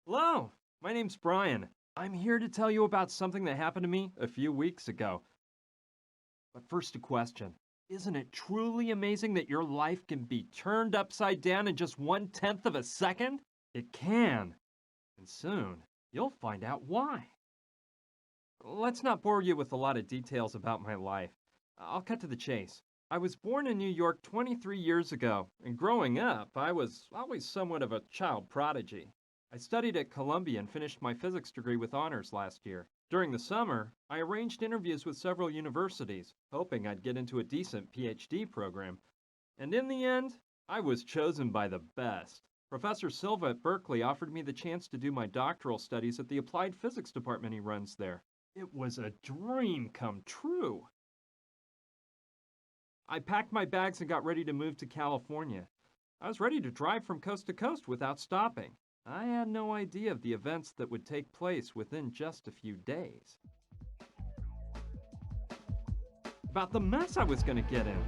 Hello, my name's Brian. I'm here to tell you about something that happened to me a few weeks ago. But first, a question. Isn't it truly amazing that your life can be turned upside down in just 1/10 of a second? It can. And soon, you'll find out why. Let's not bore you with a lot of details about my life. I'll cut to the chase. I was born in New York 23 years ago, and growing up, I was always somewhat of a child prodigy. I studied at Columbia and finished my physics degree with honors last year. During the summer, I arranged interviews with several universities, hoping I'd get into a decent PhD program. And in the end, I was chosen by the best. Professor Silva at Berkeley offered me the chance to do my doctoral studies at the applied physics department he runs there. It was a dream come true. I packed my bags and got ready to move to California. I was ready to drive from coast to coast without stopping. I had no idea of the events that would take place within just a few days. About the mess I was going to get in.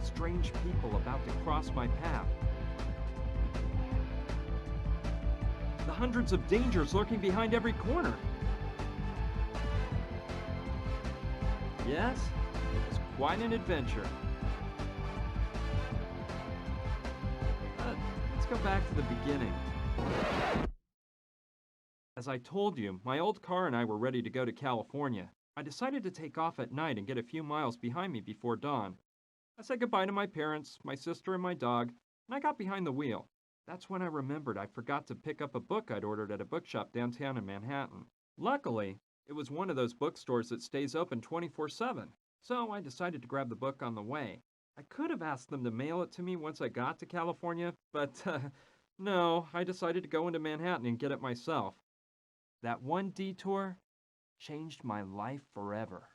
Strange people about to cross my path. The hundreds of dangers lurking behind every corner. Yes, it was quite an adventure. Let's go back to the beginning. As I told you, my old car and I were ready to go to California. I decided to take off at night and get a few miles behind me before dawn. I said goodbye to my parents, my sister, and my dog, and I got behind the wheel. That's when I remembered I forgot to pick up a book I'd ordered at a bookshop downtown in Manhattan. Luckily, it was one of those bookstores that stays open 24/7, so I decided to grab the book on the way. I could have asked them to mail it to me once I got to California, but no, I decided to go into Manhattan and get it myself. That one detour changed my life forever.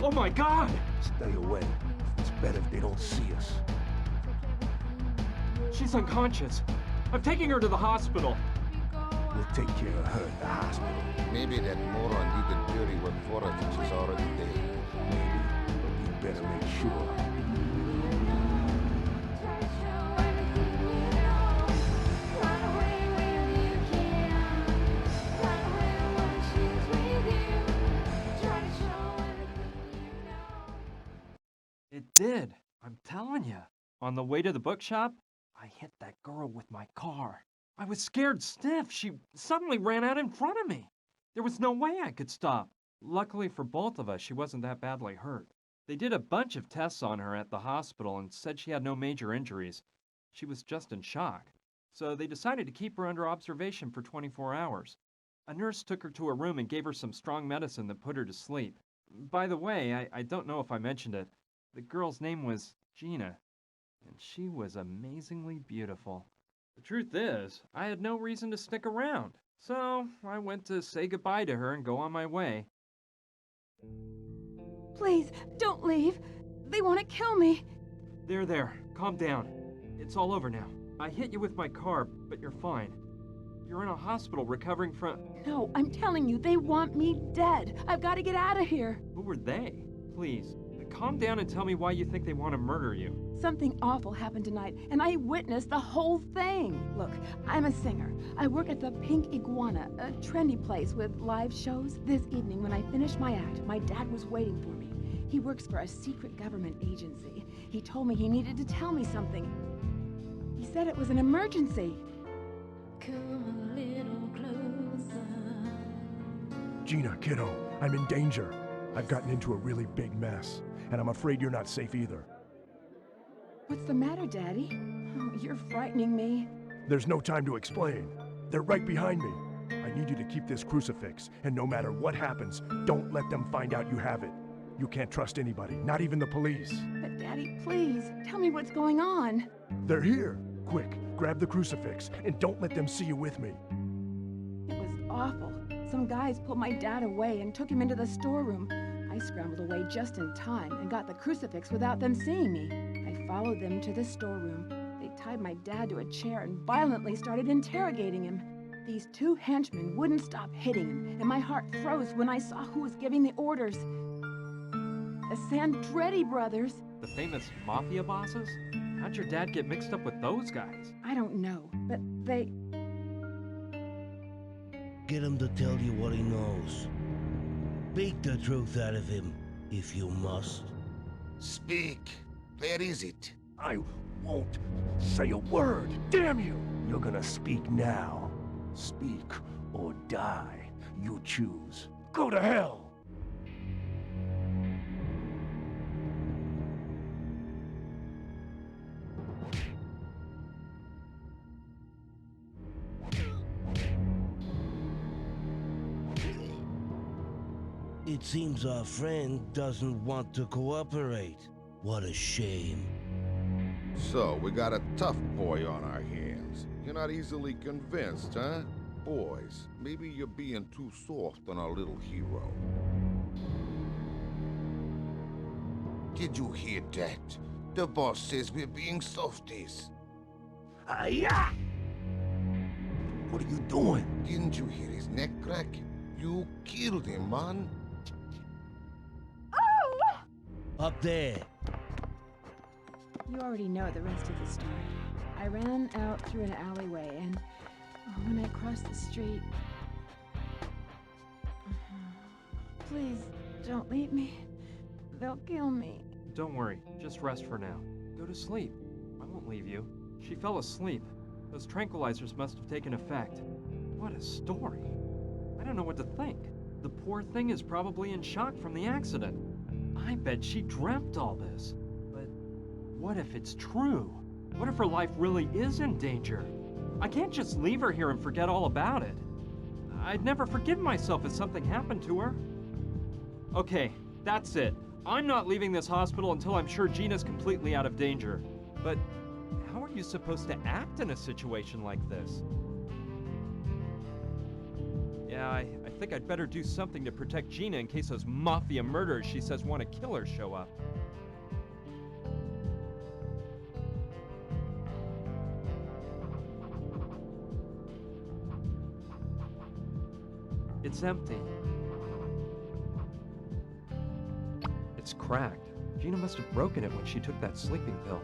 Oh my God! Stay away. It's better if they don't see us. She's unconscious. I'm taking her to the hospital. We'll take care of her at the hospital. Maybe that moron did the dirty work for us and she's already dead. Maybe, but we better make sure. did. I'm telling you. On the way to the bookshop, I hit that girl with my car. I was scared stiff. She suddenly ran out in front of me. There was no way I could stop. Luckily for both of us, she wasn't that badly hurt. They did a bunch of tests on her at the hospital and said she had no major injuries. She was just in shock. So they decided to keep her under observation for 24 hours. A nurse took her to a room and gave her some strong medicine that put her to sleep. By the way, I don't know if I mentioned it. The girl's name was Gina, and she was amazingly beautiful. The truth is, I had no reason to stick around, so I went to say goodbye to her and go on my way. Please, don't leave. They want to kill me. There, calm down. It's all over now. I hit you with my car, but you're fine. You're in a hospital recovering from... No, I'm telling you, they want me dead. I've got to get out of here. Who were they? Please, calm down and tell me why you think they want to murder you. Something awful happened tonight, and I witnessed the whole thing. Look, I'm a singer. I work at the Pink Iguana, a trendy place with live shows. This evening, when I finished my act, my dad was waiting for me. He works for a secret government agency. He told me he needed to tell me something. He said it was an emergency. Come a little closer. Gina, kiddo, I'm in danger. I've gotten into a really big mess, and I'm afraid you're not safe either. What's the matter, Daddy? Oh, you're frightening me. There's no time to explain. They're right behind me. I need you to keep this crucifix, and no matter what happens, don't let them find out you have it. You can't trust anybody, not even the police. But Daddy, please, tell me what's going on. They're here. Quick, grab the crucifix, and don't let them see you with me. It was awful. Some guys pulled my dad away and took him into the storeroom. I scrambled away just in time and got the crucifix without them seeing me. I followed them to the storeroom. They tied my dad to a chair and violently started interrogating him. These two henchmen wouldn't stop hitting him, and my heart froze when I saw who was giving the orders. The Sandretti brothers. The famous mafia bosses? How'd your dad get mixed up with those guys? I don't know, but they... Get him to tell you what he knows. Beat the truth out of him, if you must. Speak. Where is it? I won't say a word. Damn you! You're gonna speak now. Speak or die. You choose. Go to hell! It seems our friend doesn't want to cooperate. What a shame. So, we got a tough boy on our hands. You're not easily convinced, huh? Boys, maybe you're being too soft on our little hero. Did you hear that? The boss says we're being softies. Hi-ya! What are you doing? Didn't you hear his neck crack? You killed him, man. Up there. You already know the rest of the story. I ran out through an alleyway, and when I crossed the street... Please, don't leave me. They'll kill me. Don't worry, just rest for now. Go to sleep. I won't leave you. She fell asleep. Those tranquilizers must have taken effect. What a story. I don't know what to think. The poor thing is probably in shock from the accident. I bet she dreamt all this. But what if it's true? What if her life really is in danger? I can't just leave her here and forget all about it. I'd never forgive myself if something happened to her. Okay, that's it. I'm not leaving this hospital until I'm sure Gina's completely out of danger. But how are you supposed to act in a situation like this? Yeah, I think I'd better do something to protect Gina in case those mafia murderers she says want to kill her show up. It's empty. It's cracked. Gina must have broken it when she took that sleeping pill.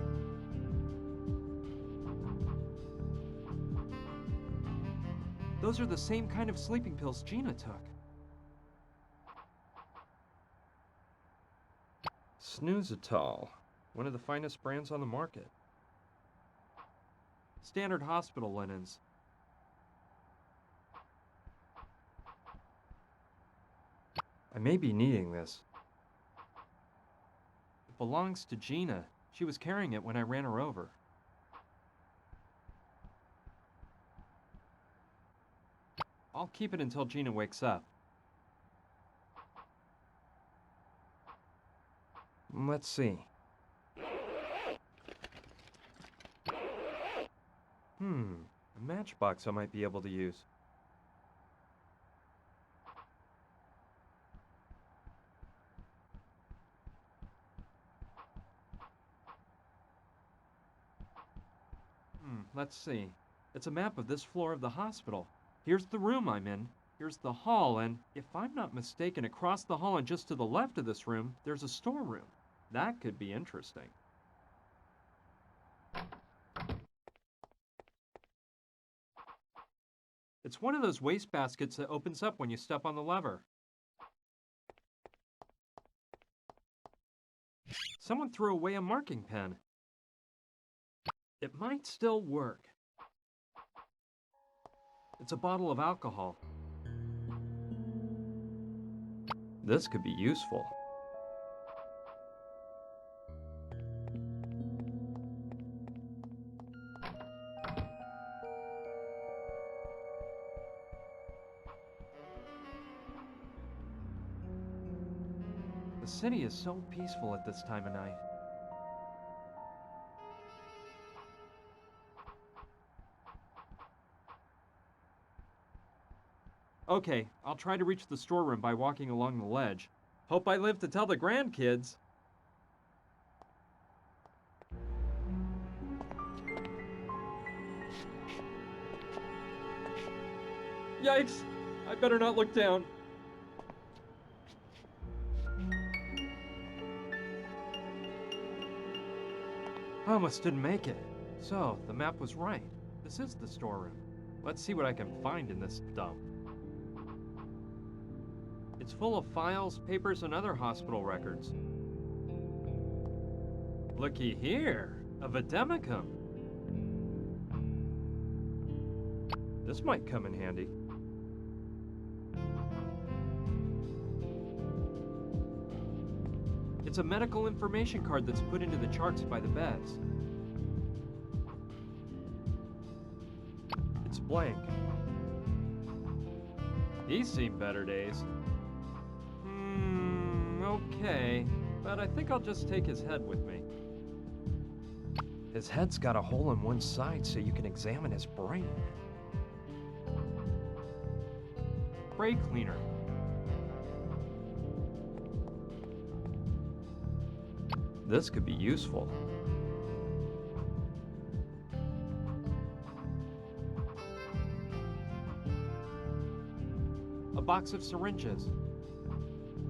Those are the same kind of sleeping pills Gina took. Snoozitol. One of the finest brands on the market. Standard hospital linens. I may be needing this. It belongs to Gina. She was carrying it when I ran her over. I'll keep it until Gina wakes up. Let's see. A matchbox I might be able to use. Let's see. It's a map of this floor of the hospital. Here's the room I'm in. Here's the hall, and if I'm not mistaken, across the hall and just to the left of this room, there's a storeroom. That could be interesting. It's one of those wastebaskets that opens up when you step on the lever. Someone threw away a marking pen. It might still work. It's a bottle of alcohol. This could be useful. The city is so peaceful at this time of night. Okay, I'll try to reach the storeroom by walking along the ledge. Hope I live to tell the grandkids. Yikes! I better not look down. I almost didn't make it. So, the map was right. This is the storeroom. Let's see what I can find in this dump. It's full of files, papers, and other hospital records. Looky here, a vademecum. This might come in handy. It's a medical information card that's put into the charts by the beds. It's blank. These seem better days. Okay, but I think I'll just take his head with me. His head's got a hole in one side so you can examine his brain. Spray cleaner. This could be useful. A box of syringes.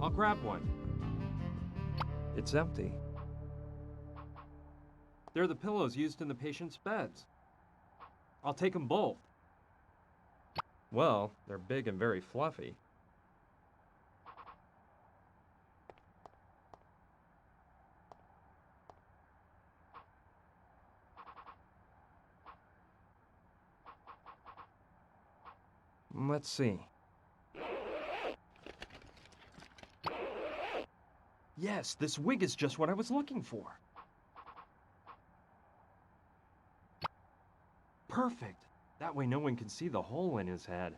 I'll grab one. It's empty. They're the pillows used in the patient's beds. I'll take them both. Well, they're big and very fluffy. Let's see. Yes, this wig is just what I was looking for. Perfect. That way no one can see the hole in his head.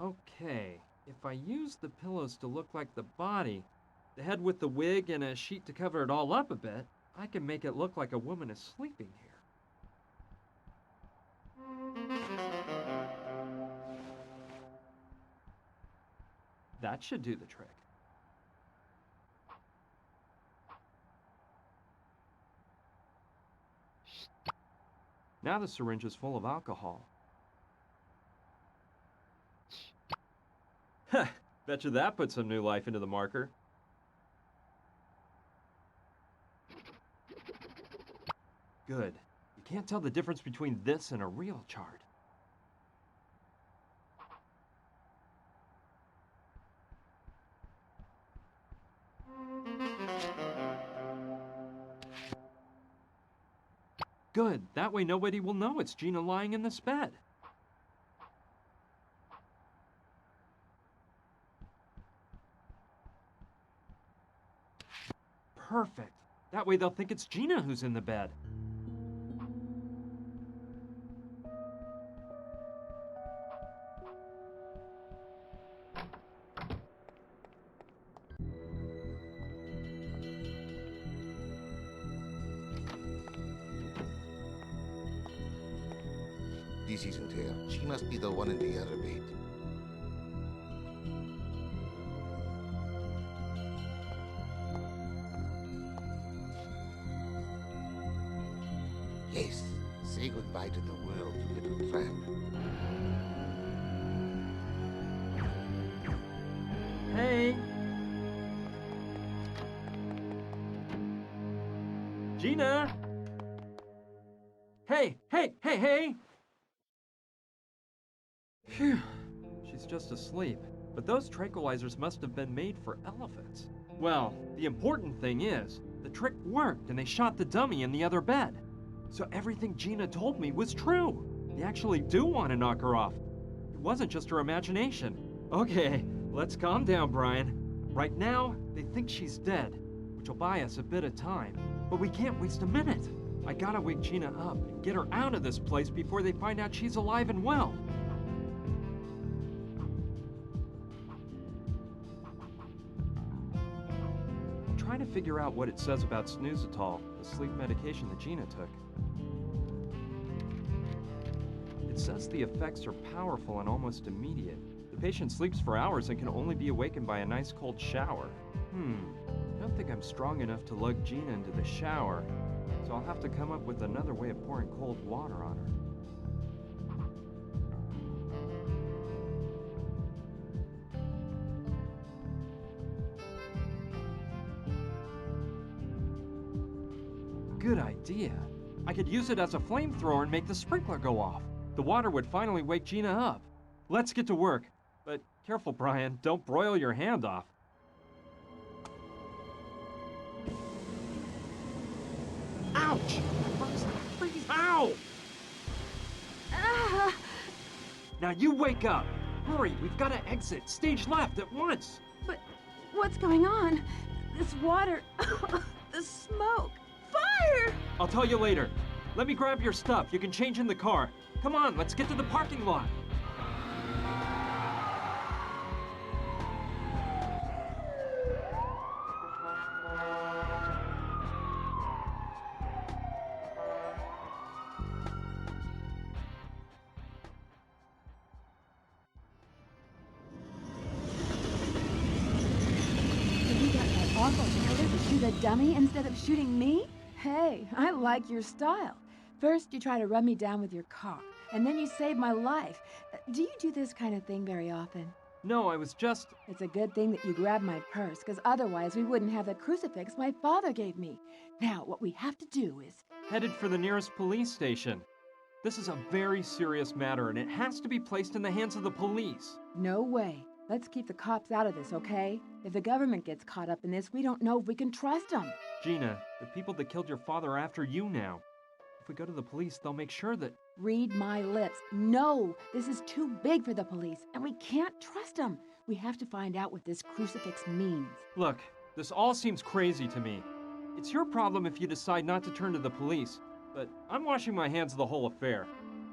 Okay, if I use the pillows to look like the body, the head with the wig and a sheet to cover it all up a bit, I can make it look like a woman is sleeping here. That should do the trick. Now the syringe is full of alcohol. Heh, betcha that put some new life into the marker. Good. You can't tell the difference between this and a real chart. Good. That way nobody will know it's Gina lying in this bed. Perfect. That way they'll think it's Gina who's in the bed. This isn't her. She must be the one in the elevator. Yes, say goodbye to the world, you little tramp. Hey! Gina! Hey! Hey! Hey! Hey! Phew. She's just asleep. But those tranquilizers must have been made for elephants. Well, the important thing is, the trick worked and they shot the dummy in the other bed. So everything Gina told me was true. They actually do want to knock her off. It wasn't just her imagination. Okay, let's calm down, Brian. Right now, they think she's dead, which will buy us a bit of time. But we can't waste a minute. I gotta wake Gina up and get her out of this place before they find out she's alive and well. I'm trying to figure out what it says about Snoozitol, the sleep medication that Gina took. It says the effects are powerful and almost immediate. The patient sleeps for hours and can only be awakened by a nice cold shower. I don't think I'm strong enough to lug Gina into the shower, so I'll have to come up with another way of pouring cold water on her. Good idea. I could use it as a flamethrower and make the sprinkler go off. The water would finally wake Gina up. Let's get to work. But careful, Brian, don't broil your hand off. Ouch! Freeze! Ow! Ah! Now you wake up! Hurry, we've got to exit. Stage left at once! But what's going on? This water, the smoke, fire! I'll tell you later. Let me grab your stuff. You can change in the car. Come on, let's get to the parking lot. You got that awful motive to shoot a dummy instead of shooting me? Hey, I like your style. First, you try to run me down with your car, and then you save my life. Do you do this kind of thing very often? No, I was just... It's a good thing that you grabbed my purse, because otherwise we wouldn't have the crucifix my father gave me. Now, what we have to do is... headed for the nearest police station. This is a very serious matter, and it has to be placed in the hands of the police. No way. Let's keep the cops out of this, okay? If the government gets caught up in this, we don't know if we can trust them. Gina, the people that killed your father are after you now. If we go to the police, they'll make sure that... Read my lips. No, this is too big for the police, and we can't trust them. We have to find out what this crucifix means. Look, this all seems crazy to me. It's your problem if you decide not to turn to the police, but I'm washing my hands of the whole affair.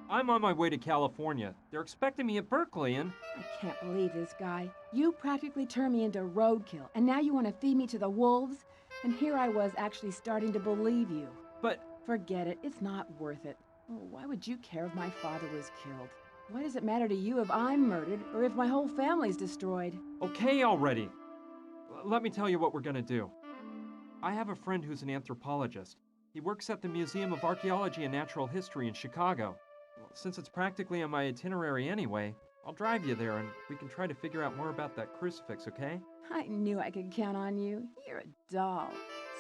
I'm on my way to California. They're expecting me at Berkeley, and... I can't believe this guy. You practically turned me into roadkill, and now you want to feed me to the wolves? And here I was actually starting to believe you. But... Forget it. It's not worth it. Oh, why would you care if my father was killed? Why does it matter to you if I'm murdered or if my whole family's destroyed? Okay already. Let me tell you what we're gonna do. I have a friend who's an anthropologist. He works at the Museum of Archaeology and Natural History in Chicago. Well, since it's practically on my itinerary anyway, I'll drive you there and we can try to figure out more about that crucifix, okay? I knew I could count on you. You're a doll.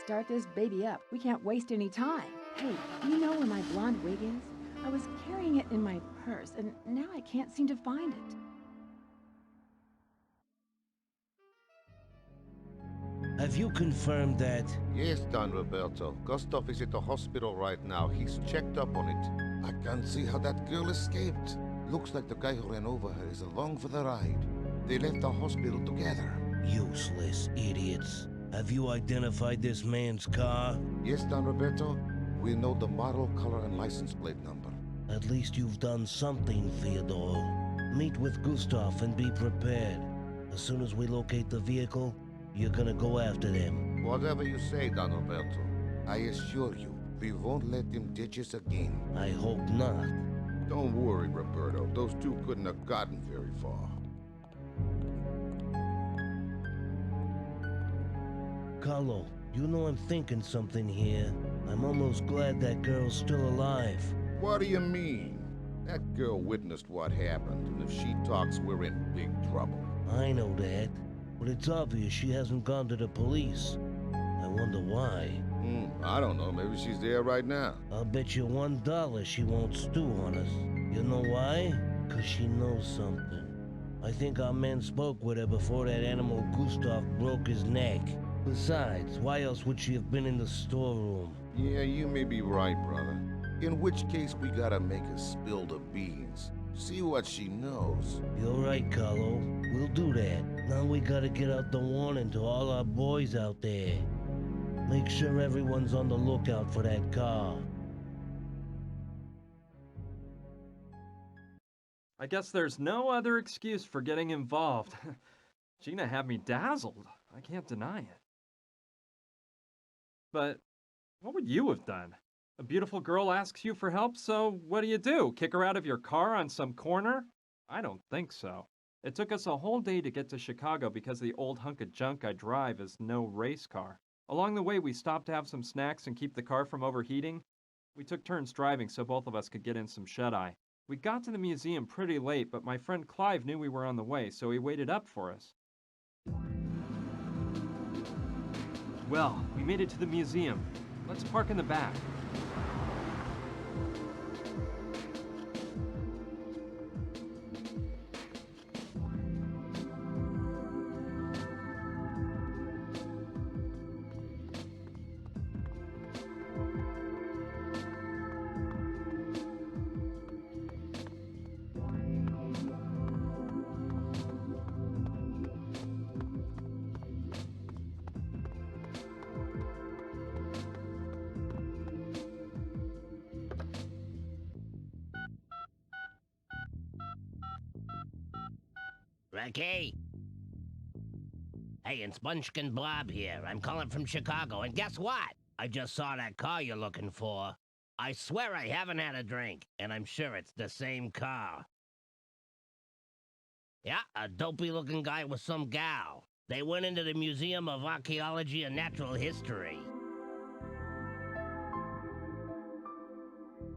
Start this baby up. We can't waste any time. Hey, do you know where my blonde wig is? I was carrying it in my purse, and now I can't seem to find it. Have you confirmed that? Yes, Don Roberto. Gustav is at the hospital right now. He's checked up on it. I can't see how that girl escaped. Looks like the guy who ran over her is along for the ride. They left the hospital together. Useless idiots. Have you identified this man's car? Yes, Don Roberto. We know the model, color, and license plate number. At least you've done something, Theodore. Meet with Gustav and be prepared. As soon as we locate the vehicle, you're gonna go after them. Whatever you say, Don Roberto. I assure you, we won't let them ditch us again. I hope not. Don't worry, Roberto. Those two couldn't have gotten very far. Carlo, you know I'm thinking something here. I'm almost glad that girl's still alive. What do you mean? That girl witnessed what happened, and if she talks, we're in big trouble. I know that, but it's obvious she hasn't gone to the police. I wonder why. I don't know. Maybe she's there right now. I'll bet you $1 she won't stew on us. You know why? 'Cause she knows something. I think our men spoke with her before that animal Gustav broke his neck. Besides, why else would she have been in the storeroom? Yeah, you may be right, brother. In which case, we gotta make her spill the beans. See what she knows. You're right, Carlo. We'll do that. Now we gotta get out the warning to all our boys out there. Make sure everyone's on the lookout for that car. I guess there's no other excuse for getting involved. Gina had me dazzled. I can't deny it. But what would you have done? A beautiful girl asks you for help, so what do? Kick her out of your car on some corner? I don't think so. It took us a whole day to get to Chicago because the old hunk of junk I drive is no race car. Along the way, we stopped to have some snacks and keep the car from overheating. We took turns driving so both of us could get in some shut-eye. We got to the museum pretty late, but my friend Clive knew we were on the way, so he waited up for us. Well, we made it to the museum. Let's park in the back. Ricky? Hey, it's Munchkin Bob here. I'm calling from Chicago, and guess what? I just saw that car you're looking for. I swear I haven't had a drink, and I'm sure it's the same car. Yeah, a dopey-looking guy with some gal. They went into the Museum of Archaeology and Natural History.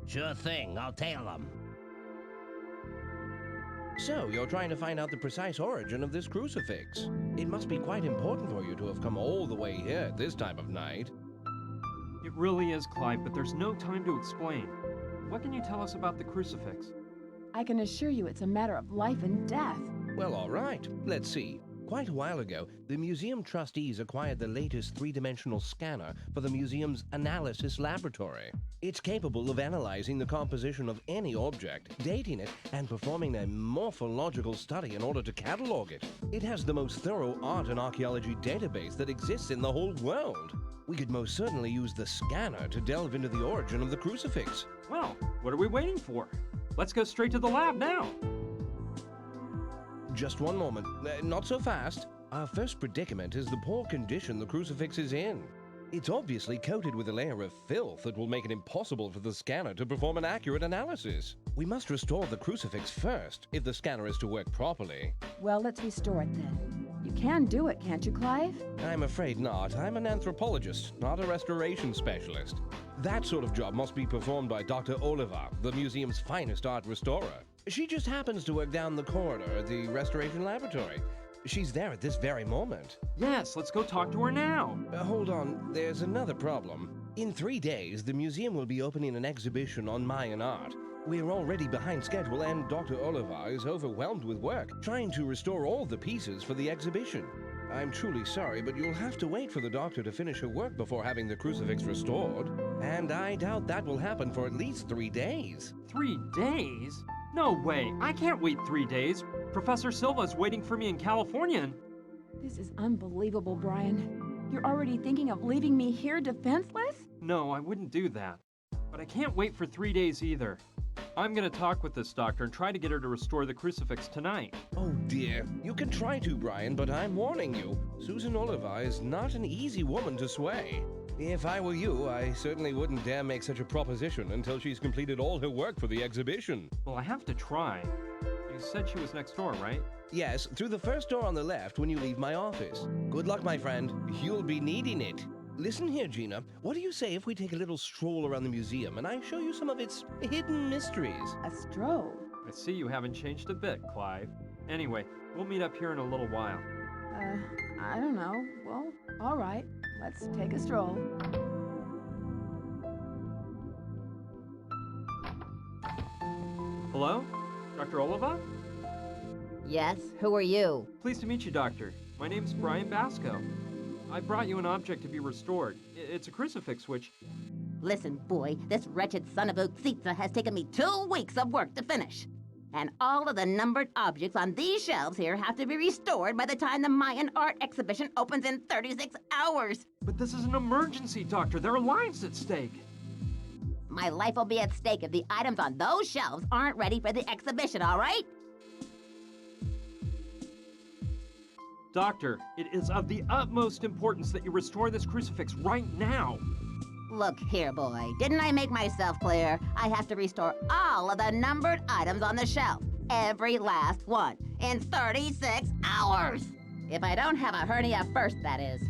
Sure thing, I'll tail them. So, you're trying to find out the precise origin of this crucifix. It must be quite important for you to have come all the way here at this time of night. It really is, Clive, but there's no time to explain. What can you tell us about the crucifix? I can assure you it's a matter of life and death. Well, all right. Let's see. Quite a while ago, the museum trustees acquired the latest three-dimensional scanner for the museum's analysis laboratory. It's capable of analyzing the composition of any object, dating it, and performing a morphological study in order to catalog it. It has the most thorough art and archaeology database that exists in the whole world. We could most certainly use the scanner to delve into the origin of the crucifix. Well, what are we waiting for? Let's go straight to the lab now. Just one moment. Not so fast. Our first predicament is the poor condition the crucifix is in. It's obviously coated with a layer of filth that will make it impossible for the scanner to perform an accurate analysis. We must restore the crucifix first, if the scanner is to work properly. Well, let's restore it then. You can do it, can't you, Clive? I'm afraid not. I'm an anthropologist, not a restoration specialist. That sort of job must be performed by Dr. Oliver, the museum's finest art restorer. She just happens to work down the corridor at the restoration laboratory. She's there at this very moment. Yes, let's go talk to her now. Hold on, there's another problem. In 3 days, the museum will be opening an exhibition on Mayan art. We're already behind schedule, and Dr. Oliver is overwhelmed with work, trying to restore all the pieces for the exhibition. I'm truly sorry, but you'll have to wait for the doctor to finish her work before having the crucifix restored. And I doubt that will happen for at least 3 days. 3 days? No way. I can't wait 3 days. Professor Silva's waiting for me in California and... This is unbelievable, Brian. You're already thinking of leaving me here defenseless? No, I wouldn't do that. But I can't wait for 3 days either. I'm gonna talk with this doctor and try to get her to restore the crucifix tonight. Oh dear. You can try to, Brian, but I'm warning you. Susan Oliva is not an easy woman to sway. If I were you, I certainly wouldn't dare make such a proposition until she's completed all her work for the exhibition. Well, I have to try. You said she was next door, right? Yes, through the first door on the left when you leave my office. Good luck, my friend. You'll be needing it. Listen here, Gina. What do you say if we take a little stroll around the museum and I show you some of its hidden mysteries? A stroll? I see you haven't changed a bit, Clive. Anyway, we'll meet up here in a little while. I don't know. Well, all right. Let's take a stroll. Hello? Dr. Oliva? Yes, who are you? Pleased to meet you, Doctor. My name's Brian Basco. I brought you an object to be restored. It's a crucifix which... Listen, boy, this wretched son of a Uxitza has taken me 2 weeks of work to finish. And all of the numbered objects on these shelves here have to be restored by the time the Mayan art exhibition opens in 36 hours. But this is an emergency, Doctor. There are lives at stake. My life will be at stake if the items on those shelves aren't ready for the exhibition, all right? Doctor, it is of the utmost importance that you restore this crucifix right now. Look here, boy. Didn't I make myself clear? I have to restore all of the numbered items on the shelf. Every last one. In 36 hours. If I don't have a hernia first, that is.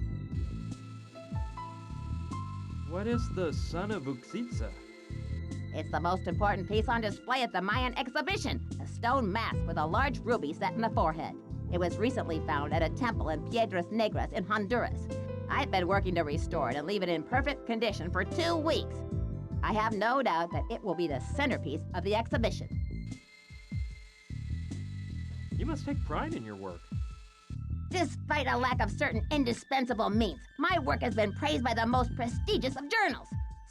What is the son of Uxitza? It's the most important piece on display at the Mayan exhibition. A stone mask with a large ruby set in the forehead. It was recently found at a temple in Piedras Negras in Honduras. I've been working to restore it and leave it in perfect condition for 2 weeks. I have no doubt that it will be the centerpiece of the exhibition. You must take pride in your work. Despite a lack of certain indispensable means, my work has been praised by the most prestigious of journals.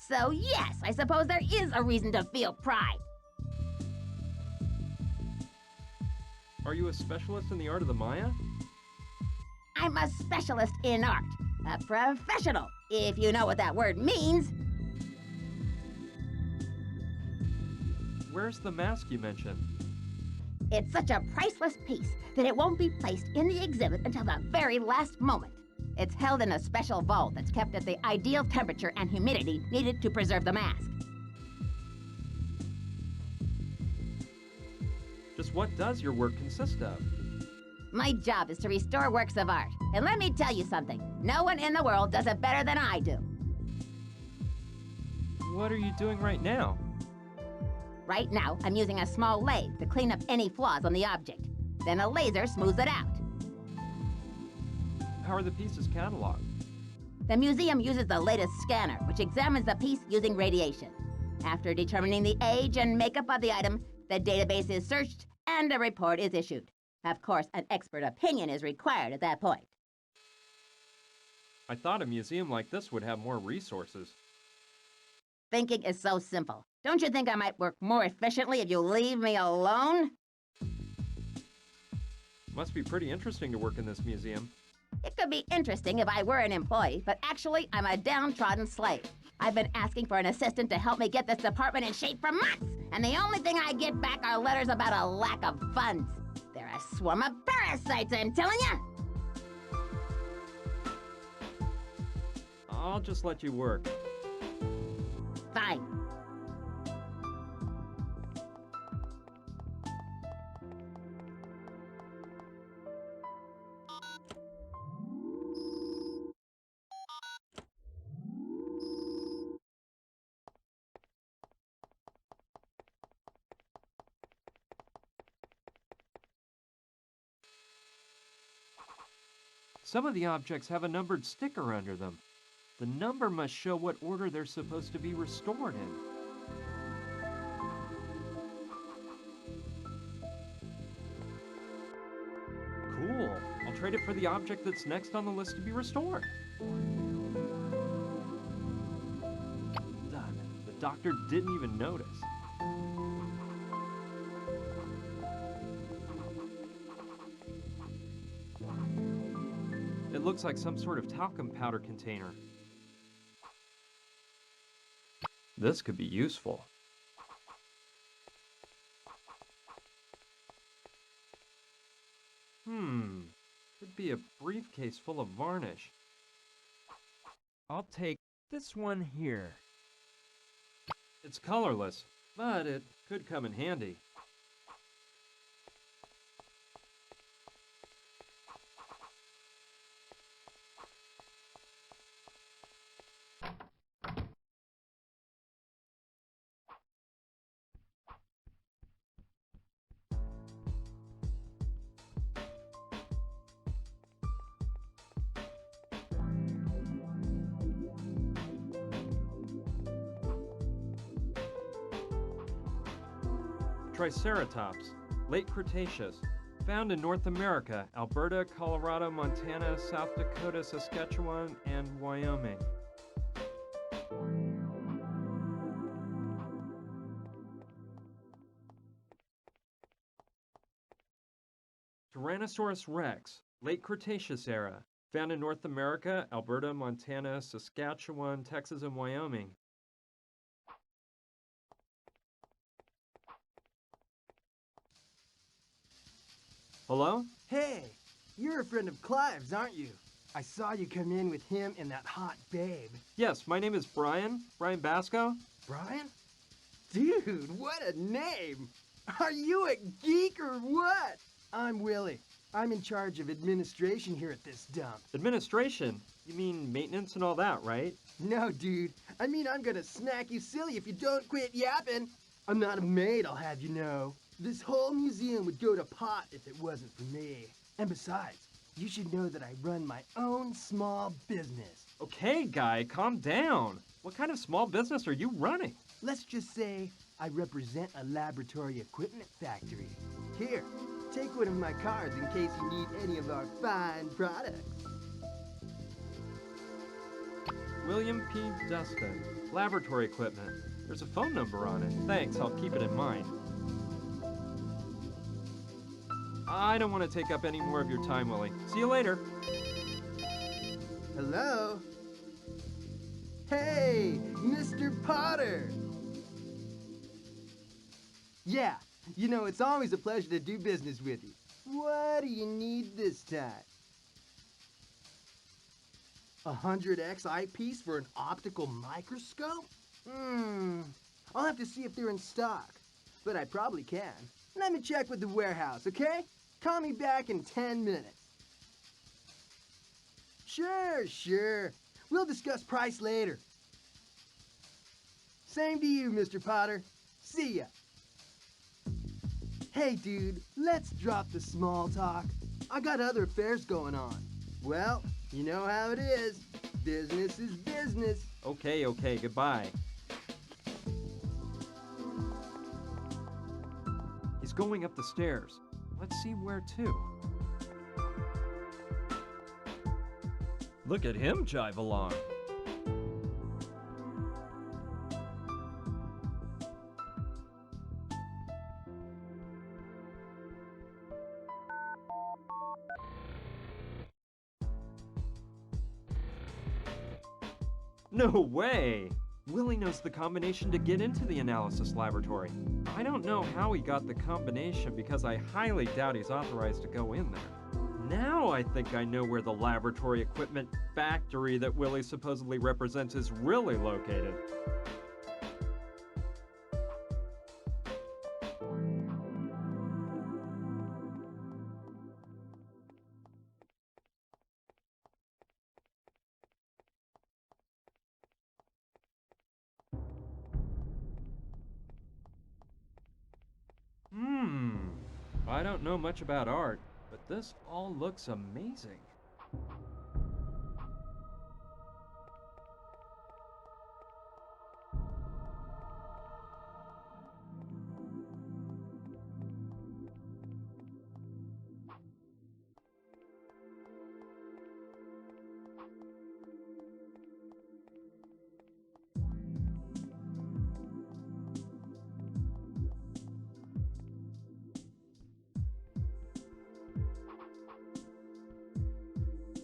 So yes, I suppose there is a reason to feel pride. Are you a specialist in the art of the Maya? I'm a specialist in art. A professional, if you know what that word means. Where's the mask you mentioned? It's such a priceless piece that it won't be placed in the exhibit until the very last moment. It's held in a special vault that's kept at the ideal temperature and humidity needed to preserve the mask. Just what does your work consist of? My job is to restore works of art. And let me tell you something, no one in the world does it better than I do. What are you doing right now? Right now, I'm using a small lathe to clean up any flaws on the object. Then a laser smooths it out. How are the pieces cataloged? The museum uses the latest scanner, which examines the piece using radiation. After determining the age and makeup of the item, the database is searched and a report is issued. Of course, an expert opinion is required at that point. I thought a museum like this would have more resources. Thinking is so simple. Don't you think I might work more efficiently if you leave me alone? Must be pretty interesting to work in this museum. It could be interesting if I were an employee, but actually, I'm a downtrodden slave. I've been asking for an assistant to help me get this department in shape for months, and the only thing I get back are letters about a lack of funds. They're a swarm of parasites, I'm telling you! I'll just let you work. Fine. Some of the objects have a numbered sticker under them. The number must show what order they're supposed to be restored in. Cool. I'll trade it for the object that's next on the list to be restored. Done. The doctor didn't even notice. It looks like some sort of talcum powder container. This could be useful. Could be a briefcase full of varnish. I'll take this one here. It's colorless, but it could come in handy. Triceratops, late Cretaceous, found in North America, Alberta, Colorado, Montana, South Dakota, Saskatchewan, and Wyoming. Tyrannosaurus rex, late Cretaceous era, found in North America, Alberta, Montana, Saskatchewan, Texas, and Wyoming. Hello? Hey, you're a friend of Clive's, aren't you? I saw you come in with him and that hot babe. Yes, my name is Brian Basco. Brian? Dude, what a name! Are you a geek or what? I'm Willie. I'm in charge of administration here at this dump. Administration? You mean maintenance and all that, right? No, dude. I mean, I'm gonna smack you silly if you don't quit yapping. I'm not a maid, I'll have you know. This whole museum would go to pot if it wasn't for me. And besides, you should know that I run my own small business. Okay, guy, calm down. What kind of small business are you running? Let's just say I represent a laboratory equipment factory. Here, take one of my cards in case you need any of our fine products. William P. Dustin, laboratory equipment. There's a phone number on it. Thanks, I'll keep it in mind. I don't want to take up any more of your time, Willie. See you later. Hello? Hey, Mr. Potter! Yeah, you know, it's always a pleasure to do business with you. What do you need this time? 100x eyepiece for an optical microscope? I'll have to see if they're in stock, but I probably can. Let me check with the warehouse, okay? Call me back in 10 minutes. Sure. We'll discuss price later. Same to you, Mr. Potter. See ya. Hey, dude, let's drop the small talk. I got other affairs going on. Well, you know how it is. Business is business. Okay, goodbye. He's going up the stairs. Let's see where to. Look at him jive along. No way! Willie knows the combination to get into the analysis laboratory. I don't know how he got the combination because I highly doubt he's authorized to go in there. Now I think I know where the laboratory equipment factory that Willie supposedly represents is really located. I don't know much about art, but this all looks amazing.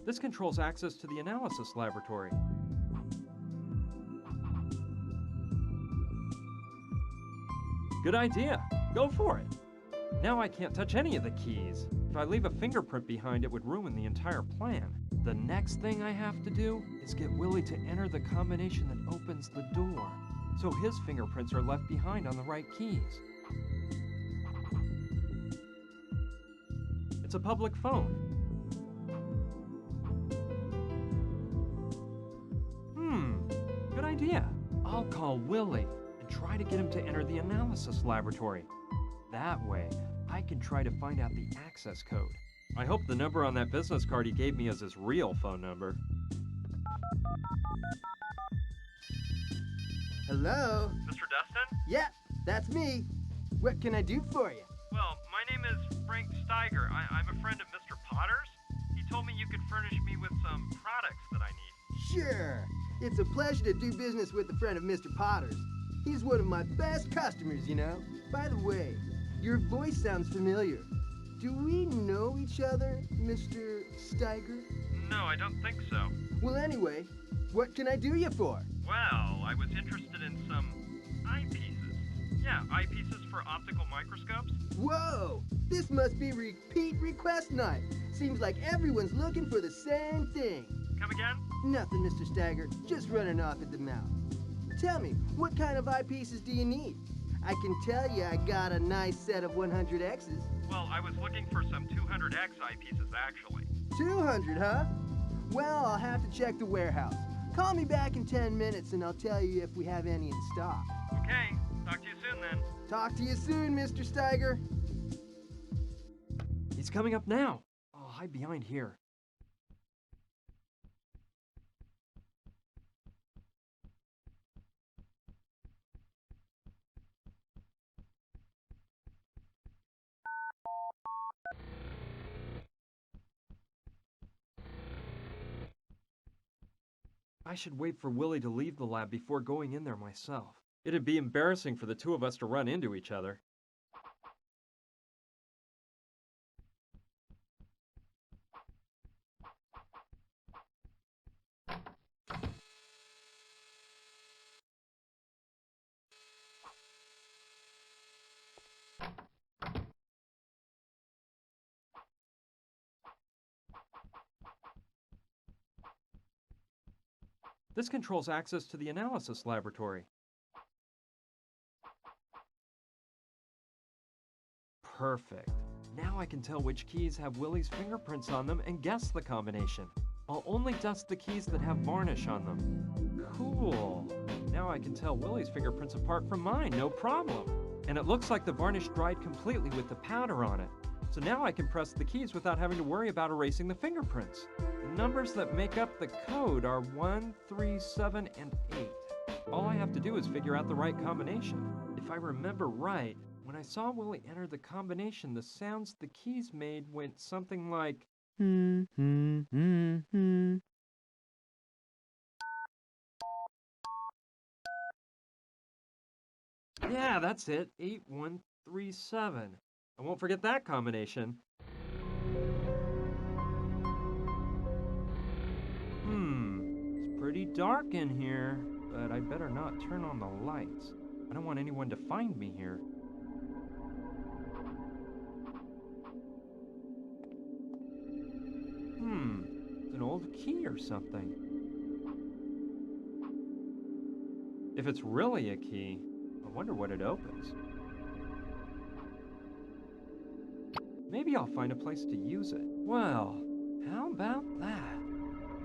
This controls access to the analysis laboratory. Good idea. Go for it. Now I can't touch any of the keys. If I leave a fingerprint behind, it would ruin the entire plan. The next thing I have to do is get Willie to enter the combination that opens the door, so his fingerprints are left behind on the right keys. It's a public phone. Good idea. I'll call Willie and try to get him to enter the analysis laboratory. That way, I can try to find out the access code. I hope the number on that business card he gave me is his real phone number. Hello? Mr. Dustin? Yeah, that's me. What can I do for you? Well, my name is Frank Steiger. I'm a friend of Mr. Potter's. He told me you could furnish me with some products that I need. Sure. It's a pleasure to do business with a friend of Mr. Potter's. He's one of my best customers, you know. By the way, your voice sounds familiar. Do we know each other, Mr. Steiger? No, I don't think so. Well, anyway, what can I do you for? Well, I was interested in some eyepieces. Yeah, eyepieces for optical microscopes. Whoa! This must be repeat request night. Seems like everyone's looking for the same thing. Come again? Nothing, Mr. Steiger. Just running off at the mouth. Tell me, what kind of eyepieces do you need? I can tell you I got a nice set of 100Xs. Well, I was looking for some 200X eyepieces, actually. 200, huh? Well, I'll have to check the warehouse. Call me back in 10 minutes and I'll tell you if we have any in stock. Okay, talk to you soon then. Talk to you soon, Mr. Steiger. He's coming up now. I'll hide behind here. I should wait for Willie to leave the lab before going in there myself. It'd be embarrassing for the two of us to run into each other. This controls access to the analysis laboratory. Perfect. Now I can tell which keys have Willie's fingerprints on them and guess the combination. I'll only dust the keys that have varnish on them. Cool. Now I can tell Willie's fingerprints apart from mine, no problem. And it looks like the varnish dried completely with the powder on it. So now I can press the keys without having to worry about erasing the fingerprints. The numbers that make up the code are 1, 3, 7, and 8. All I have to do is figure out the right combination. If I remember right, when I saw Willie enter the combination, the sounds the keys made went something like... Yeah, that's it. 8137. I won't forget that combination. It's pretty dark in here, but I better not turn on the lights. I don't want anyone to find me here. It's an old key or something. If it's really a key, I wonder what it opens. Maybe I'll find a place to use it. Well, how about that?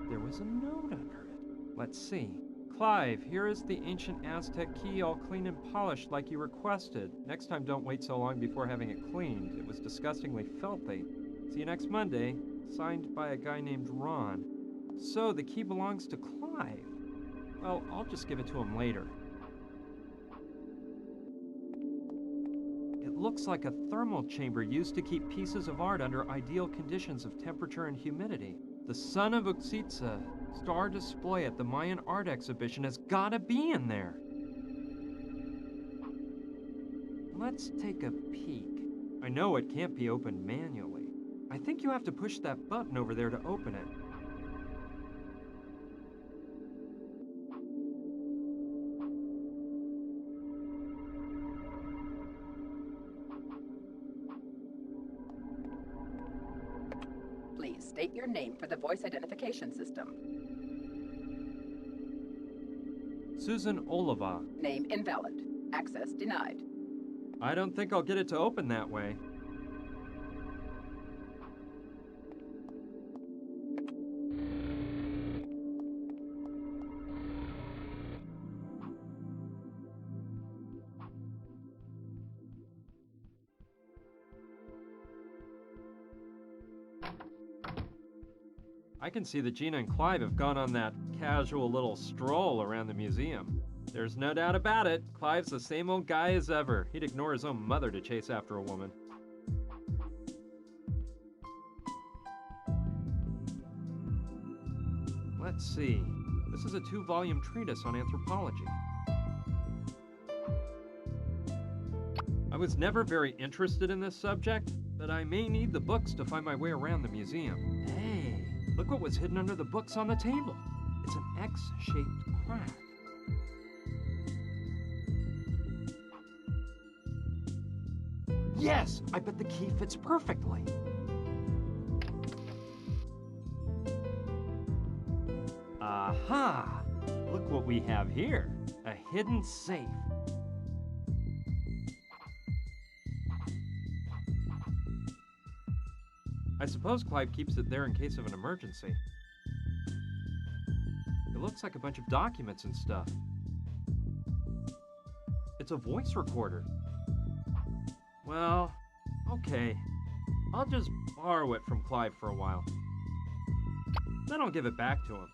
There was a note under it. Let's see. Clive, here is the ancient Aztec key all clean and polished like you requested. Next time don't wait so long before having it cleaned. It was disgustingly filthy. See you next Monday. Signed by a guy named Ron. So the key belongs to Clive. Well, I'll just give it to him later. It looks like a thermal chamber used to keep pieces of art under ideal conditions of temperature and humidity. The Son of Uxitsa star display at the Mayan art exhibition has gotta be in there. Let's take a peek. I know it can't be opened manually. I think you have to push that button over there to open it. Please state your name for the voice identification system. Susan Oliva. Name invalid. Access denied. I don't think I'll get it to open that way. I can see that Gina and Clive have gone on that casual little stroll around the museum. There's no doubt about it, Clive's the same old guy as ever. He'd ignore his own mother to chase after a woman. Let's see. This is a 2-volume treatise on anthropology. I was never very interested in this subject, but I may need the books to find my way around the museum. Hey, look what was hidden under the books on the table. It's an X-shaped crack. Yes! I bet the key fits perfectly. Aha! Look what we have here. A hidden safe. I suppose Clive keeps it there in case of an emergency. It looks like a bunch of documents and stuff. It's a voice recorder. Well, okay. I'll just borrow it from Clive for a while. Then I'll give it back to him.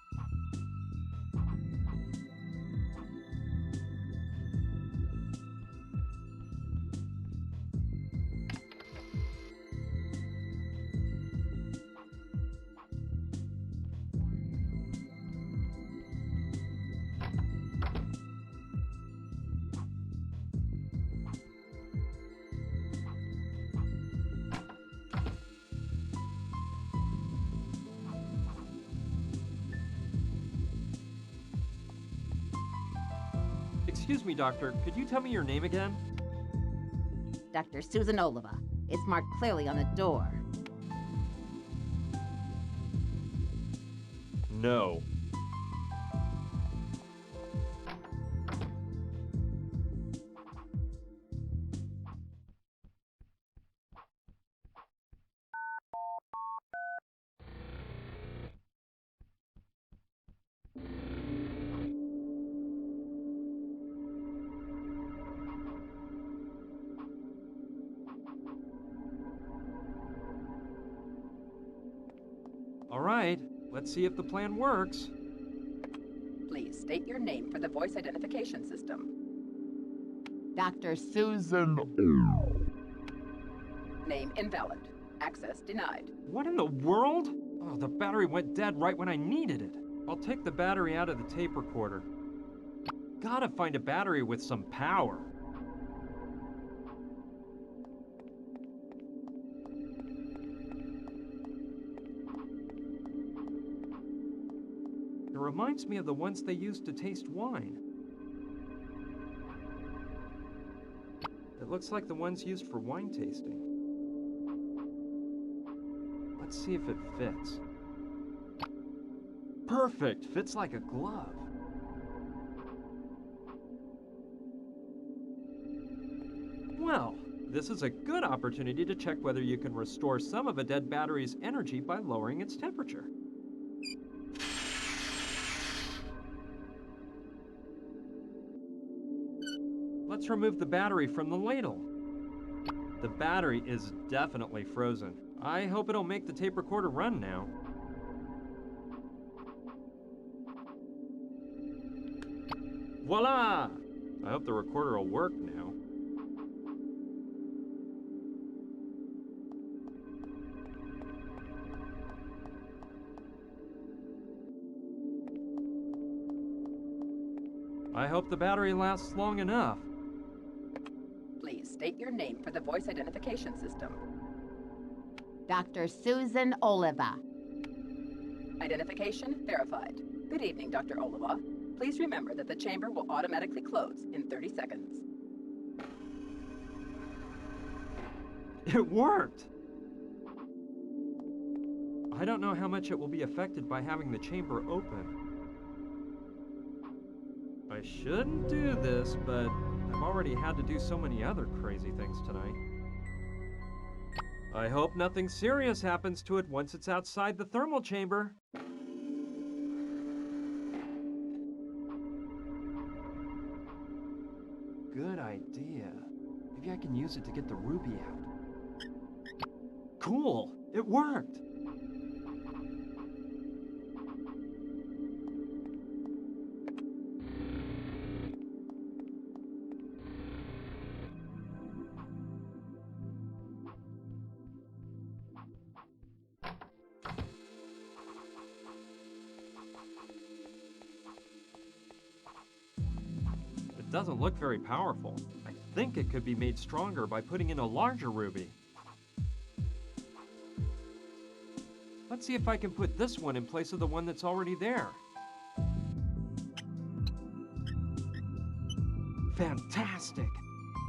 Excuse me, Doctor. Could you tell me your name again? Dr. Susan Oliva. It's marked clearly on the door. No. All right, let's see if the plan works. Please state your name for the voice identification system. Dr. Susan. Name invalid. Access denied. What in the world? Oh, the battery went dead right when I needed it. I'll take the battery out of the tape recorder. Gotta find a battery with some power. It reminds me of the ones they used to taste wine. It looks like the ones used for wine tasting. Let's see if it fits. Perfect! Fits like a glove. Well, this is a good opportunity to check whether you can restore some of a dead battery's energy by lowering its temperature. Let's remove the battery from the ladle. The battery is definitely frozen. I hope it'll make the tape recorder run now. Voila! I hope the recorder will work now. I hope the battery lasts long enough. Please state your name for the voice identification system. Dr. Susan Oliva. Identification verified. Good evening, Dr. Oliva. Please remember that the chamber will automatically close in 30 seconds. It worked! I don't know how much it will be affected by having the chamber open. I shouldn't do this, but I've already had to do so many other crazy things tonight. I hope nothing serious happens to it once it's outside the thermal chamber. Good idea. Maybe I can use it to get the ruby out. Cool! It worked! It doesn't look very powerful. I think it could be made stronger by putting in a larger ruby. Let's see if I can put this one in place of the one that's already there. Fantastic!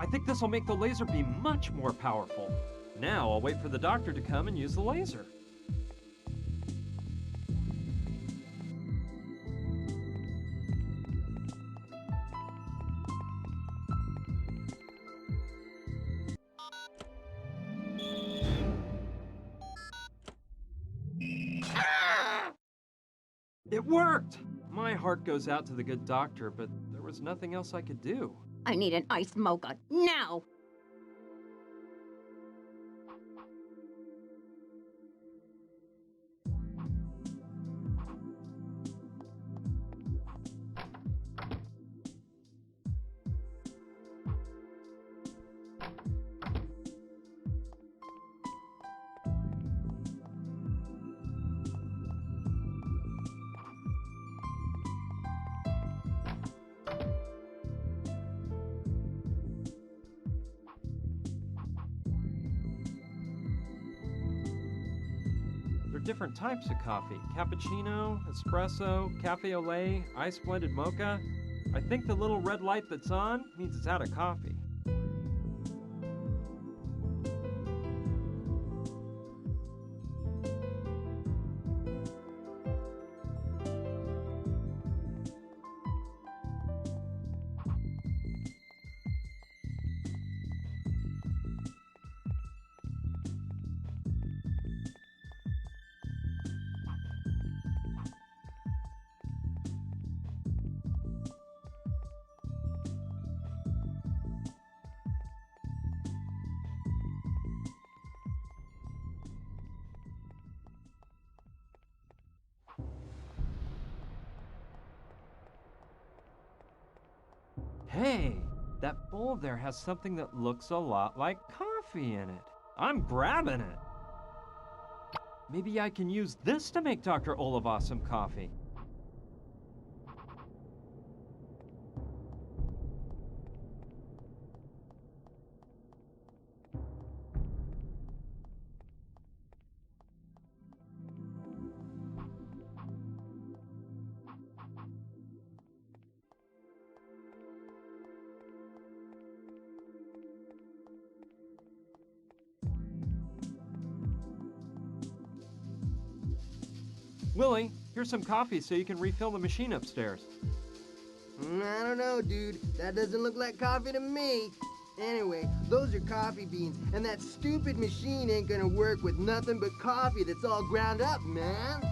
I think this will make the laser beam much more powerful. Now I'll wait for the doctor to come and use the laser. It worked! My heart goes out to the good doctor, but there was nothing else I could do. I need an iced mocha now. There are different types of coffee. Cappuccino, espresso, cafe au lait, ice blended mocha. I think the little red light that's on means it's out of coffee. Hey, that bowl there has something that looks a lot like coffee in it. I'm grabbing it. Maybe I can use this to make Dr. Olivas some coffee. Willie, here's some coffee so you can refill the machine upstairs. I don't know, dude. That doesn't look like coffee to me. Anyway, those are coffee beans, and that stupid machine ain't gonna work with nothing but coffee that's all ground up, man.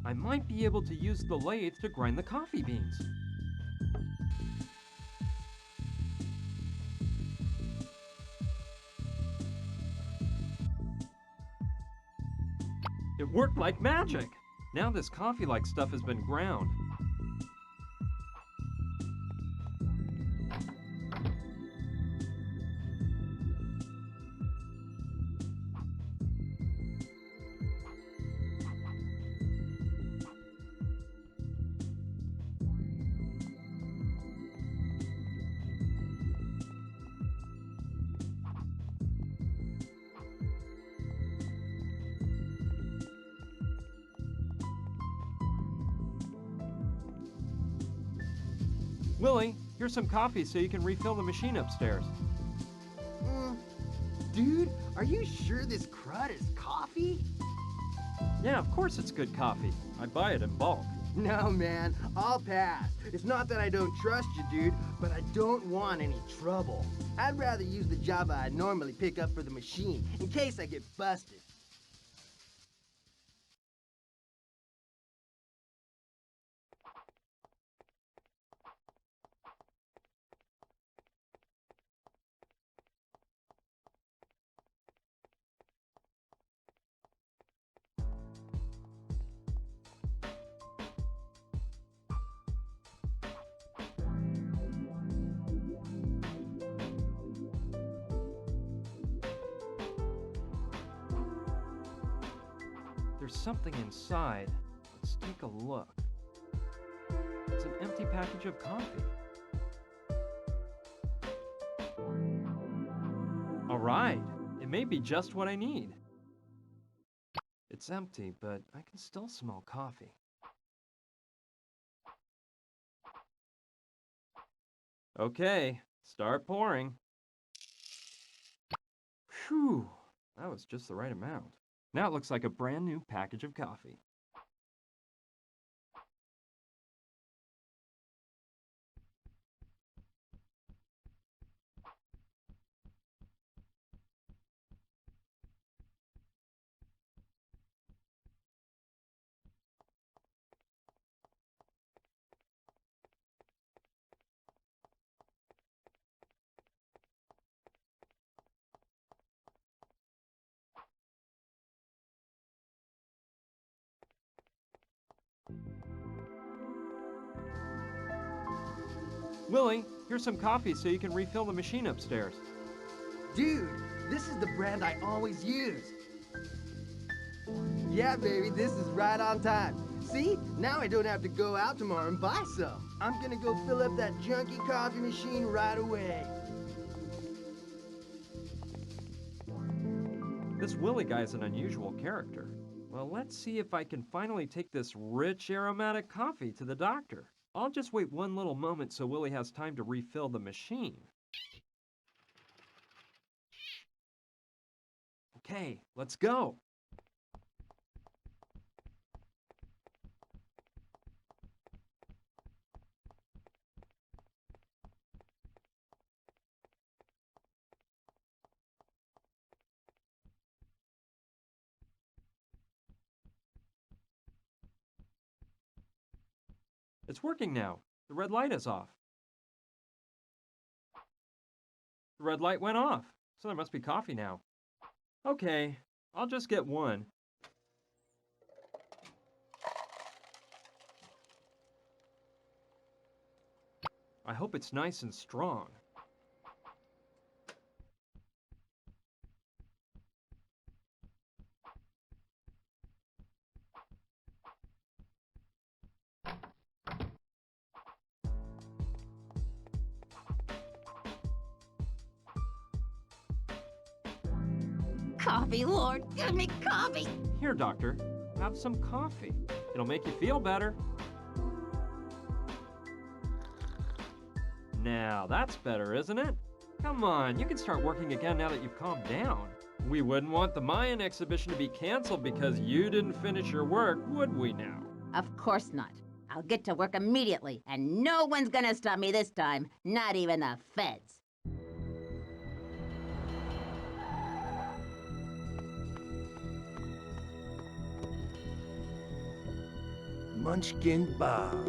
I might be able to use the lathe to grind the coffee beans. It worked like magic! Now this coffee-like stuff has been ground. Willie, here's some coffee so you can refill the machine upstairs. Dude, are you sure this crud is coffee? Yeah, of course it's good coffee. I buy it in bulk. No, man, I'll pass. It's not that I don't trust you, dude, but I don't want any trouble. I'd rather use the Java I normally pick up for the machine, in case I get busted. There's something inside. Let's take a look. It's an empty package of coffee. All right, it may be just what I need. It's empty, but I can still smell coffee. Okay, start pouring. Phew, that was just the right amount. Now it looks like a brand new package of coffee. Willie, here's some coffee so you can refill the machine upstairs. Dude, this is the brand I always use. Yeah, baby, this is right on time. See? Now I don't have to go out tomorrow and buy some. I'm gonna go fill up that junky coffee machine right away. This Willie guy's an unusual character. Well, let's see if I can finally take this rich aromatic coffee to the doctor. I'll just wait one little moment so Willie has time to refill the machine. Okay, let's go. It's working now. The red light is off. The red light went off, so there must be coffee now. Okay, I'll just get one. I hope it's nice and strong. Coffee, Lord, give me coffee. Here, doctor, have some coffee. It'll make you feel better. Now, that's better, isn't it? Come on, you can start working again now that you've calmed down. We wouldn't want the Mayan exhibition to be canceled because you didn't finish your work, would we now? Of course not. I'll get to work immediately, and no one's gonna stop me this time, not even the feds. Munchkin Bob.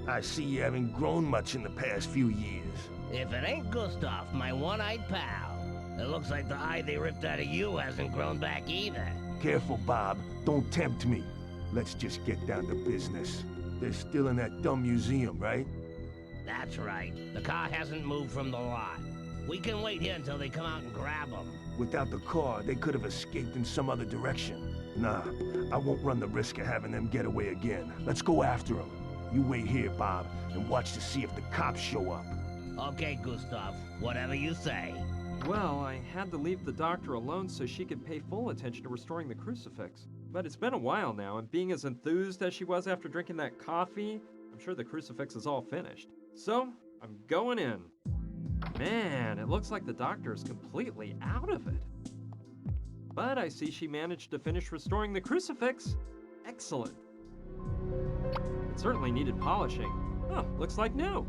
I see you haven't grown much in the past few years. If it ain't Gustav, my one-eyed pal. It looks like the eye they ripped out of you hasn't grown back either. Careful, Bob. Don't tempt me. Let's just get down to business. They're still in that dumb museum, right? That's right. The car hasn't moved from the lot. We can wait here until they come out and grab them. Without the car, they could have escaped in some other direction. Nah, I won't run the risk of having them get away again. Let's go after them. You wait here, Bob, and watch to see if the cops show up. Okay, Gustav. Whatever you say. Well, I had to leave the doctor alone so she could pay full attention to restoring the crucifix. But it's been a while now, and being as enthused as she was after drinking that coffee, I'm sure the crucifix is all finished. So, I'm going in. Man, it looks like the doctor is completely out of it. But I see she managed to finish restoring the crucifix. Excellent. It certainly needed polishing. Oh, looks like new.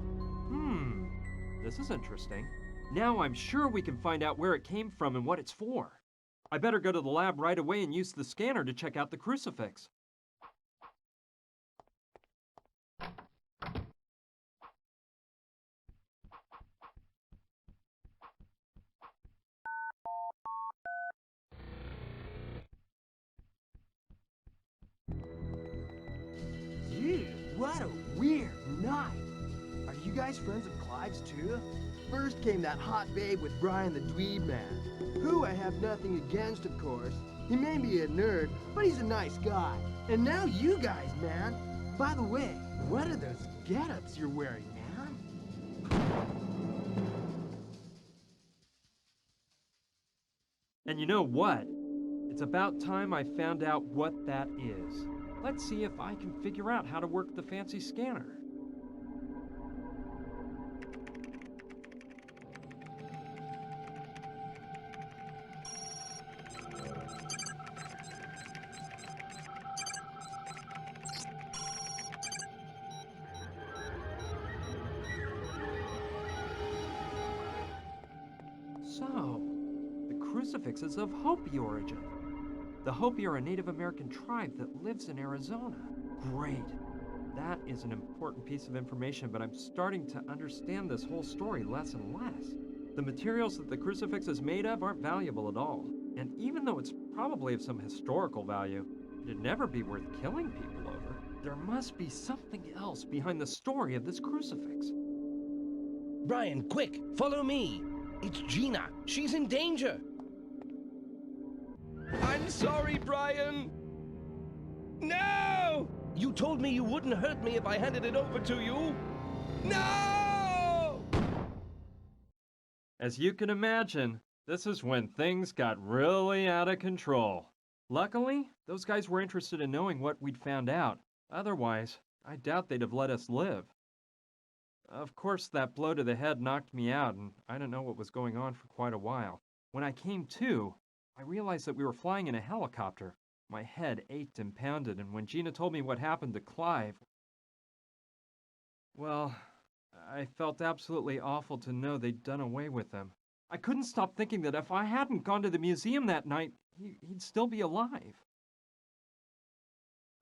This is interesting. Now I'm sure we can find out where it came from and what it's for. I better go to the lab right away and use the scanner to check out the crucifix. Dude, what a weird night. Are you guys friends of Clive's too? First came that hot babe with Brian the Dweeb Man, who I have nothing against, of course. He may be a nerd, but he's a nice guy. And now you guys, man. By the way, what are those get-ups you're wearing, man? And you know what? It's about time I found out what that is. Let's see if I can figure out how to work the fancy scanner. So, the crucifix is of Hopi origin. The Hopi are a Native American tribe that lives in Arizona. Great. That is an important piece of information, but I'm starting to understand this whole story less and less. The materials that the crucifix is made of aren't valuable at all. And even though it's probably of some historical value, it'd never be worth killing people over. There must be something else behind the story of this crucifix. Brian, quick, follow me. It's Gina. She's in danger. I'm sorry, Brian. No! You told me you wouldn't hurt me if I handed it over to you. No! As you can imagine, this is when things got really out of control. Luckily, those guys were interested in knowing what we'd found out. Otherwise, I doubt they'd have let us live. Of course, that blow to the head knocked me out, and I didn't know what was going on for quite a while. When I came to, I realized that we were flying in a helicopter. My head ached and pounded, and when Gina told me what happened to Clive, well, I felt absolutely awful to know they'd done away with him. I couldn't stop thinking that if I hadn't gone to the museum that night, he'd still be alive.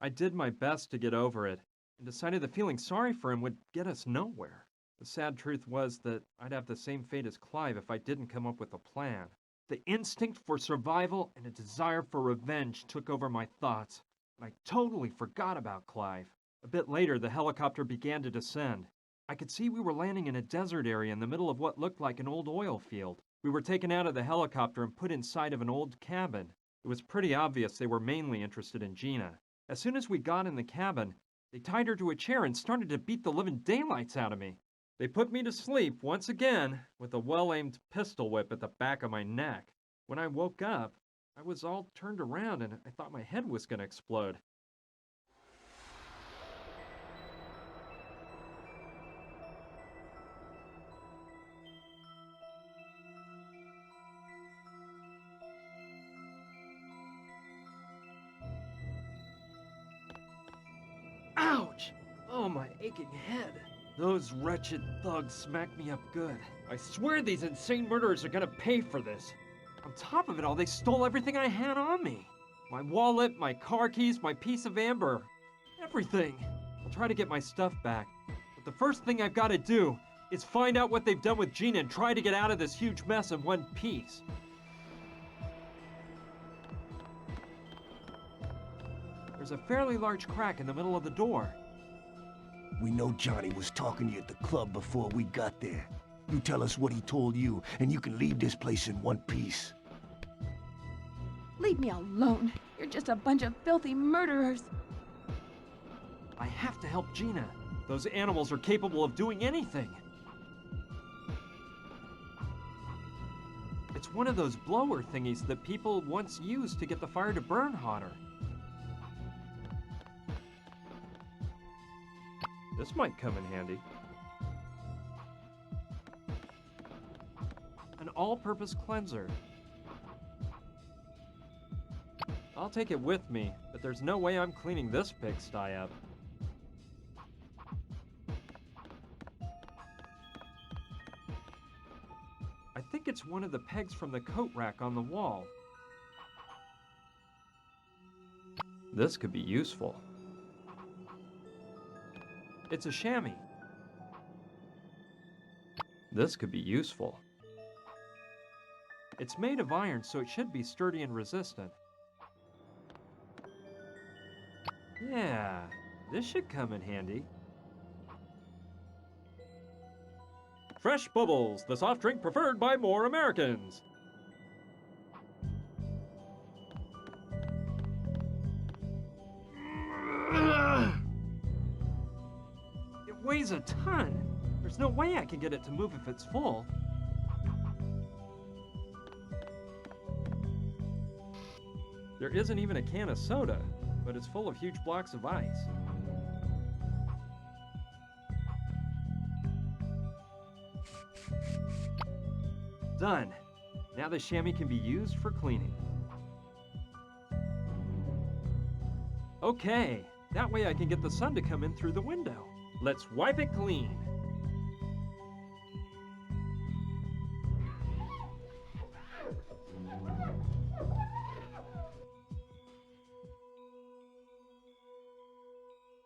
I did my best to get over it, and decided that feeling sorry for him would get us nowhere. The sad truth was that I'd have the same fate as Clive if I didn't come up with a plan. The instinct for survival and a desire for revenge took over my thoughts, and I totally forgot about Clive. A bit later, the helicopter began to descend. I could see we were landing in a desert area in the middle of what looked like an old oil field. We were taken out of the helicopter and put inside of an old cabin. It was pretty obvious they were mainly interested in Gina. As soon as we got in the cabin, they tied her to a chair and started to beat the living daylights out of me. They put me to sleep once again with a well-aimed pistol whip at the back of my neck. When I woke up, I was all turned around and I thought my head was going to explode. Ouch! Oh, my aching head. Those wretched thugs smacked me up good. I swear these insane murderers are gonna pay for this. On top of it all, they stole everything I had on me. My wallet, my car keys, my piece of amber. Everything. I'll try to get my stuff back. But the first thing I've got to do is find out what they've done with Gina and try to get out of this huge mess in one piece. There's a fairly large crack in the middle of the door. We know Johnny was talking to you at the club before we got there. You tell us what he told you, and you can leave this place in one piece. Leave me alone. You're just a bunch of filthy murderers. I have to help Gina. Those animals are capable of doing anything. It's one of those blower thingies that people once used to get the fire to burn hotter. This might come in handy. all-purpose cleanser. I'll take it with me, but there's no way I'm cleaning this pigsty up. I think it's one of the pegs from the coat rack on the wall. This could be useful. It's a chamois. This could be useful. It's made of iron, so it should be sturdy and resistant. Yeah, this should come in handy. Fresh Bubbles, the soft drink preferred by more Americans. It weighs a ton. There's no way I can get it to move if it's full. There isn't even a can of soda, but it's full of huge blocks of ice. Done. Now the chamois can be used for cleaning. Okay, that way I can get the sun to come in through the window. Let's wipe it clean.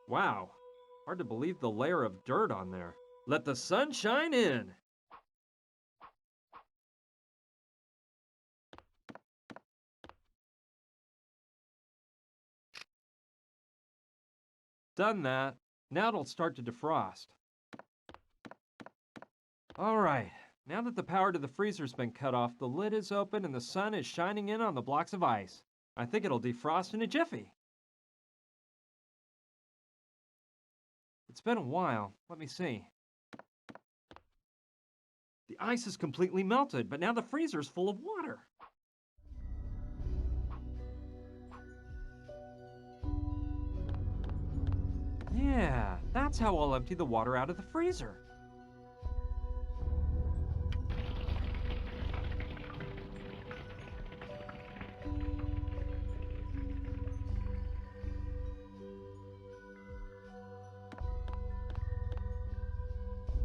Wow, hard to believe the layer of dirt on there. Let the sun shine in. Done that. Now it'll start to defrost. All right, now that the power to the freezer's been cut off, the lid is open and the sun is shining in on the blocks of ice. I think it'll defrost in a jiffy. It's been a while. Let me see. The ice is completely melted, but now the freezer's full of water. Yeah, that's how I'll empty the water out of the freezer.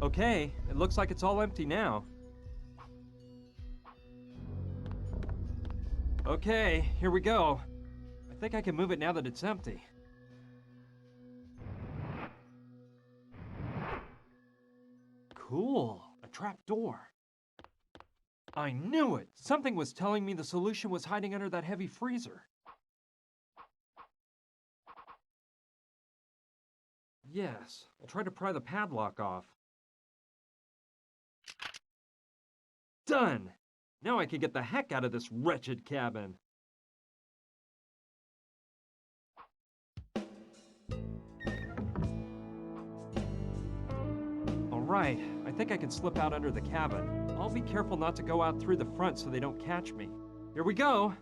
Okay, it looks like it's all empty now. Okay, here we go. I think I can move it now that it's empty. Cool, a trap door. I knew it! Something was telling me the solution was hiding under that heavy freezer. Yes, I'll try to pry the padlock off. Done! Now I can get the heck out of this wretched cabin. Alright, I think I can slip out under the cabin. I'll be careful not to go out through the front so they don't catch me. Here we go!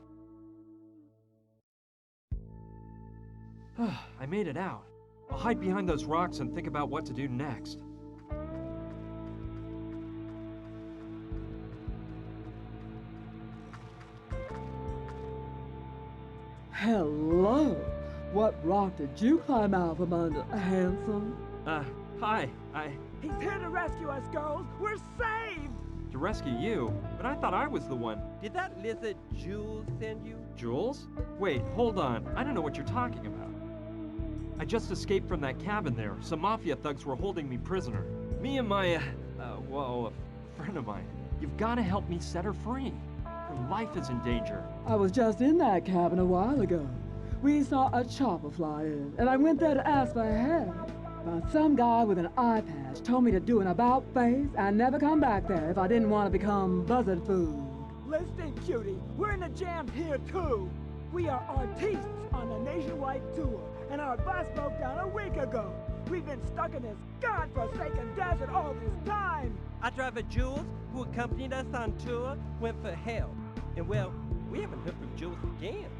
I made it out. I'll hide behind those rocks and think about what to do next. Hello. What rock did you climb out from under, handsome? Hi. He's here to rescue us, girls. We're saved! To rescue you? But I thought I was the one. Did that lizard Jules send you? Jules? Wait, hold on. I don't know what you're talking about. I just escaped from that cabin there. Some mafia thugs were holding me prisoner. Me and my, a friend of mine. You've got to help me set her free. Her life is in danger. I was just in that cabin a while ago. We saw a chopper fly in, and I went there to ask for help. But some guy with an eye patch told me to do an about-face and never come back there if I didn't want to become buzzard food. Listen, cutie, we're in a jam here too. We are artistes on a nationwide tour, and our bus broke down a week ago. We've been stuck in this godforsaken desert all this time. Our driver Jules, who accompanied us on tour, went for help. And well, we haven't heard from Jules again.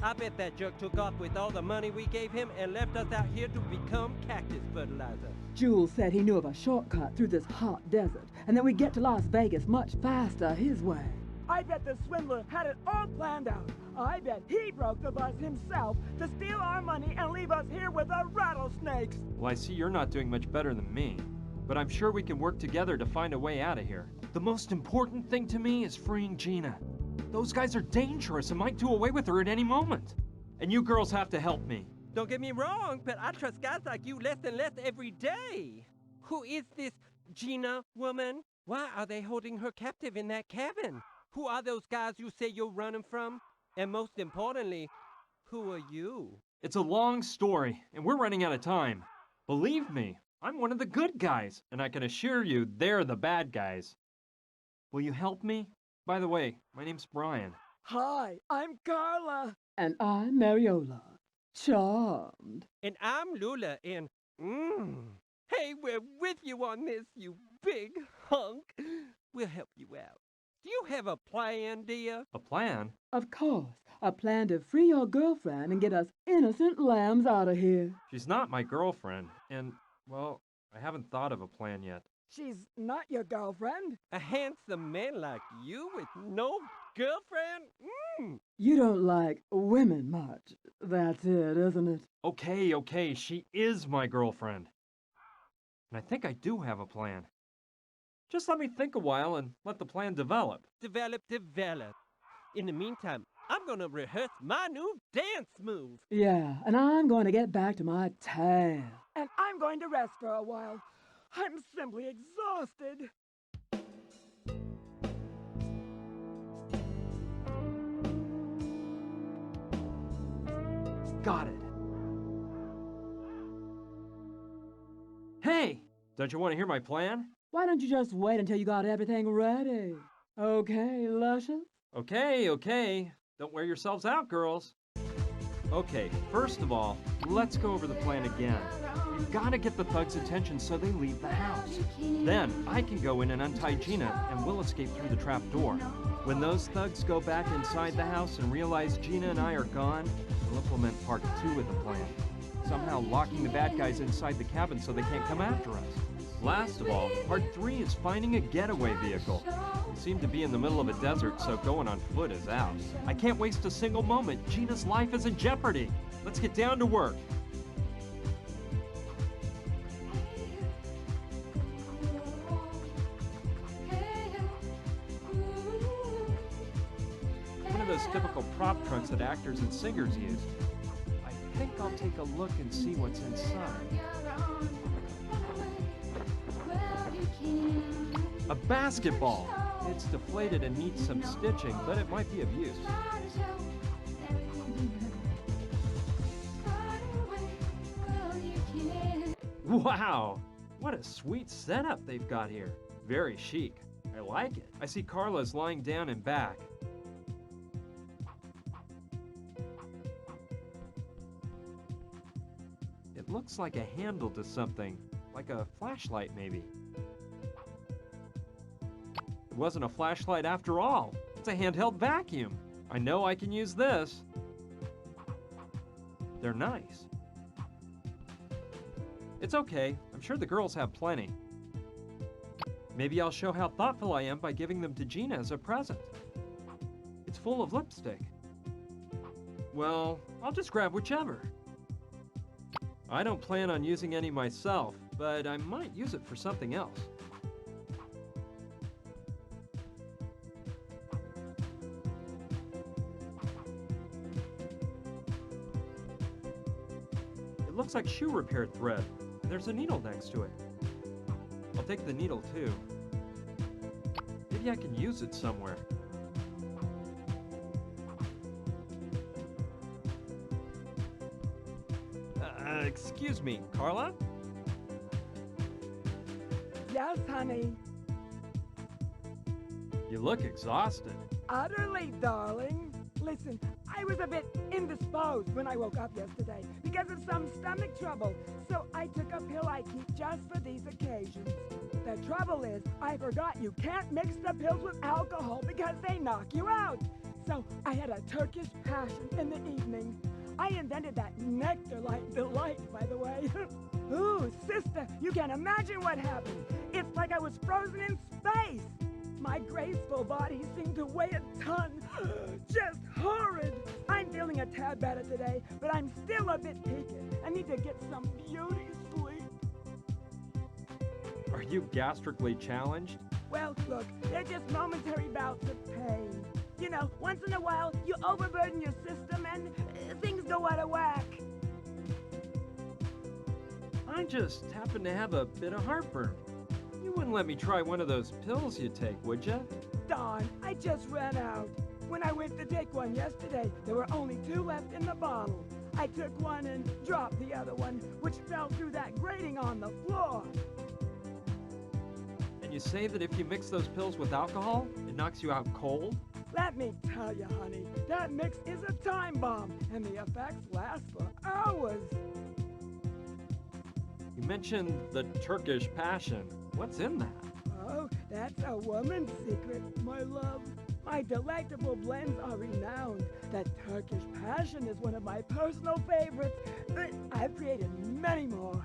I bet that jerk took off with all the money we gave him and left us out here to become cactus fertilizer. Jules said he knew of a shortcut through this hot desert, and that we'd get to Las Vegas much faster his way. I bet the swindler had it all planned out. I bet he broke the bus himself to steal our money and leave us here with the rattlesnakes. Well, I see you're not doing much better than me, but I'm sure we can work together to find a way out of here. The most important thing to me is freeing Gina. Those guys are dangerous and might do away with her at any moment. And you girls have to help me. Don't get me wrong, but I trust guys like you less and less every day. Who is this Gina woman? Why are they holding her captive in that cabin? Who are those guys you say you're running from? And most importantly, who are you? It's a long story, and we're running out of time. Believe me, I'm one of the good guys, and I can assure you they're the bad guys. Will you help me? By the way, my name's Brian. Hi, I'm Carla. And I'm Mariola. Charmed. And I'm Lula, and hey, we're with you on this, you big hunk. We'll help you out. Do you have a plan, dear? A plan? Of course. A plan to free your girlfriend and get us innocent lambs out of here. She's not my girlfriend, and, well, I haven't thought of a plan yet. She's not your girlfriend? A handsome man like you with no girlfriend? You don't like women much. That's it, isn't it? Okay, she is my girlfriend. And I think I do have a plan. Just let me think a while and let the plan develop. Develop. In the meantime, I'm gonna rehearse my new dance move. Yeah, and I'm going to get back to my tan. And I'm going to rest for a while. I'm simply exhausted. Got it. Hey, don't you want to hear my plan? Why don't you just wait until you got everything ready? Okay, Luscious? Okay. Don't wear yourselves out, girls. Okay, first of all, let's go over the plan again. We've got to get the thugs' attention so they leave the house. Then I can go in and untie Gina, and we'll escape through the trap door. When those thugs go back inside the house and realize Gina and I are gone, we'll implement part 2 of the plan. Somehow locking the bad guys inside the cabin so they can't come after us. Last of all, part 3 is finding a getaway vehicle. We seem to be in the middle of a desert, so going on foot is out. I can't waste a single moment. Gina's life is in jeopardy. Let's get down to work. One of those typical prop trunks that actors and singers use. I think I'll take a look and see what's inside. A basketball! It's deflated and needs some stitching, but it might be of use. Wow! What a sweet setup they've got here. Very chic. I like it. I see Carla's lying down and back. It looks like a handle to something, like a flashlight maybe. It wasn't a flashlight after all. It's a handheld vacuum. I know I can use this. They're nice. It's okay. I'm sure the girls have plenty. Maybe I'll show how thoughtful I am by giving them to Gina as a present. It's full of lipstick. Well, I'll just grab whichever. I don't plan on using any myself, but I might use it for something else. It looks like shoe repair thread. There's a needle next to it. I'll take the needle too. Maybe I can use it somewhere. Excuse me, Carla? Yes, honey. You look exhausted. Utterly, darling. Listen, I was a bit indisposed when I woke up yesterday because of some stomach trouble, so I took a pill I keep just for these occasions. The trouble is, I forgot you can't mix the pills with alcohol because they knock you out. So I had a Turkish passion in the evening. I invented that nectar-like delight, by the way. Ooh, sister, you can't imagine what happened. It's like I was frozen in space. My graceful body seemed to weigh a ton. Just horrid. I'm feeling a tad better today, but I'm still a bit peaked. I need to get some beauty sleep. Are you gastrically challenged? Well, look, they're just momentary bouts of pain. You know, once in a while, you overburden your system and things go out of whack. I just happen to have a bit of heartburn. You wouldn't let me try one of those pills you take, would you? Darn, I just ran out. When I went to take one yesterday, there were only 2 left in the bottle. I took one and dropped the other one, which fell through that grating on the floor. And you say that if you mix those pills with alcohol, it knocks you out cold? Let me tell you, honey, that mix is a time bomb, and the effects last for hours. You mentioned the Turkish passion. What's in that? Oh, that's a woman's secret, my love. My delectable blends are renowned. That Turkish passion is one of my personal favorites, but I've created many more.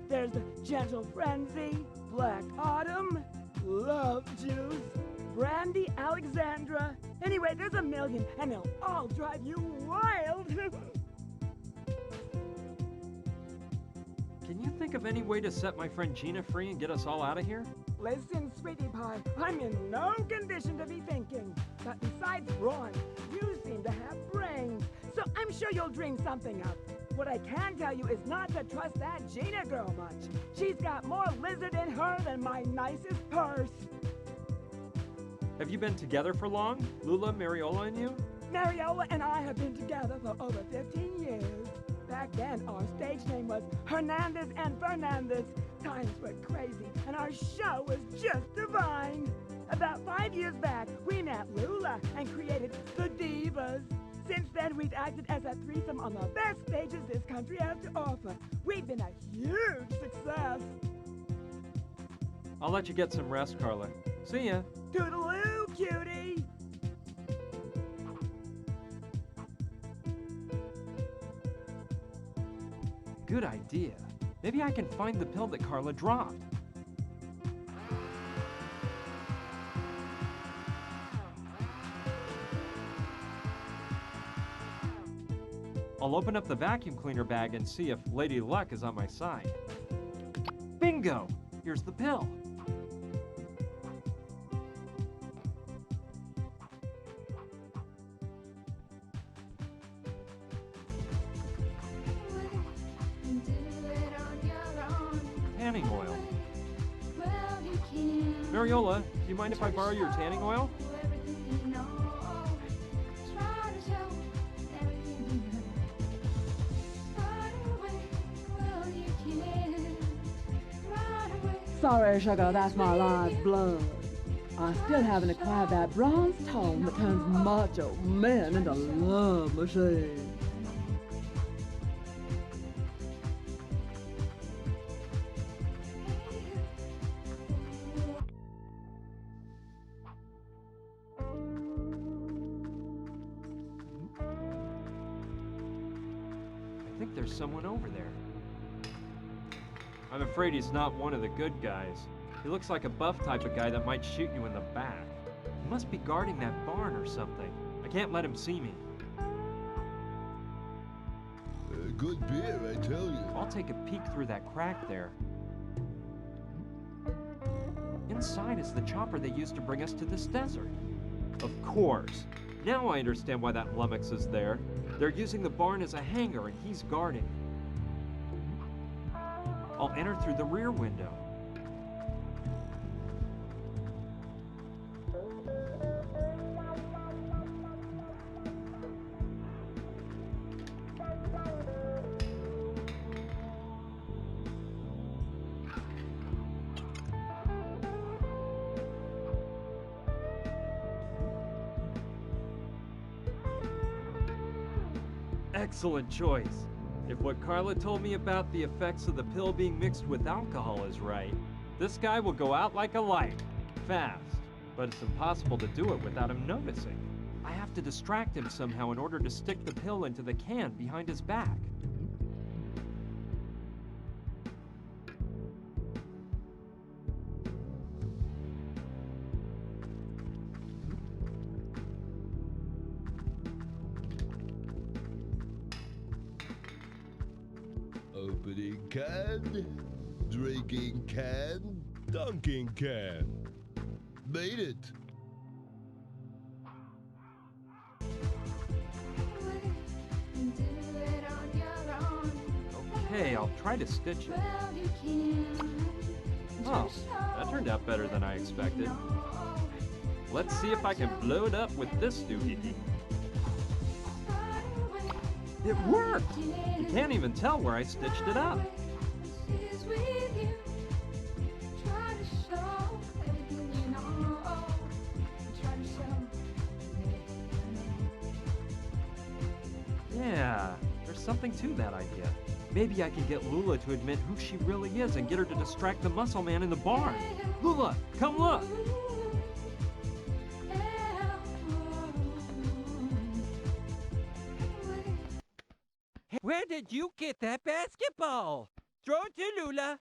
There's the Gentle Frenzy, Black Autumn, Love Juice, Brandy Alexandra. Anyway, there's a million, and they'll all drive you wild. Can you think of any way to set my friend Gina free and get us all out of here? Listen, sweetie pie, I'm in no condition to be thinking. But besides brawn, you seem to have brains, so I'm sure you'll dream something up. What I can tell you is not to trust that Gina girl much. She's got more lizard in her than my nicest purse. Have you been together for long? Lula, Mariola, and you? Mariola and I have been together for over 15 years. Back then, our stage name was Hernandez and Fernandez. Times were crazy, and our show was just divine. About 5 years back, we met Lula and created the Divas. Since then, we've acted as a threesome on the best stages this country has to offer. We've been a huge success. I'll let you get some rest, Carla. See ya. Toodaloo, cutie! Good idea. Maybe I can find the pill that Carla dropped. I'll open up the vacuum cleaner bag and see if Lady Luck is on my side. Bingo! Here's the pill. Tanning oil. Mariola, do you mind if I borrow your tanning oil? Sorry, sugar, that's my life's blood. I still haven't acquired that bronze tone that turns macho men into love machines. I think there's someone over there. I'm afraid he's not one of the good guys. He looks like a buff type of guy that might shoot you in the back. He must be guarding that barn or something. I can't let him see me. Good beer, I tell you. I'll take a peek through that crack there. Inside is the chopper they used to bring us to this desert. Of course. Now I understand why that lummox is there. They're using the barn as a hangar and he's guarding. I'll enter through the rear window. Excellent choice. If what Carla told me about the effects of the pill being mixed with alcohol is right, this guy will go out like a light, fast. But it's impossible to do it without him noticing. I have to distract him somehow in order to stick the pill into the can behind his back. Opening can, drinking can, dunking can. Made it. Okay, I'll try to stitch it. Oh, that turned out better than I expected. Let's see if I can blow it up with this doohickey. It worked! You can't even tell where I stitched it up. Yeah, there's something to that idea. Maybe I can get Lula to admit who she really is and get her to distract the muscle man in the barn. Lula, come look! Where did you get that basketball? Throw it to Lula.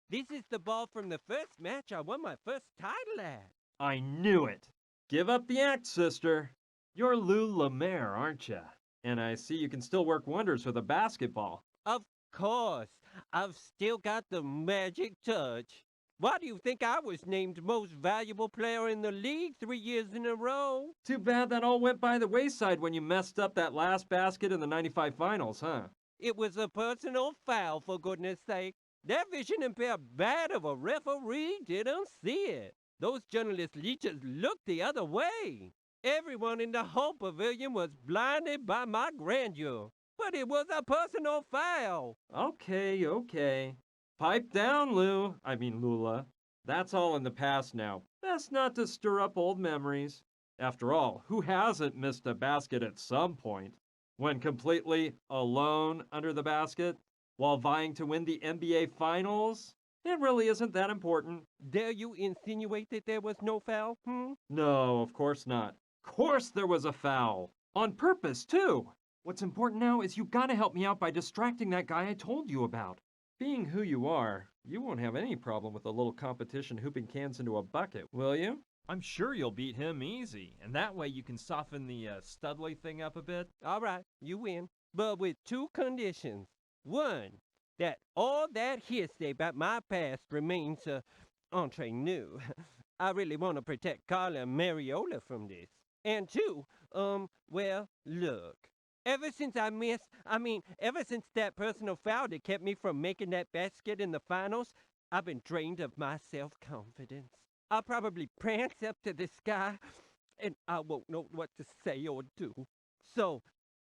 This is the ball from the first match I won my first title at. I knew it! Give up the act, sister. You're Lou Lemaire, aren't ya? And I see you can still work wonders with a basketball. Of course. I've still got the magic touch. Why do you think I was named most valuable player in the league 3 years in a row? Too bad that all went by the wayside when you messed up that last basket in the '95 finals, huh? It was a personal foul, for goodness sake. That vision impaired bat of a referee didn't see it. Those journalist leeches looked the other way. Everyone in the whole pavilion was blinded by my grandeur. But it was a personal foul. Okay. Pipe down, Lula. That's all in the past now. Best not to stir up old memories. After all, who hasn't missed a basket at some point? When completely alone under the basket? While vying to win the NBA Finals? It really isn't that important. Dare you insinuate that there was no foul, No, of course not. Of course there was a foul. On purpose, too. What's important now is you gotta help me out by distracting that guy I told you about. Being who you are, you won't have any problem with a little competition hooping cans into a bucket, will you? I'm sure you'll beat him easy, and that way you can soften the Studley thing up a bit. All right, you win. But with two conditions. One, that all that hearsay about my past remains entre nous. I really want to protect Carla and Mariola from this. And two, well, look. Ever since that personal foul that kept me from making that basket in the finals, I've been drained of my self-confidence. I'll probably prance up to this guy, and I won't know what to say or do. So,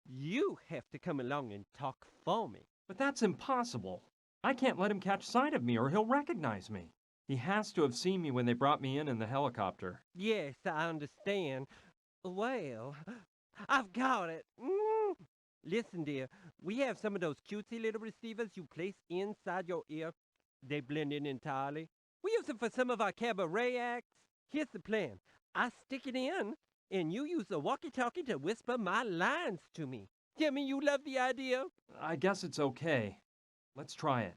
you have to come along and talk for me. But that's impossible. I can't let him catch sight of me or he'll recognize me. He has to have seen me when they brought me in the helicopter. Yes, I understand. Well, I've got it. Listen, dear, we have some of those cutesy little receivers you place inside your ear. They blend in entirely. We use them for some of our cabaret acts. Here's the plan. I stick it in, and you use the walkie-talkie to whisper my lines to me. Tell me you love the idea? I guess it's okay. Let's try it.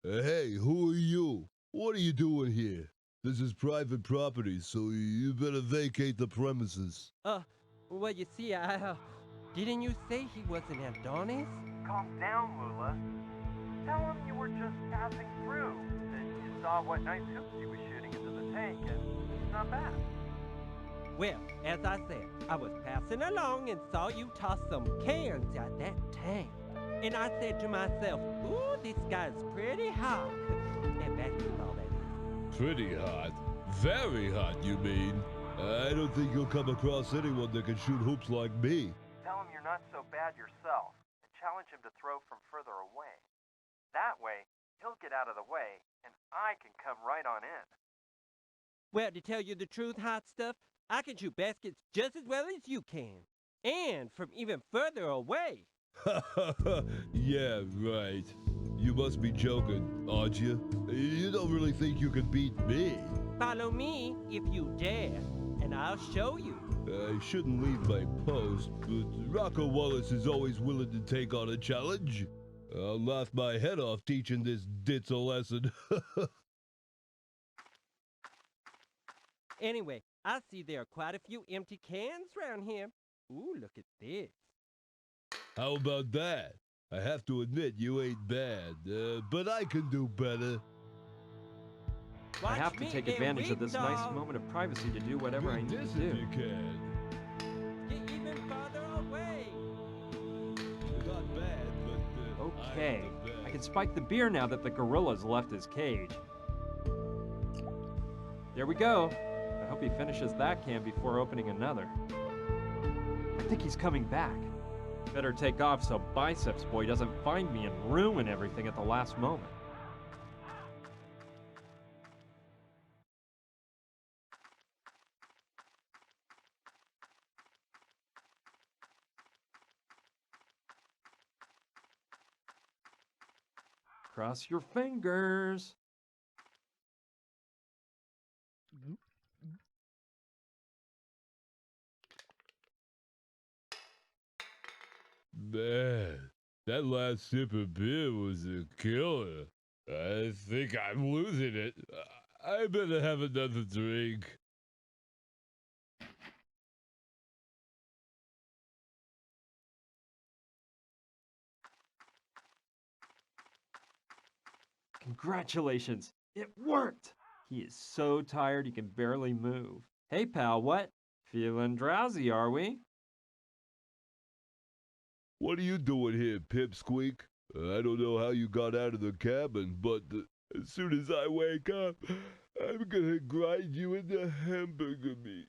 Hey, who are you? What are you doing here? This is private property, so you better vacate the premises. Well, you see, didn't you say he was an Adonis? Calm down, Lula. Tell him you were just passing through, that you saw what nice hoops he was shooting into the tank, and he's not bad. Well, as I said, I was passing along and saw you toss some cans at that tank. And I said to myself, ooh, this guy's pretty hot. At basketball, that is. Pretty hot? Very hot, you mean? I don't think you'll come across anyone that can shoot hoops like me. Tell him you're not so bad yourself, and challenge him to throw from further away. That way, he'll get out of the way, and I can come right on in. Well, to tell you the truth, hot stuff, I can shoot baskets just as well as you can. And from even further away. Yeah, right. You must be joking, aren't you? You don't really think you can beat me? Follow me if you dare, and I'll show you. I shouldn't leave my post, but Rocco Wallace is always willing to take on a challenge. I'll laugh my head off teaching this ditz a lesson. Anyway, I see there are quite a few empty cans around here. Ooh, look at this. How about that? I have to admit you ain't bad, but I can do better. I have to take advantage of this nice moment of privacy to do whatever I need to do. You can. Get even farther away. Not bad, but Okay, I can spike the beer now that the gorilla's left his cage. There we go. I hope he finishes that can before opening another. I think he's coming back. Better take off so Biceps Boy doesn't find me and ruin everything at the last moment. Cross your fingers. Man, that last sip of beer was a killer. I think I'm losing it. I better have another drink. Congratulations, it worked! He is so tired he can barely move. Hey pal, what? Feeling drowsy, are we? What are you doing here, Pipsqueak? I don't know how you got out of the cabin, but as soon as I wake up, I'm gonna grind you into hamburger meat.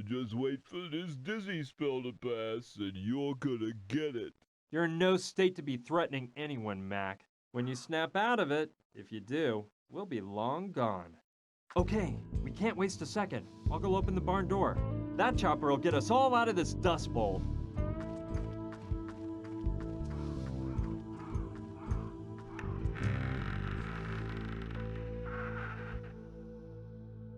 Just wait for this dizzy spell to pass, and you're gonna get it. You're in no state to be threatening anyone, Mac. When you snap out of it, if you do, we'll be long gone. Okay, we can't waste a second. I'll go open the barn door. That chopper will get us all out of this dust bowl.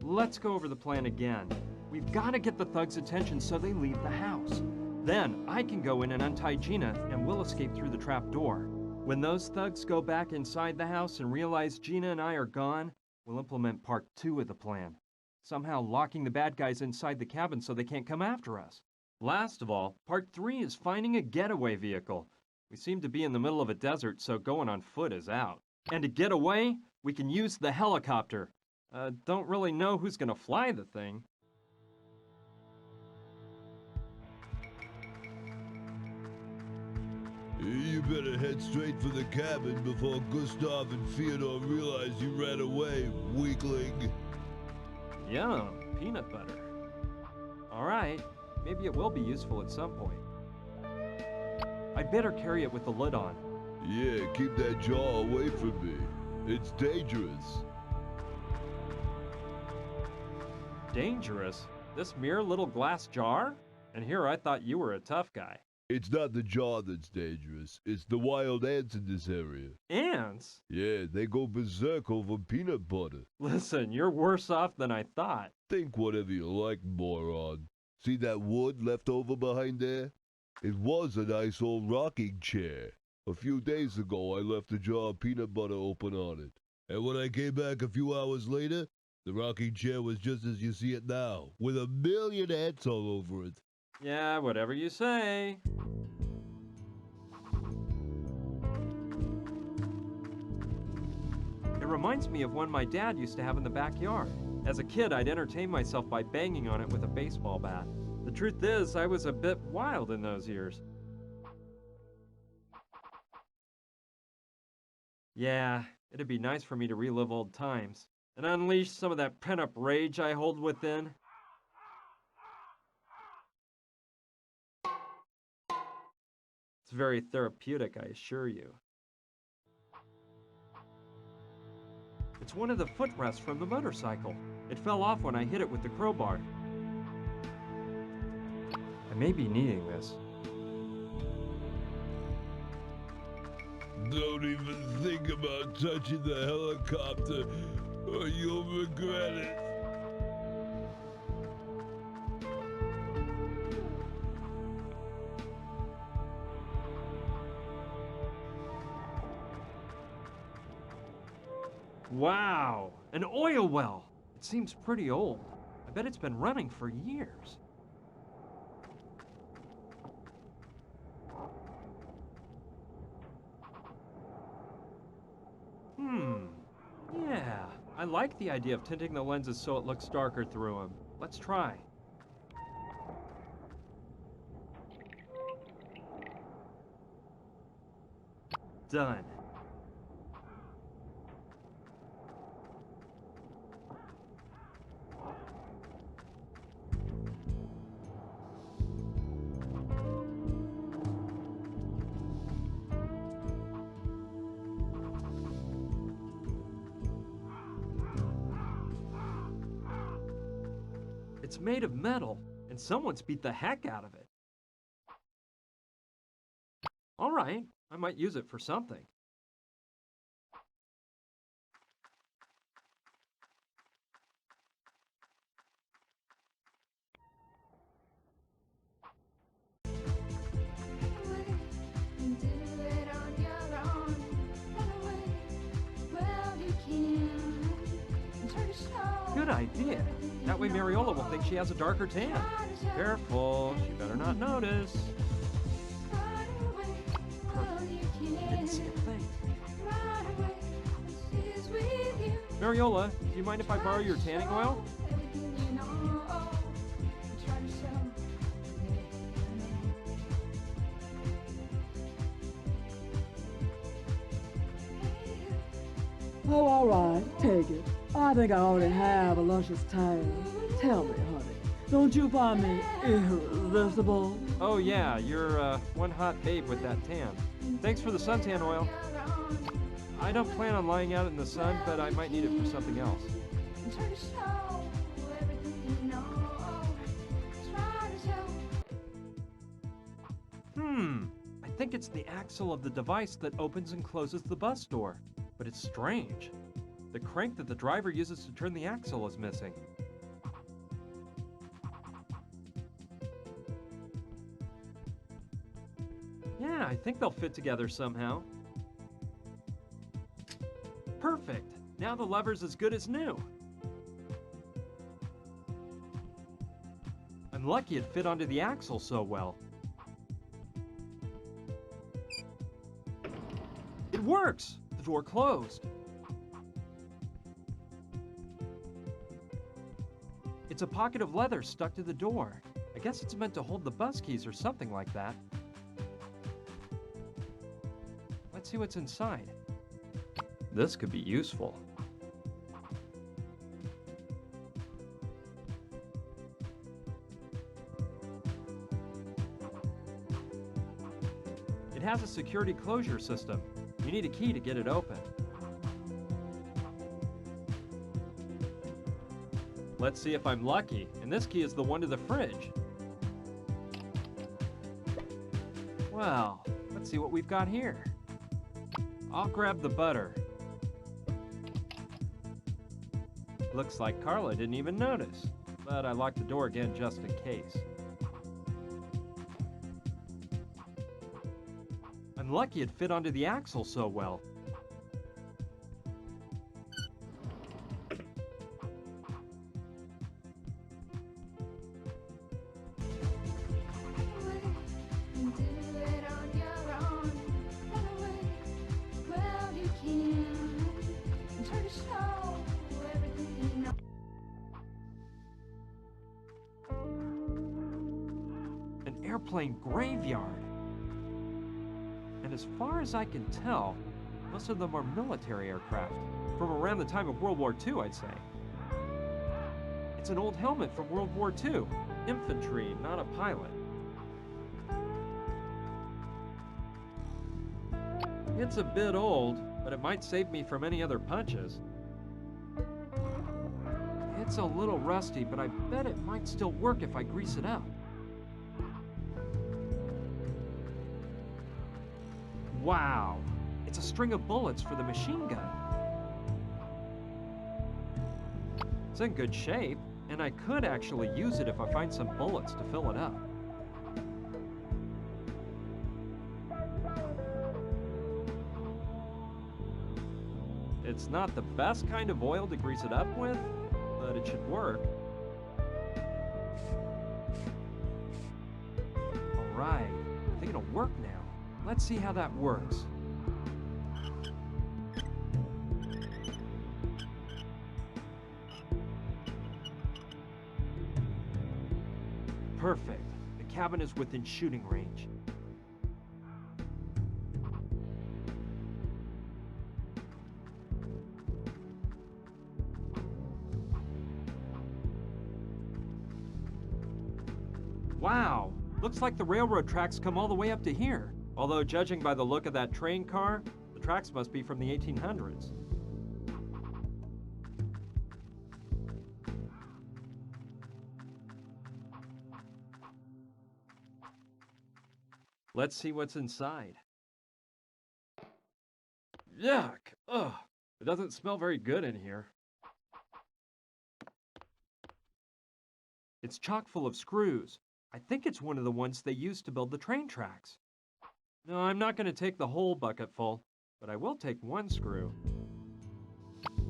Let's go over the plan again. We've got to get the thugs' attention so they leave the house. Then I can go in and untie Gina, and we'll escape through the trap door. When those thugs go back inside the house and realize Gina and I are gone, we'll implement part 2 of the plan. Somehow locking the bad guys inside the cabin so they can't come after us. Last of all, part 3 is finding a getaway vehicle. We seem to be in the middle of a desert, so going on foot is out. And to get away, we can use the helicopter. Don't really know who's gonna fly the thing. You better head straight for the cabin before Gustav and Fyodor realize you ran away, weakling. Yum, peanut butter. Alright, maybe it will be useful at some point. I'd better carry it with the lid on. Yeah, keep that jar away from me. It's dangerous. Dangerous? This mere little glass jar? And here I thought you were a tough guy. It's not the jar that's dangerous. It's the wild ants in this area. Ants? Yeah, they go berserk over peanut butter. Listen, you're worse off than I thought. Think whatever you like, moron. See that wood left over behind there? It was a nice old rocking chair. A few days ago, I left a jar of peanut butter open on it. And when I came back a few hours later, the rocking chair was just as you see it now, with 1,000,000 ants all over it. Yeah, whatever you say. It reminds me of one my dad used to have in the backyard. As a kid, I'd entertain myself by banging on it with a baseball bat. The truth is, I was a bit wild in those years. Yeah, it'd be nice for me to relive old times and unleash some of that pent-up rage I hold within. It's very therapeutic, I assure you. It's one of the footrests from the motorcycle. It fell off when I hit it with the crowbar. I may be needing this. Don't even think about touching the helicopter, or you'll regret it. Wow, an oil well. It seems pretty old. I bet it's been running for years. Yeah, I like the idea of tinting the lenses so it looks darker through them. Let's try. Done. It's made of metal, and someone's beat the heck out of it. All right, I might use it for something. Good idea. That way Mariola will think she has a darker tan. Careful, she better not notice. Didn't see a thing. Mariola, do you mind if I borrow your tanning oil? Oh, all right, take it. I think I already have a luscious tan. Tell me, honey, don't you find me irresistible? Oh yeah, you're one hot babe with that tan. Thanks for the suntan oil. I don't plan on lying out in the sun, but I might need it for something else. I think it's the axle of the device that opens and closes the bus door. But it's strange. The crank that the driver uses to turn the axle is missing. Yeah, I think they'll fit together somehow. Perfect! Now the lever's as good as new. I'm lucky it fit onto the axle so well. It works! The door closed. It's a pocket of leather stuck to the door. I guess it's meant to hold the bus keys or something like that. Let's see what's inside. This could be useful. It has a security closure system. You need a key to get it open. Let's see if I'm lucky, and this key is the one to the fridge. Well, let's see what we've got here. I'll grab the butter. Looks like Carla didn't even notice, but I locked the door again just in case. I'm lucky it fit onto the axle so well. An airplane graveyard. And as far as I can tell, most of them are military aircraft, from around the time of World War II, I'd say. It's an old helmet from World War II. Infantry, not a pilot. It's a bit old, but it might save me from any other punches. It's a little rusty, but I bet it might still work if I grease it up. Wow, it's It's a string of bullets for the machine gun. It's in good shape, and I could actually use it if I find some bullets to fill it up. It's not the best kind of oil to grease it up with, but it should work. Alright, I think it'll work now. Let's see how that works. Perfect. The cabin is within shooting range. Wow! Looks like the railroad tracks come all the way up to here. Although, judging by the look of that train car, the tracks must be from the 1800s. Let's see what's inside. Yuck! Ugh! It doesn't smell very good in here. It's chock full of screws. I think it's one of the ones they used to build the train tracks. No, I'm not going to take the whole bucket full, but I will take one screw.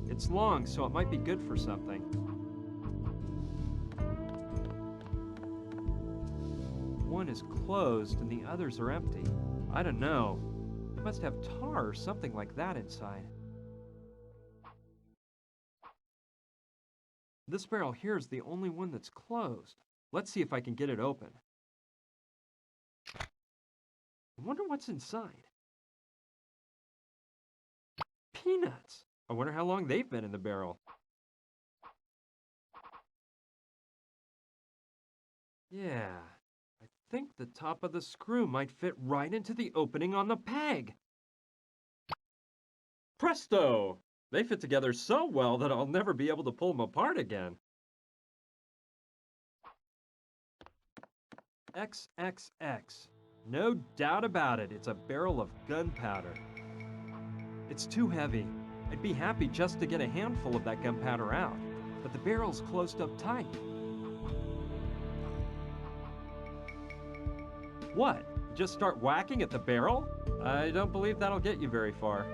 It's long, so it might be good for something. One is closed and the others are empty. I don't know. It must have tar or something like that inside. This barrel here is the only one that's closed. Let's see if I can get it open. I wonder what's inside. Peanuts! I wonder how long they've been in the barrel. Yeah, I think the top of the screw might fit right into the opening on the peg. Presto! They fit together so well that I'll never be able to pull them apart again. XXX. No doubt about it, it's a barrel of gunpowder. It's too heavy. I'd be happy just to get a handful of that gunpowder out, but the barrel's closed up tight. What? Just start whacking at the barrel? I don't believe that'll get you very far.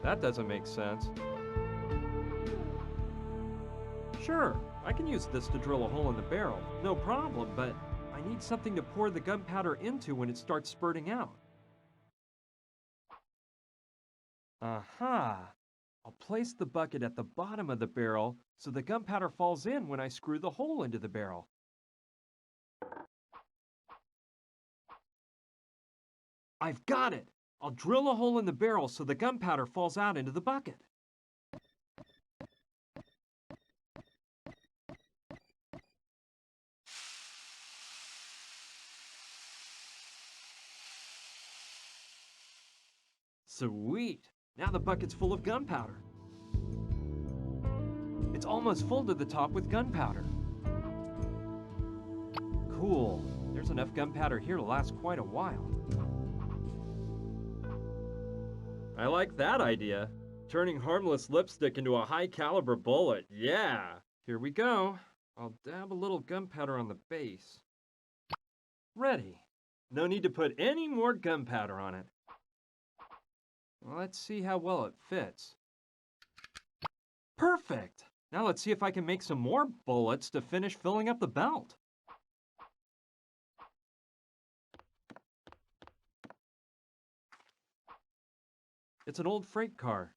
That doesn't make sense. Sure, I can use this to drill a hole in the barrel, no problem, but I need something to pour the gunpowder into when it starts spurting out. Aha! I'll place the bucket at the bottom of the barrel so the gunpowder falls in when I screw the hole into the barrel. I've got it! I'll drill a hole in the barrel so the gunpowder falls out into the bucket. Sweet! Now the bucket's full of gunpowder. It's almost full to the top with gunpowder. Cool. There's enough gunpowder here to last quite a while. I like that idea. Turning harmless lipstick into a high-caliber bullet. Yeah! Here we go. I'll dab a little gunpowder on the base. Ready. No need to put any more gunpowder on it. Let's see how well it fits. Perfect! Now let's see if I can make some more bullets to finish filling up the belt. It's an old freight car.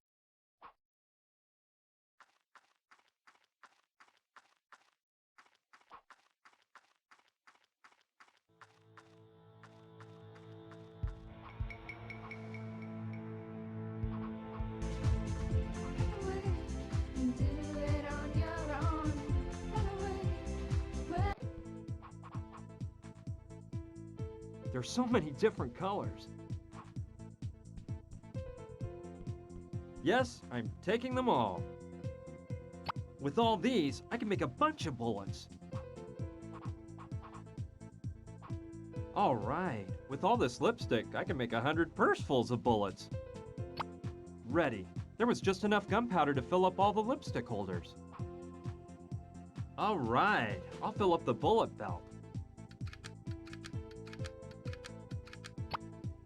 There's so many different colors. Yes, I'm taking them all. With all these, I can make a bunch of bullets. All right. With all this lipstick, I can make 100 pursefuls of bullets. Ready. There was just enough gunpowder to fill up all the lipstick holders. All right. I'll fill up the bullet belt.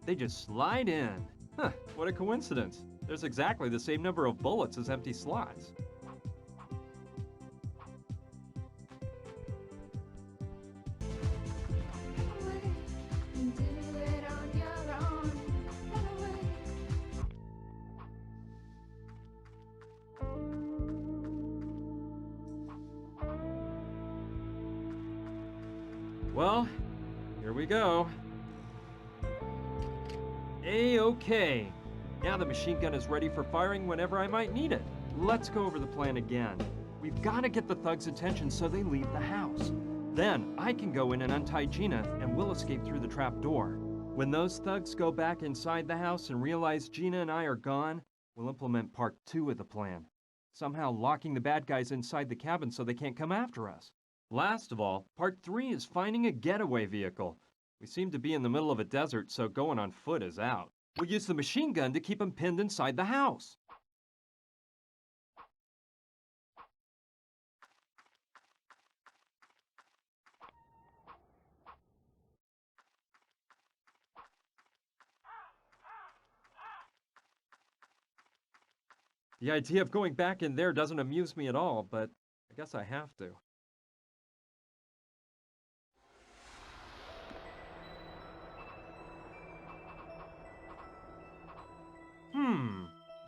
They just slide in. Huh, what a coincidence. There's exactly the same number of bullets as empty slots. Well, here we go. A-okay. Now the machine gun is ready for firing whenever I might need it. Let's go over the plan again. We've got to get the thugs' attention so they leave the house. Then I can go in and untie Gina and we'll escape through the trap door. When those thugs go back inside the house and realize Gina and I are gone, we'll implement part 2 of the plan. Somehow locking the bad guys inside the cabin so they can't come after us. Last of all, part 3 is finding a getaway vehicle. We seem to be in the middle of a desert, so going on foot is out. We'll use the machine gun to keep them pinned inside the house. The idea of going back in there doesn't amuse me at all, but I guess I have to.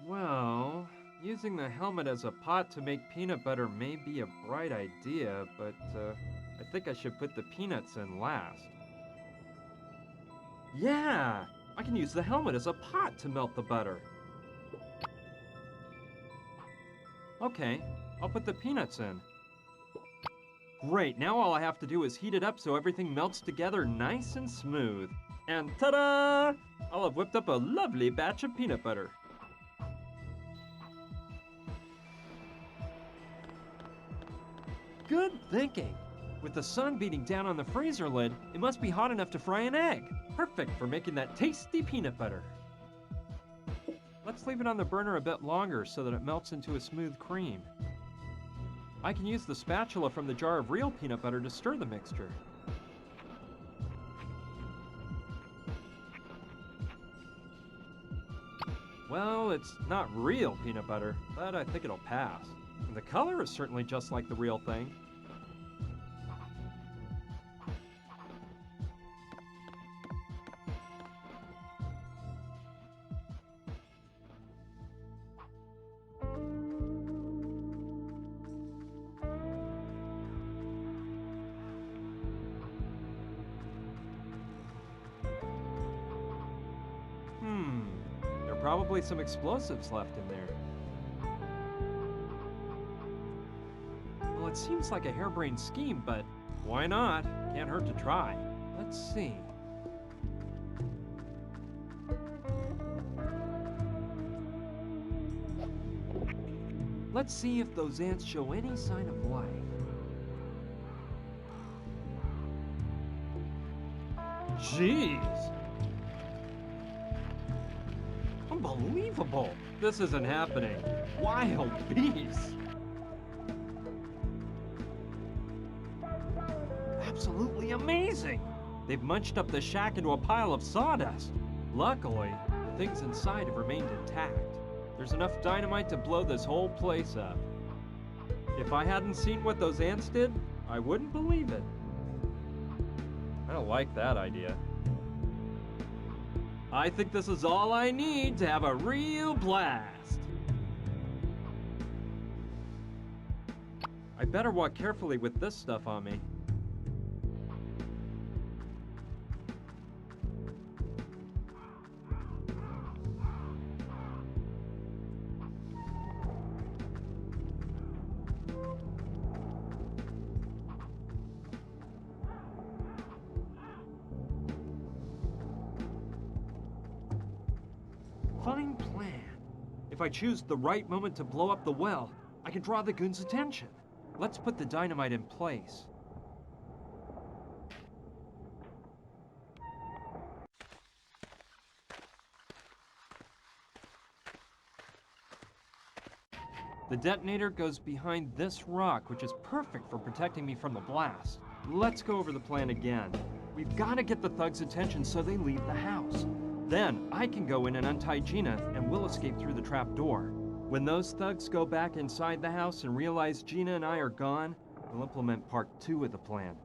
Well, using the helmet as a pot to make peanut butter may be a bright idea, but I think I should put the peanuts in last. Yeah! I can use the helmet as a pot to melt the butter. Okay, I'll put the peanuts in. Great, now all I have to do is heat it up so everything melts together nice and smooth. And ta-da! I'll have whipped up a lovely batch of peanut butter. Good thinking. With the sun beating down on the freezer lid, it must be hot enough to fry an egg. Perfect for making that tasty peanut butter. Let's leave it on the burner a bit longer so that it melts into a smooth cream. I can use the spatula from the jar of real peanut butter to stir the mixture. Well, it's not real peanut butter, but I think it'll pass. And the color is certainly just like the real thing. There are probably some explosives left in there. Well, it seems like a harebrained scheme, but why not? Can't hurt to try. Let's see. Let's see if those ants show any sign of life. Jeez! Unbelievable! This isn't happening. Wild beasts! Absolutely amazing! They've munched up the shack into a pile of sawdust. Luckily, the things inside have remained intact. There's enough dynamite to blow this whole place up. If I hadn't seen what those ants did, I wouldn't believe it. I don't like that idea. I think this is all I need to have a real blast. I better walk carefully with this stuff on me. Fine plan. If I choose the right moment to blow up the well, I can draw the goons' attention. Let's put the dynamite in place. The detonator goes behind this rock, which is perfect for protecting me from the blast. Let's go over the plan again. We've got to get the thugs' attention so they leave the house. Then I can go in and untie Gina, and we'll escape through the trap door. When those thugs go back inside the house and realize Gina and I are gone, we'll implement part 2 of the plan.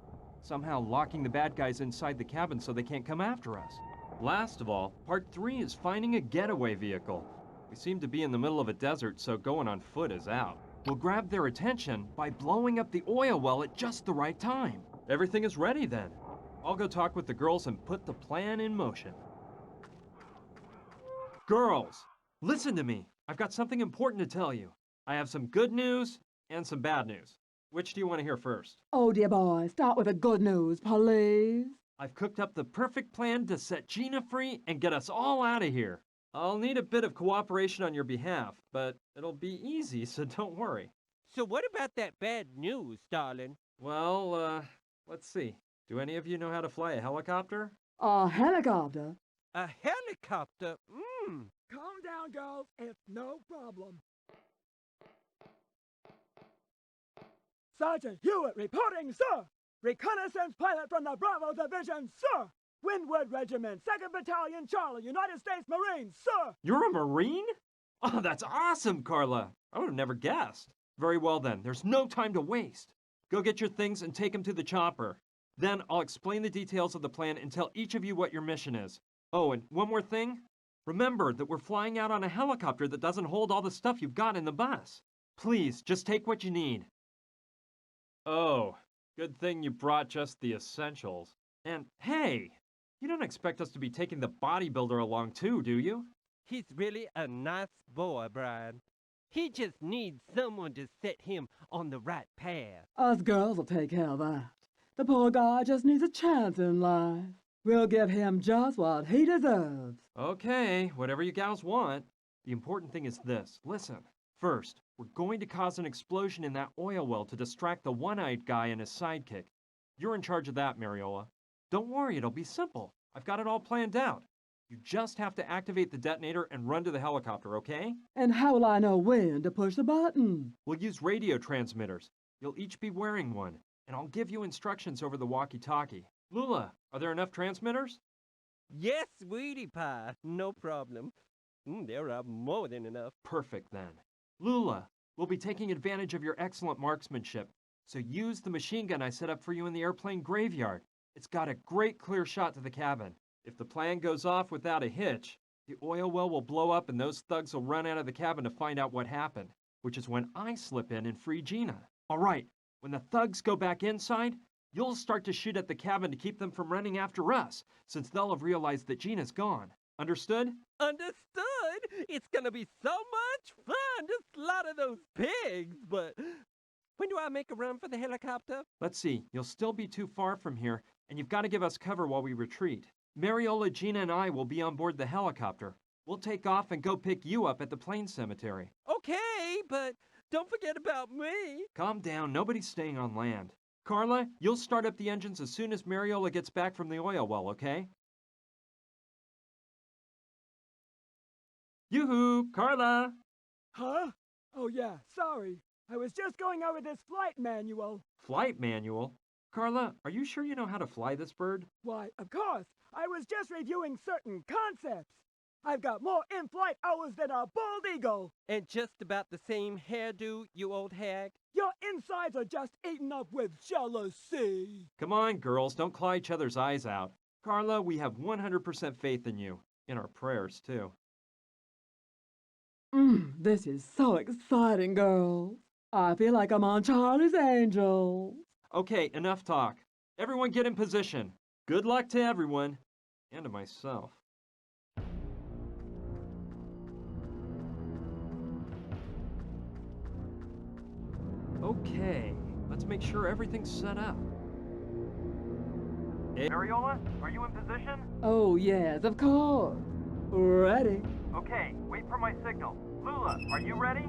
Somehow locking the bad guys inside the cabin so they can't come after us. Last of all, part 3 is finding a getaway vehicle. We seem to be in the middle of a desert, so going on foot is out. We'll grab their attention by blowing up the oil well at just the right time. Everything is ready then. I'll go talk with the girls and put the plan in motion. Girls, listen to me. I've got something important to tell you. I have some good news and some bad news. Which do you want to hear first? Oh, dear boy, start with the good news, please. I've cooked up the perfect plan to set Gina free and get us all out of here. I'll need a bit of cooperation on your behalf, but it'll be easy, so don't worry. So what about that bad news, darling? Well, let's see. Do any of you know how to fly a helicopter? A helicopter? A helicopter? Calm down, girls. It's no problem. Sergeant Hewitt reporting, sir. Reconnaissance pilot from the Bravo Division, sir. Windward Regiment, 2nd Battalion, Charlie, United States Marines, sir. You're a Marine? Oh, that's awesome, Carla. I would have never guessed. Very well then, there's no time to waste. Go get your things and take them to the chopper. Then I'll explain the details of the plan and tell each of you what your mission is. Oh, and one more thing. Remember that we're flying out on a helicopter that doesn't hold all the stuff you've got in the bus. Please, just take what you need. Oh, good thing you brought just the essentials. And hey, you don't expect us to be taking the bodybuilder along too, do you? He's really a nice boy, Brian. He just needs someone to set him on the right path. Us girls will take care of that. The poor guy just needs a chance in life. We'll give him just what he deserves. Okay, whatever you gals want. The important thing is this. Listen. First, we're going to cause an explosion in that oil well to distract the one-eyed guy and his sidekick. You're in charge of that, Mariola. Don't worry, it'll be simple. I've got it all planned out. You just have to activate the detonator and run to the helicopter, okay? And how will I know when to push the button? We'll use radio transmitters. You'll each be wearing one, and I'll give you instructions over the walkie-talkie. Lula, are there enough transmitters? Yes, sweetie pie. No problem. There are more than enough. Perfect, then. Lula, we'll be taking advantage of your excellent marksmanship, so use the machine gun I set up for you in the airplane graveyard. It's got a great clear shot to the cabin. If the plan goes off without a hitch, the oil well will blow up and those thugs will run out of the cabin to find out what happened, which is when I slip in and free Gina. All right, when the thugs go back inside, you'll start to shoot at the cabin to keep them from running after us, since they'll have realized that Gina's gone. Understood? Understood! It's gonna be so much fun to slaughter those pigs, but when do I make a run for the helicopter? Let's see, you'll still be too far from here, and you've got to give us cover while we retreat. Mariola, Gina, and I will be on board the helicopter. We'll take off and go pick you up at the plane cemetery. Okay, but don't forget about me. Calm down, nobody's staying on land. Carla, you'll start up the engines as soon as Mariola gets back from the oil well, okay? Yoo-hoo, Carla! Huh? Oh yeah, sorry. I was just going over this flight manual. Flight manual? Carla, are you sure you know how to fly this bird? Why, of course. I was just reviewing certain concepts. I've got more in-flight hours than a bald eagle. And just about the same hairdo, you old hag? Your insides are just eaten up with jealousy. Come on, girls, don't claw each other's eyes out. Carla, we have 100% faith in you. In our prayers, too. This is so exciting, girls. I feel like I'm on Charlie's Angels. Okay, enough talk. Everyone get in position. Good luck to everyone. And to myself. Okay, let's make sure everything's set up. Hey, Mariola, are you in position? Oh, yes, of course. Ready. Okay, wait for my signal. Lula, are you ready?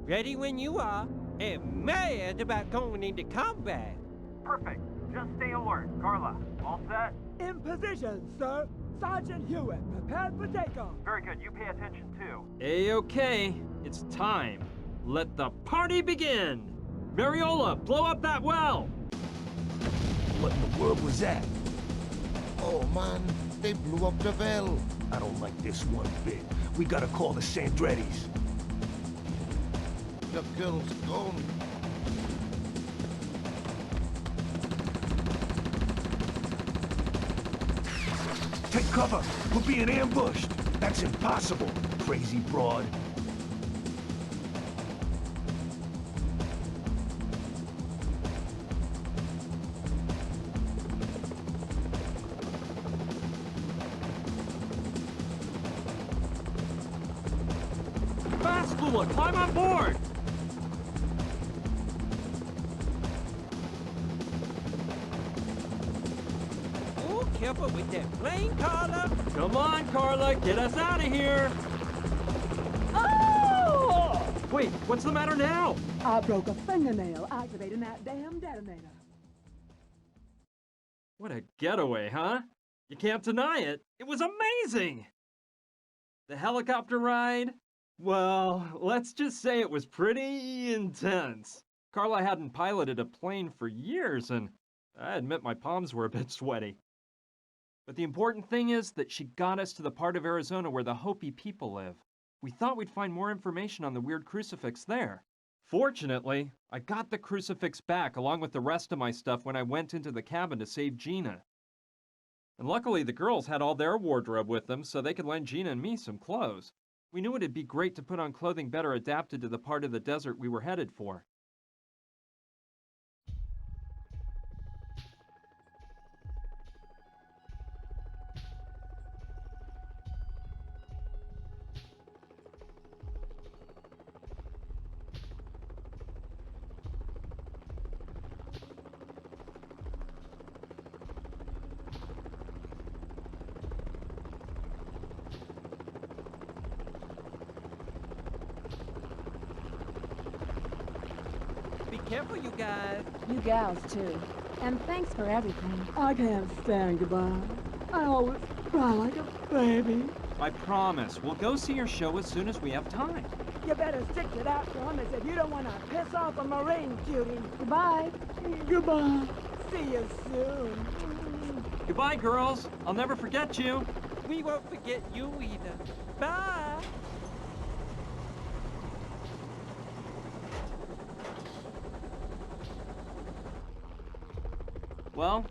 Ready when you are, and mad about going into combat. Perfect. Just stay alert. Carla, all set? In position, sir. Sergeant Hewitt, prepared for takeoff. Very good. You pay attention too. A-okay. It's time. Let the party begin. Mariola, blow up that well. What in the world was that? Oh man, they blew up the well. I don't like this one bit. We gotta call the Sandrettis. The girl's gone. Take cover! We're being ambushed! That's impossible, crazy broad. Fast, Lula, climb on board. Oh, careful with that plane, Carla. Come on, Carla, get us out of here. Oh! Wait, what's the matter now? I broke a fingernail activating that damn detonator. What a getaway, huh? You can't deny it. It was amazing. The helicopter ride? Well, let's just say it was pretty intense. Carla hadn't piloted a plane for years, and I admit my palms were a bit sweaty. But the important thing is that she got us to the part of Arizona where the Hopi people live. We thought we'd find more information on the weird crucifix there. Fortunately, I got the crucifix back along with the rest of my stuff when I went into the cabin to save Gina. And luckily the girls had all their wardrobe with them so they could lend Gina and me some clothes. We knew it'd be great to put on clothing better adapted to the part of the desert we were headed for. Be careful, you guys. You gals, too. And thanks for everything. I can't stand goodbye. I always cry like a baby. I promise, we'll go see your show as soon as we have time. You better stick to that promise if you don't want to piss off a Marine, cutie. Goodbye. Goodbye. See you soon. Goodbye, girls. I'll never forget you. We won't forget you either. Bye. Well,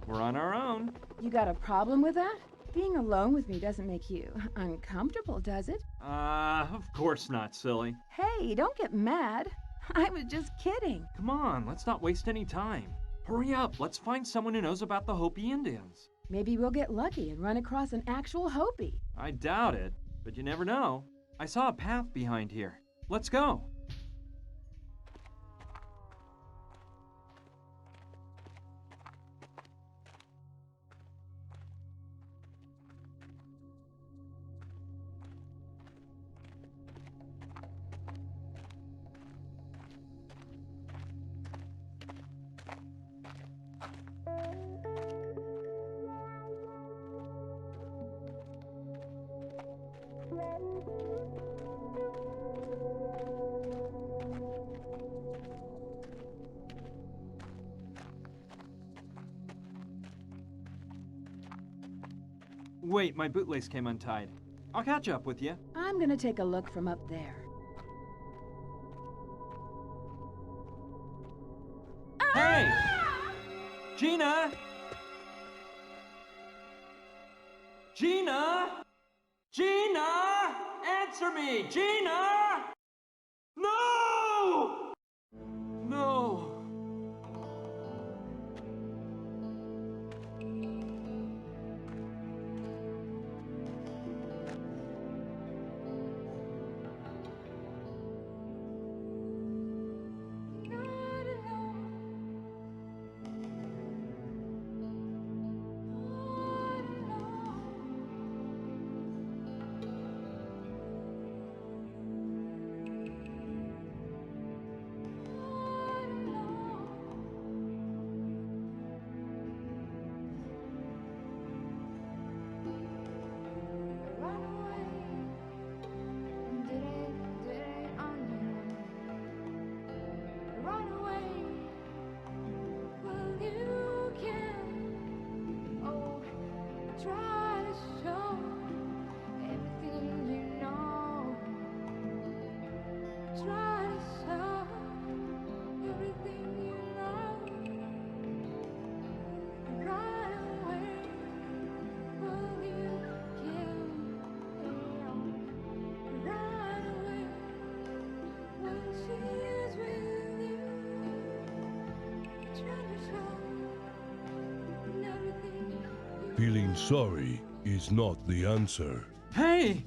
we're on our own. You got a problem with that? Being alone with me doesn't make you uncomfortable, does it? Of course not, silly. Hey, don't get mad. I was just kidding. Come on, let's not waste any time. Hurry up, let's find someone who knows about the Hopi Indians. Maybe we'll get lucky and run across an actual Hopi. I doubt it, but you never know. I saw a path behind here. Let's go. Wait, my bootlace came untied. I'll catch up with you. I'm gonna take a look from up there. Hey! Gina! Gina! Gina! Answer me! Gina! No! No! Try to show everything you know. Try to show everything you know. Run away, will you kill him? Run away when she is with you. Try to show everything you Feeling sorry is not the answer. Hey!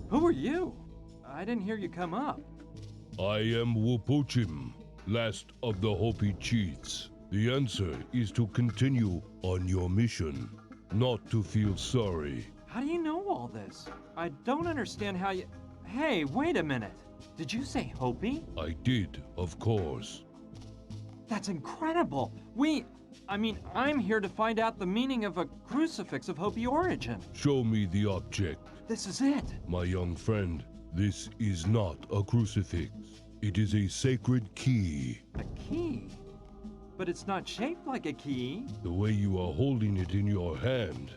Who are you? I didn't hear you come up. I am Wupuchim, last of the Hopi chiefs. The answer is to continue on your mission, not to feel sorry. How do you know all this? I don't understand how you... Hey, wait a minute. Did you say Hopi? I did, of course. That's incredible. I'm here to find out the meaning of a crucifix of Hopi origin. Show me the object. This is it. My young friend, this is not a crucifix. It is a sacred key. A key? But it's not shaped like a key. The way you are holding it in your hand.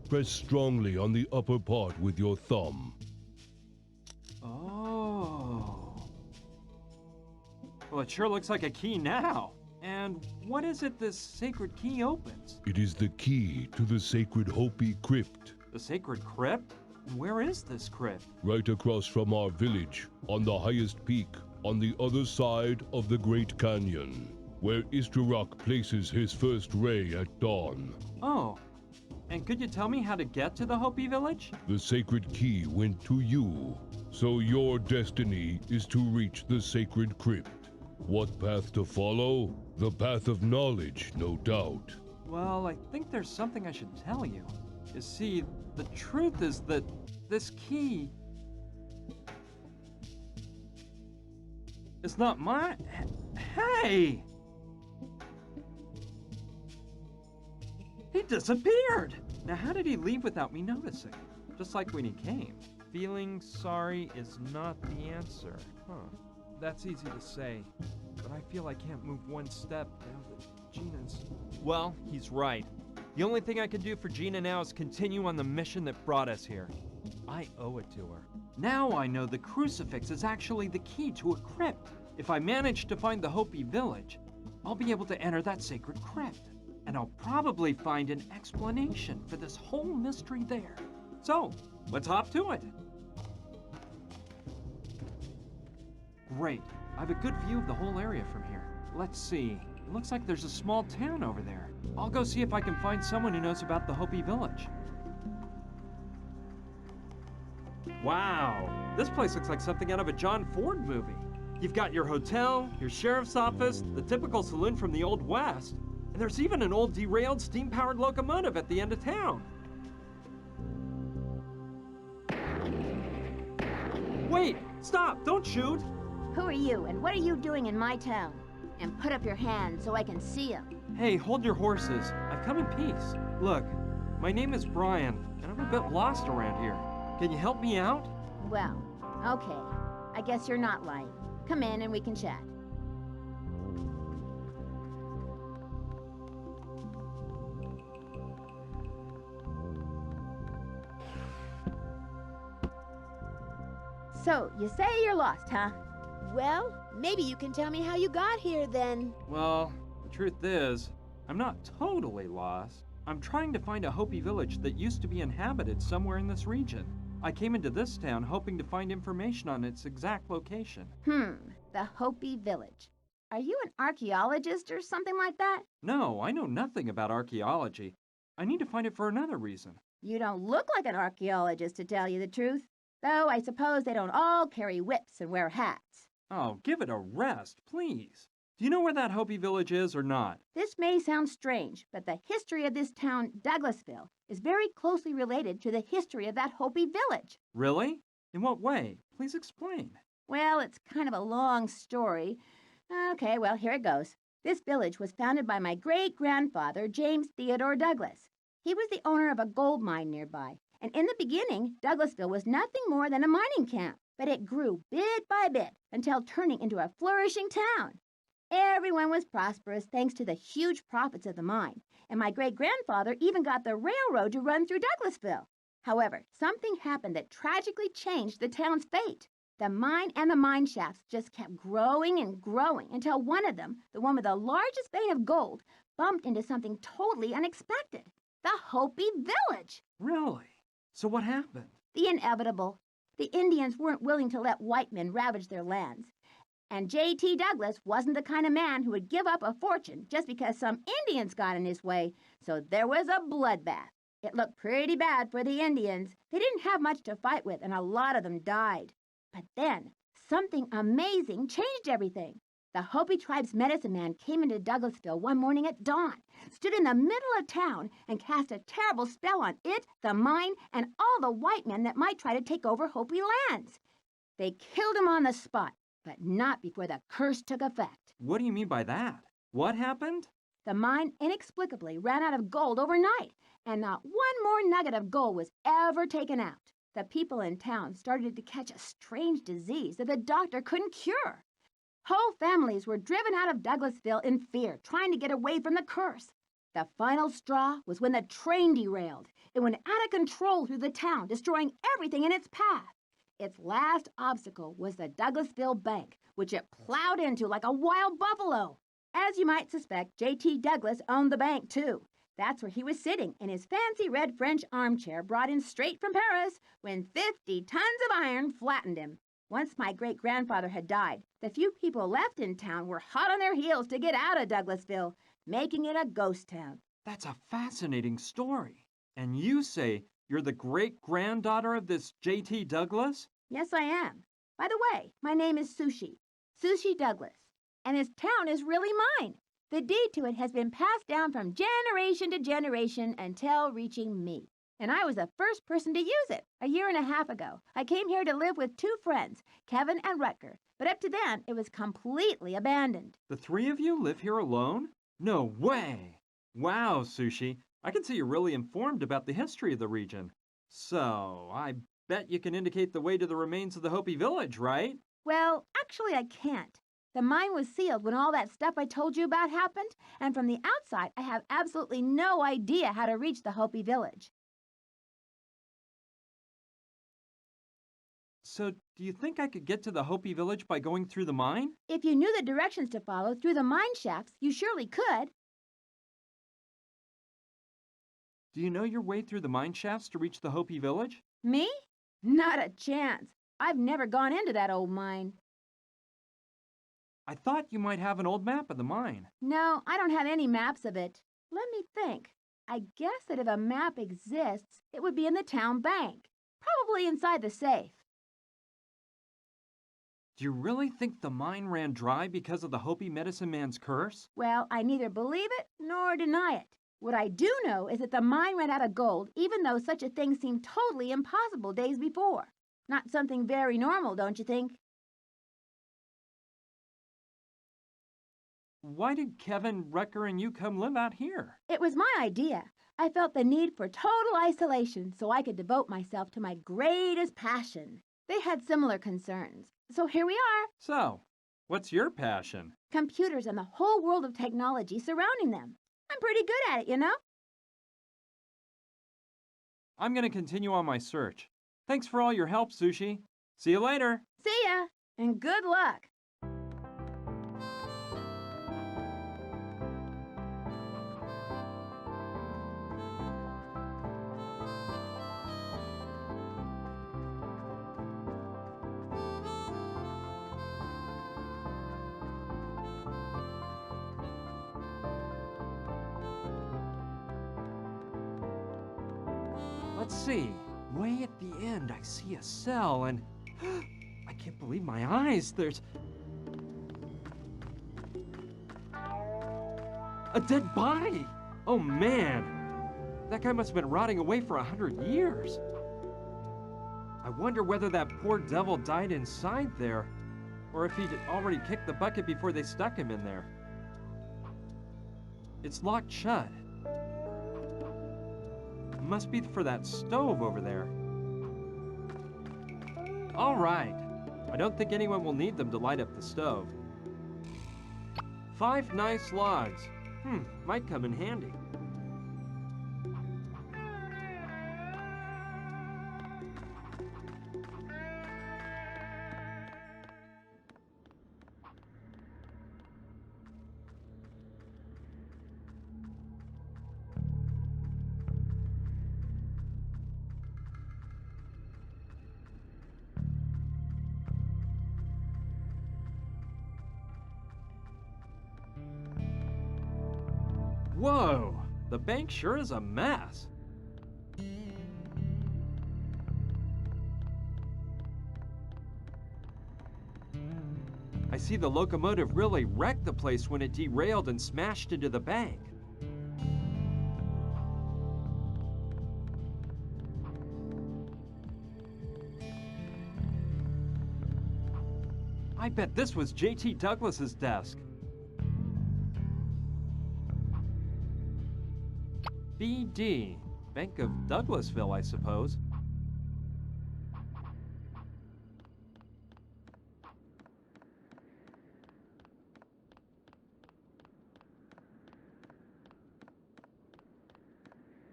Press strongly on the upper part with your thumb. Oh. Well, it sure looks like a key now. And what is it this sacred key opens? It is the key to the sacred Hopi Crypt. The sacred crypt? Where is this crypt? Right across from our village, on the highest peak, on the other side of the Great Canyon, where Istarok places his first ray at dawn. Oh. And could you tell me how to get to the Hopi village? The sacred key went to you, so your destiny is to reach the sacred crypt. What path to follow? The path of knowledge, no doubt. Well, I think there's something I should tell you. You see, the truth is that this key is not mine. Hey! He disappeared! Now, how did he leave without me noticing? Just like when he came. Feeling sorry is not the answer. Huh. That's easy to say, but I feel I can't move one step now that Gina's... Well, he's right. The only thing I can do for Gina now is continue on the mission that brought us here. I owe it to her. Now I know the crucifix is actually the key to a crypt. If I manage to find the Hopi village, I'll be able to enter that sacred crypt. And I'll probably find an explanation for this whole mystery there. So, let's hop to it. Great. I have a good view of the whole area from here. Let's see. It looks like there's a small town over there. I'll go see if I can find someone who knows about the Hopi village. Wow. This place looks like something out of a John Ford movie. You've got your hotel, your sheriff's office, the typical saloon from the Old West, and there's even an old derailed steam-powered locomotive at the end of town. Wait! Stop! Don't shoot! Who are you, and what are you doing in my town? And put up your hand so I can see them. Hey, hold your horses. I've come in peace. Look, my name is Brian, and I'm a bit lost around here. Can you help me out? Well, okay. I guess you're not lying. Come in and we can chat. So, you say you're lost, huh? Well, maybe you can tell me how you got here then. Well, the truth is, I'm not totally lost. I'm trying to find a Hopi village that used to be inhabited somewhere in this region. I came into this town hoping to find information on its exact location. The Hopi village. Are you an archaeologist or something like that? No, I know nothing about archaeology. I need to find it for another reason. You don't look like an archaeologist, to tell you the truth. Though I suppose they don't all carry whips and wear hats. Oh, give it a rest, please. Do you know where that Hopi village is or not? This may sound strange, but the history of this town, Douglasville, is very closely related to the history of that Hopi village. Really? In what way? Please explain. Well, it's kind of a long story. Okay, well, here it goes. This village was founded by my great-grandfather, James Theodore Douglas. He was the owner of a gold mine nearby. And in the beginning, Douglasville was nothing more than a mining camp. But it grew bit by bit until turning into a flourishing town. Everyone was prosperous thanks to the huge profits of the mine, and my great-grandfather even got the railroad to run through Douglasville. However, something happened that tragically changed the town's fate. The mine and the mine shafts just kept growing and growing until one of them, the one with the largest vein of gold, bumped into something totally unexpected. The Hopi Village! Really? So what happened? The inevitable. The Indians weren't willing to let white men ravage their lands. And J.T. Douglas wasn't the kind of man who would give up a fortune just because some Indians got in his way, so there was a bloodbath. It looked pretty bad for the Indians. They didn't have much to fight with, and a lot of them died. But then, something amazing changed everything. The Hopi tribe's medicine man came into Douglasville one morning at dawn, stood in the middle of town, and cast a terrible spell on it, the mine, and all the white men that might try to take over Hopi lands. They killed him on the spot, but not before the curse took effect. What do you mean by that? What happened? The mine inexplicably ran out of gold overnight, and not one more nugget of gold was ever taken out. The people in town started to catch a strange disease that the doctor couldn't cure. Whole families were driven out of Douglasville in fear, trying to get away from the curse. The final straw was when the train derailed. It went out of control through the town, destroying everything in its path. Its last obstacle was the Douglasville Bank, which it plowed into like a wild buffalo. As you might suspect, J.T. Douglas owned the bank, too. That's where he was sitting in his fancy red French armchair brought in straight from Paris when 50 tons of iron flattened him. Once my great-grandfather had died, the few people left in town were hot on their heels to get out of Douglasville, making it a ghost town. That's a fascinating story. And you say you're the great-granddaughter of this J.T. Douglas? Yes, I am. By the way, my name is Sushi Douglas, and this town is really mine. The deed to it has been passed down from generation to generation until reaching me. And I was the first person to use it a year and a half ago. I came here to live with 2 friends, Kevin and Rutger, but up to then, it was completely abandoned. The 3 of you live here alone? No way! Wow, Sushi. I can see you're really informed about the history of the region. So, I bet you can indicate the way to the remains of the Hopi village, right? Well, actually, I can't. The mine was sealed when all that stuff I told you about happened, and from the outside, I have absolutely no idea how to reach the Hopi village. So, do you think I could get to the Hopi village by going through the mine? If you knew the directions to follow through the mine shafts, you surely could. Do you know your way through the mine shafts to reach the Hopi village? Me? Not a chance. I've never gone into that old mine. I thought you might have an old map of the mine. No, I don't have any maps of it. Let me think. I guess that if a map exists, it would be in the town bank. Probably inside the safe. Do you really think the mine ran dry because of the Hopi medicine man's curse? Well, I neither believe it nor deny it. What I do know is that the mine ran out of gold, even though such a thing seemed totally impossible days before. Not something very normal, don't you think? Why did Kevin, Rutger, and you come live out here? It was my idea. I felt the need for total isolation so I could devote myself to my greatest passion. They had similar concerns. So here we are. So, what's your passion? Computers and the whole world of technology surrounding them. I'm pretty good at it, you know? I'm going to continue on my search. Thanks for all your help, Sushi. See you later. See ya, and good luck. Let's see. Way at the end, I see a cell, and I can't believe my eyes. There's a dead body. Oh man, that guy must have been rotting away for 100 years. I wonder whether that poor devil died inside there, or if he'd already kicked the bucket before they stuck him in there. It's locked shut. Must be for that stove over there. All right. I don't think anyone will need them to light up the stove. 5 nice logs. Might come in handy. Whoa! The bank sure is a mess. I see the locomotive really wrecked the place when it derailed and smashed into the bank. I bet this was J.T. Douglas's desk. BD, Bank of Douglasville, I suppose.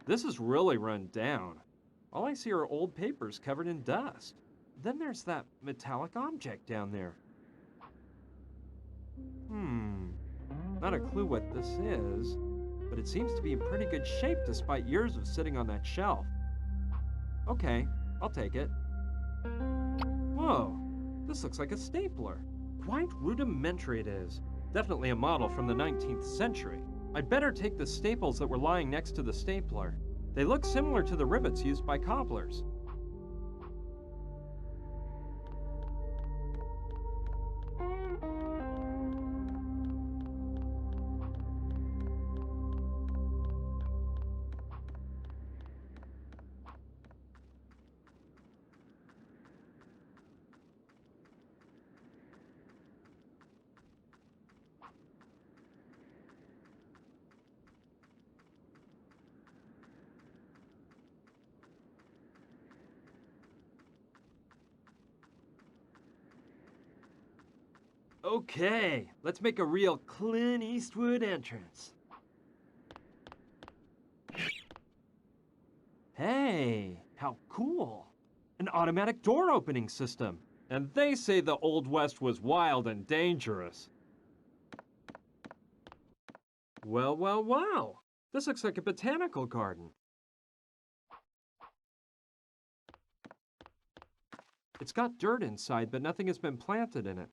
This is really run down. All I see are old papers covered in dust. Then there's that metallic object down there. Not a clue what this is, but it seems to be in pretty good shape despite years of sitting on that shelf. Okay, I'll take it. Whoa, this looks like a stapler. Quite rudimentary it is. Definitely a model from the 19th century. I'd better take the staples that were lying next to the stapler. They look similar to the rivets used by cobblers. Okay, let's make a real Clint Eastwood entrance. Hey, how cool. An automatic door opening system. And they say the Old West was wild and dangerous. Well, well, wow. This looks like a botanical garden. It's got dirt inside, but nothing has been planted in it.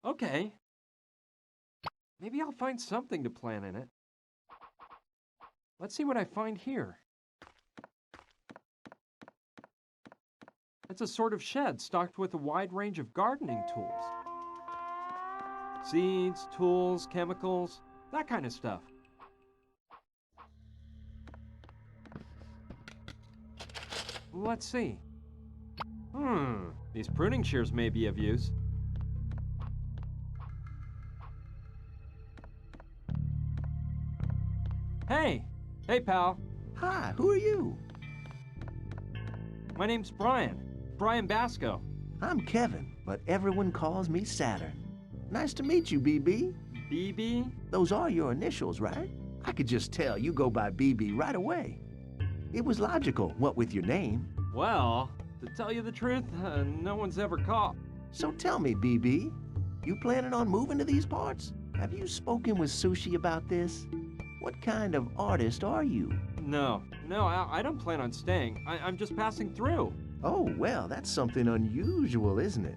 Okay. Maybe I'll find something to plant in it. Let's see what I find here. It's a sort of shed stocked with a wide range of gardening tools. Seeds, tools, chemicals, that kind of stuff. Let's see. These pruning shears may be of use. Hey! Hey, pal. Hi, who are you? My name's Brian. Brian Basco. I'm Kevin, but everyone calls me Saturn. Nice to meet you, BB. BB? Those are your initials, right? I could just tell you go by BB right away. It was logical, what with your name. Well, to tell you the truth, no one's ever caught. So tell me, BB, you planning on moving to these parts? Have you spoken with Sushi about this? What kind of artist are you? No, I don't plan on staying. I'm just passing through. Oh, well, that's something unusual, isn't it?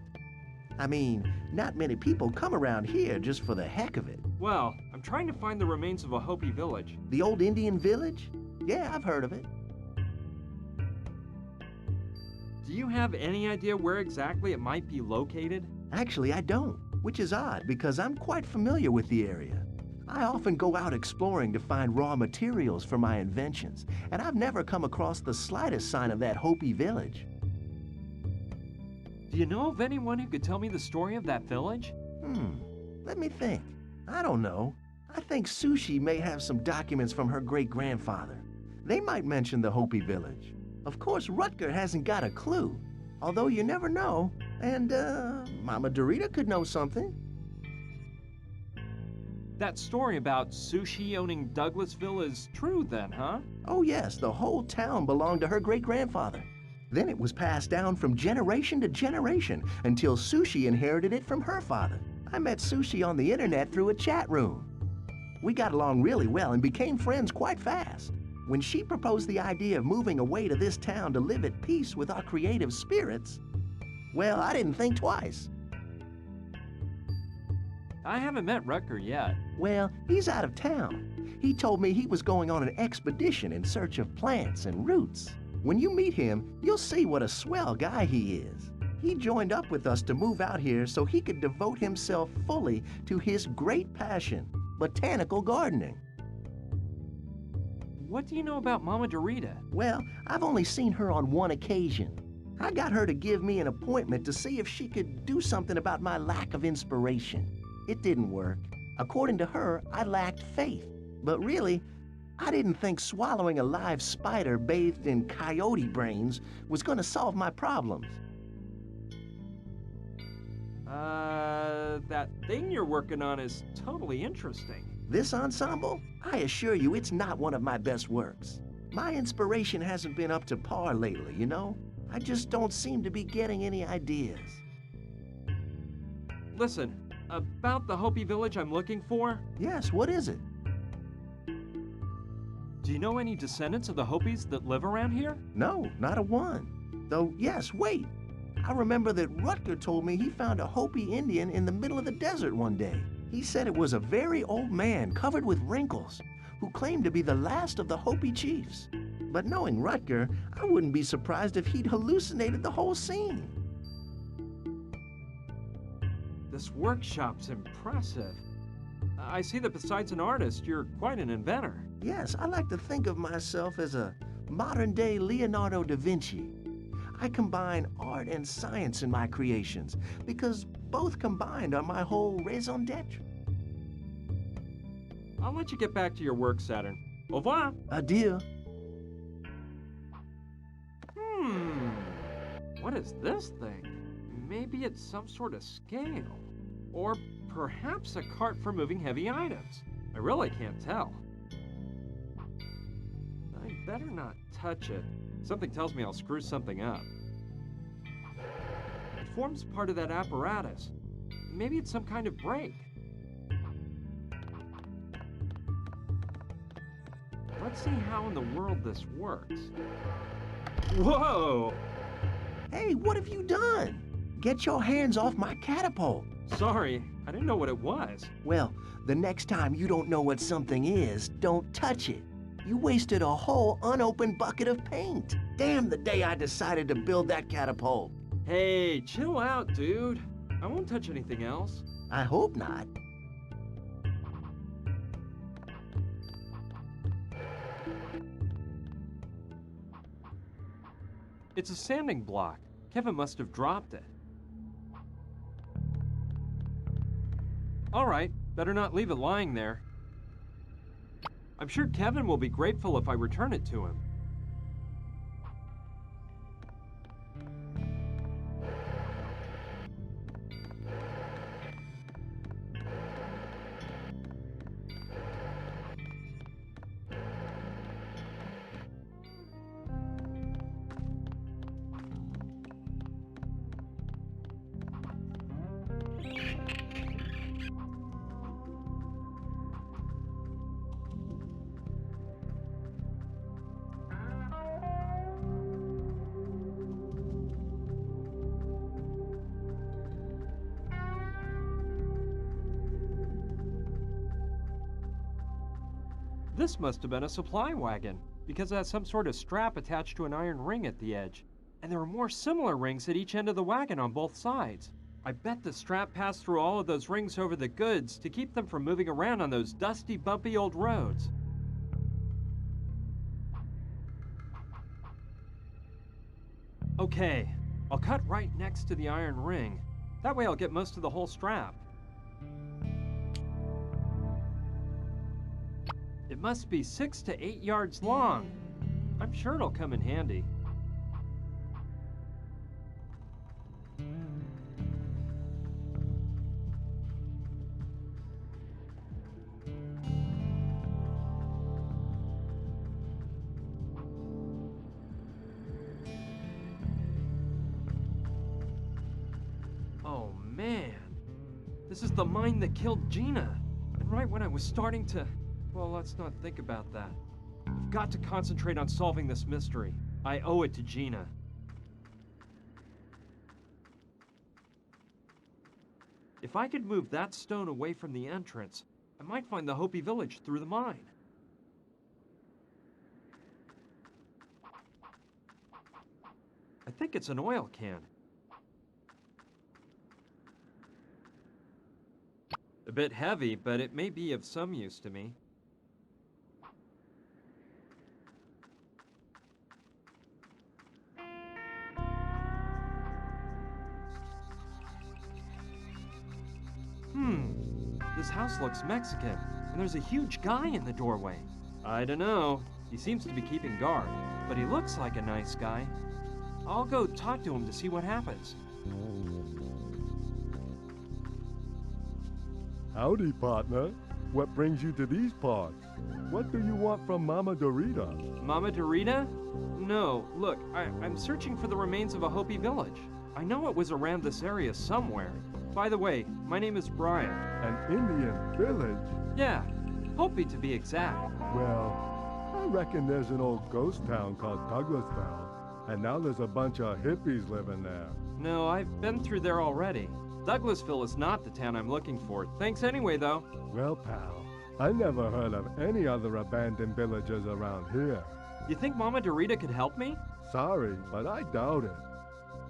I mean, not many people come around here just for the heck of it. Well, I'm trying to find the remains of a Hopi village. The old Indian village? Yeah, I've heard of it. Do you have any idea where exactly it might be located? Actually, I don't, which is odd because I'm quite familiar with the area. I often go out exploring to find raw materials for my inventions, and I've never come across the slightest sign of that Hopi village. Do you know of anyone who could tell me the story of that village? Let me think. I don't know. I think Sushi may have some documents from her great-grandfather. They might mention the Hopi village. Of course, Rutger hasn't got a clue, although you never know. And, Mama Dorita could know something. That story about Sushi owning Douglasville is true then, huh? Oh, yes, the whole town belonged to her great-grandfather. Then it was passed down from generation to generation until Sushi inherited it from her father. I met Sushi on the internet through a chat room. We got along really well and became friends quite fast. When she proposed the idea of moving away to this town to live at peace with our creative spirits, well, I didn't think twice. I haven't met Rutger yet. Well, he's out of town. He told me he was going on an expedition in search of plants and roots. When you meet him, you'll see what a swell guy he is. He joined up with us to move out here so he could devote himself fully to his great passion, botanical gardening. What do you know about Mama Dorita? Well, I've only seen her on one occasion. I got her to give me an appointment to see if she could do something about my lack of inspiration. It didn't work. According to her, I lacked faith. But really, I didn't think swallowing a live spider bathed in coyote brains was going to solve my problems. That thing you're working on is totally interesting. This ensemble? I assure you it's not one of my best works. My inspiration hasn't been up to par lately, you know? I just don't seem to be getting any ideas. Listen, about the Hopi village I'm looking for? Yes, what is it? Do you know any descendants of the Hopis that live around here? No, not a one. Though, yes, wait. I remember that Rutger told me he found a Hopi Indian in the middle of the desert one day. He said it was a very old man covered with wrinkles who claimed to be the last of the Hopi chiefs. But knowing Rutger, I wouldn't be surprised if he'd hallucinated the whole scene. This workshop's impressive. I see that besides an artist, you're quite an inventor. Yes, I like to think of myself as a modern-day Leonardo da Vinci. I combine art and science in my creations because both combined are my whole raison d'etre. I'll let you get back to your work, Saturn. Au revoir. Adieu. What is this thing? Maybe it's some sort of scale. Or perhaps a cart for moving heavy items. I really can't tell. I better not touch it. Something tells me I'll screw something up. It forms part of that apparatus. Maybe it's some kind of brake. Let's see how in the world this works. Whoa! Hey, what have you done? Get your hands off my catapult. Sorry, I didn't know what it was. Well, the next time you don't know what something is, don't touch it. You wasted a whole unopened bucket of paint. Damn the day I decided to build that catapult. Hey, chill out, dude. I won't touch anything else. I hope not. It's a sanding block. Kevin must have dropped it. All right, better not leave it lying there. I'm sure Kevin will be grateful if I return it to him. This must have been a supply wagon, because it has some sort of strap attached to an iron ring at the edge. And there are more similar rings at each end of the wagon on both sides. I bet the strap passed through all of those rings over the goods to keep them from moving around on those dusty, bumpy old roads. Okay, I'll cut right next to the iron ring. That way I'll get most of the whole strap. It must be 6 to 8 yards long. I'm sure it'll come in handy. man. This is the mine that killed Gina. And right when I was starting to... Well, let's not think about that. I've got to concentrate on solving this mystery. I owe it to Gina. If I could move that stone away from the entrance, I might find the Hopi village through the mine. I think it's an oil can. A bit heavy, but it may be of some use to me. This house looks Mexican, and there's a huge guy in the doorway. I don't know. He seems to be keeping guard, but he looks like a nice guy. I'll go talk to him to see what happens. Howdy, partner. What brings you to these parts? What do you want from Mama Dorita? Mama Dorita? No, look, I'm searching for the remains of a Hopi village. I know it was around this area somewhere. By the way, my name is Brian. An Indian village? Yeah, Hopi to be exact. Well, I reckon there's an old ghost town called Douglasville, and now there's a bunch of hippies living there. No, I've been through there already. Douglasville is not the town I'm looking for. Thanks anyway, though. Well, pal, I never heard of any other abandoned villages around here. You think Mama Dorita could help me? Sorry, but I doubt it.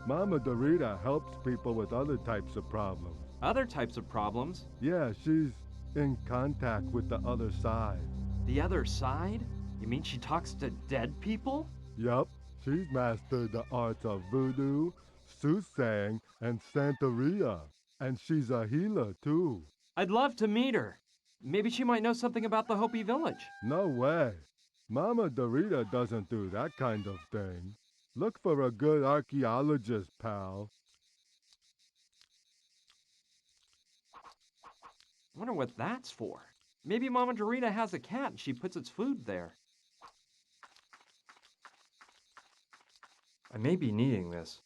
Mama Dorita helps people with other types of problems. Other types of problems? Yeah, she's in contact with the other side. The other side? You mean she talks to dead people? Yup, she's mastered the arts of voodoo, soothsaying, and Santeria. And she's a healer, too. I'd love to meet her. Maybe she might know something about the Hopi village. No way. Mama Dorita doesn't do that kind of thing. Look for a good archaeologist, pal. I wonder what that's for. Maybe Mama Dorita has a cat and she puts its food there. I may be needing this.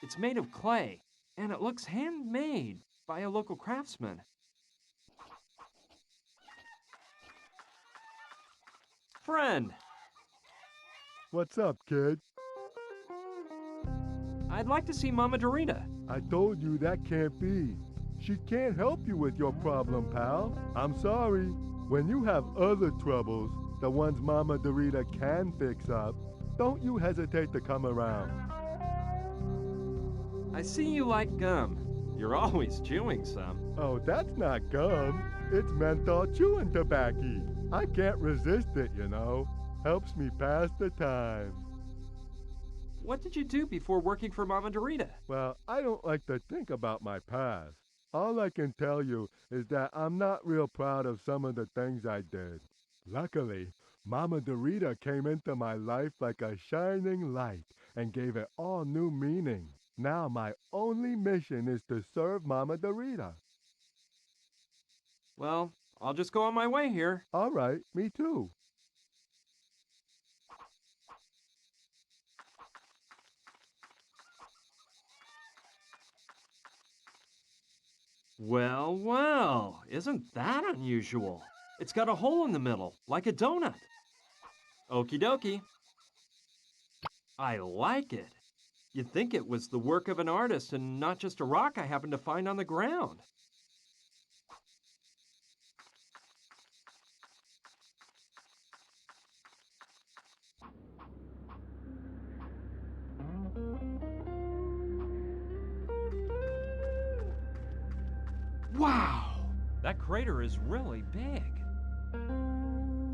It's made of clay, and it looks handmade by a local craftsman. Friend! What's up, kid? I'd like to see Mama Dorita. I told you that can't be. She can't help you with your problem, pal. I'm sorry. When you have other troubles, the ones Mama Dorita can fix up, don't you hesitate to come around. I see you like gum. You're always chewing some. Oh, that's not gum. It's menthol chewing tobacco. I can't resist it, you know. Helps me pass the time. What did you do before working for Mama Dorita? Well, I don't like to think about my past. All I can tell you is that I'm not real proud of some of the things I did. Luckily, Mama Dorita came into my life like a shining light and gave it all new meaning. Now my only mission is to serve Mama Dorita. Well, I'll just go on my way here. All right, me too. Well, well, isn't that unusual? It's got a hole in the middle, like a donut. Okie dokie. I like it. You'd think it was the work of an artist and not just a rock I happened to find on the ground. Wow! That crater is really big.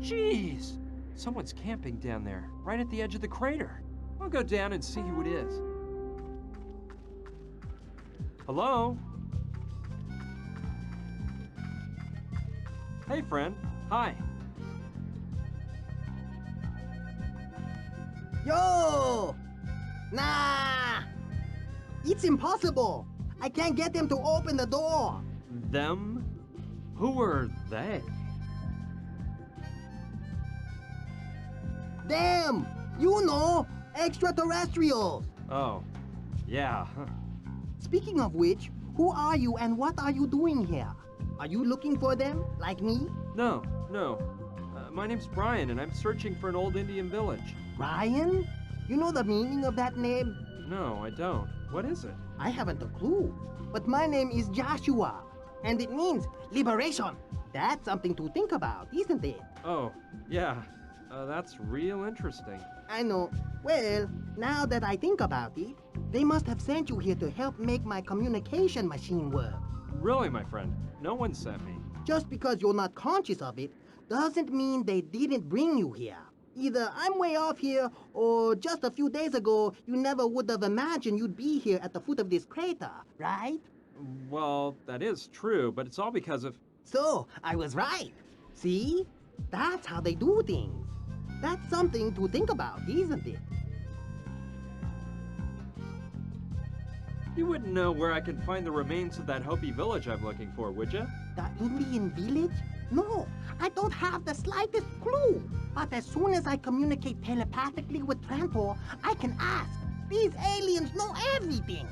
Jeez! Someone's camping down there, right at the edge of the crater. I'll go down and see who it is. Hello? Hey, friend. Hi. Yo! Nah! It's impossible! I can't get them to open the door! Them? Who are they? Them! You know! Extraterrestrials! Oh, yeah. Speaking of which, who are you and what are you doing here? Are you looking for them, like me? No. My name's Brian, and I'm searching for an old Indian village. Brian? You know the meaning of that name? No, I don't. What is it? I haven't a clue. But my name is Joshua, and it means liberation. That's something to think about, isn't it? Oh, yeah. That's real interesting. I know. Well, now that I think about it, they must have sent you here to help make my communication machine work. Really, my friend, no one sent me. Just because you're not conscious of it doesn't mean they didn't bring you here. Either I'm way off here, or just a few days ago, you never would have imagined you'd be here at the foot of this crater, right? Well, that is true, but it's all because of... So, I was right. See? That's how they do things. That's something to think about, isn't it? You wouldn't know where I can find the remains of that Hopi village I'm looking for, would you? The Indian village? No, I don't have the slightest clue. But as soon as I communicate telepathically with Trantor, I can ask. These aliens know everything.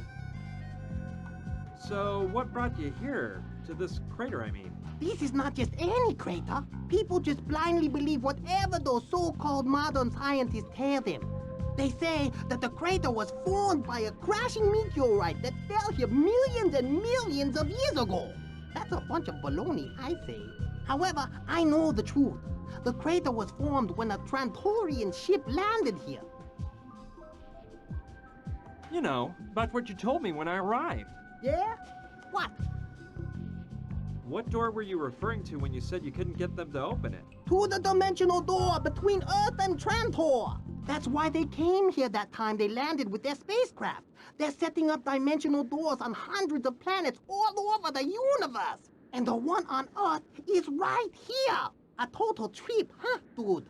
So, what brought you here? To this crater, I mean. This is not just any crater. People just blindly believe whatever those so-called modern scientists tell them. They say that the crater was formed by a crashing meteorite that fell here millions and millions of years ago. That's a bunch of baloney, I say. However, I know the truth. The crater was formed when a Trantorian ship landed here. You know, about what you told me when I arrived. Yeah? What? What door were you referring to when you said you couldn't get them to open it? To the dimensional door between Earth and Trantor. That's why they came here that time they landed with their spacecraft. They're setting up dimensional doors on hundreds of planets all over the universe. And the one on Earth is right here. A total trip, huh, dude?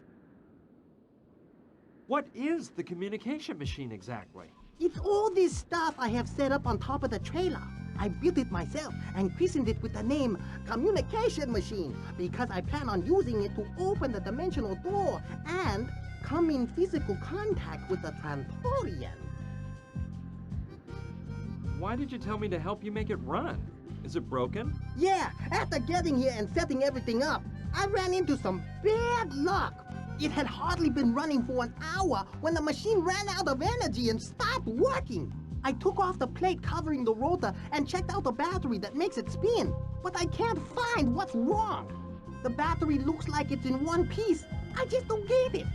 What is the communication machine exactly? It's all this stuff I have set up on top of the trailer. I built it myself and christened it with the name Communication Machine because I plan on using it to open the dimensional door and come in physical contact with the Trantorian. Why did you tell me to help you make it run? Is it broken? Yeah, after getting here and setting everything up, I ran into some bad luck. It had hardly been running for an hour when the machine ran out of energy and stopped working. I took off the plate covering the rotor and checked out the battery that makes it spin, but I can't find what's wrong. The battery looks like it's in one piece. I just don't get it.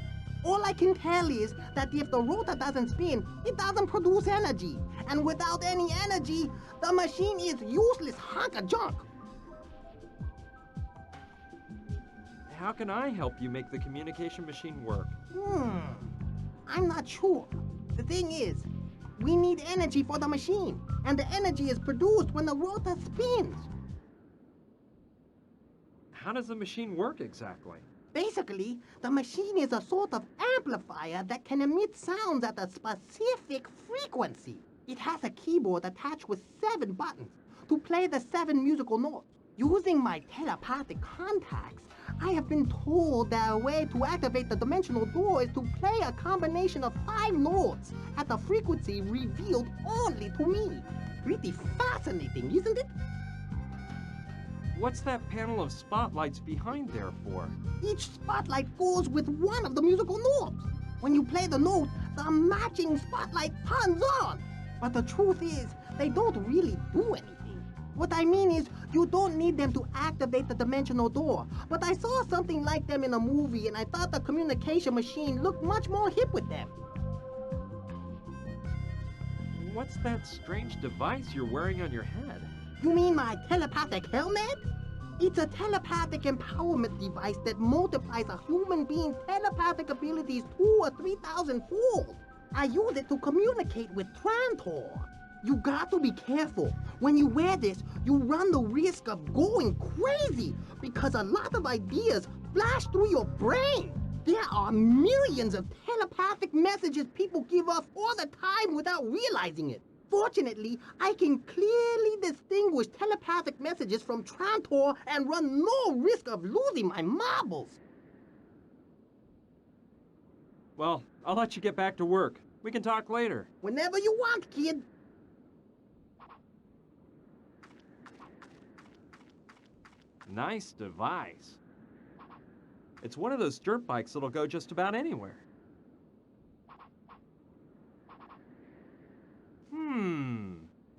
All I can tell is that if the rotor doesn't spin, it doesn't produce energy. And without any energy, the machine is useless hunk of junk. How can I help you make the communication machine work? I'm not sure. The thing is, we need energy for the machine, and the energy is produced when the rotor spins. How does the machine work exactly? Basically, the machine is a sort of amplifier that can emit sounds at a specific frequency. It has a keyboard attached with 7 buttons to play the 7 musical notes. Using my telepathic contacts, I have been told that a way to activate the dimensional door is to play a combination of 5 notes at a frequency revealed only to me. Pretty fascinating, isn't it? What's that panel of spotlights behind there for? Each spotlight goes with one of the musical notes. When you play the note, the matching spotlight turns on. But the truth is, they don't really do anything. What I mean is, you don't need them to activate the dimensional door. But I saw something like them in a movie, and I thought the communication machine looked much more hip with them. What's that strange device you're wearing on your head? You mean my telepathic helmet? It's a telepathic empowerment device that multiplies a human being's telepathic abilities 2,000 or 3,000-fold. I use it to communicate with Trantor. You got to be careful. When you wear this, you run the risk of going crazy because a lot of ideas flash through your brain. There are millions of telepathic messages people give off all the time without realizing it. Fortunately, I can clearly distinguish telepathic messages from Trantor and run no risk of losing my marbles. Well, I'll let you get back to work. We can talk later. Whenever you want, kid. Nice device. It's one of those dirt bikes that'll go just about anywhere.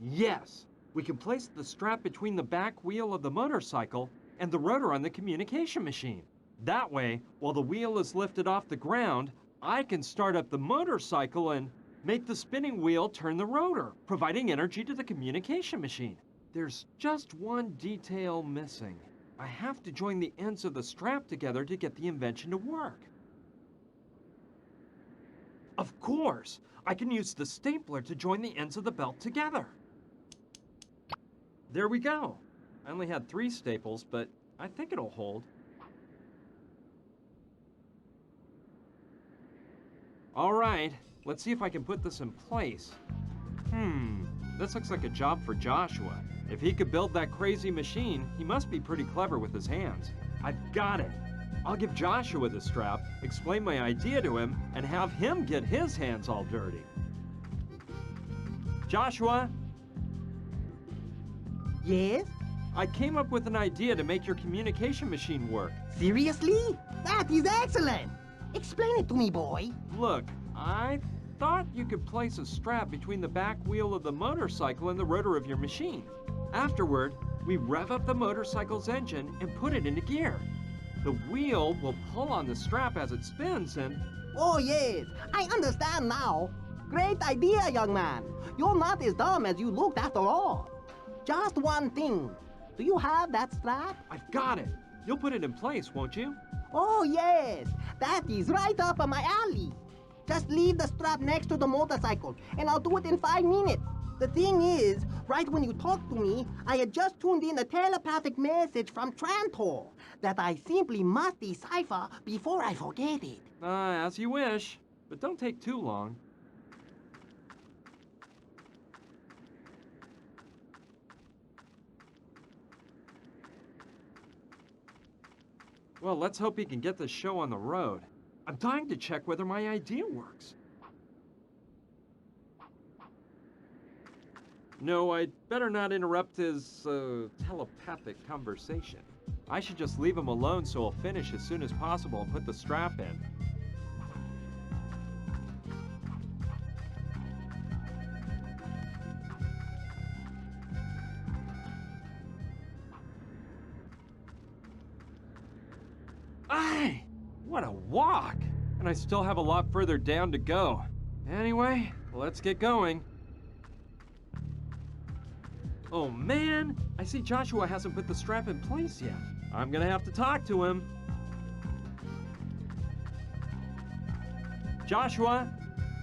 Yes. We can place the strap between the back wheel of the motorcycle and the rotor on the communication machine. That way, while the wheel is lifted off the ground, I can start up the motorcycle and make the spinning wheel turn the rotor, providing energy to the communication machine. There's just one detail missing. I have to join the ends of the strap together to get the invention to work. Of course! I can use the stapler to join the ends of the belt together. There we go. I only had 3 staples, but I think it'll hold. All right, let's see if I can put this in place. This looks like a job for Joshua. If he could build that crazy machine, he must be pretty clever with his hands. I've got it. I'll give Joshua the strap, explain my idea to him, and have him get his hands all dirty. Joshua? Yes? I came up with an idea to make your communication machine work. Seriously? That is excellent! Explain it to me, boy. Look, I thought you could place a strap between the back wheel of the motorcycle and the rotor of your machine. Afterward, we rev up the motorcycle's engine and put it into gear. The wheel will pull on the strap as it spins and... Oh, yes. I understand now. Great idea, young man. You're not as dumb as you looked after all. Just one thing. Do you have that strap? I've got it. You'll put it in place, won't you? Oh, yes. That is right up my alley. Just leave the strap next to the motorcycle, and I'll do it in 5 minutes. The thing is, right when you talked to me, I had just tuned in a telepathic message from Trantor that I simply must decipher before I forget it. As you wish, but don't take too long. Well, let's hope he can get this show on the road. I'm dying to check whether my idea works. No, I'd better not interrupt his, telepathic conversation. I should just leave him alone so he'll finish as soon as possible and put the strap in. Aye! What a walk! And I still have a lot further down to go. Anyway, let's get going. Oh man, I see Joshua hasn't put the strap in place yet. I'm gonna have to talk to him. Joshua?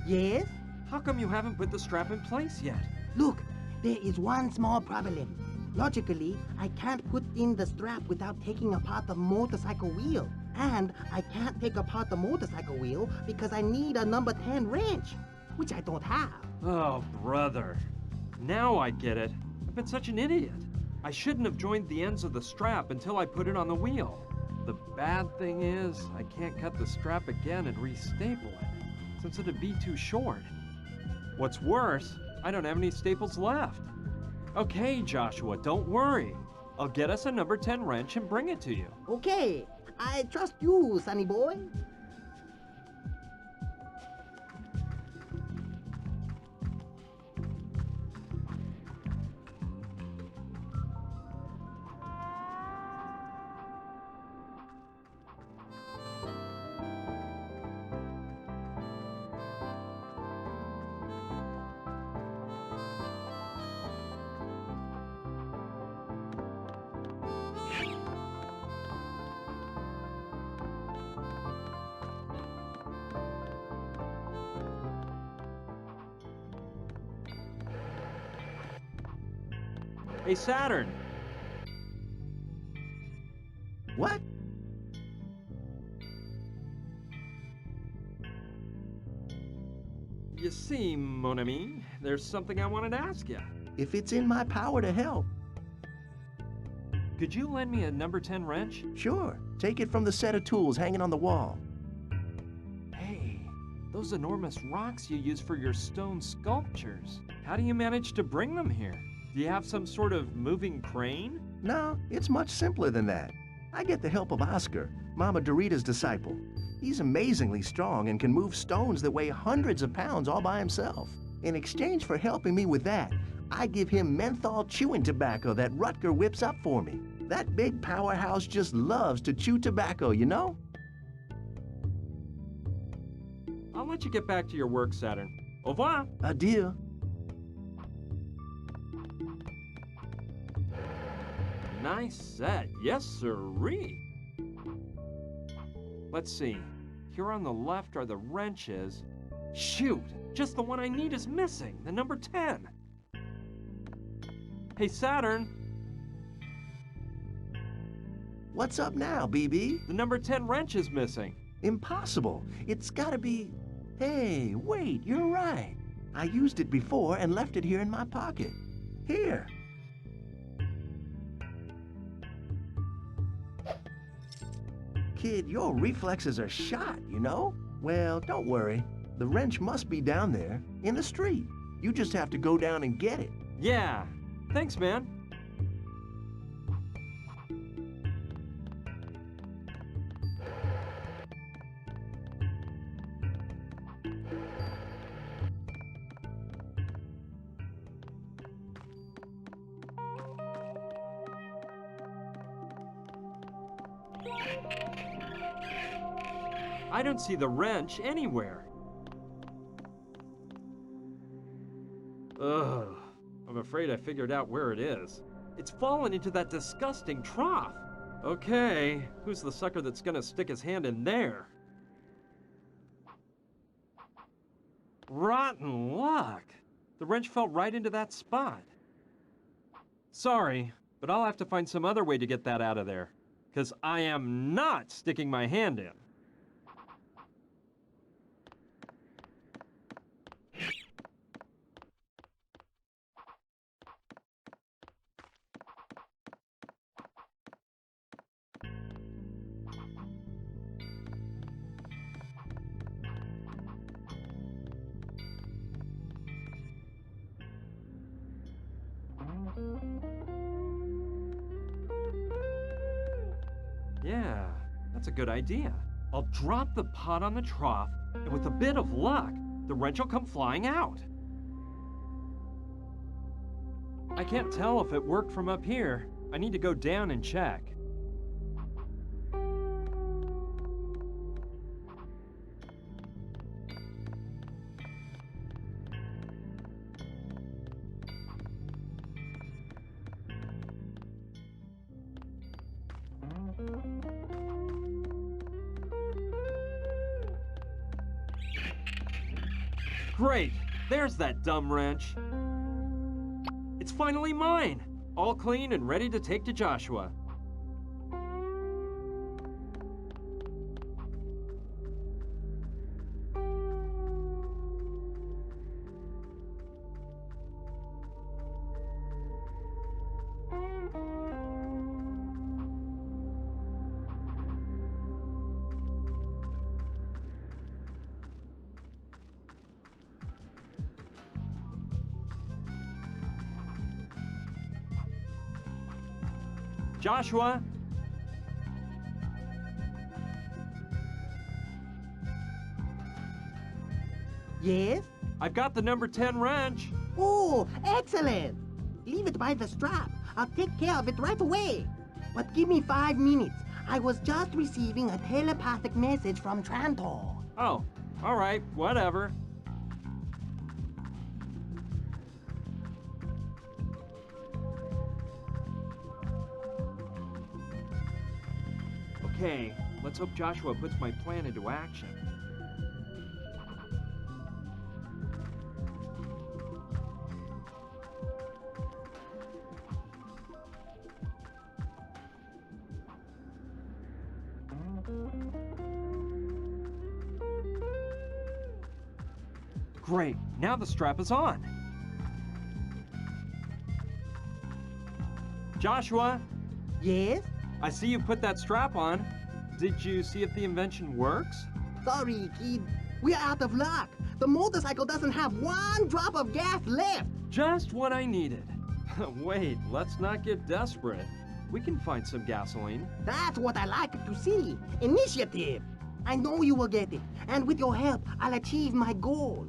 Yes? How come you haven't put the strap in place yet? Look, there is one small problem. Logically, I can't put in the strap without taking apart the motorcycle wheel. And I can't take apart the motorcycle wheel because I need a number 10 wrench, which I don't have. Oh, brother. Now I get it. I've been such an idiot. I shouldn't have joined the ends of the strap until I put it on the wheel. The bad thing is, I can't cut the strap again and re-staple it, since it'd be too short. What's worse, I don't have any staples left. Okay, Joshua, don't worry. I'll get us a number 10 wrench and bring it to you. Okay, I trust you, sonny boy. Hey, Saturn. What? You see, mon ami, there's something I wanted to ask you. If it's in my power to help. Could you lend me a number 10 wrench? Sure. Take it from the set of tools hanging on the wall. Hey, those enormous rocks you use for your stone sculptures. How do you manage to bring them here? Do you have some sort of moving crane? No, it's much simpler than that. I get the help of Oscar, Mama Dorita's disciple. He's amazingly strong and can move stones that weigh hundreds of pounds all by himself. In exchange for helping me with that, I give him menthol chewing tobacco that Rutger whips up for me. That big powerhouse just loves to chew tobacco, you know? I'll let you get back to your work, Saturn. Au revoir. Adieu. Nice set. Yes, sirree. Let's see. Here on the left are the wrenches. Shoot! Just the one I need is missing. The number 10. Hey, Saturn. What's up now, BB? The number 10 wrench is missing. Impossible. It's gotta be... Hey, wait, you're right. I used it before and left it here in my pocket. Here. Kid, your reflexes are shot, you know? Well, don't worry. The wrench must be down there, in the street. You just have to go down and get it. Yeah. Thanks, man. I don't see the wrench anywhere. Ugh. I'm afraid I figured out where it is. It's fallen into that disgusting trough. Okay, who's the sucker that's gonna stick his hand in there? Rotten luck. The wrench fell right into that spot. Sorry, but I'll have to find some other way to get that out of there. 'Cause I am not sticking my hand in. Yeah, that's a good idea. I'll drop the pot on the trough, and with a bit of luck, the wrench will come flying out. I can't tell if it worked from up here. I need to go down and check. Great! There's that dumb wrench. It's finally mine! All clean and ready to take to Joshua. Joshua? Yes? I've got the number 10 wrench. Oh, excellent! Leave it by the strap. I'll take care of it right away. But give me 5 minutes. I was just receiving a telepathic message from Trantor. Oh, all right, whatever. Okay, let's hope Joshua puts my plan into action. Great, now the strap is on. Joshua? Yes? I see you put that strap on. Did you see if the invention works? Sorry, kid. We're out of luck. The motorcycle doesn't have 1 drop of gas left. Just what I needed. Wait, let's not get desperate. We can find some gasoline. That's what I like to see. Initiative. I know you will get it, and with your help, I'll achieve my goal.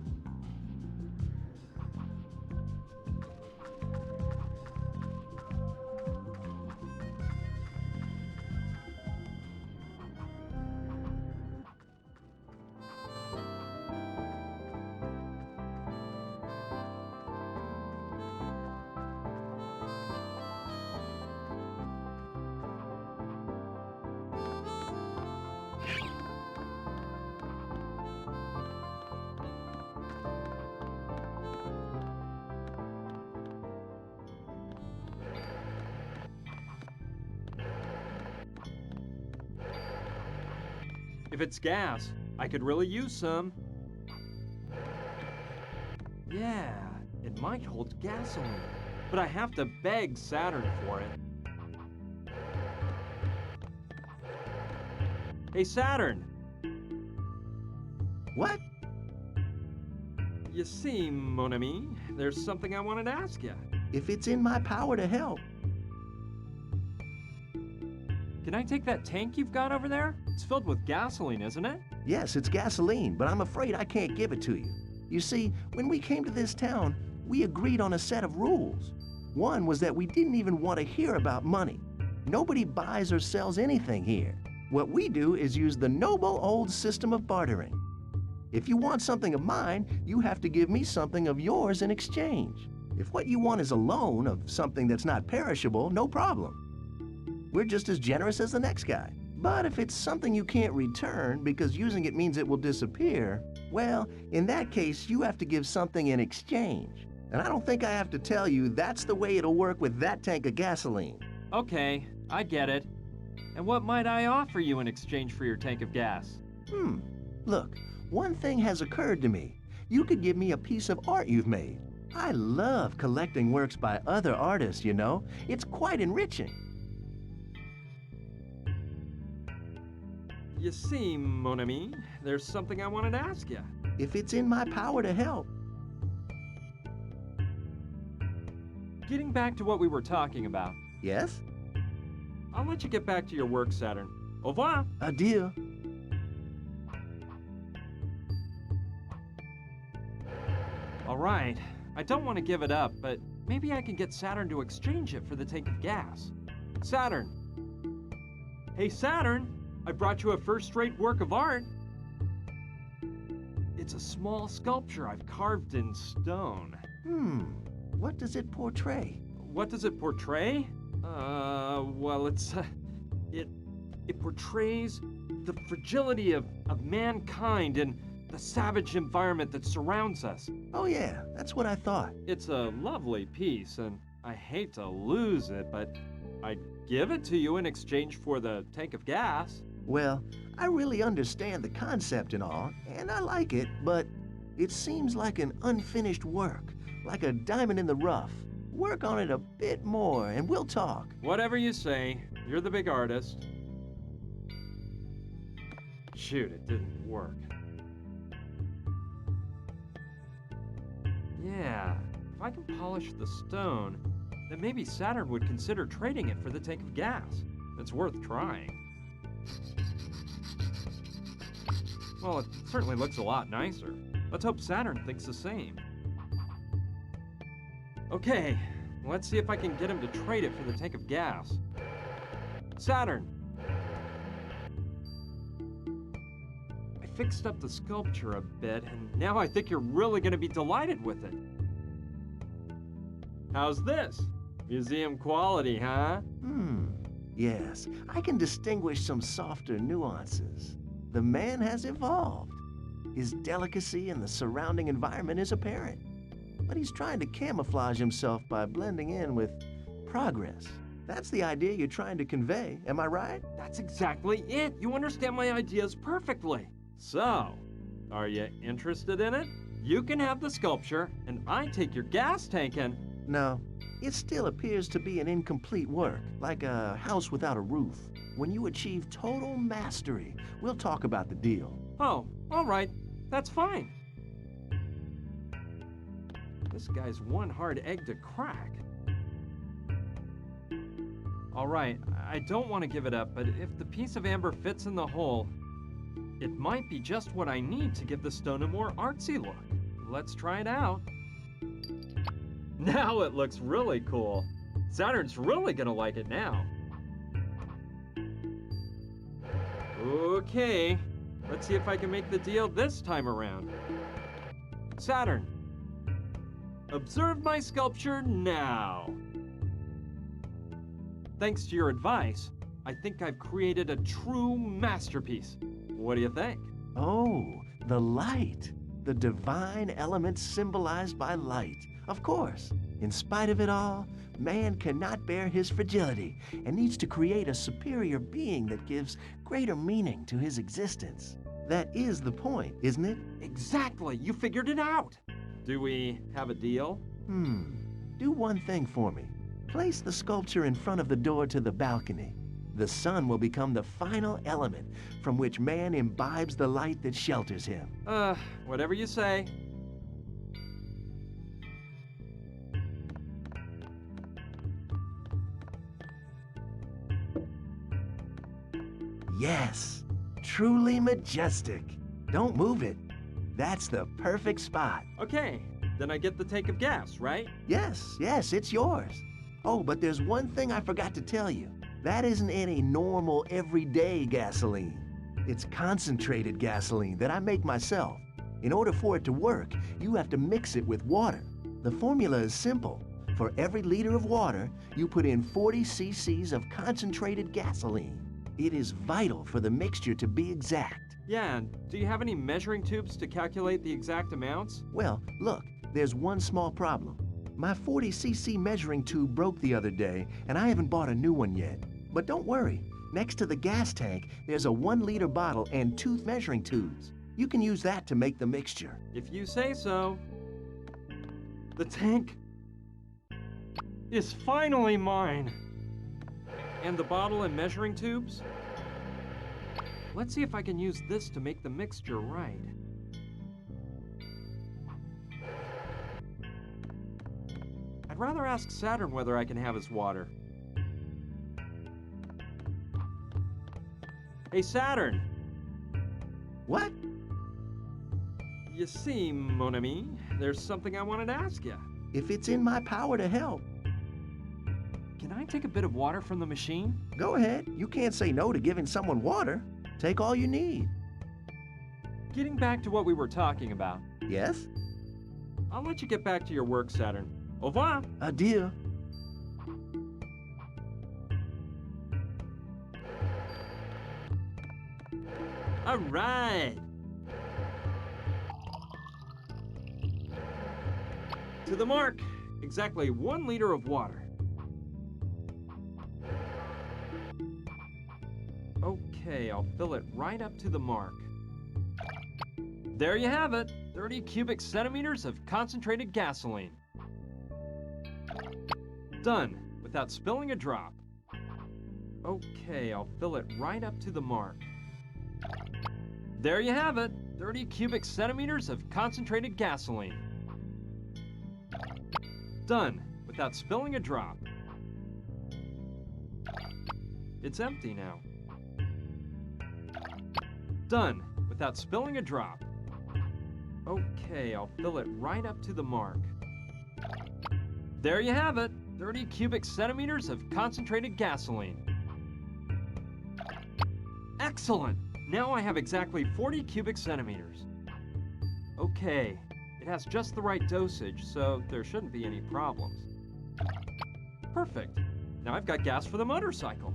If it's gas, I could really use some. Yeah, it might hold gasoline, but I have to beg Saturn for it. Hey, Saturn! What? You see, mon ami, there's something I wanted to ask you. If it's in my power to help. Can I take that tank you've got over there? It's filled with gasoline, isn't it? Yes, it's gasoline, but I'm afraid I can't give it to you. You see, when we came to this town, we agreed on a set of rules. One was that we didn't even want to hear about money. Nobody buys or sells anything here. What we do is use the noble old system of bartering. If you want something of mine, you have to give me something of yours in exchange. If what you want is a loan of something that's not perishable, no problem. We're just as generous as the next guy. But if it's something you can't return because using it means it will disappear, well, in that case, you have to give something in exchange. And I don't think I have to tell you that's the way it'll work with that tank of gasoline. Okay, I get it. And what might I offer you in exchange for your tank of gas? Look, one thing has occurred to me. You could give me a piece of art you've made. I love collecting works by other artists, you know. It's quite enriching. You see, mon ami, there's something I wanted to ask you. If it's in my power to help. Getting back to what we were talking about. Yes? I'll let you get back to your work, Saturn. Au revoir. Adieu. All right. I don't want to give it up, but maybe I can get Saturn to exchange it for the tank of gas. Saturn! Hey, Saturn! I brought you a first-rate work of art. It's a small sculpture I've carved in stone. What does it portray? What does it portray? Well, it portrays the fragility of mankind and the savage environment that surrounds us. Oh yeah, that's what I thought. It's a lovely piece, and I hate to lose it, but I'd give it to you in exchange for the tank of gas. Well, I really understand the concept and all, and I like it, but it seems like an unfinished work, like a diamond in the rough. Work on it a bit more, and we'll talk. Whatever you say. You're the big artist. Shoot, it didn't work. Yeah, if I can polish the stone, then maybe Saturn would consider trading it for the tank of gas. It's worth trying. Well, it certainly looks a lot nicer. Let's hope Saturn thinks the same. Okay, let's see if I can get him to trade it for the tank of gas. Saturn! I fixed up the sculpture a bit, and now I think you're really going to be delighted with it. How's this? Museum quality, huh? Yes, I can distinguish some softer nuances. The man has evolved. His delicacy in the surrounding environment is apparent. But he's trying to camouflage himself by blending in with progress. That's the idea you're trying to convey, am I right? That's exactly it. You understand my ideas perfectly. So, are you interested in it? You can have the sculpture, and I take your gas tank and... No, it still appears to be an incomplete work, like a house without a roof. When you achieve total mastery, we'll talk about the deal. Oh, all right. That's fine. This guy's one hard egg to crack. All right, I don't want to give it up, but if the piece of amber fits in the hole, it might be just what I need to give the stone a more artsy look. Let's try it out. Now it looks really cool. Saturn's really gonna like it now. Okay, let's see if I can make the deal this time around. Saturn, observe my sculpture now. Thanks to your advice, I think I've created a true masterpiece. What do you think? Oh, the light. The divine element symbolized by light. Of course. In spite of it all, man cannot bear his fragility and needs to create a superior being that gives greater meaning to his existence. That is the point, isn't it? Exactly, you figured it out. Do we have a deal? Do one thing for me. Place the sculpture in front of the door to the balcony. The sun will become the final element from which man imbibes the light that shelters him. Whatever you say. Yes, truly majestic. Don't move it. That's the perfect spot. Okay, then I get the tank of gas, right? Yes, it's yours. Oh, but there's one thing I forgot to tell you. That isn't any normal, everyday gasoline. It's concentrated gasoline that I make myself. In order for it to work, you have to mix it with water. The formula is simple. For every liter of water, you put in 40 cc's of concentrated gasoline. It is vital for the mixture to be exact. Yeah, and do you have any measuring tubes to calculate the exact amounts? Well, look, there's one small problem. My 40 cc measuring tube broke the other day, and I haven't bought a new one yet. But don't worry, next to the gas tank, there's a 1 liter bottle and 2 measuring tubes. You can use that to make the mixture. If you say so. The tank is finally mine. And the bottle and measuring tubes? Let's see if I can use this to make the mixture right. I'd rather ask Saturn whether I can have his water. Hey, Saturn! What? You see, mon ami, there's something I wanted to ask you. If it's in my power to help. Can I take a bit of water from the machine? Go ahead. You can't say no to giving someone water. Take all you need. Getting back to what we were talking about. Yes? I'll let you get back to your work, Saturn. Au revoir! Adieu. All right! To the mark! Exactly 1 liter of water. Okay, I'll fill it right up to the mark. There you have it! 30 cubic centimeters of concentrated gasoline. Done, without spilling a drop. Okay, I'll fill it right up to the mark. There you have it! 30 cubic centimeters of concentrated gasoline. Done, without spilling a drop. It's empty now. Done, without spilling a drop. Okay, I'll fill it right up to the mark. There you have it! 30 cubic centimeters of concentrated gasoline. Excellent! Now I have exactly 40 cubic centimeters. Okay, it has just the right dosage, so there shouldn't be any problems. Perfect. Now I've got gas for the motorcycle.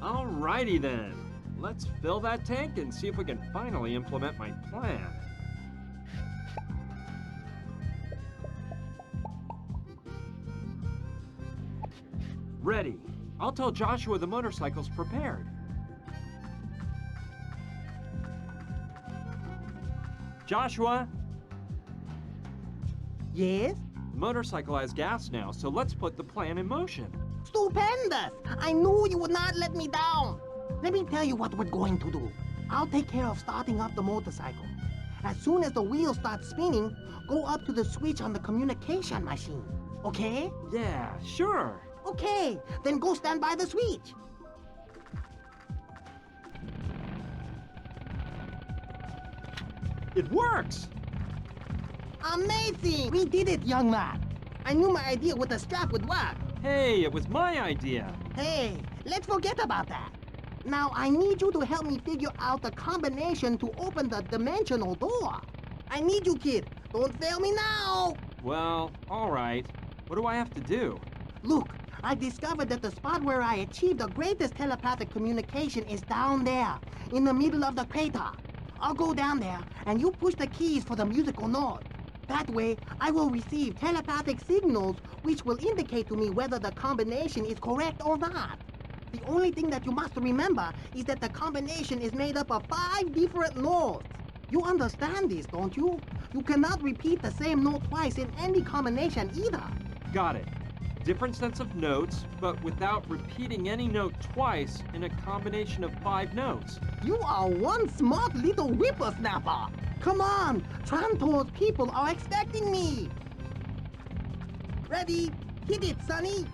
Alrighty then. Let's fill that tank and see if we can finally implement my plan. Ready. I'll tell Joshua the motorcycle's prepared. Joshua, Yes? the motorcycle has gas now, so let's put the plan in motion. Stupendous! I knew you would not let me down. Let me tell you what we're going to do. I'll take care of starting up the motorcycle. As soon as the wheels start spinning, go up to the switch on the communication machine. Okay? Yeah, sure. Okay, then go stand by the switch. It works! Amazing! We did it, young man. I knew my idea with the strap would work. Hey, it was my idea. Hey, let's forget about that. Now I need you to help me figure out the combination to open the dimensional door. I need you, kid. Don't fail me now. Well, alright. What do I have to do? Look, I discovered that the spot where I achieved the greatest telepathic communication is down there, in the middle of the crater. I'll go down there, and you push the keys for the musical note. That way, I will receive telepathic signals which will indicate to me whether the combination is correct or not. The only thing that you must remember is that the combination is made up of 5 different notes. You understand this, don't you? You cannot repeat the same note twice in any combination either. Got it. Different sets of notes, but without repeating any note twice in a combination of 5 notes. You are one smart little whippersnapper. Come on, Trantor's people are expecting me. Ready? Hit it, Sonny.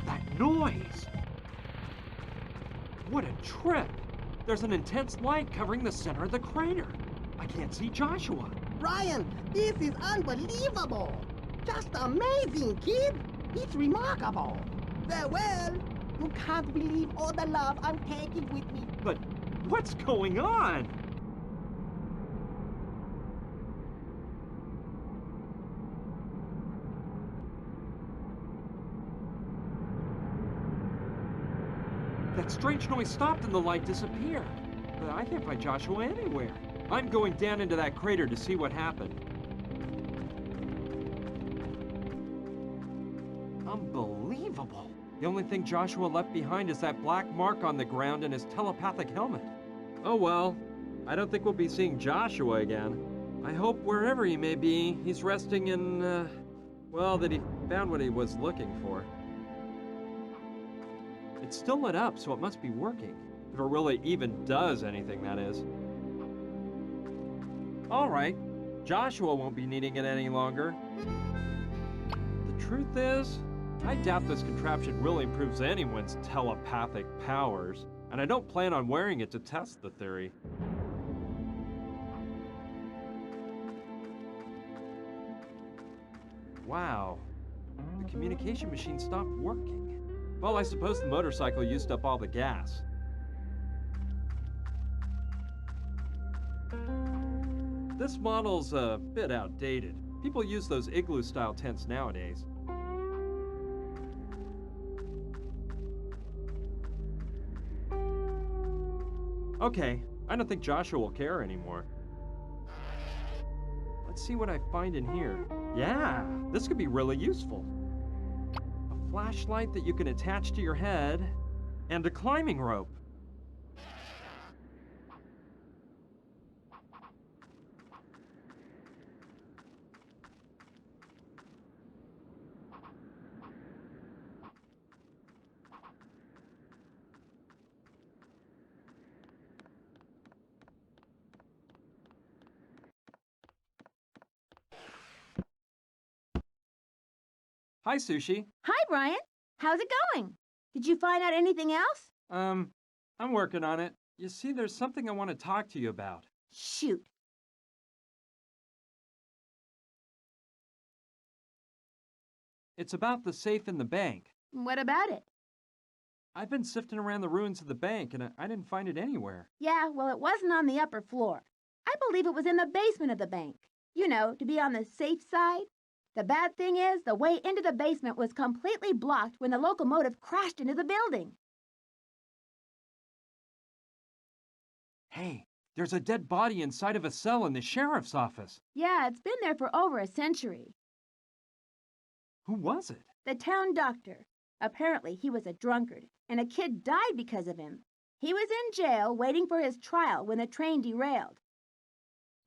That noise! What a trip! There's an intense light covering the center of the crater. I can't see Joshua. Brian, this is unbelievable. Just amazing, kid. It's remarkable. Farewell. You can't believe all the love I'm taking with me. But what's going on? That strange noise stopped and the light disappeared. But I can't find Joshua anywhere. I'm going down into that crater to see what happened. Unbelievable. The only thing Joshua left behind is that black mark on the ground and his telepathic helmet. Oh well, I don't think we'll be seeing Joshua again. I hope wherever he may be, he's resting in, well, that he found what he was looking for. It's still lit up, so it must be working. If it really even does anything, that is. Alright, Joshua won't be needing it any longer. The truth is, I doubt this contraption really improves anyone's telepathic powers, and I don't plan on wearing it to test the theory. Wow, the communication machine stopped working. Well, I suppose the motorcycle used up all the gas. This model's a bit outdated. People use those igloo-style tents nowadays. Okay, I don't think Joshua will care anymore. Let's see what I find in here. Yeah, this could be really useful. A flashlight that you can attach to your head, and a climbing rope. Hi, Sushi. Hi, Brian. How's it going? Did you find out anything else? I'm working on it. You see, there's something I want to talk to you about. Shoot. It's about the safe in the bank. What about it? I've been sifting around the ruins of the bank, and I didn't find it anywhere. Yeah, well, it wasn't on the upper floor. I believe it was in the basement of the bank. You know, to be on the safe side. The bad thing is, the way into the basement was completely blocked when the locomotive crashed into the building. Hey, there's a dead body inside of a cell in the sheriff's office. Yeah, it's been there for over a century. Who was it? The town doctor. Apparently, he was a drunkard, and a kid died because of him. He was in jail waiting for his trial when the train derailed.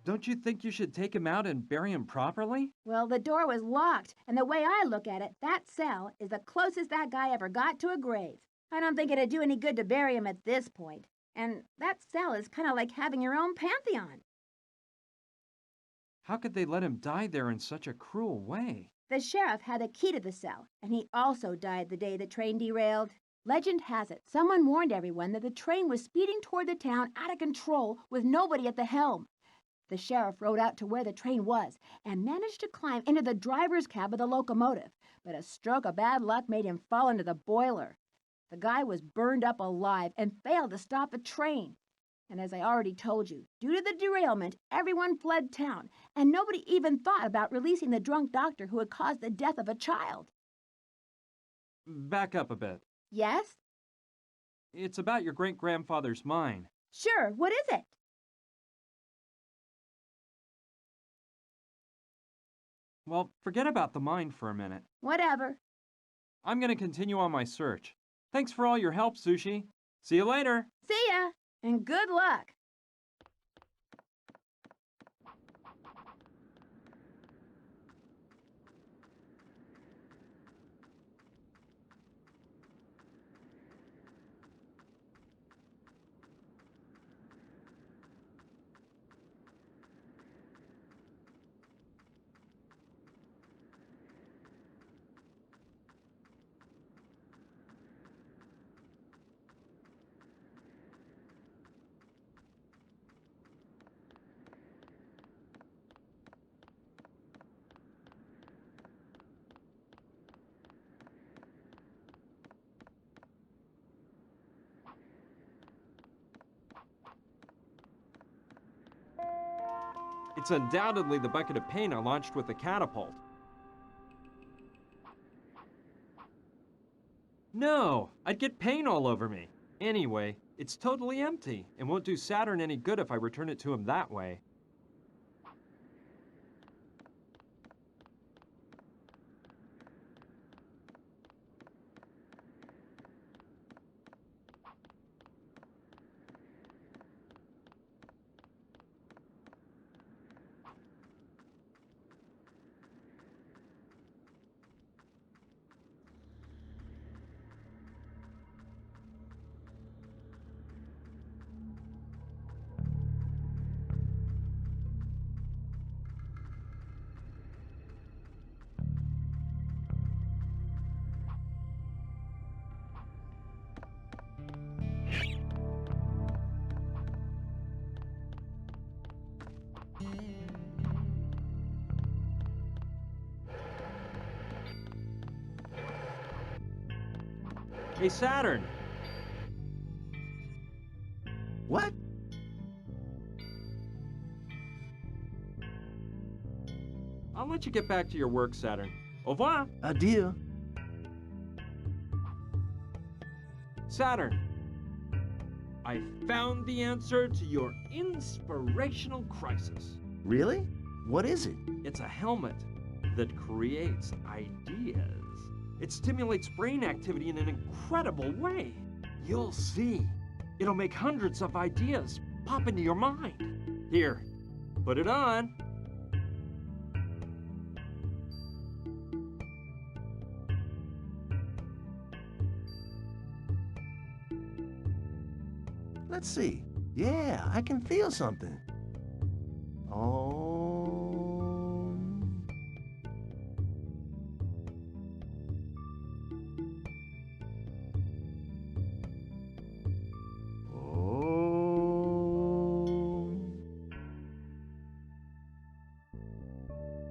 Don't you think you should take him out and bury him properly? Well, the door was locked, and the way I look at it, that cell is the closest that guy ever got to a grave. I don't think it'd do any good to bury him at this point. And that cell is kind of like having your own pantheon. How could they let him die there in such a cruel way? The sheriff had a key to the cell, and he also died the day the train derailed. Legend has it, someone warned everyone that the train was speeding toward the town out of control with nobody at the helm. The sheriff rode out to where the train was and managed to climb into the driver's cab of the locomotive, but a stroke of bad luck made him fall into the boiler. The guy was burned up alive and failed to stop the train. And as I already told you, due to the derailment, everyone fled town, and nobody even thought about releasing the drunk doctor who had caused the death of a child. Back up a bit. Yes? It's about your great-grandfather's mine. Sure, what is it? Well, forget about the mine for a minute. Whatever. I'm going to continue on my search. Thanks for all your help, Sushi. See you later. See ya, and good luck. It's undoubtedly the bucket of paint I launched with the catapult. No, I'd get paint all over me. Anyway, it's totally empty and won't do Saturn any good if I return it to him that way. Hey, Saturn! What? I'll let you get back to your work, Saturn. Au revoir! Adieu. Saturn, I found the answer to your inspirational crisis. Really? What is it? It's a helmet that creates ideas. It stimulates brain activity in an incredible way. You'll see. It'll make hundreds of ideas pop into your mind. Here, put it on. Let's see. Yeah, I can feel something. Oh.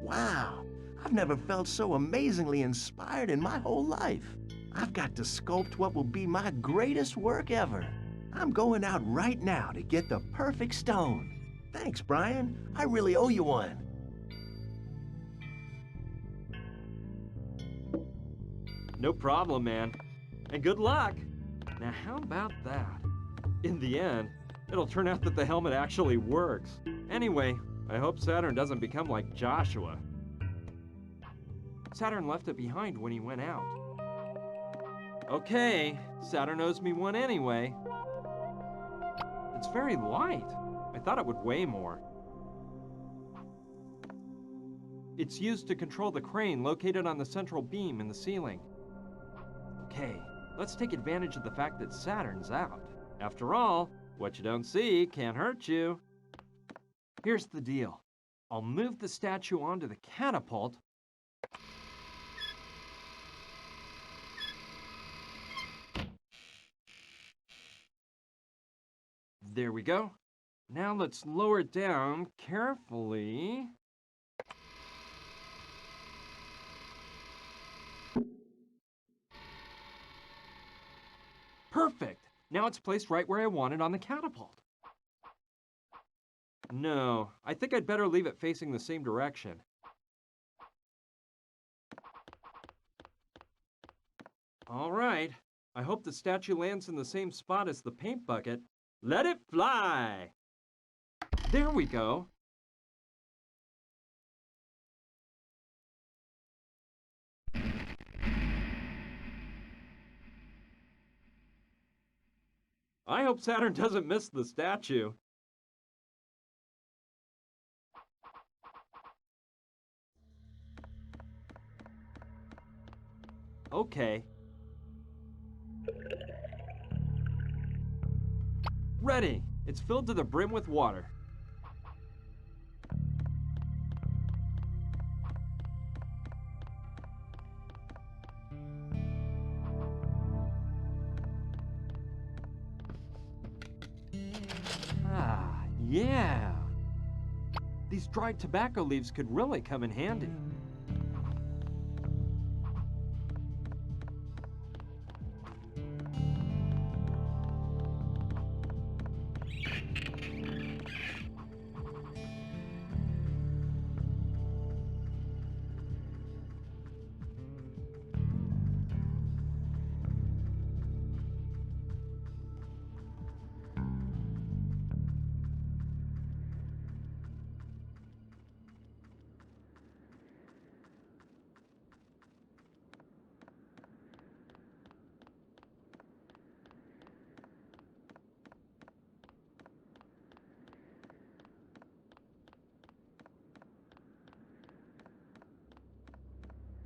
Wow, I've never felt so amazingly inspired in my whole life. I've got to sculpt what will be my greatest work ever. I'm going out right now to get the perfect stone. Thanks, Brian. I really owe you one. No problem, man. And good luck. Now, how about that? In the end, it'll turn out that the helmet actually works. Anyway, I hope Saturn doesn't become like Joshua. Saturn left it behind when he went out. Okay, Saturn owes me one anyway. It's very light. I thought it would weigh more. It's used to control the crane located on the central beam in the ceiling. Okay, let's take advantage of the fact that Saturn's out. After all, what you don't see can't hurt you. Here's the deal. I'll move the statue onto the catapult. There we go. Now let's lower it down carefully. Perfect! Now it's placed right where I want it on the catapult. No, I think I'd better leave it facing the same direction. All right. I hope the statue lands in the same spot as the paint bucket. Let it fly! There we go. I hope Saturn doesn't miss the statue. Okay. Ready! It's filled to the brim with water. Ah, yeah! These dried tobacco leaves could really come in handy.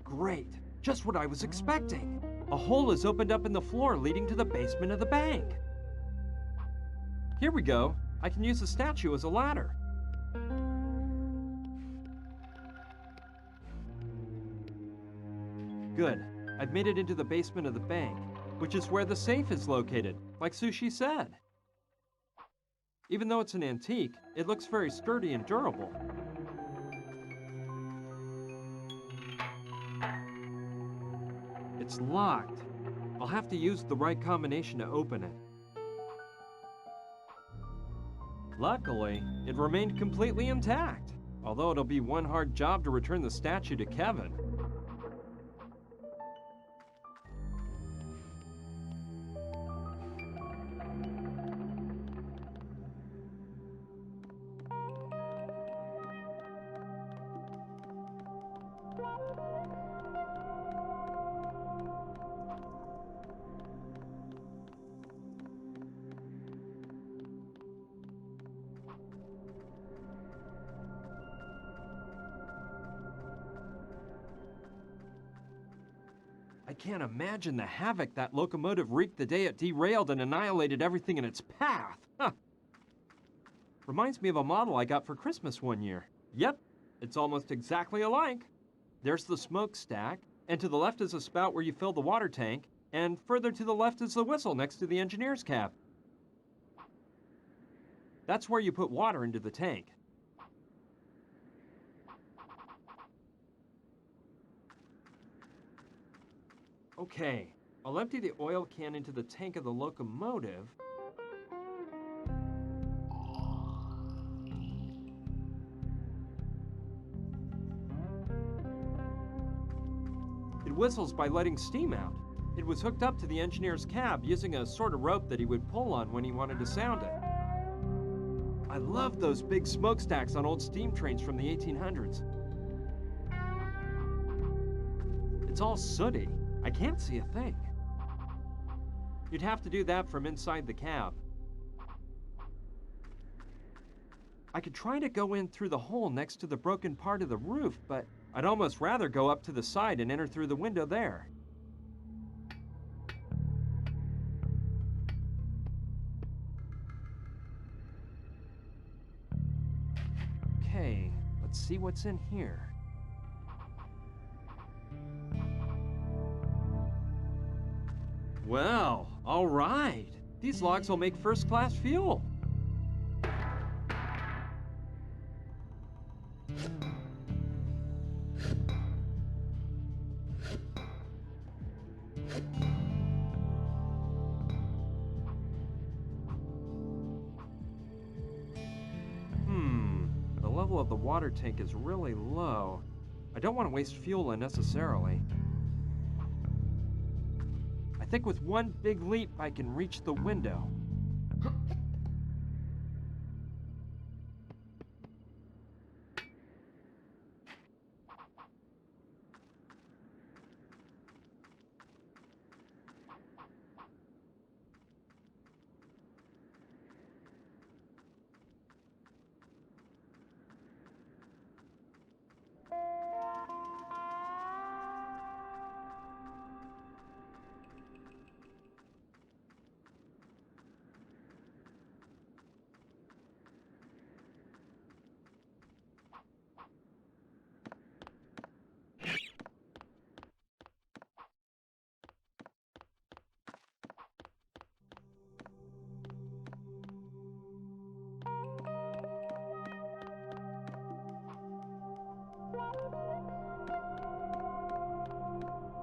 Great! Just what I was expecting! A hole is opened up in the floor leading to the basement of the bank. Here we go. I can use the statue as a ladder. Good. I've made it into the basement of the bank, which is where the safe is located, like Sushi said. Even though it's an antique, it looks very sturdy and durable. It's locked. I'll have to use the right combination to open it. Luckily, it remained completely intact, although it'll be one hard job to return the statue to Kevin. I can't imagine the havoc that locomotive wreaked the day it derailed and annihilated everything in its path. Huh. Reminds me of a model I got for Christmas one year. Yep, it's almost exactly alike. There's the smokestack, and to the left is a spout where you fill the water tank, and further to the left is the whistle next to the engineer's cap. That's where you put water into the tank. Okay, I'll empty the oil can into the tank of the locomotive. It whistles by letting steam out. It was hooked up to the engineer's cab using a sort of rope that he would pull on when he wanted to sound it. I love those big smokestacks on old steam trains from the 1800s. It's all sooty. I can't see a thing. You'd have to do that from inside the cab. I could try to go in through the hole next to the broken part of the roof, but I'd almost rather go up to the side and enter through the window there. Okay, let's see what's in here. Well, all right. These logs will make first-class fuel. The level of the water tank is really low. I don't want to waste fuel unnecessarily. I think with one big leap, I can reach the window.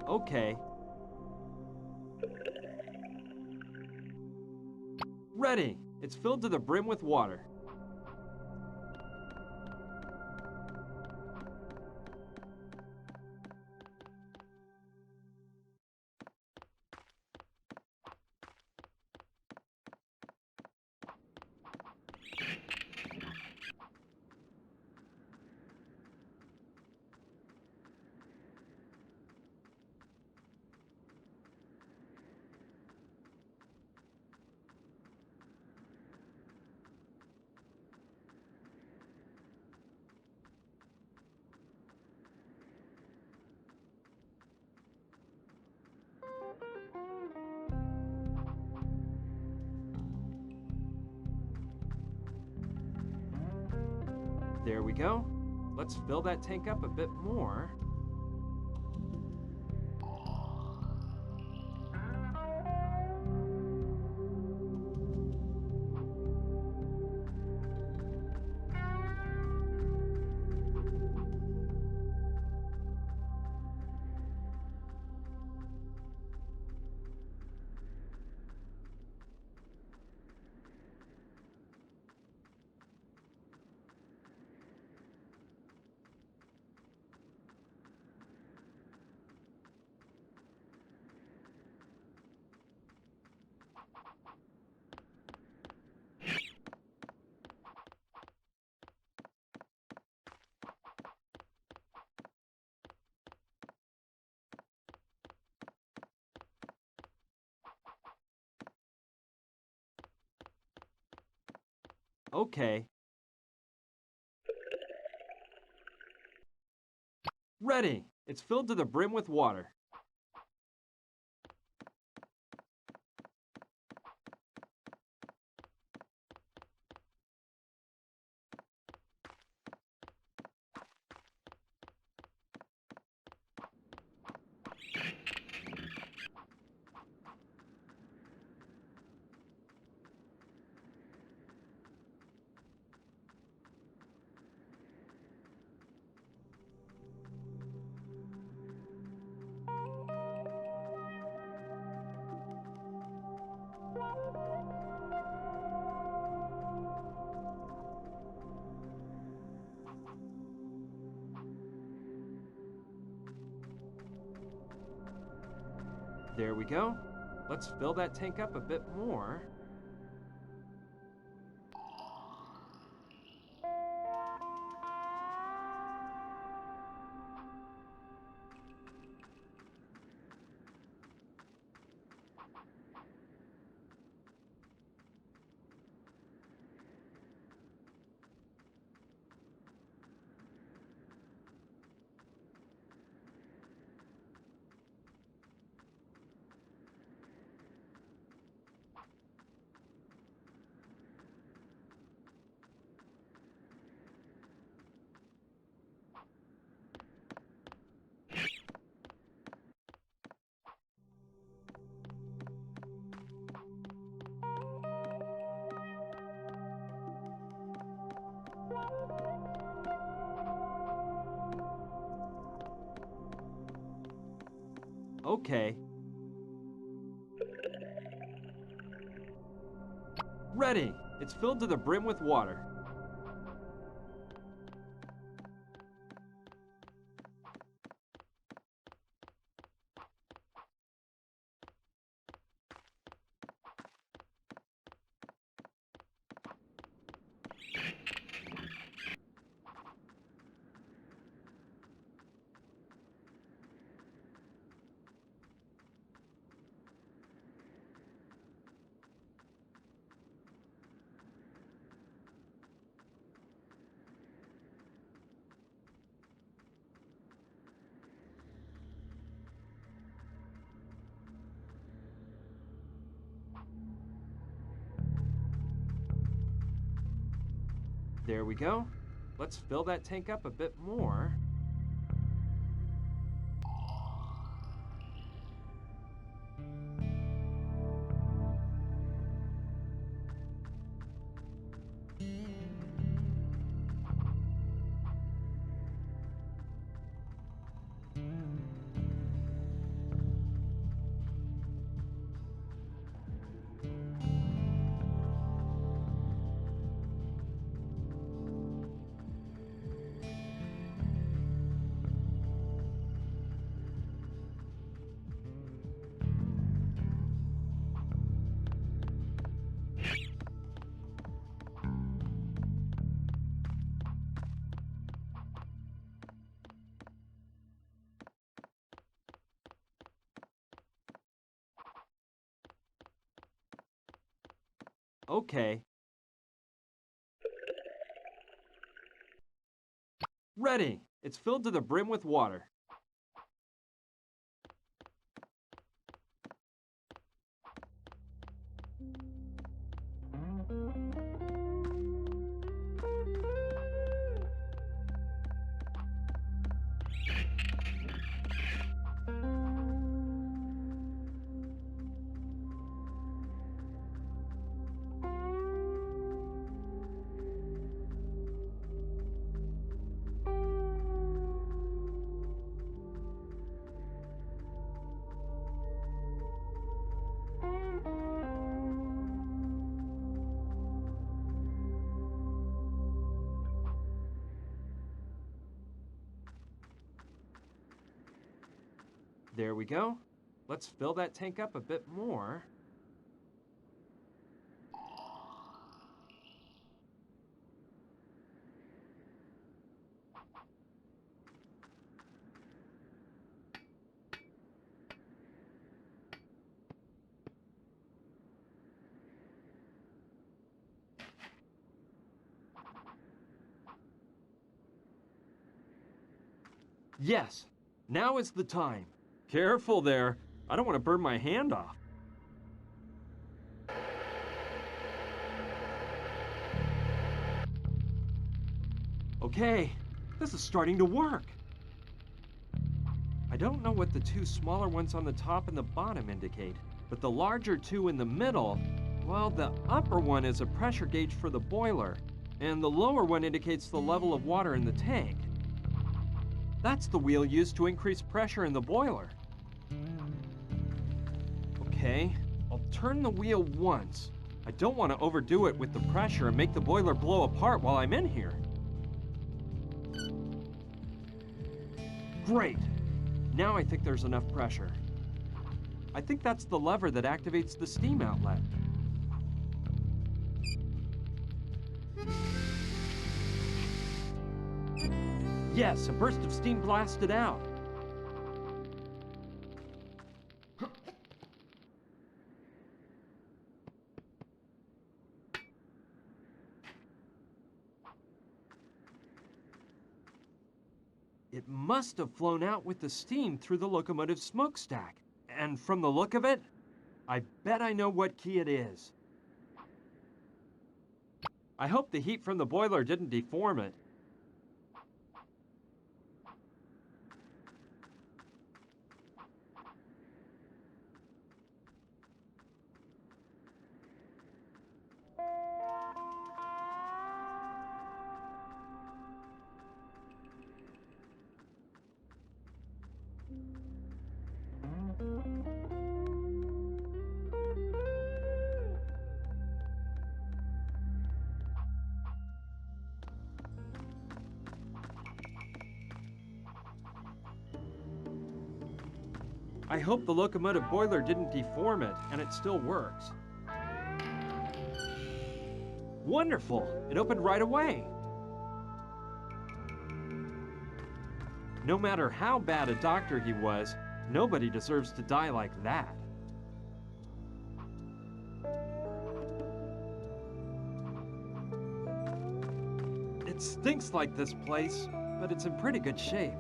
Okay. Ready! It's filled to the brim with water. There we go. Let's fill that tank up a bit more. Okay. Ready! It's filled to the brim with water. There we go. Let's fill that tank up a bit more. Okay. Ready! It's filled to the brim with water. There we go. Let's fill that tank up a bit more. Okay. Ready! It's filled to the brim with water. There we go. Let's fill that tank up a bit more. Yes, now is the time. Careful there. I don't want to burn my hand off. Okay, this is starting to work. I don't know what the two smaller ones on the top and the bottom indicate, but the larger two in the middle, well, the upper one is a pressure gauge for the boiler, and the lower one indicates the level of water in the tank. That's the wheel used to increase pressure in the boiler. Okay, I'll turn the wheel once. I don't want to overdo it with the pressure and make the boiler blow apart while I'm in here. Great! Now I think there's enough pressure. I think that's the lever that activates the steam outlet. Yes, a burst of steam blasted out. It must have flown out with the steam through the locomotive smokestack. And from the look of it, I bet I know what key it is. I hope the heat from the boiler didn't deform it. I hope the locomotive boiler didn't deform it and it still works. Wonderful! It opened right away. No matter how bad a doctor he was, nobody deserves to die like that. It stinks like this place, but it's in pretty good shape.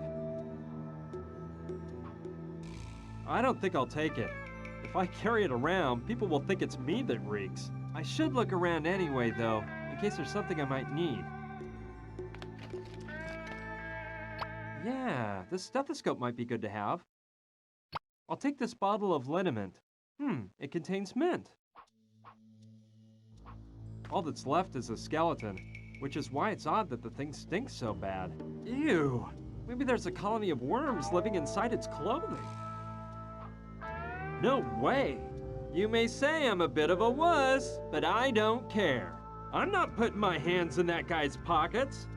I don't think I'll take it. If I carry it around, people will think it's me that reeks. I should look around anyway, though, in case there's something I might need. Yeah, this stethoscope might be good to have. I'll take this bottle of liniment. It contains mint. All that's left is a skeleton, which is why it's odd that the thing stinks so bad. Ew! Maybe there's a colony of worms living inside its clothing. No way! You may say I'm a bit of a wuss, but I don't care. I'm not putting my hands in that guy's pockets.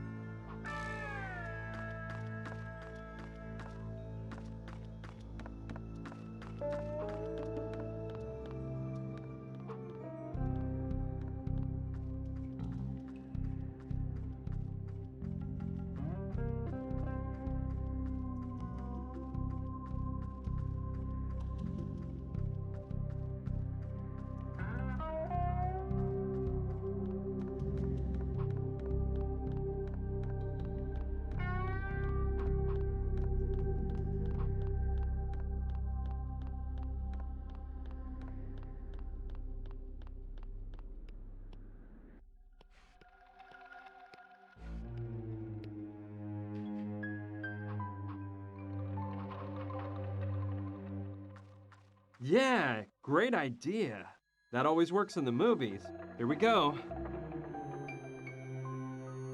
Yeah, great idea. That always works in the movies. Here we go.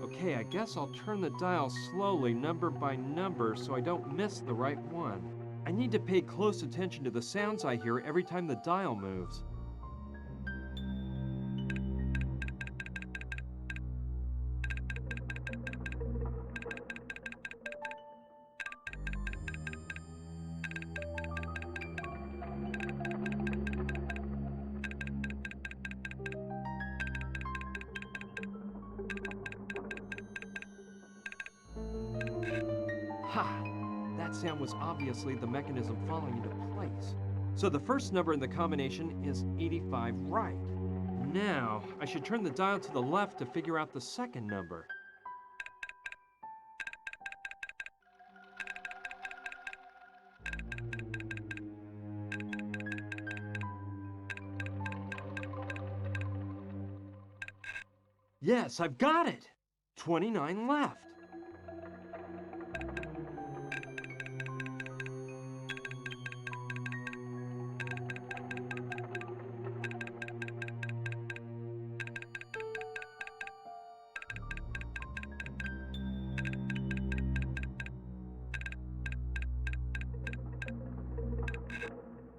Okay, I guess I'll turn the dial slowly, number by number, so I don't miss the right one. I need to pay close attention to the sounds I hear every time the dial moves. Ha! That sound was obviously the mechanism falling into place. So the first number in the combination is 85 right. Now, I should turn the dial to the left to figure out the second number. Yes, I've got it! 29 left.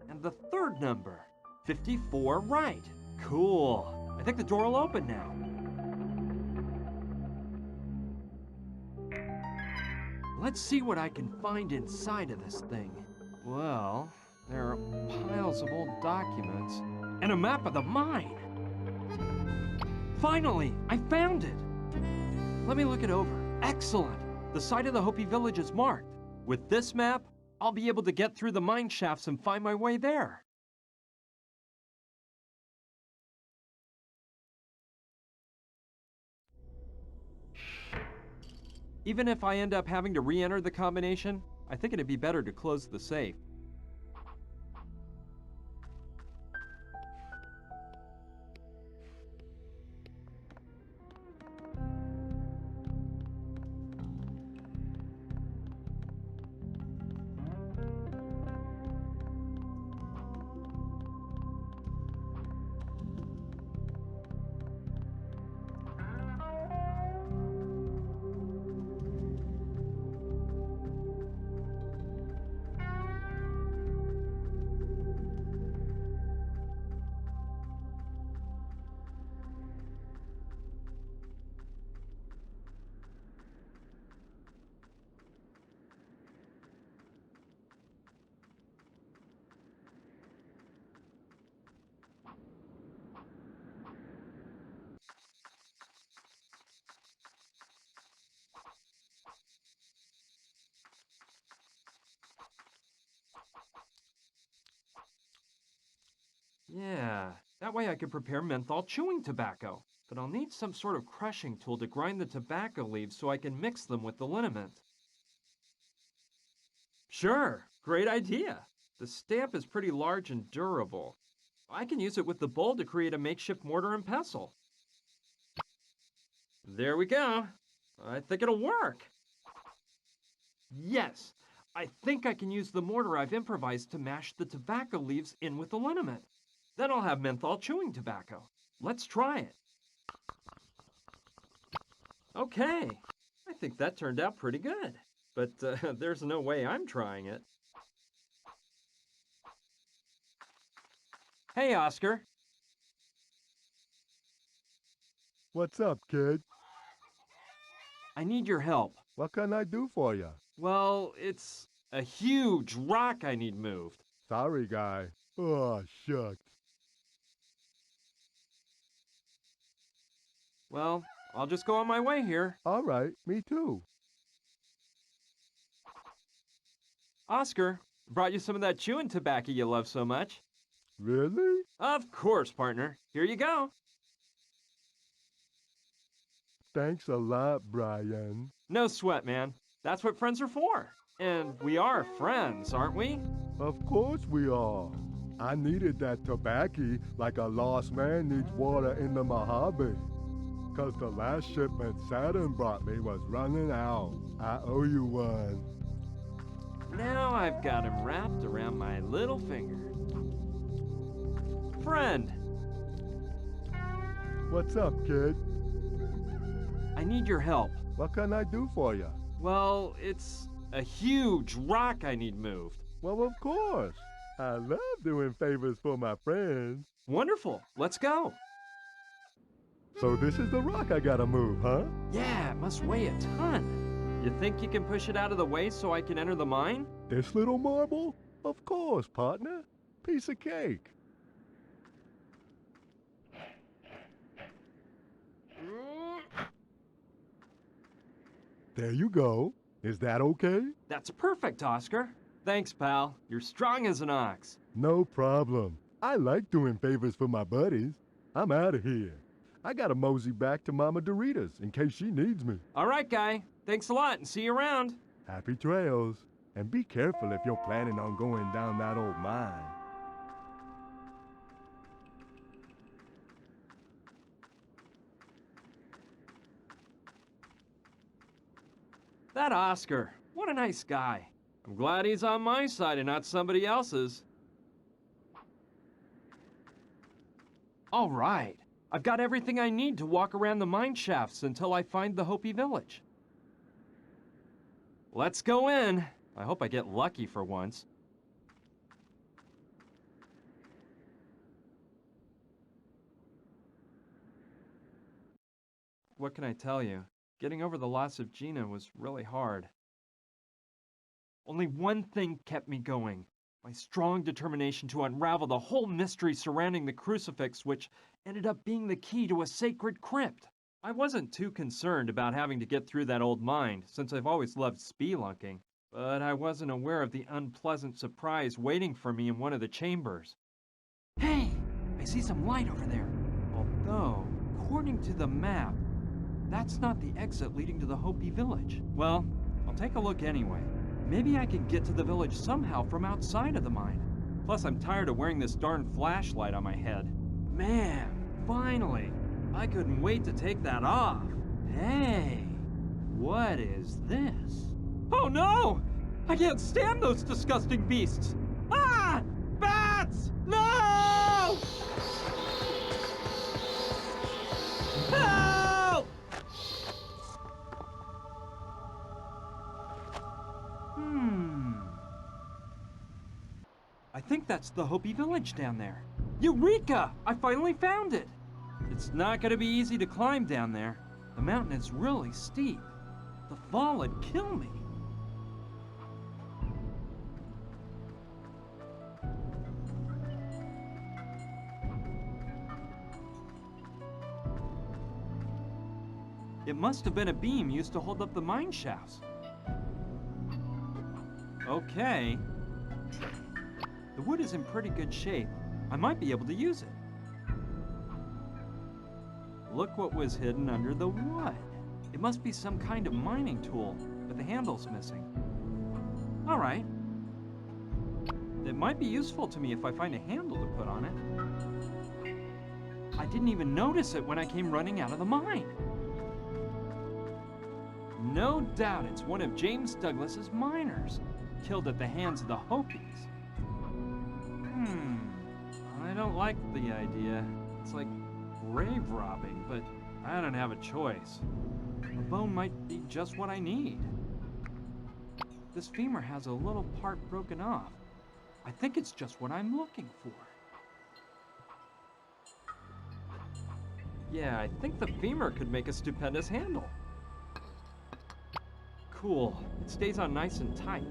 And the third number, 54 right. Cool. I think the door will open now. Let's see what I can find inside of this thing. Well, There are piles of old documents and a map of the mine. Finally, I found it. Let me look it over. Excellent. The site of the Hopi village is marked. With this map, I'll be able to get through the mine shafts and find my way there. Even if I end up having to re-enter the combination, I think it'd be better to close the safe. Yeah, that way I could prepare menthol chewing tobacco. But I'll need some sort of crushing tool to grind the tobacco leaves so I can mix them with the liniment. Sure, great idea. The stamp is pretty large and durable. I can use it with the bowl to create a makeshift mortar and pestle. There we go. I think it'll work. Yes, I think I can use the mortar I've improvised to mash the tobacco leaves in with the liniment. Then I'll have menthol chewing tobacco. Let's try it. Okay, I think that turned out pretty good. But there's no way I'm trying it. Hey, Oscar. What's up, kid? I need your help. What can I do for you? Well, it's a huge rock I need moved. Sorry, guy. Oh, shucks. Well, I'll just go on my way here. All right, me too. Oscar, brought you some of that chewing tobacco you love so much. Really? Of course, partner. Here you go. Thanks a lot, Brian. No sweat, man. That's what friends are for. And we are friends, aren't we? Of course we are. I needed that tobacco like a lost man needs water in the Mojave. 'Cause the last shipment Saturn brought me was running out. I owe you one. Now I've got him wrapped around my little finger. Friend! What's up, kid? I need your help. What can I do for you? Well, it's a huge rock I need moved. Well, of course. I love doing favors for my friends. Wonderful. Let's go. So this is the rock I gotta move, huh? Yeah, it must weigh a ton. You think you can push it out of the way so I can enter the mine? This little marble? Of course, partner. Piece of cake. There you go. Is that okay? That's perfect, Oscar. Thanks, pal. You're strong as an ox. No problem. I like doing favors for my buddies. I'm out of here. I gotta mosey back to Mama Dorita's in case she needs me. All right, guy. Thanks a lot and see you around. Happy trails. And be careful if you're planning on going down that old mine. That Oscar, what a nice guy. I'm glad he's on my side and not somebody else's. All right. I've got everything I need to walk around the mine shafts until I find the Hopi village. Let's go in. I hope I get lucky for once. What can I tell you? Getting over the loss of Gina was really hard. Only one thing kept me going. My strong determination to unravel the whole mystery surrounding the crucifix, which ended up being the key to a sacred crypt. I wasn't too concerned about having to get through that old mine, since I've always loved spelunking, but I wasn't aware of the unpleasant surprise waiting for me in one of the chambers. Hey! I see some light over there. Although, according to the map, that's not the exit leading to the Hopi village. Well, I'll take a look anyway. Maybe I can get to the village somehow from outside of the mine. Plus, I'm tired of wearing this darn flashlight on my head. Man, finally! I couldn't wait to take that off. Hey, what is this? Oh no! I can't stand those disgusting beasts! Ah! Bats! No! Help! I think that's the Hopi village down there. Eureka! I finally found it! It's not going to be easy to climb down there. The mountain is really steep. The fall would kill me. It must have been a beam used to hold up the mine shafts. Okay. The wood is in pretty good shape. I might be able to use it. Look what was hidden under the wood. It must be some kind of mining tool, but the handle's missing. All right. It might be useful to me if I find a handle to put on it. I didn't even notice it when I came running out of the mine. No doubt it's one of James Douglas's miners, killed at the hands of the Hopis. I don't like the idea. It's like grave robbing, but I don't have a choice. A bone might be just what I need. This femur has a little part broken off. I think it's just what I'm looking for. Yeah, I think the femur could make a stupendous handle. Cool. It stays on nice and tight.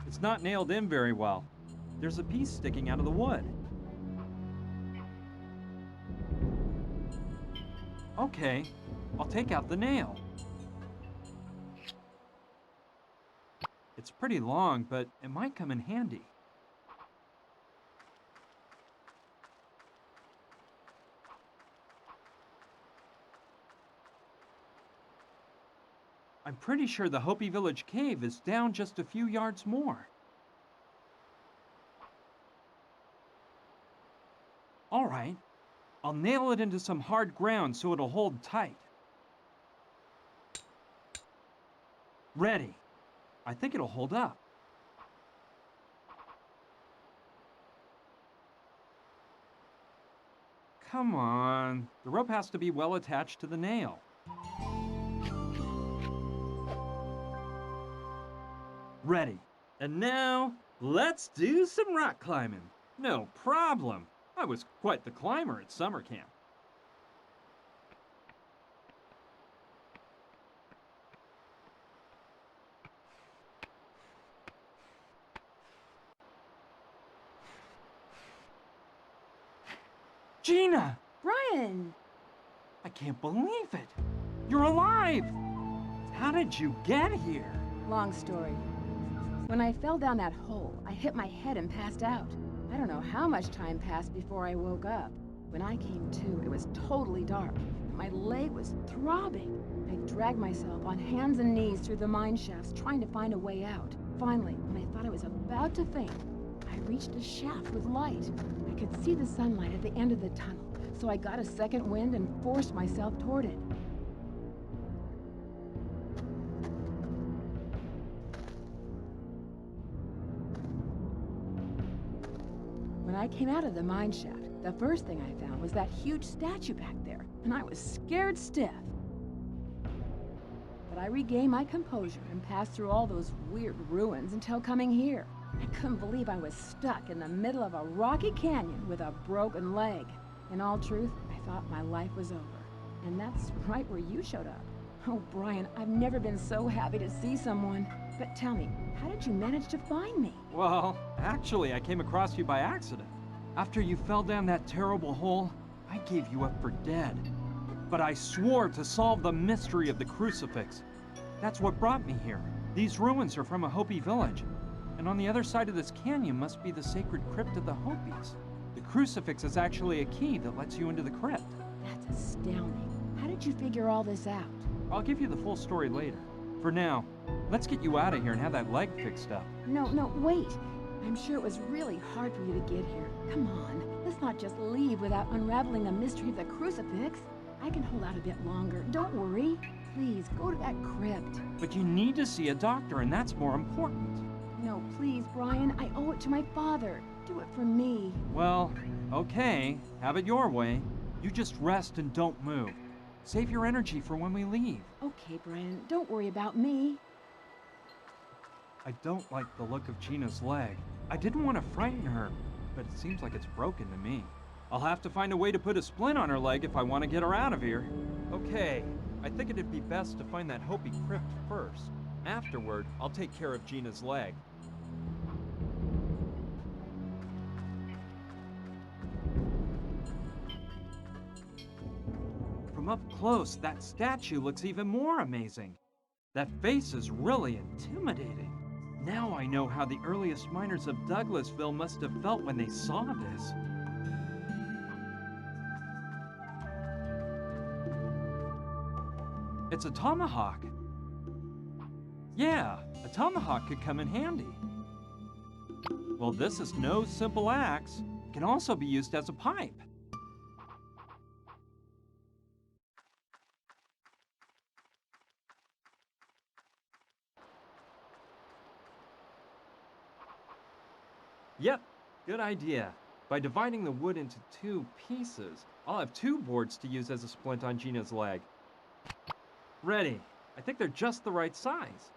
It's not nailed in very well. There's a piece sticking out of the wood. Okay, I'll take out the nail. It's pretty long, but it might come in handy. I'm pretty sure the Hopi Village cave is down just a few yards more. All right, I'll nail it into some hard ground so it'll hold tight. Ready. I think it'll hold up. Come on, the rope has to be well attached to the nail. Ready. And now, let's do some rock climbing. No problem. I was quite the climber at summer camp. Gina! Brian! I can't believe it. You're alive! How did you get here? Long story. When I fell down that hole, I hit my head and passed out. I don't know how much time passed before I woke up. When I came to, it was totally dark. My leg was throbbing. I dragged myself on hands and knees through the mine shafts, trying to find a way out. Finally, when I thought I was about to faint, I reached a shaft with light. I could see the sunlight at the end of the tunnel, so I got a second wind and forced myself toward it. When I came out of the mine shaft, the first thing I found was that huge statue back there, and I was scared stiff. But I regained my composure and passed through all those weird ruins until coming here. I couldn't believe I was stuck in the middle of a rocky canyon with a broken leg. In all truth, I thought my life was over. And that's right where you showed up. Oh, Brian, I've never been so happy to see someone. But tell me, how did you manage to find me? Well, actually, I came across you by accident. After you fell down that terrible hole, I gave you up for dead. But I swore to solve the mystery of the Crucifix. That's what brought me here. These ruins are from a Hopi village. And on the other side of this canyon must be the sacred crypt of the Hopis. The Crucifix is actually a key that lets you into the crypt. That's astounding. How did you figure all this out? I'll give you the full story later. For now, let's get you out of here and have that leg fixed up. No, wait. I'm sure it was really hard for you to get here. Come on, let's not just leave without unraveling the mystery of the Crucifix. I can hold out a bit longer. Don't worry. Please, go to that crypt. But you need to see a doctor, and that's more important. No, please, Brian. I owe it to my father. Do it for me. Well, okay. Have it your way. You just rest and don't move. Save your energy for when we leave. Okay, Brian. Don't worry about me. I don't like the look of Gina's leg. I didn't want to frighten her, but it seems like it's broken to me. I'll have to find a way to put a splint on her leg if I want to get her out of here. Okay, I think it'd be best to find that Hopi crypt first. Afterward, I'll take care of Gina's leg. From up close, that statue looks even more amazing. That face is really intimidating. Now I know how the earliest miners of Douglasville must have felt when they saw this. It's a tomahawk. Yeah, a tomahawk could come in handy. Well, this is no simple axe. It can also be used as a pipe. Yep, good idea. By dividing the wood into 2 pieces, I'll have 2 boards to use as a splint on Gina's leg. Ready. I think they're just the right size.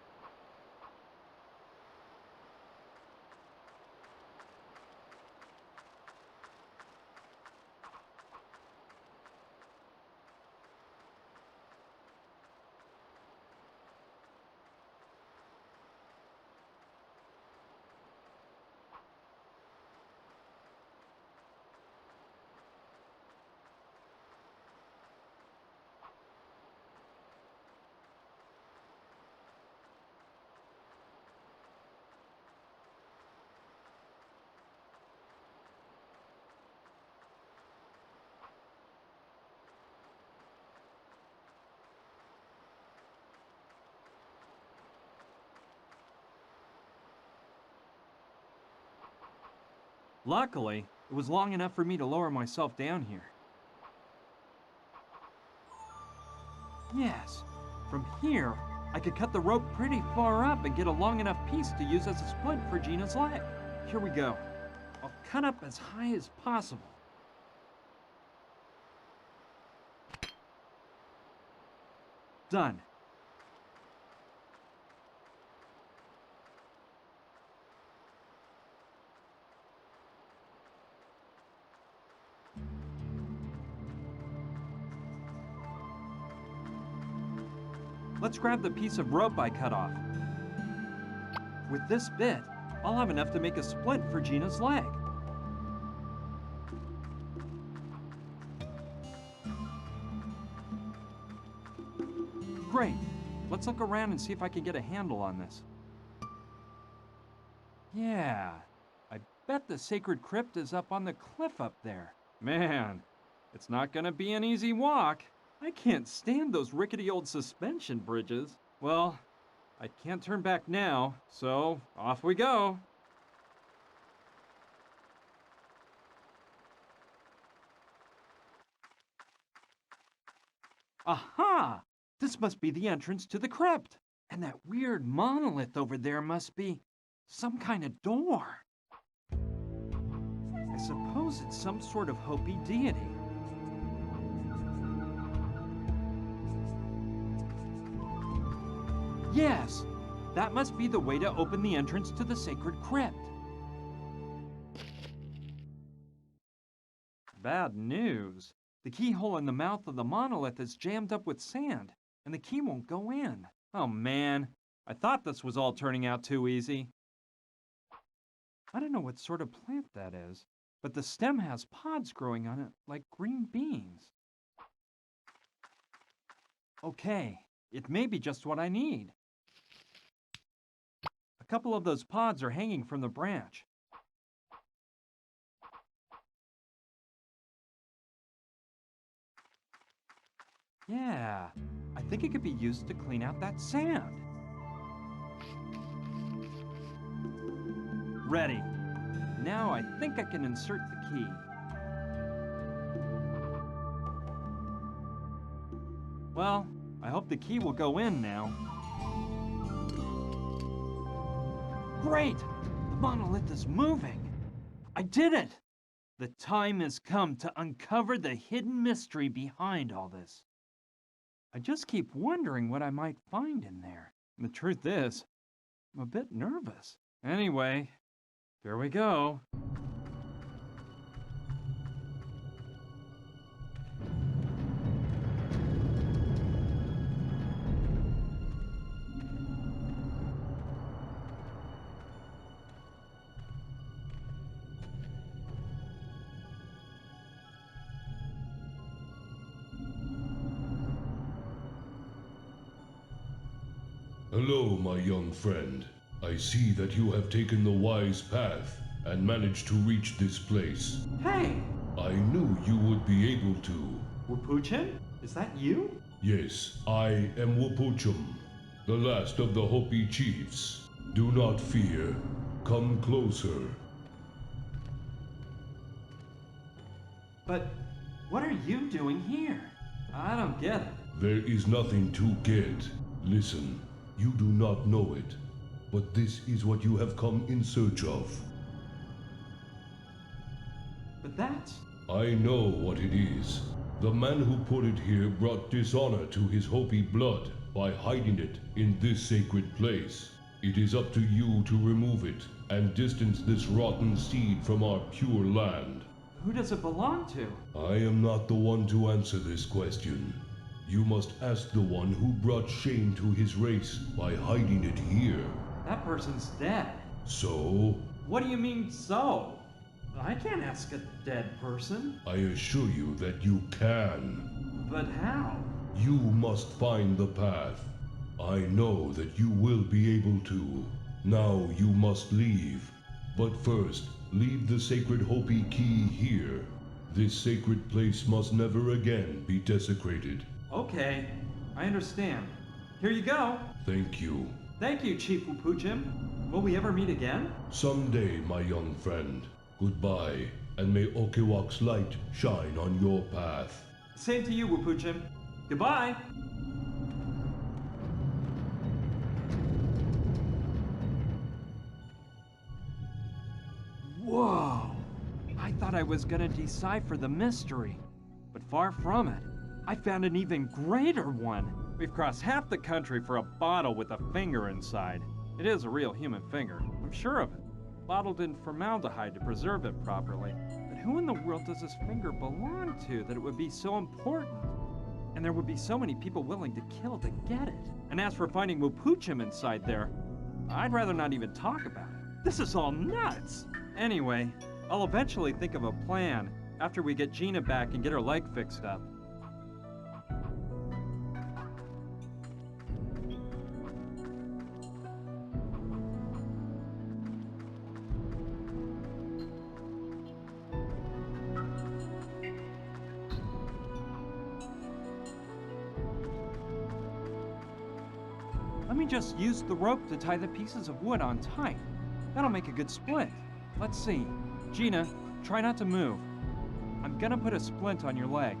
Luckily, it was long enough for me to lower myself down here. Yes, from here, I could cut the rope pretty far up and get a long enough piece to use as a splint for Gina's leg. Here we go. I'll cut up as high as possible. Done. Let's grab the piece of rope I cut off. With this bit, I'll have enough to make a splint for Gina's leg. Great. Let's look around and see if I can get a handle on this. Yeah, I bet the sacred crypt is up on the cliff up there. Man, it's not gonna be an easy walk. I can't stand those rickety old suspension bridges. Well, I can't turn back now, so off we go. Aha! This must be the entrance to the crypt. And that weird monolith over there must be some kind of door. I suppose it's some sort of Hopi deity. Yes, that must be the way to open the entrance to the sacred crypt. Bad news. The keyhole in the mouth of the monolith is jammed up with sand, and the key won't go in. Oh man, I thought this was all turning out too easy. I don't know what sort of plant that is, but the stem has pods growing on it like green beans. Okay, it may be just what I need. A couple of those pods are hanging from the branch. Yeah, I think it could be used to clean out that sand. Ready. Now I think I can insert the key. Well, I hope the key will go in now. Great! The monolith is moving! I did it! The time has come to uncover the hidden mystery behind all this. I just keep wondering what I might find in there. The truth is, I'm a bit nervous. Anyway, here we go. Hello, my young friend. I see that you have taken the wise path and managed to reach this place. Hey! I knew you would be able to. Wupuchin? Is that you? Yes, I am Wupuchum, the last of the Hopi chiefs. Do not fear. Come closer. But what are you doing here? I don't get it. There is nothing to get. Listen, you do not know it, but this is what you have come in search of. But that's... I know what it is. The man who put it here brought dishonor to his Hopi blood by hiding it in this sacred place. It is up to you to remove it and distance this rotten seed from our pure land. Who does it belong to? I am not the one to answer this question. You must ask the one who brought shame to his race by hiding it here. That person's dead. So? What do you mean, so? I can't ask a dead person. I assure you that you can. But how? You must find the path. I know that you will be able to. Now you must leave. But first, leave the sacred Hopi key here. This sacred place must never again be desecrated. Okay, I understand. Here you go. Thank you. Thank you, Chief Wupuchim. Will we ever meet again? Someday, my young friend. Goodbye, and may Okiwak's light shine on your path. Same to you, Wupuchim. Goodbye. Whoa! I thought I was gonna decipher the mystery, but far from it. I found an even greater one. We've crossed half the country for a bottle with a finger inside. It is a real human finger, I'm sure of it. Bottled in formaldehyde to preserve it properly. But who in the world does this finger belong to that it would be so important? And there would be so many people willing to kill to get it. And as for finding Wupuchim inside there, I'd rather not even talk about it. This is all nuts! Anyway, I'll eventually think of a plan after we get Gina back and get her leg fixed up. Let me just use the rope to tie the pieces of wood on tight. That'll make a good split. Let's see. Gina, try not to move. I'm gonna put a splint on your leg.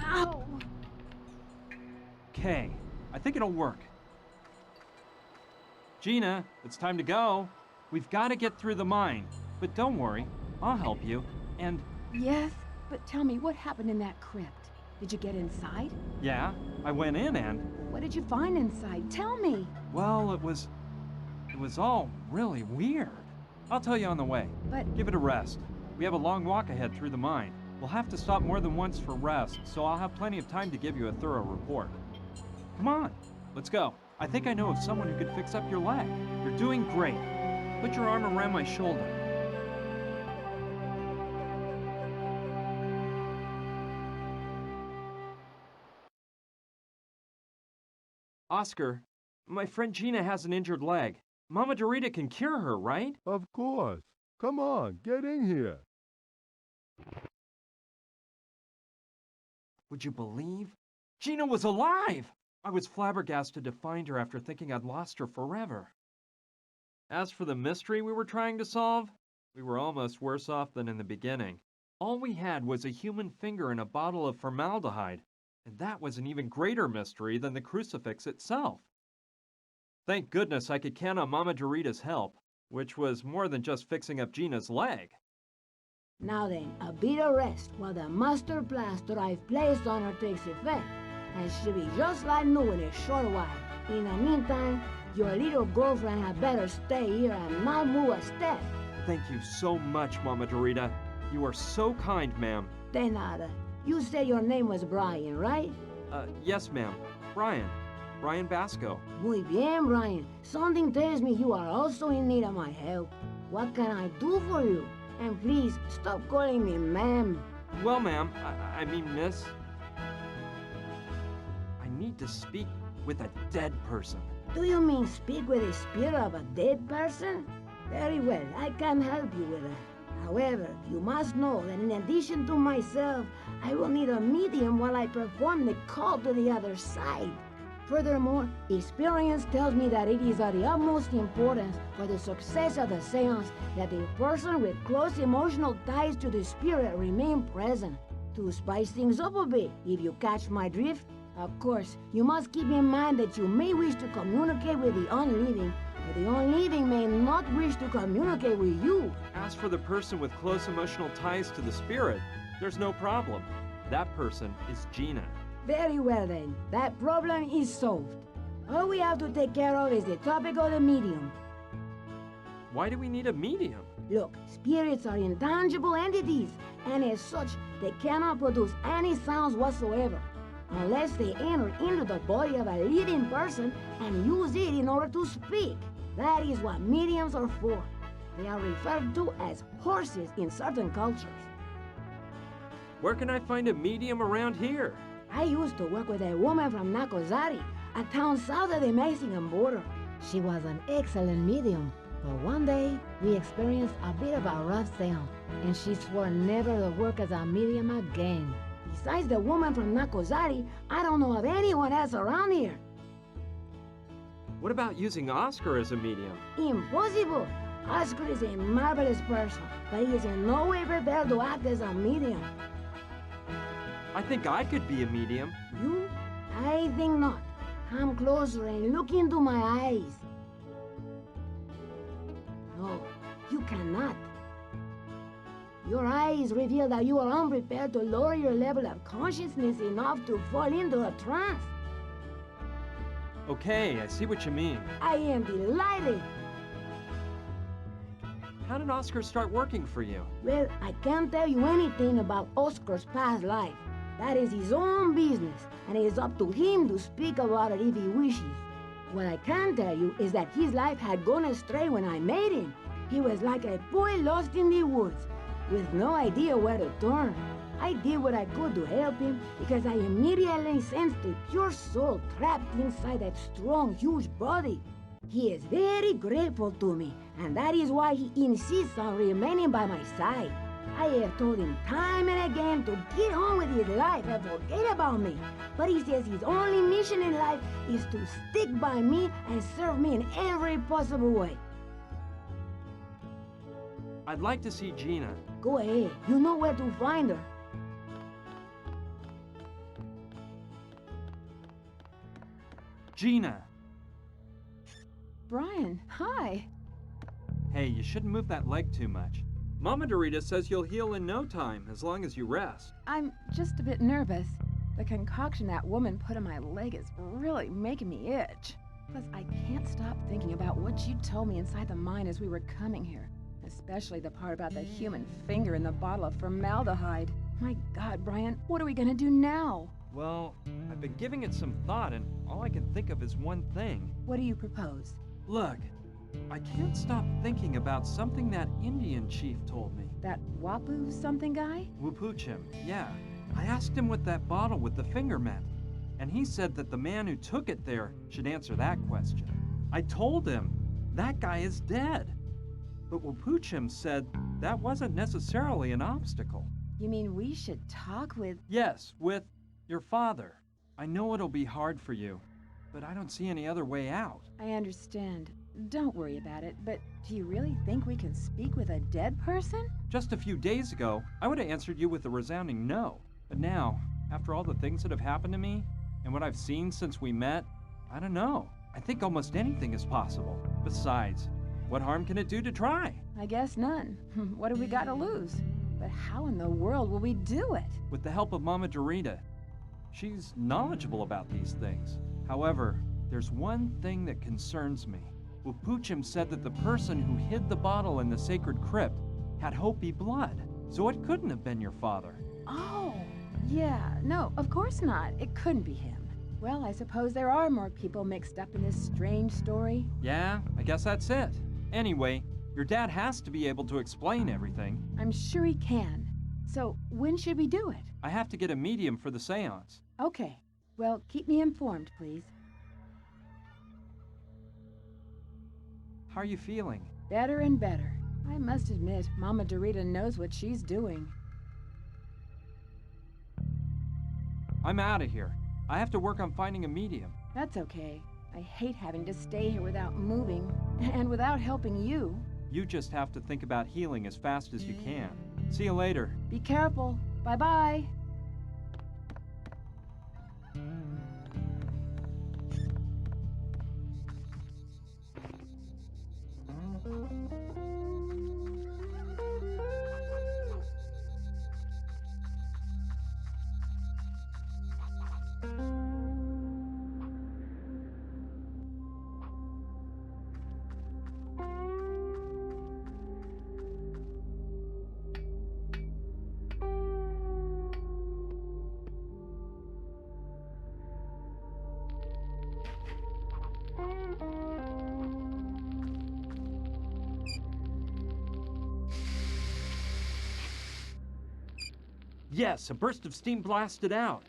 Ow! Okay, I think it'll work. Gina, it's time to go. We've got to get through the mine. But don't worry, I'll help you. And Yes, but tell me, what happened in that crypt? Did you get inside? yeah, I went in and, What did you find inside? Tell me. well, it was all really weird. I'll tell you on the way. But Give it a rest. We have a long walk ahead through the mine. We'll have to stop more than once for rest, so I'll have plenty of time to give you a thorough report. Come on, let's go. I think I know of someone who could fix up your leg. You're doing great. Put your arm around my shoulder. Oscar, my friend Gina has an injured leg. Mama Dorita can cure her, right? Of course. Come on, get in here. Would you believe? Gina was alive! I was flabbergasted to find her after thinking I'd lost her forever. As for the mystery we were trying to solve, we were almost worse off than in the beginning. All we had was a human finger in a bottle of formaldehyde, and that was an even greater mystery than the crucifix itself. Thank goodness I could count on Mama Dorita's help, which was more than just fixing up Gina's leg. Now then, a bit of rest while the master plaster I've placed on her takes effect, and she'll be just like new in a short while. In the meantime, your little girlfriend had better stay here and not move a step. Thank you so much, Mama Dorita. You are so kind, ma'am. De nada. You said your name was Brian, right? Yes, ma'am. Brian. Brian Basco. Muy bien, Brian. Something tells me you are also in need of my help. What can I do for you? And please, stop calling me ma'am. Well, ma'am, I mean, miss. I need to speak with a dead person. Do you mean speak with the spirit of a dead person? Very well, I can help you with that. However, you must know that in addition to myself, I will need a medium while I perform the call to the other side. Furthermore, experience tells me that it is of the utmost importance for the success of the seance that the person with close emotional ties to the spirit remain present. To spice things up a bit, if you catch my drift, of course, you must keep in mind that you may wish to communicate with the unliving, but the unliving may not wish to communicate with you. As for the person with close emotional ties to the spirit, there's no problem. That person is Gina. Very well then, that problem is solved. All we have to take care of is the topic of the medium. Why do we need a medium? Look, spirits are intangible entities, and as such, they cannot produce any sounds whatsoever, unless they enter into the body of a living person and use it in order to speak. That is what mediums are for. They are referred to as horses in certain cultures. Where can I find a medium around here? I used to work with a woman from Nakozari, a town south of the Mexican border. She was an excellent medium, but one day we experienced a bit of a rough seance, and she swore never to work as a medium again. Besides the woman from Nakozari, I don't know of anyone else around here. What about using Oscar as a medium? Impossible! Oscar is a marvelous person, but he is in no way prepared to act as a medium. I think I could be a medium. You? I think not. Come closer and look into my eyes. No, you cannot. Your eyes reveal that you are unprepared to lower your level of consciousness enough to fall into a trance. Okay, I see what you mean. I am delighted. How did Oscar start working for you? Well, I can't tell you anything about Oscar's past life. That is his own business, and it is up to him to speak about it if he wishes. What I can tell you is that his life had gone astray when I met him. He was like a boy lost in the woods, with no idea where to turn. I did what I could to help him because I immediately sensed a pure soul trapped inside that strong, huge body. He is very grateful to me, and that is why he insists on remaining by my side. I have told him time and again to get on with his life and forget about me. But he says his only mission in life is to stick by me and serve me in every possible way. I'd like to see Gina. Go ahead. You know where to find her. Gina! Brian, hi. Hey, you shouldn't move that leg too much. Mama Dorita says you'll heal in no time, as long as you rest. I'm just a bit nervous. The concoction that woman put in my leg is really making me itch. Plus, I can't stop thinking about what you told me inside the mine as we were coming here. Especially the part about the human finger in the bottle of formaldehyde. My God, Brian, what are we gonna do now? Well, I've been giving it some thought, and all I can think of is one thing. What do you propose? Look, I can't stop thinking about something that Indian chief told me. That Wapu something guy? Wupuchim, yeah. I asked him what that bottle with the finger meant, and he said that the man who took it there should answer that question. I told him that guy is dead. But Wupuchim said that wasn't necessarily an obstacle. You mean we should talk with... Yes, with your father. I know it'll be hard for you, but I don't see any other way out. I understand. Don't worry about it, but do you really think we can speak with a dead person? Just a few days ago, I would have answered you with a resounding no. But now, after all the things that have happened to me, and what I've seen since we met, I don't know. I think almost anything is possible. Besides, what harm can it do to try? I guess none. What have we got to lose? But how in the world will we do it? With the help of Mama Dorita. She's knowledgeable about these things. However, there's one thing that concerns me. Wupuchim said that the person who hid the bottle in the sacred crypt had Hopi blood, so it couldn't have been your father. Oh, yeah. No, of course not. It couldn't be him. Well, I suppose there are more people mixed up in this strange story. Yeah, I guess that's it. Anyway, your dad has to be able to explain everything. I'm sure he can. So, when should we do it? I have to get a medium for the seance. Okay. Well, keep me informed, please. How are you feeling? Better and better. I must admit, Mama Dorita knows what she's doing. I'm out of here. I have to work on finding a medium. That's okay. I hate having to stay here without moving, and without helping you. You just have to think about healing as fast as you can. See you later. Be careful. Bye-bye. Yes, a burst of steam blasted out.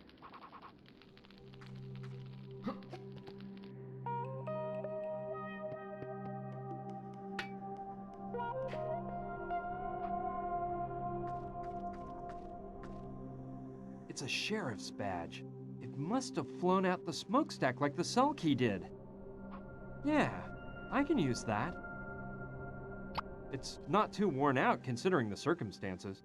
It's a sheriff's badge. It must have flown out the smokestack like the cell key did. Yeah, I can use that. It's not too worn out considering the circumstances.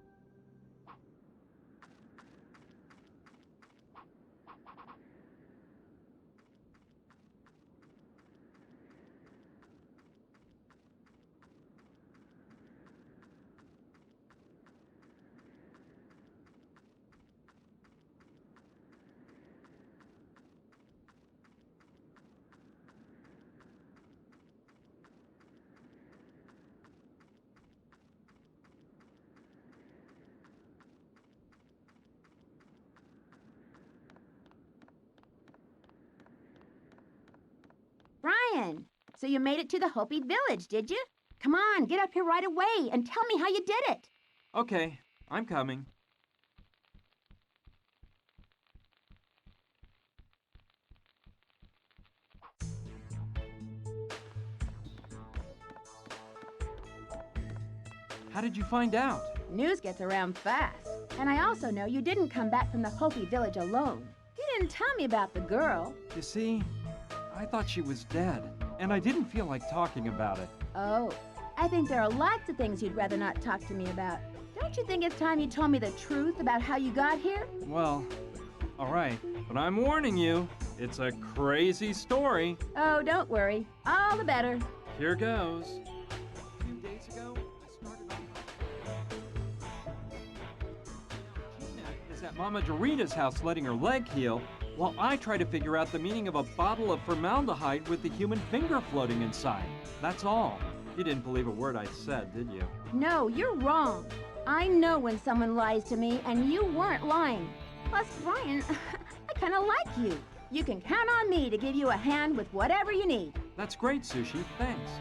Brian, so you made it to the Hopi village, did you? Come on, get up here right away and tell me how you did it. Okay, I'm coming. How did you find out? News gets around fast. And I also know you didn't come back from the Hopi village alone. You didn't tell me about the girl. You see, I thought she was dead, and I didn't feel like talking about it. Oh, I think there are lots of things you'd rather not talk to me about. Don't you think it's time you told me the truth about how you got here? Well, all right, but I'm warning you, it's a crazy story. Oh, don't worry. All the better. Here goes. A few days ago, I started on Gina is at Mama Dorita's house letting her leg heal, while I try to figure out the meaning of a bottle of formaldehyde with the human finger floating inside. That's all. You didn't believe a word I said, did you? No, you're wrong. I know when someone lies to me, and you weren't lying. Plus, Brian, I kind of like you. You can count on me to give you a hand with whatever you need. That's great, Sushi. Thanks.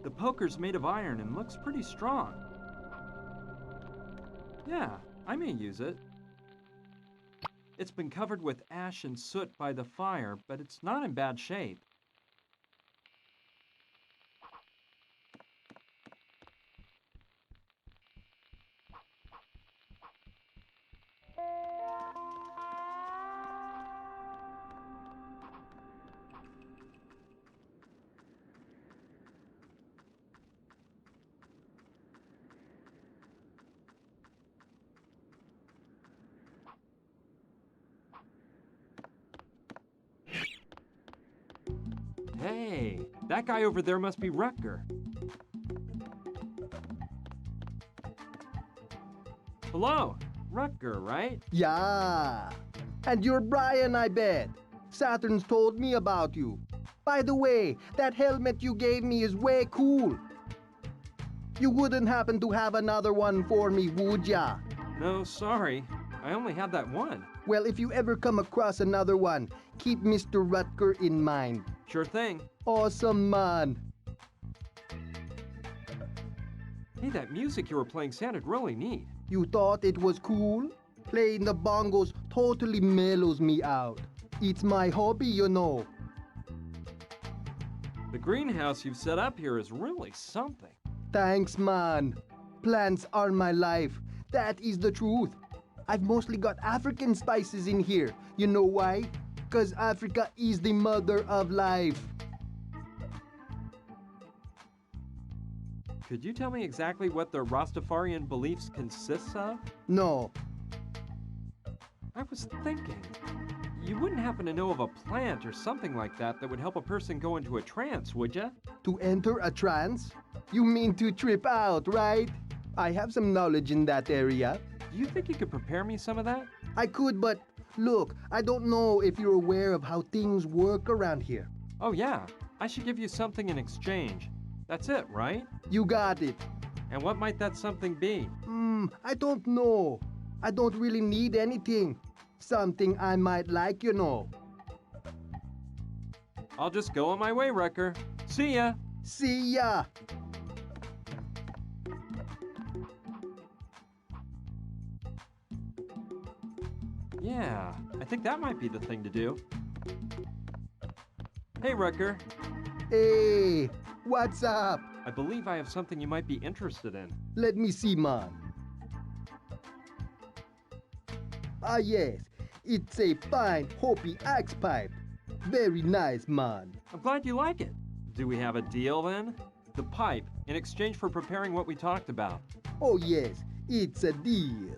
The poker's made of iron and looks pretty strong. Yeah, I may use it. It's been covered with ash and soot by the fire, but it's not in bad shape. Hey, that guy over there must be Rutger. Hello, Rutger, right? Yeah. And you're Brian, I bet. Saturn's told me about you. By the way, that helmet you gave me is way cool. You wouldn't happen to have another one for me, would ya? No, sorry. I only have that one. Well, if you ever come across another one, keep Mr. Rutger in mind. Sure thing. Awesome, man. Hey, that music you were playing sounded really neat. You thought it was cool? Playing the bongos totally mellows me out. It's my hobby, you know. The greenhouse you've set up here is really something. Thanks, man. Plants are my life. That is the truth. I've mostly got African spices in here. You know why? 'Cause Africa is the mother of life. Could you tell me exactly what the Rastafarian beliefs consists of? No. I was thinking, you wouldn't happen to know of a plant or something like that that would help a person go into a trance, would ya? To enter a trance? You mean to trip out, right? I have some knowledge in that area. Do you think you could prepare me some of that? I could, but look, I don't know if you're aware of how things work around here. Oh yeah, I should give you something in exchange. That's it, right? You got it. And what might that something be? I don't know. I don't really need anything. Something I might like, you know. I'll just go on my way, Wrecker. See ya! See ya! Yeah, I think that might be the thing to do. Hey, Wrecker. Hey, what's up? I believe I have something you might be interested in. Let me see, man. Ah, yes. It's a fine Hopi axe pipe. Very nice, man. I'm glad you like it. Do we have a deal then? The pipe, in exchange for preparing what we talked about. Oh, yes. It's a deal.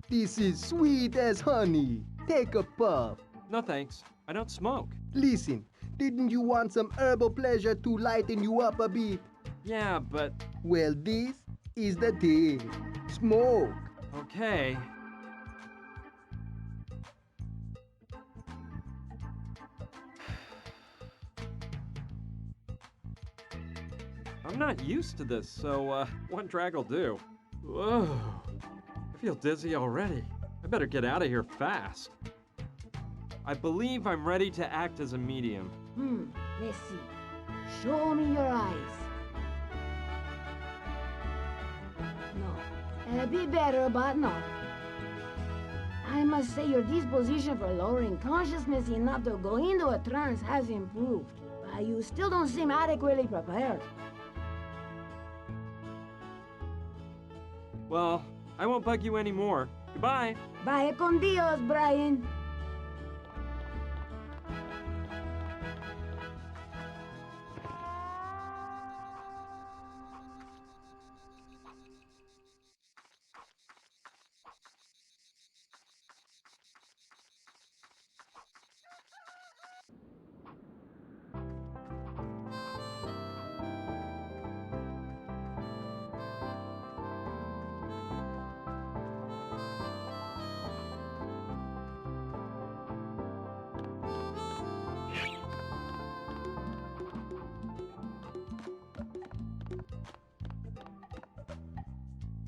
This is sweet as honey. Take a puff. No thanks. I don't smoke. Listen, didn't you want some herbal pleasure to lighten you up a bit? Yeah, but... Well, this is the thing. Smoke. Okay. I'm not used to this, so one drag will do. Whoa. I feel dizzy already. I better get out of here fast. I believe I'm ready to act as a medium. Let's see. Show me your eyes. No, that'd be better, but no. I must say your disposition for lowering consciousness enough to go into a trance has improved, but you still don't seem adequately prepared. Well, I won't bug you anymore. Goodbye. Vaya con Dios, Brian.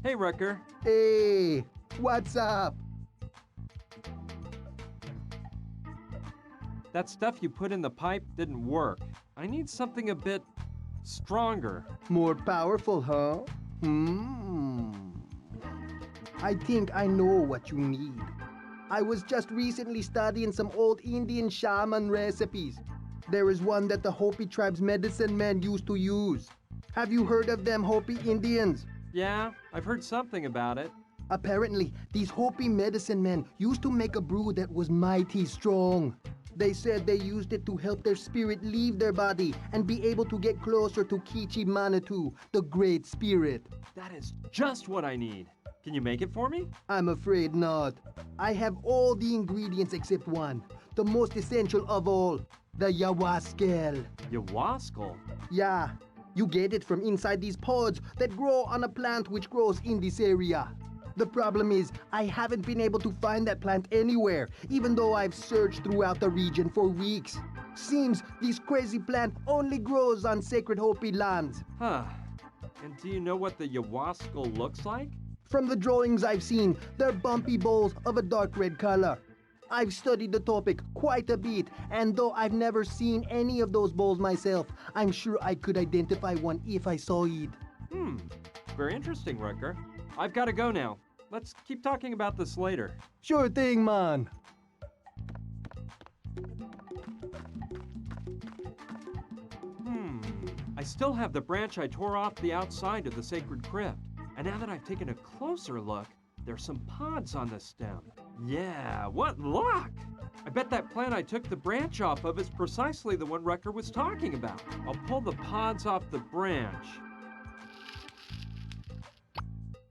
Hey, Rucker. Hey, what's up? That stuff you put in the pipe didn't work. I need something a bit stronger. More powerful, huh? I think I know what you need. I was just recently studying some old Indian shaman recipes. There is one that the Hopi tribe's medicine men used to use. Have you heard of them Hopi Indians? Yeah, I've heard something about it. Apparently, these Hopi medicine men used to make a brew that was mighty strong. They said they used it to help their spirit leave their body and be able to get closer to Kichi Manitou, the Great Spirit. That is just what I need. Can you make it for me? I'm afraid not. I have all the ingredients except one, the most essential of all, the Yawaskel. Yawaskel? Yeah, you get it from inside these pods that grow on a plant which grows in this area. The problem is, I haven't been able to find that plant anywhere, even though I've searched throughout the region for weeks. Seems this crazy plant only grows on sacred Hopi lands. Huh. And do you know what the Yawaskel looks like? From the drawings I've seen, they're bumpy balls of a dark red color. I've studied the topic quite a bit, and though I've never seen any of those balls myself, I'm sure I could identify one if I saw it. Very interesting, Rucker. I've got to go now. Let's keep talking about this later. Sure thing, man. I still have the branch I tore off the outside of the sacred crypt. And now that I've taken a closer look, there's some pods on the stem. Yeah, what luck! I bet that plant I took the branch off of is precisely the one Rucker was talking about. I'll pull the pods off the branch.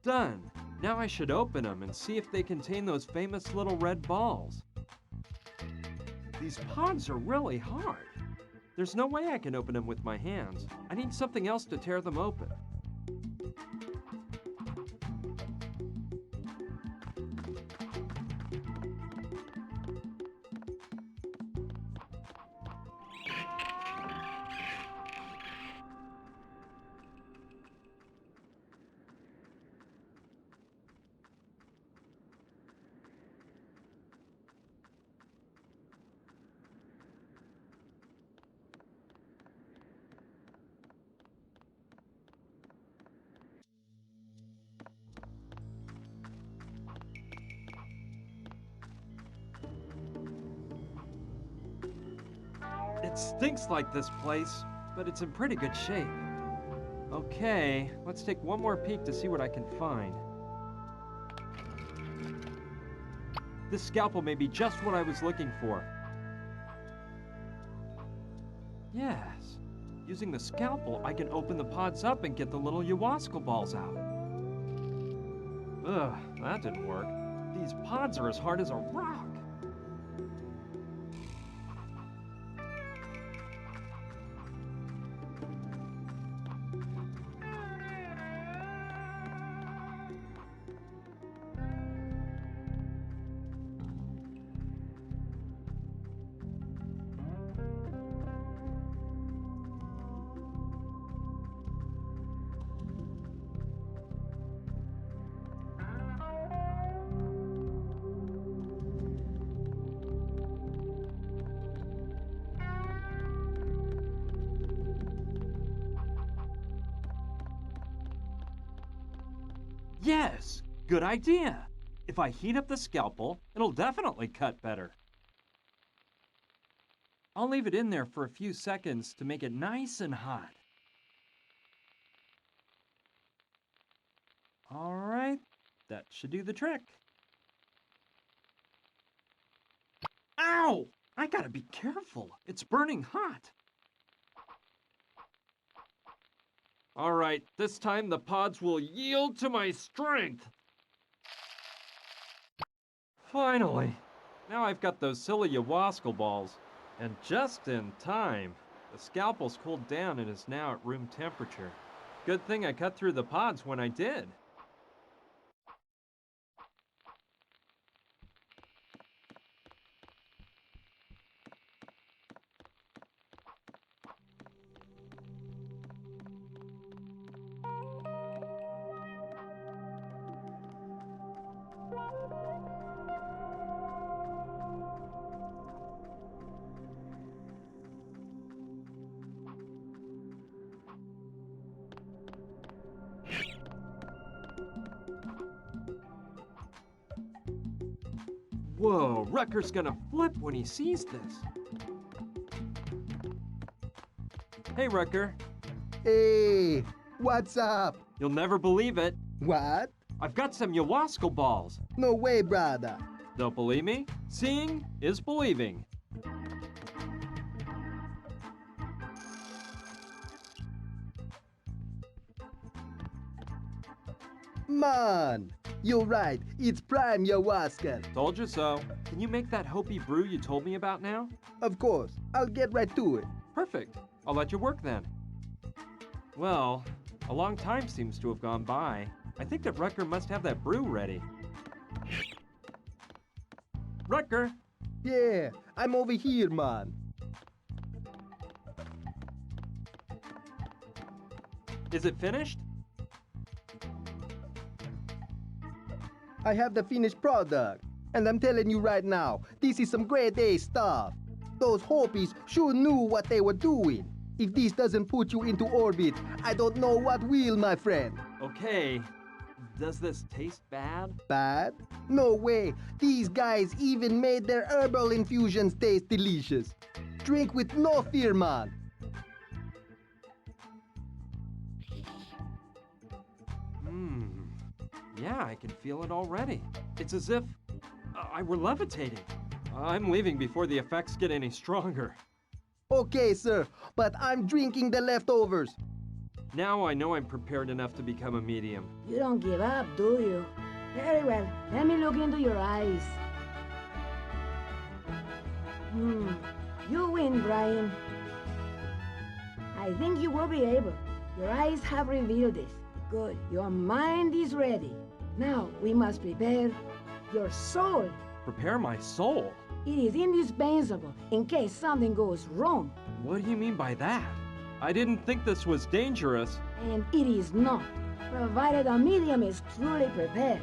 Done. Now I should open them and see if they contain those famous little red balls. These pods are really hard. There's no way I can open them with my hands. I need something else to tear them open. It stinks like this place, but it's in pretty good shape. Okay, let's take one more peek to see what I can find. This scalpel may be just what I was looking for. Yes, using the scalpel, I can open the pods up and get the little Yawaskel balls out. Ugh, that didn't work. These pods are as hard as a rock. Yes, good idea. If I heat up the scalpel, it'll definitely cut better. I'll leave it in there for a few seconds to make it nice and hot. All right, that should do the trick. Ow! I gotta be careful. It's burning hot. All right, this time the pods will yield to my strength. Finally. Now I've got those silly Yawaskel balls. And just in time. The scalpel's cooled down and is now at room temperature. Good thing I cut through the pods when I did. Whoa, Rutger's gonna flip when he sees this. Hey, Rutger. Hey, what's up? You'll never believe it. What? I've got some ayahuasca balls. No way, brother. Don't believe me? Seeing is believing. Man, you're right. It's prime ayahuasca. Told you so. Can you make that Hopi brew you told me about now? Of course. I'll get right to it. Perfect. I'll let you work then. Well, a long time seems to have gone by. I think that Rutger must have that brew ready. Rutger! Yeah, I'm over here, man. Is it finished? I have the finished product. And I'm telling you right now, this is some grade A stuff. Those Hopis sure knew what they were doing. If this doesn't put you into orbit, I don't know what will, my friend. Okay. Does this taste bad? Bad? No way. These guys even made their herbal infusions taste delicious. Drink with no fear, man. Yeah, I can feel it already. It's as if I were levitating. I'm leaving before the effects get any stronger. Okay, sir, but I'm drinking the leftovers. Now I know I'm prepared enough to become a medium. You don't give up, do you? Very well. Let me look into your eyes. You win, Brian. I think you will be able. Your eyes have revealed this. Good. Your mind is ready. Now we must prepare your soul. Prepare my soul? It is indispensable in case something goes wrong. What do you mean by that? I didn't think this was dangerous. And it is not, provided the medium is truly prepared.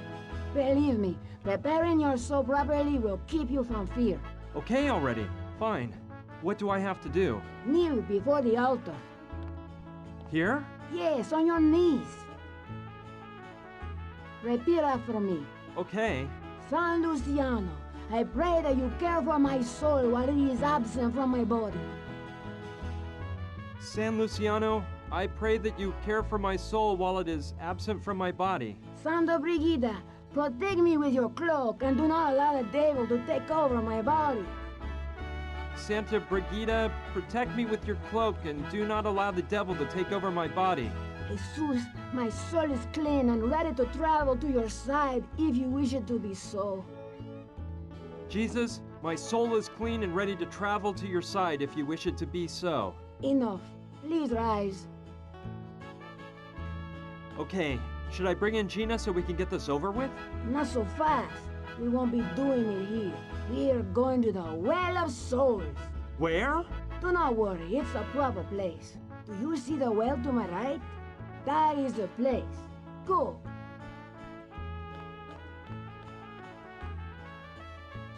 Believe me, preparing your soul properly will keep you from fear. Okay already. Fine. What do I have to do? Kneel before the altar. Here? Yes, on your knees. Repeat after me. Okay. San Luciano, I pray that you care for my soul while it is absent from my body. San Luciano, I pray that you care for my soul while it is absent from my body. Santa Brigida, protect me with your cloak and do not allow the devil to take over my body. Santa Brigida, protect me with your cloak and do not allow the devil to take over my body. Jesus, my soul is clean and ready to travel to your side if you wish it to be so. Jesus, my soul is clean and ready to travel to your side if you wish it to be so. Enough. Please rise. Okay, should I bring in Gina so we can get this over with? Not so fast. We won't be doing it here. We are going to the Well of Souls. Where? Do not worry, it's a proper place. Do you see the well to my right? That is the place. Go.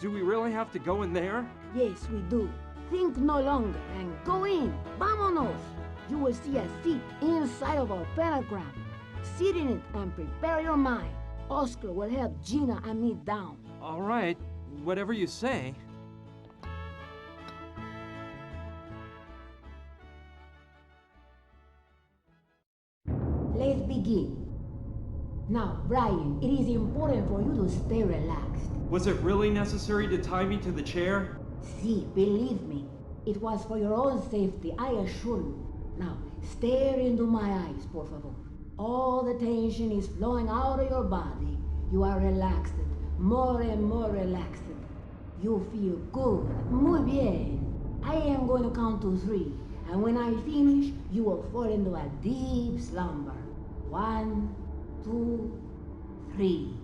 Do we really have to go in there? Yes, we do. Think no longer and go in. Vámonos. You will see a seat inside of our pentagram. Sit in it and prepare your mind. Oscar will help Gina and me down. All right, whatever you say. Let's begin. Now, Brian, it is important for you to stay relaxed. Was it really necessary to tie me to the chair? See, believe me, it was for your own safety, I assure you. Now, stare into my eyes, por favor. All the tension is flowing out of your body. You are relaxed, more and more relaxed. You feel good. Muy bien. I am going to count to 3, and when I finish, you will fall into a deep slumber. 1, 2, 3.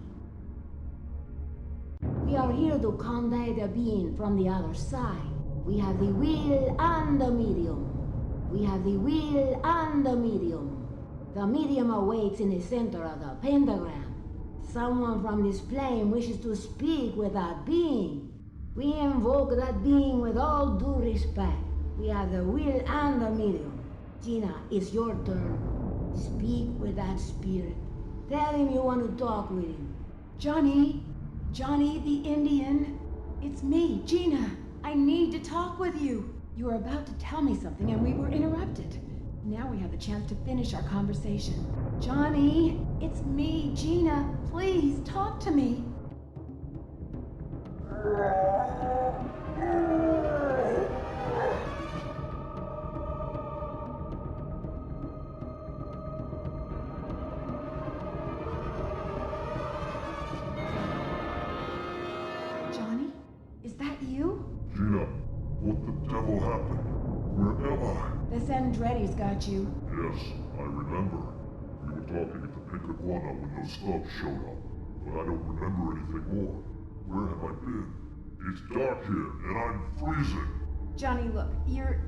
We are here to contact a being from the other side. We have the will and the medium. We have the will and the medium. The medium awakes in the center of the pentagram. Someone from this plane wishes to speak with that being. We invoke that being with all due respect. We have the will and the medium. Gina, it's your turn. Speak with that spirit. Tell him you want to talk with him. Johnny the Indian. It's me, Gina. I need to talk with you. You were about to tell me something and we were interrupted. Now we have the chance to finish our conversation. Johnny, it's me, Gina. Please talk to me. Johnny, is that you? Gina, what the devil happened? Where am I? The Sandretti's got you. Yes, I remember. We were talking at the Pink Iguana when those thugs showed up, but I don't remember anything more. Where have I been? It's dark here, and I'm freezing. Johnny, look, you're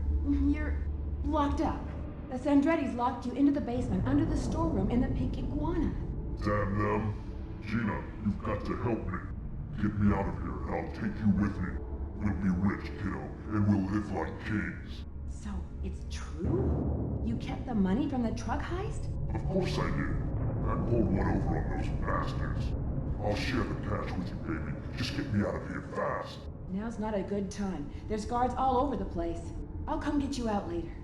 locked up. The Sandretti's locked you into the basement under the storeroom in the Pink Iguana. Damn them. Gina, you've got to help me. Get me out of here, and I'll take you with me. We'll be rich, kiddo, and we'll live like kings. So, it's true? You kept the money from the truck heist? Of course I did. I pulled one over on those bastards. I'll share the cash with you, baby. Just get me out of here fast. Now's not a good time. There's guards all over the place. I'll come get you out later.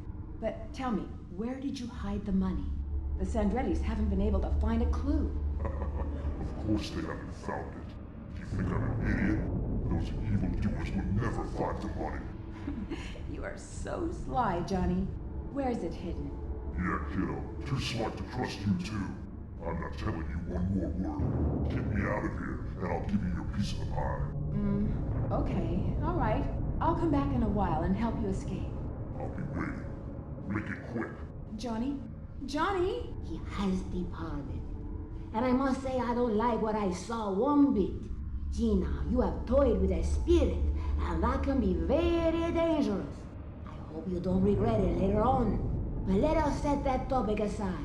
But tell me, where did you hide the money? The Sandretti's haven't been able to find a clue. Of course they haven't found it. Do you think I'm an idiot? Those evildoers will never find the money. You are so sly, Johnny. Where's it hidden? Yeah, kiddo. Too smart to trust you, too. I'm not telling you one more word. Get me out of here, and I'll give you your piece of the pie. Okay. All right. I'll come back in a while and help you escape. I'll be waiting. Make it quick. Johnny? Johnny? He has departed. And I must say I don't like what I saw one bit. Gina, you have toyed with a spirit, and that can be very dangerous. I hope you don't regret it later on. But let us set that topic aside.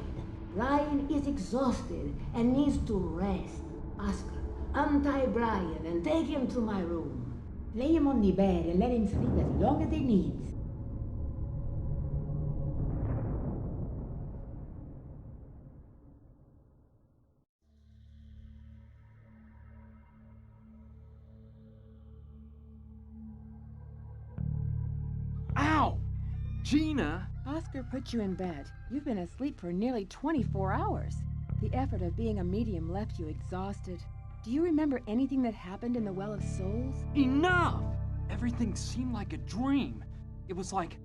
Brian is exhausted and needs to rest. Oscar, untie Brian and take him to my room. Lay him on the bed and let him sleep as long as he needs. Ow! Gina! Oscar put you in bed. You've been asleep for nearly 24 hours. The effort of being a medium left you exhausted. Do you remember anything that happened in the Well of Souls? Enough! Everything seemed like a dream. It was like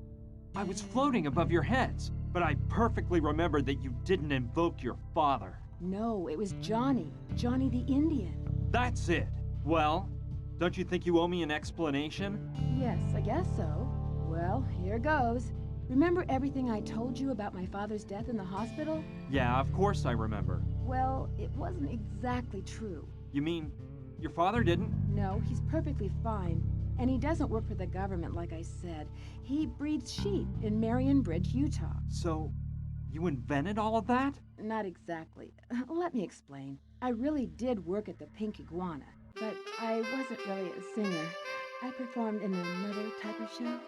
I was floating above your heads, but I perfectly remembered that you didn't invoke your father. No, it was Johnny. Johnny the Indian. That's it. Well, don't you think you owe me an explanation? Yes, I guess so. Well, here goes. Remember everything I told you about my father's death in the hospital? Yeah, of course I remember. Well, it wasn't exactly true. You mean your father didn't? No, he's perfectly fine. And he doesn't work for the government, like I said. He breeds sheep in Marion Bridge, Utah. So, you invented all of that? Not exactly. Let me explain. I really did work at the Pink Iguana, but I wasn't really a singer. I performed in another type of show.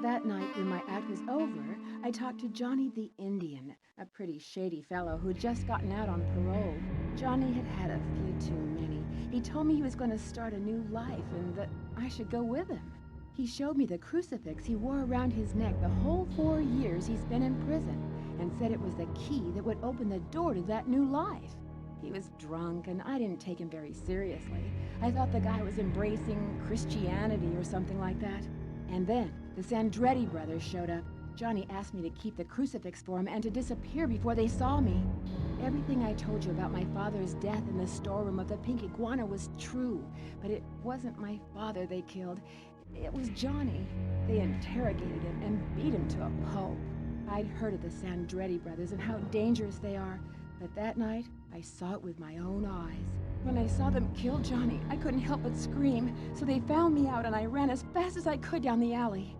That night, when my act was over, I talked to Johnny the Indian, a pretty shady fellow who'd just gotten out on parole. Johnny had had a few too many. He told me he was going to start a new life and that I should go with him. He showed me the crucifix he wore around his neck the whole 4 years he's been in prison and said it was the key that would open the door to that new life. He was drunk and I didn't take him very seriously. I thought the guy was embracing Christianity or something like that. And then the Sandretti brothers showed up. Johnny asked me to keep the crucifix for him and to disappear before they saw me. Everything I told you about my father's death in the storeroom of the Pink Iguana was true, but it wasn't my father they killed. It was Johnny. They interrogated him and beat him to a pulp. I'd heard of the Sandretti brothers and how dangerous they are, but that night I saw it with my own eyes. When I saw them kill Johnny, I couldn't help but scream, so they found me out and I ran as fast as I could down the alley.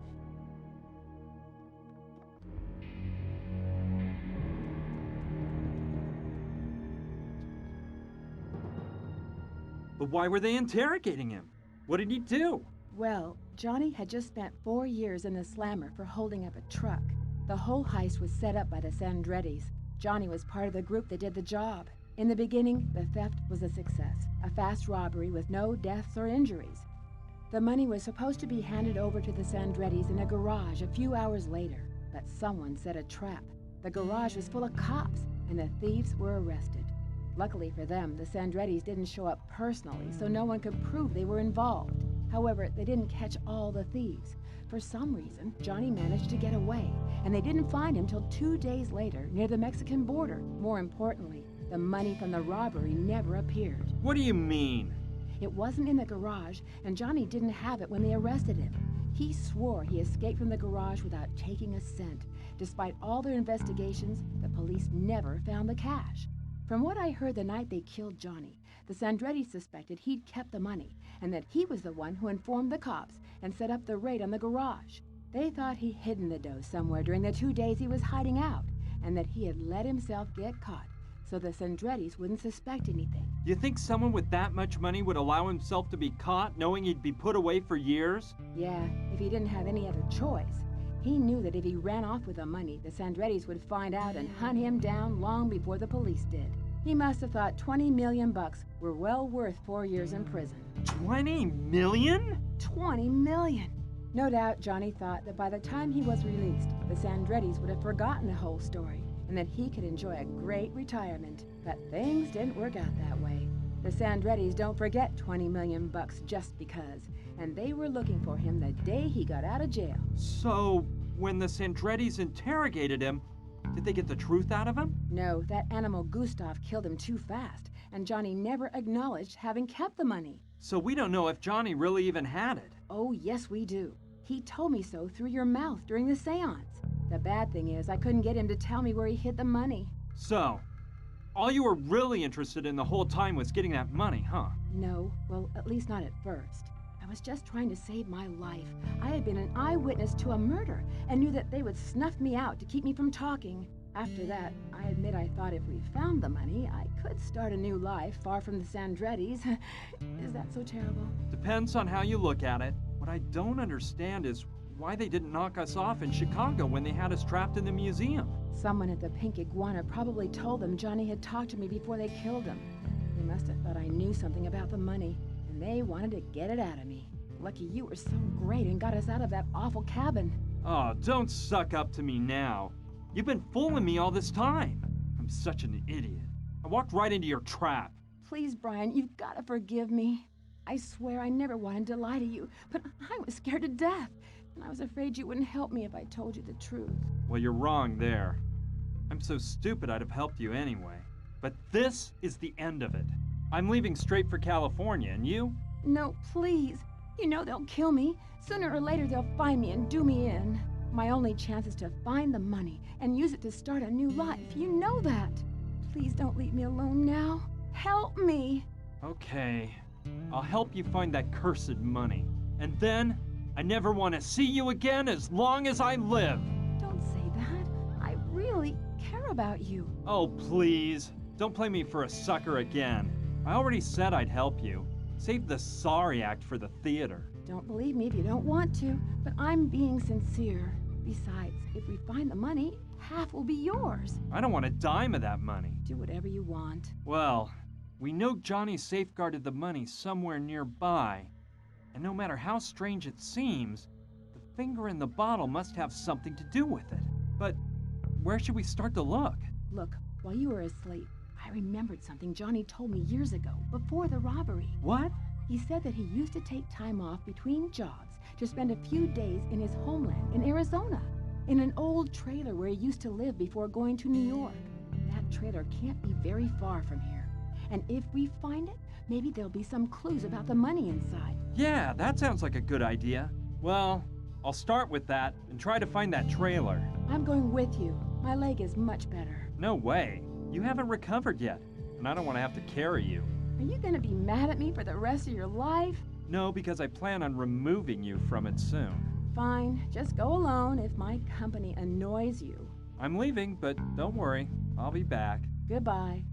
But why were they interrogating him? What did he do? Well, Johnny had just spent 4 years in the slammer for holding up a truck. The whole heist was set up by the Sandrettis. Johnny was part of the group that did the job. In the beginning, the theft was a success, a fast robbery with no deaths or injuries. The money was supposed to be handed over to the Sandrettis in a garage a few hours later, but someone set a trap. The garage was full of cops, and the thieves were arrested. Luckily for them, the Sandrettis didn't show up personally, so no one could prove they were involved. However, they didn't catch all the thieves. For some reason, Johnny managed to get away, and they didn't find him till 2 days later near the Mexican border. More importantly, the money from the robbery never appeared. What do you mean? It wasn't in the garage, and Johnny didn't have it when they arrested him. He swore he escaped from the garage without taking a cent. Despite all their investigations, the police never found the cash. From what I heard the night they killed Johnny, the Sandrettis suspected he'd kept the money, and that he was the one who informed the cops and set up the raid on the garage. They thought he'd hidden the dough somewhere during the 2 days he was hiding out, and that he had let himself get caught, so the Sandrettis wouldn't suspect anything. You think someone with that much money would allow himself to be caught, knowing he'd be put away for years? Yeah, if he didn't have any other choice. He knew that if he ran off with the money, the Sandrettis would find out and hunt him down long before the police did. He must have thought 20 million bucks were well worth 4 years in prison. 20 million? 20 million! No doubt Johnny thought that by the time he was released, the Sandrettis would have forgotten the whole story, and that he could enjoy a great retirement. But things didn't work out that way. The Sandrettis don't forget 20 million bucks just because, and they were looking for him the day he got out of jail. So, when the Sandrettis interrogated him, did they get the truth out of him? No, that animal Gustav killed him too fast, and Johnny never acknowledged having kept the money. So we don't know if Johnny really even had it. Oh, yes we do. He told me so through your mouth during the seance. The bad thing is I couldn't get him to tell me where he hid the money. So, all you were really interested in the whole time was getting that money, huh? No, well, at least not at first. I was just trying to save my life. I had been an eyewitness to a murder and knew that they would snuff me out to keep me from talking. After that, I admit I thought if we found the money, I could start a new life far from the Sandrettis. Is that so terrible? Depends on how you look at it. What I don't understand is why they didn't knock us off in Chicago when they had us trapped in the museum. Someone at the Pink Iguana probably told them Johnny had talked to me before they killed him. They must have thought I knew something about the money, and they wanted to get it out of me. Lucky you were so great and got us out of that awful cabin. Oh, don't suck up to me now. You've been fooling me all this time. I'm such an idiot. I walked right into your trap. Please, Brian, you've got to forgive me. I swear I never wanted to lie to you, but I was scared to death, and I was afraid you wouldn't help me if I told you the truth. Well, you're wrong there. I'm so stupid I'd have helped you anyway. But this is the end of it. I'm leaving straight for California, and you? No, please. You know they'll kill me. Sooner or later they'll find me and do me in. My only chance is to find the money and use it to start a new life. You know that. Please don't leave me alone now. Help me. Okay. I'll help you find that cursed money. And then, I never want to see you again as long as I live. Don't say that. I really care about you. Oh, please. Don't play me for a sucker again. I already said I'd help you. Save the sorry act for the theater. Don't believe me if you don't want to, but I'm being sincere. Besides, if we find the money, half will be yours. I don't want a dime of that money. Do whatever you want. Well, we know Johnny safeguarded the money somewhere nearby. And no matter how strange it seems, the finger in the bottle must have something to do with it. But where should we start to look? Look, while you were asleep, I remembered something Johnny told me years ago, before the robbery. What? He said that he used to take time off between jobs to spend a few days in his homeland in Arizona, in an old trailer where he used to live before going to New York. That trailer can't be very far from here. And if we find it, maybe there'll be some clues about the money inside. Yeah, that sounds like a good idea. Well, I'll start with that and try to find that trailer. I'm going with you. My leg is much better. No way. You haven't recovered yet, and I don't want to have to carry you. Are you gonna be mad at me for the rest of your life? No, because I plan on removing you from it soon. Fine, just go alone if my company annoys you. I'm leaving, but don't worry. I'll be back. Goodbye.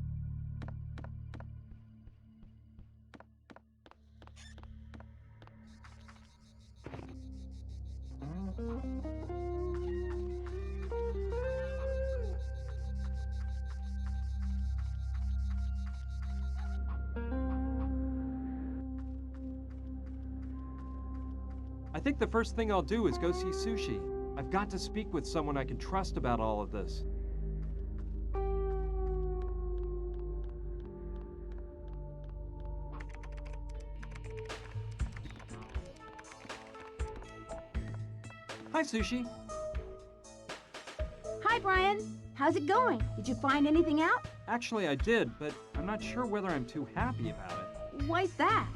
I think the first thing I'll do is go see Sushi. I've got to speak with someone I can trust about all of this. Hi, Sushi. Hi, Brian. How's it going? Did you find anything out? Actually, I did, but I'm not sure whether I'm too happy about it. Why's that?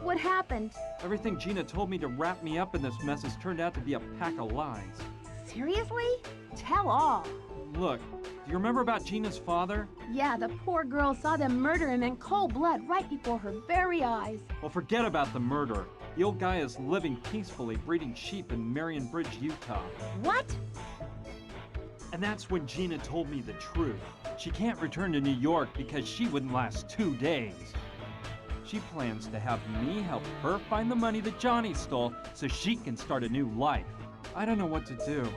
What happened? Everything Gina told me to wrap me up in this mess has turned out to be a pack of lies. Seriously? Tell all. Look, do you remember about Gina's father? Yeah, the poor girl saw them murder him in cold blood right before her very eyes. Well, forget about the murder. The old guy is living peacefully, breeding sheep in Marion Bridge, Utah. What? And that's when Gina told me the truth. She can't return to New York because she wouldn't last 2 days. She plans to have me help her find the money that Johnny stole so she can start a new life. I don't know what to do.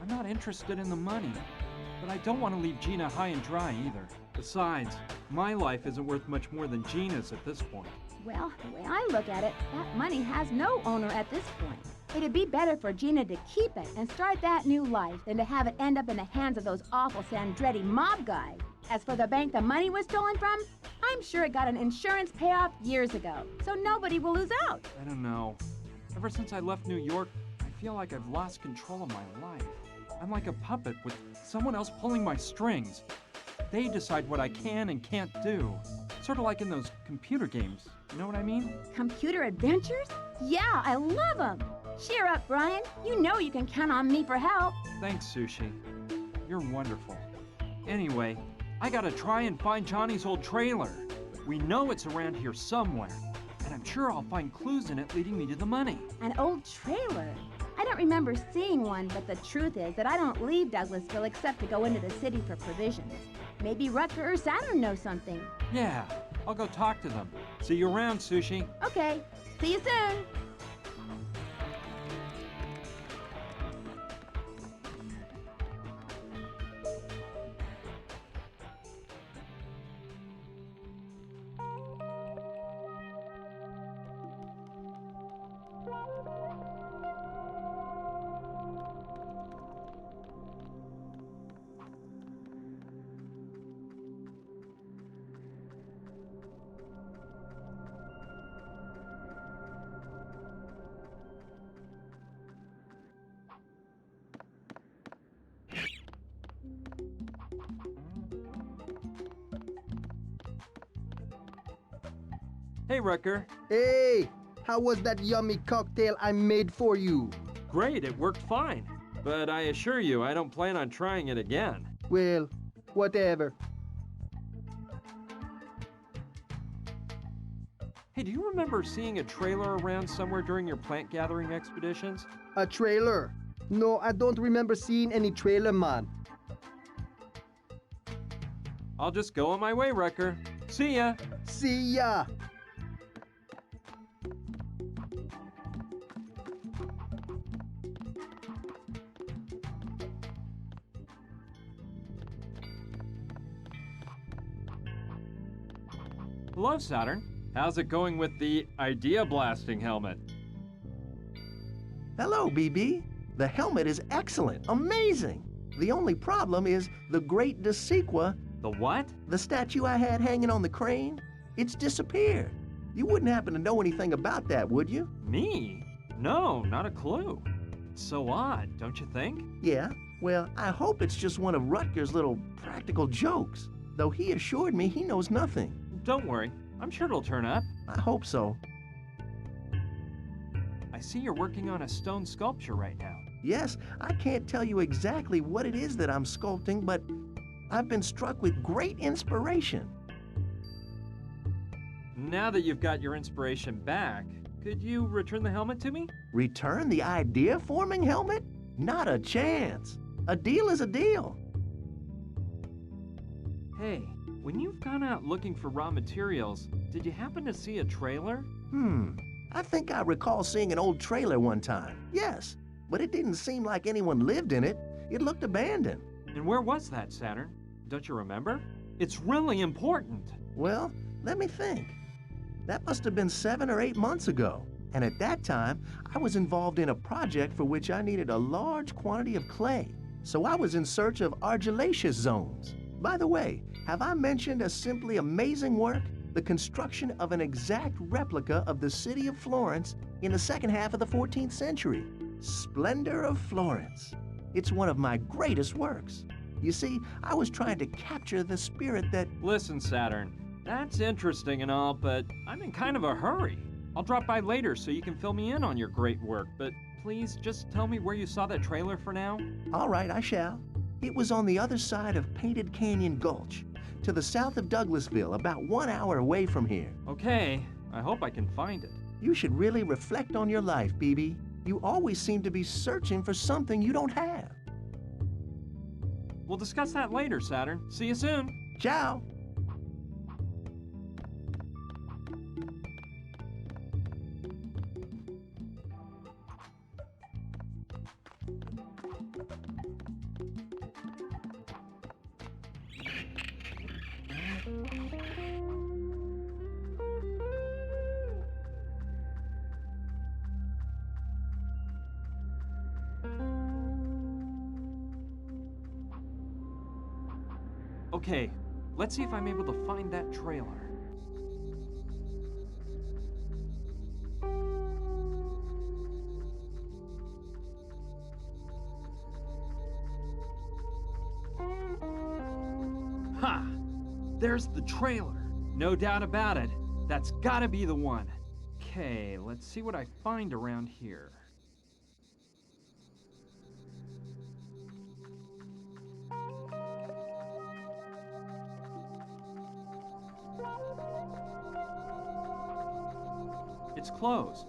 I'm not interested in the money, but I don't want to leave Gina high and dry either. Besides, my life isn't worth much more than Gina's at this point. Well, the way I look at it, that money has no owner at this point. It'd be better for Gina to keep it and start that new life than to have it end up in the hands of those awful Sandretti mob guys. As for the bank the money was stolen from, I'm sure it got an insurance payoff years ago, so nobody will lose out. I don't know. Ever since I left New York, I feel like I've lost control of my life. I'm like a puppet with someone else pulling my strings. They decide what I can and can't do. Sort of like in those computer games. You know what I mean? Computer adventures? Yeah, I love them. Cheer up, Brian. You know you can count on me for help. Thanks, Sushi. You're wonderful. Anyway, I gotta try and find Johnny's old trailer. We know it's around here somewhere, and I'm sure I'll find clues in it leading me to the money. An old trailer? I don't remember seeing one, but the truth is that I don't leave Douglasville except to go into the city for provisions. Maybe Rutger or Saturn know something. Yeah, I'll go talk to them. See you around, Sushi. Okay, see you soon. Hey, Rutger. Hey, how was that yummy cocktail I made for you? Great, it worked fine. But I assure you, I don't plan on trying it again. Well, whatever. Hey, do you remember seeing a trailer around somewhere during your plant gathering expeditions? A trailer? No, I don't remember seeing any trailer, man. I'll just go on my way, Rutger. See ya! See ya! Hello, Saturn. How's it going with the idea blasting helmet? Hello, BB. The helmet is excellent, amazing. The only problem is the Great Desequa. The what? The statue I had hanging on the crane. It's disappeared. You wouldn't happen to know anything about that, would you? Me? No, not a clue. It's so odd, don't you think? Yeah, well, I hope it's just one of Rutger's little practical jokes, though he assured me he knows nothing. Don't worry, I'm sure it'll turn up. I hope so. I see you're working on a stone sculpture right now. Yes, I can't tell you exactly what it is that I'm sculpting, but I've been struck with great inspiration. Now that you've got your inspiration back, could you return the helmet to me? Return the idea-forming helmet? Not a chance. A deal is a deal. Hey, when you've gone out looking for raw materials, did you happen to see a trailer? I think I recall seeing an old trailer one time. Yes, but it didn't seem like anyone lived in it. It looked abandoned. And where was that, Saturn? Don't you remember? It's really important. Well, let me think. That must have been 7 or 8 months ago. And at that time, I was involved in a project for which I needed a large quantity of clay. So I was in search of argillaceous zones. By the way, have I mentioned a simply amazing work? The construction of an exact replica of the city of Florence in the second half of the 14th century. Splendor of Florence. It's one of my greatest works. You see, I was trying to capture the spirit that... Listen, Saturn, that's interesting and all, but I'm in kind of a hurry. I'll drop by later so you can fill me in on your great work, but please just tell me where you saw that trailer for now. All right, I shall. It was on the other side of Painted Canyon Gulch, to the south of Douglasville, about 1 hour away from here. Okay, I hope I can find it. You should really reflect on your life, BB. You always seem to be searching for something you don't have. We'll discuss that later, Saturn. See you soon. Ciao. Okay, let's see if I'm able to find that trailer. Ha! There's the trailer. No doubt about it. That's gotta be the one. Okay, let's see what I find around here. It's closed.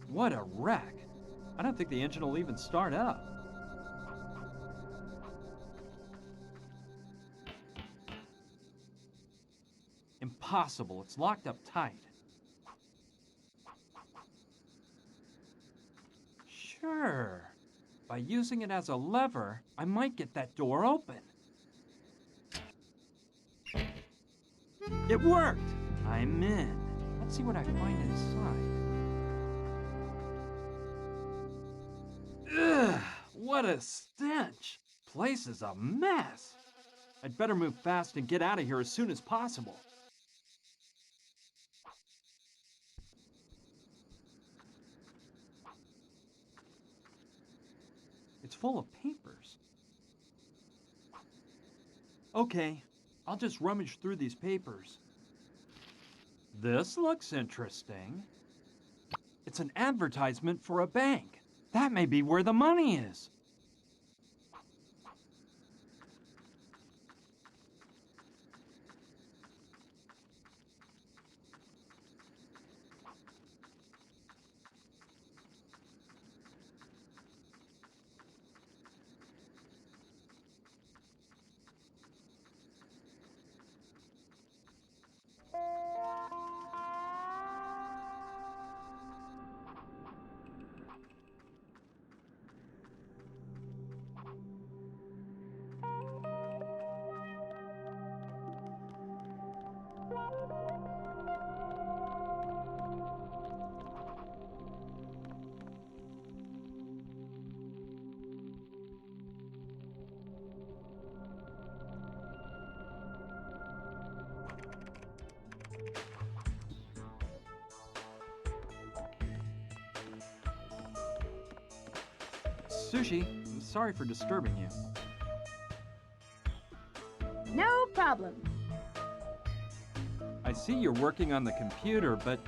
What a wreck. I don't think the engine will even start up. Impossible. It's locked up tight. Sure. By using it as a lever, I might get that door open. It worked! I'm in. Let's see what I find inside. Ugh! What a stench! Place is a mess. I'd better move fast and get out of here as soon as possible. It's full of papers. Okay, I'll just rummage through these papers. This looks interesting. It's an advertisement for a bank. That may be where the money is. Sushi, I'm sorry for disturbing you. No problem. I see you're working on the computer, but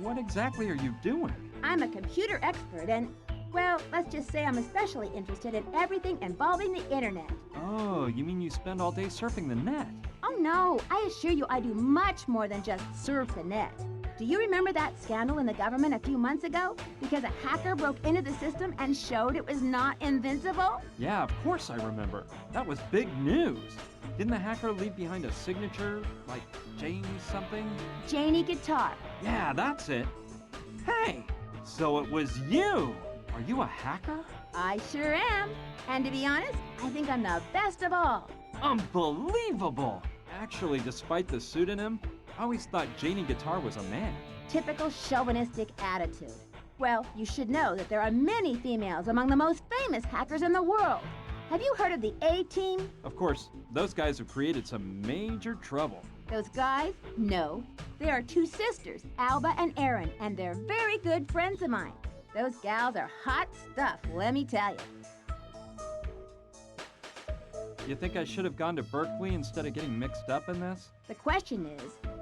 what exactly are you doing? I'm a computer expert and, well, let's just say I'm especially interested in everything involving the internet. Oh, you mean you spend all day surfing the net? Oh no, I assure you I do much more than just surf the net. Do you remember that scandal in the government a few months ago? Because a hacker broke into the system and showed it was not invincible? Yeah, of course I remember. That was big news. Didn't the hacker leave behind a signature, like Janie something? Janie Guitar. Yeah, that's it. Hey, so it was you. Are you a hacker? I sure am. And to be honest, I think I'm the best of all. Unbelievable! Actually, despite the pseudonym, I always thought Janie Guitar was a man. Typical chauvinistic attitude. Well, you should know that there are many females among the most famous hackers in the world. Have you heard of the A-Team? Of course, those guys have created some major trouble. Those guys? No. They are two sisters, Alba and Erin, and they're very good friends of mine. Those gals are hot stuff, let me tell you. You think I should have gone to Berkeley instead of getting mixed up in this? The question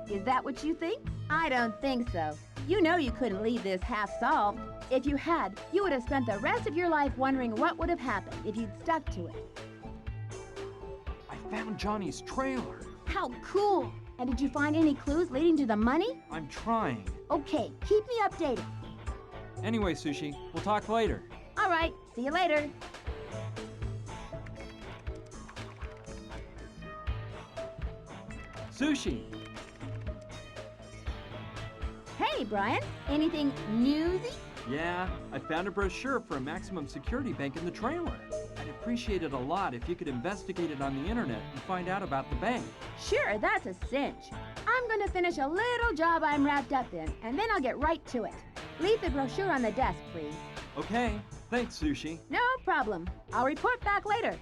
is that what you think? I don't think so. You know you couldn't leave this half solved. If you had, you would have spent the rest of your life wondering what would have happened if you'd stuck to it. I found Johnny's trailer. How cool! And did you find any clues leading to the money? I'm trying. Okay, keep me updated. Anyway, Sushi, we'll talk later. All right, see you later. Sushi! Hey, Brian, anything newsy? Yeah, I found a brochure for a maximum security bank in the trailer. I'd appreciate it a lot if you could investigate it on the internet and find out about the bank. Sure, that's a cinch. I'm gonna finish a little job I'm wrapped up in, and then I'll get right to it. Leave the brochure on the desk, please. Okay, thanks, Sushi. No problem. I'll report back later.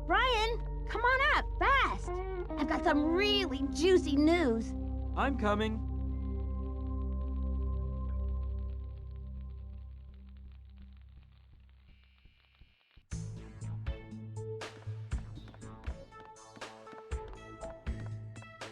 Brian, come on up, fast! I've got some really juicy news. I'm coming.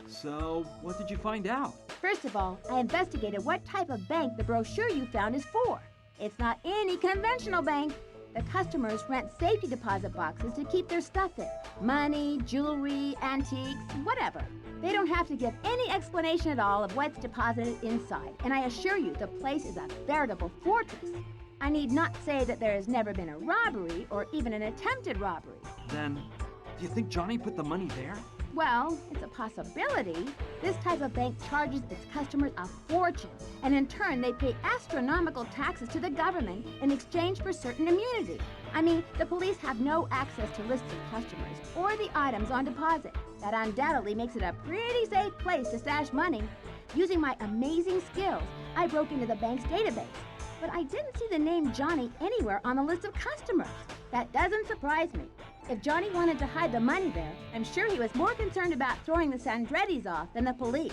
So, what did you find out? First of all, I investigated what type of bank the brochure you found is for. It's not any conventional bank. The customers rent safety deposit boxes to keep their stuff in. Money, jewelry, antiques, whatever. They don't have to give any explanation at all of what's deposited inside. And I assure you, the place is a veritable fortress. I need not say that there has never been a robbery or even an attempted robbery. Then, do you think Johnny put the money there? Well, it's a possibility. This type of bank charges its customers a fortune, and in turn they pay astronomical taxes to the government in exchange for certain immunity. I mean, the police have no access to lists of customers or the items on deposit. That undoubtedly makes it a pretty safe place to stash money. Using my amazing skills, I broke into the bank's database, but I didn't see the name Johnny anywhere on the list of customers. That doesn't surprise me. If Johnny wanted to hide the money there, I'm sure he was more concerned about throwing the Sandrettis off than the police.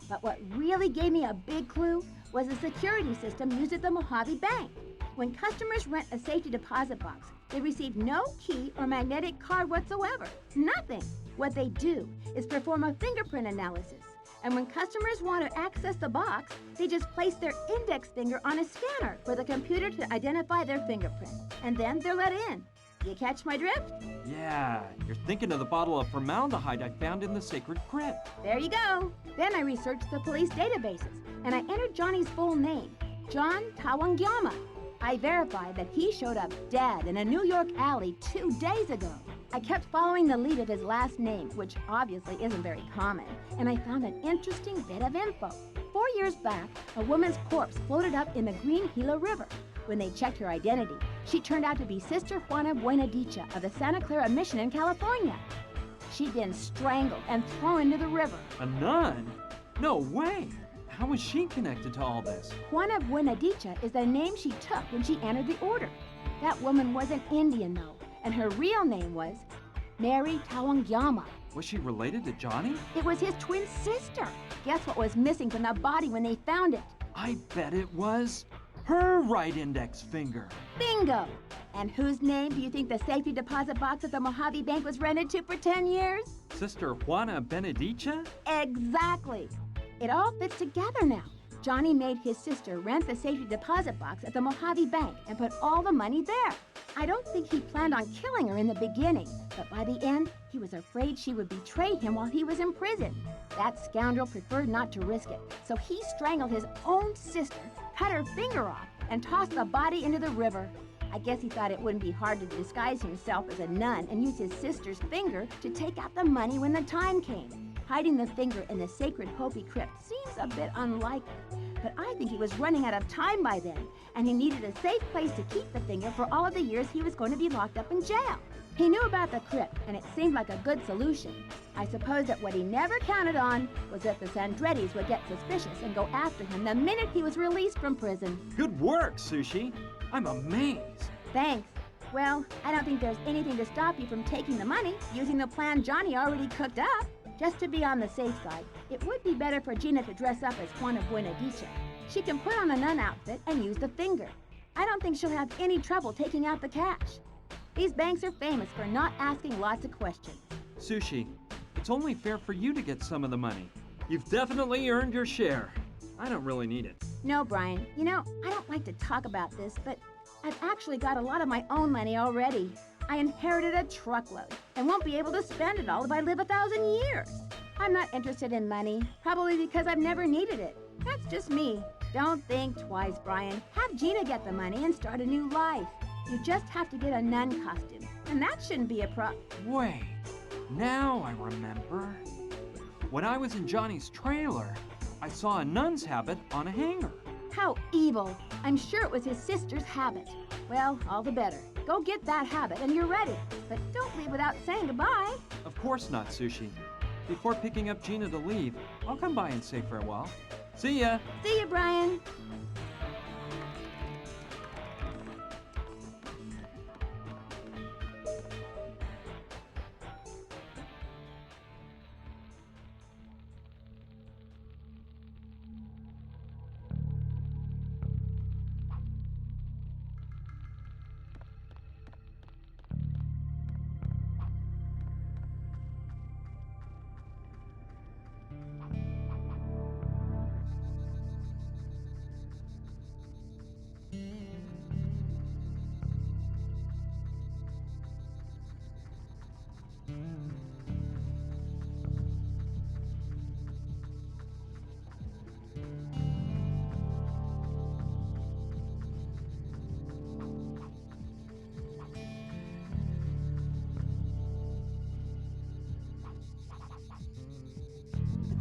But what really gave me a big clue was the security system used at the Mojave Bank. When customers rent a safety deposit box, they receive no key or magnetic card whatsoever. Nothing. What they do is perform a fingerprint analysis. And when customers want to access the box, they just place their index finger on a scanner for the computer to identify their fingerprint. And then they're let in. You catch my drift? Yeah, you're thinking of the bottle of formaldehyde I found in the sacred crypt. There you go. Then I researched the police databases, and I entered Johnny's full name, John Tawangyama. I verified that he showed up dead in a New York alley 2 days ago. I kept following the lead of his last name, which obviously isn't very common, and I found an interesting bit of info. 4 years back, a woman's corpse floated up in the Green Gila River. When they checked her identity, she turned out to be Sister Juana Buenadicha of the Santa Clara Mission in California. She'd been strangled and thrown into the river. A nun? No way! How was she connected to all this? Juana Buenadicha is the name she took when she entered the order. That woman was an Indian, though, and her real name was Mary Tawangyama. Was she related to Johnny? It was his twin sister. Guess what was missing from the body when they found it? I bet it was her right index finger. Bingo! And whose name do you think the safety deposit box at the Mojave Bank was rented to for 10 years? Sister Juana Benedicha? Exactly. It all fits together now. Johnny made his sister rent the safety deposit box at the Mojave Bank and put all the money there. I don't think he planned on killing her in the beginning, but by the end, he was afraid she would betray him while he was in prison. That scoundrel preferred not to risk it, so he strangled his own sister, cut her finger off, and tossed the body into the river. I guess he thought it wouldn't be hard to disguise himself as a nun and use his sister's finger to take out the money when the time came. Hiding the finger in the sacred Hopi crypt seems a bit unlikely, but I think he was running out of time by then, and he needed a safe place to keep the finger for all of the years he was going to be locked up in jail. He knew about the crypt, and it seemed like a good solution. I suppose that what he never counted on was that the Sandrettis would get suspicious and go after him the minute he was released from prison. Good work, Sushi. I'm amazed. Thanks. Well, I don't think there's anything to stop you from taking the money using the plan Johnny already cooked up. Just to be on the safe side, it would be better for Gina to dress up as Juana Buenadicha. She can put on a nun outfit and use the finger. I don't think she'll have any trouble taking out the cash. These banks are famous for not asking lots of questions. Sushi, it's only fair for you to get some of the money. You've definitely earned your share. I don't really need it. No, Brian. You know, I don't like to talk about this, but I've actually got a lot of my own money already. I inherited a truckload and won't be able to spend it all if I live 1,000 years. I'm not interested in money, probably because I've never needed it. That's just me. Don't think twice, Brian. Have Gina get the money and start a new life. You just have to get a nun costume, and that shouldn't be a problem. Wait, now I remember. When I was in Johnny's trailer, I saw a nun's habit on a hanger. How evil. I'm sure it was his sister's habit. Well, all the better. Go get that habit and you're ready. But don't leave without saying goodbye. Of course not, Sushi. Before picking up Gina to leave, I'll come by and say farewell. See ya! See ya, Brian.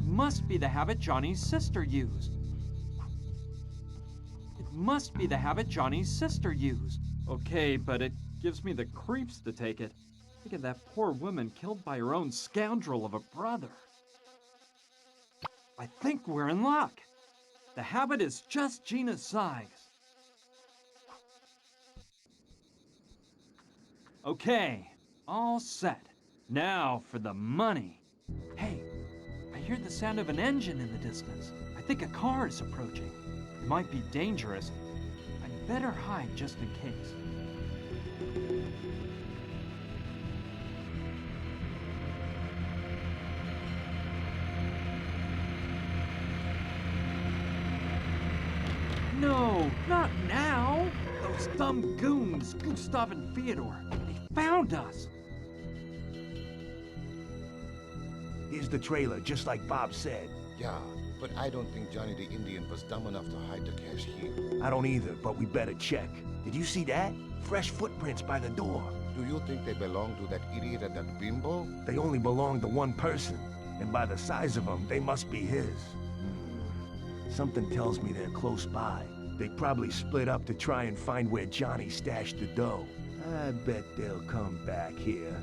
Must be the habit Johnny's sister used. It must be the habit Johnny's sister used. Okay, but it gives me the creeps to take it. Look at that poor woman killed by her own scoundrel of a brother. I think we're in luck. The habit is just Gina's size. Okay, all set. Now for the money. Hey, I hear the sound of an engine in the distance. I think a car is approaching. It might be dangerous. I'd better hide just in case. No, not now! Those dumb goons, Gustav and Fyodor, they found us! Here's the trailer, just like Bob said. Yeah, but I don't think Johnny the Indian was dumb enough to hide the cash here. I don't either, but we better check. Did you see that? Fresh footprints by the door. Do you think they belong to that idiot and that bimbo? They only belong to one person, and by the size of them, they must be his. Something tells me they're close by. They probably split up to try and find where Johnny stashed the dough. I bet they'll come back here,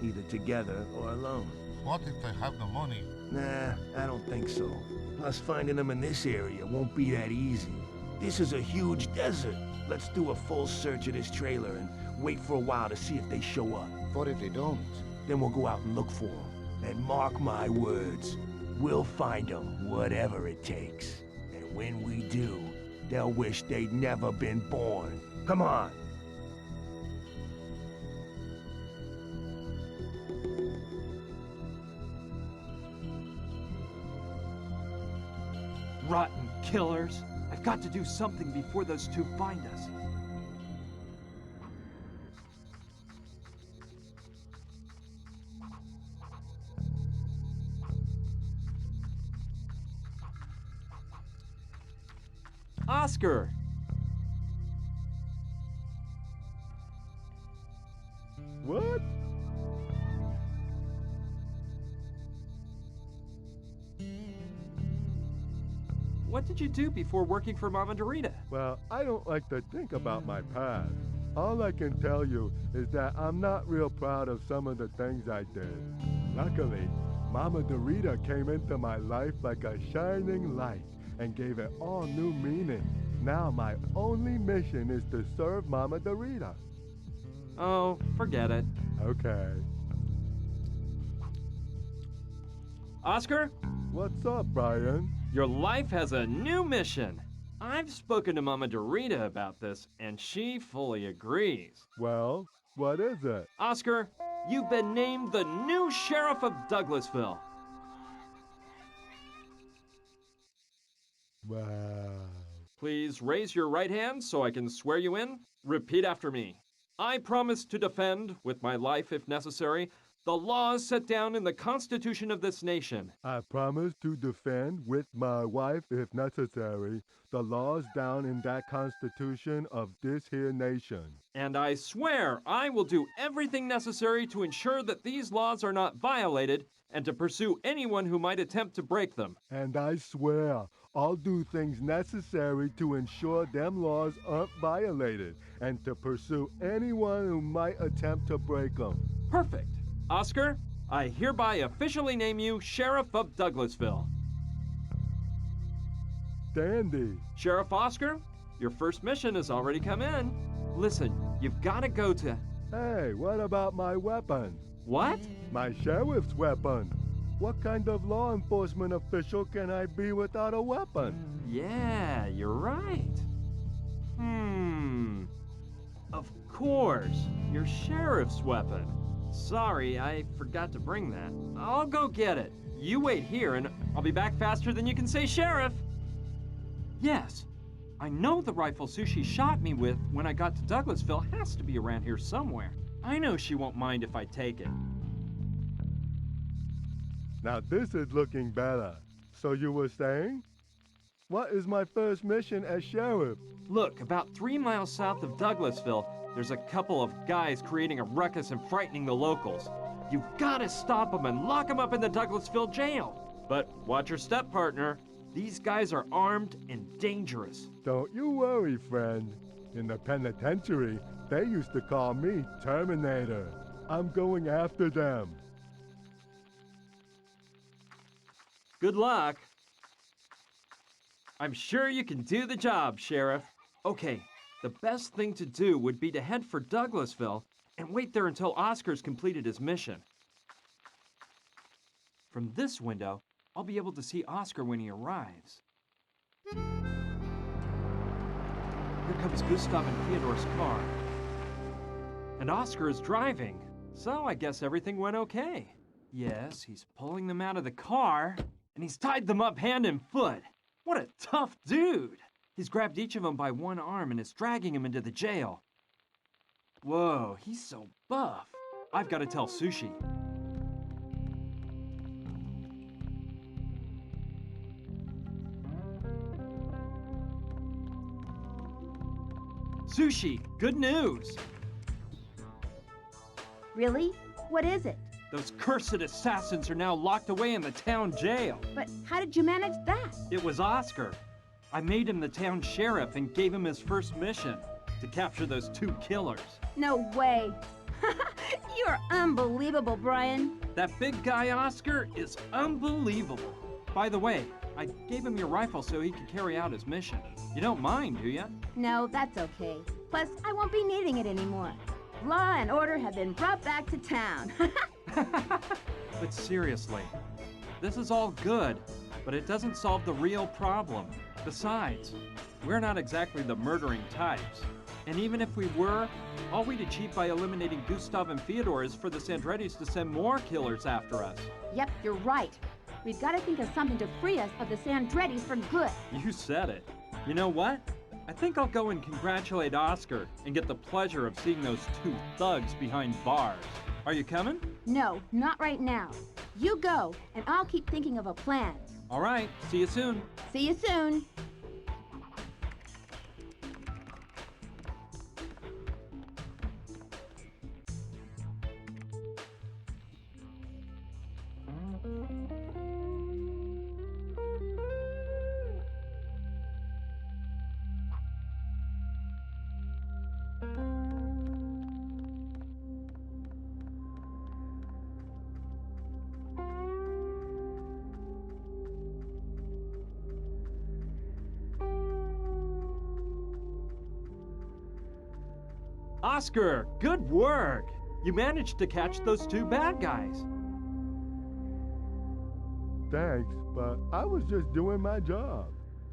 either together or alone. What if they have the money? Nah, I don't think so. Plus, finding them in this area won't be that easy. This is a huge desert. Let's do a full search of this trailer and wait for a while to see if they show up. What if they don't? Then we'll go out and look for them. And mark my words, we'll find them, whatever it takes. And when we do, they'll wish they'd never been born. Come on! Rotten killers! I've got to do something before those two find us. Oscar! What? What did you do before working for Mama Dorita? Well, I don't like to think about my past. All I can tell you is that I'm not real proud of some of the things I did. Luckily, Mama Dorita came into my life like a shining light and gave it all new meaning. Now my only mission is to serve Mama Dorita. Oh, forget it. Okay. Oscar? What's up, Brian? Your life has a new mission. I've spoken to Mama Dorita about this, and she fully agrees. Well, what is it? Oscar, you've been named the new sheriff of Douglasville. Wow. Please raise your right hand so I can swear you in. Repeat after me. I promise to defend, with my life if necessary, the laws set down in the Constitution of this nation. I promise to defend, with my wife if necessary, the laws down in that Constitution of this here nation. And I swear I will do everything necessary to ensure that these laws are not violated and to pursue anyone who might attempt to break them. And I swear I'll do things necessary to ensure them laws aren't violated and to pursue anyone who might attempt to break them. Perfect. Oscar, I hereby officially name you Sheriff of Douglasville. Dandy. Sheriff Oscar, your first mission has already come in. Listen, you've got to go to... Hey, what about my weapon? What? My sheriff's weapon. What kind of law enforcement official can I be without a weapon? Yeah, you're right. Of course, your sheriff's weapon. Sorry, I forgot to bring that. I'll go get it. You wait here and I'll be back faster than you can say sheriff. Yes, I know the rifle Sushi shot me with when I got to Douglasville has to be around here somewhere. I know she won't mind if I take it. Now this is looking better. So you were saying? What is my first mission as sheriff? Look, about 3 miles south of Douglasville, there's a couple of guys creating a ruckus and frightening the locals. You've got to stop them and lock them up in the Douglasville jail. But watch your step, partner. These guys are armed and dangerous. Don't you worry, friend. In the penitentiary, they used to call me Terminator. I'm going after them. Good luck. I'm sure you can do the job, Sheriff. Okay, the best thing to do would be to head for Douglasville and wait there until Oscar's completed his mission. From this window, I'll be able to see Oscar when he arrives. Here comes Gustav and Theodore's car. And Oscar is driving, so I guess everything went okay. Yes, he's pulling them out of the car, and he's tied them up hand and foot. What a tough dude! He's grabbed each of them by one arm and is dragging him into the jail. Whoa, he's so buff. I've got to tell Sushi. Sushi, good news! Really? What is it? Those cursed assassins are now locked away in the town jail. But how did you manage that? It was Oscar. I made him the town sheriff and gave him his first mission, to capture those two killers. No way. You're unbelievable, Brian. That big guy Oscar is unbelievable. By the way, I gave him your rifle so he could carry out his mission. You don't mind, do ya? No, that's okay. Plus, I won't be needing it anymore. Law and order have been brought back to town. But seriously, this is all good, but it doesn't solve the real problem. Besides, we're not exactly the murdering types. And even if we were, all we'd achieve by eliminating Gustav and Theodore is for the Sandrettis to send more killers after us. Yep, you're right. We've got to think of something to free us of the Sandrettis for good. You said it. You know what? I think I'll go and congratulate Oscar and get the pleasure of seeing those two thugs behind bars. Are you coming? No, not right now. You go, and I'll keep thinking of a plan. All right, see you soon. See you soon. Oscar, good work! You managed to catch those two bad guys. Thanks, but I was just doing my job.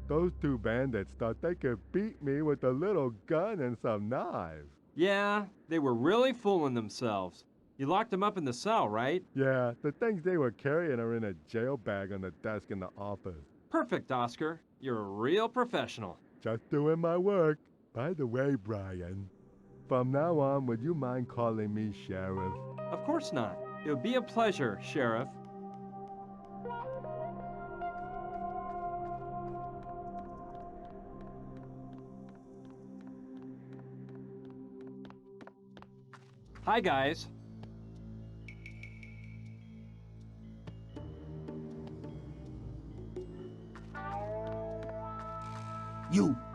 Those two bandits thought they could beat me with a little gun and some knives. Yeah, they were really fooling themselves. You locked them up in the cell, right? Yeah, the things they were carrying are in a jail bag on the desk in the office. Perfect, Oscar. You're a real professional. Just doing my work. By the way, Brian, from now on, would you mind calling me Sheriff? Of course not. It would be a pleasure, Sheriff. Hi, guys.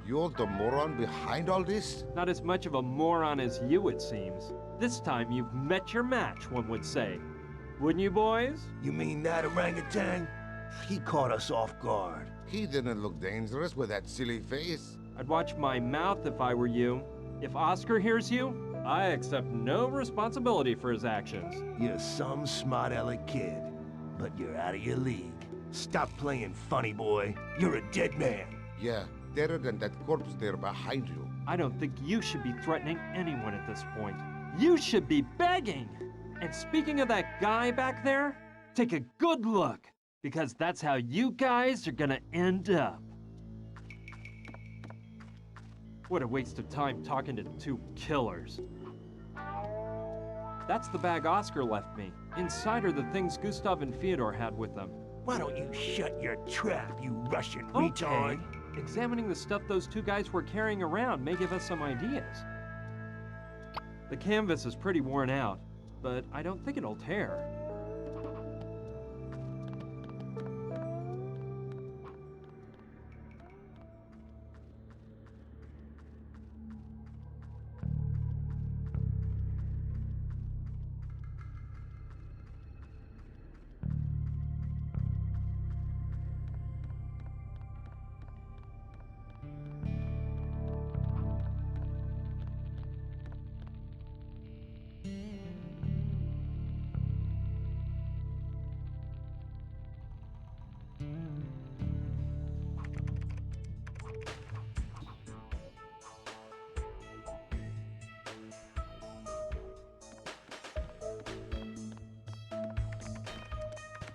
You're the moron behind all this? Not as much of a moron as you, it seems. This time you've met your match, one would say. Wouldn't you, boys? You mean that orangutan? He caught us off guard. He didn't look dangerous with that silly face. I'd watch my mouth if I were you. If Oscar hears you, I accept no responsibility for his actions. You're some smart-aleck kid, but you're out of your league. Stop playing funny, boy. You're a dead man. Yeah, deader than that corpse there behind you. I don't think you should be threatening anyone at this point. You should be begging! And speaking of that guy back there, take a good look, because that's how you guys are gonna end up. What a waste of time talking to two killers. That's the bag Oscar left me. Inside are the things Gustav and Fyodor had with them. Why don't you shut your trap, you Russian Okay. retard? Examining the stuff those two guys were carrying around may give us some ideas. The canvas is pretty worn out, but I don't think it'll tear.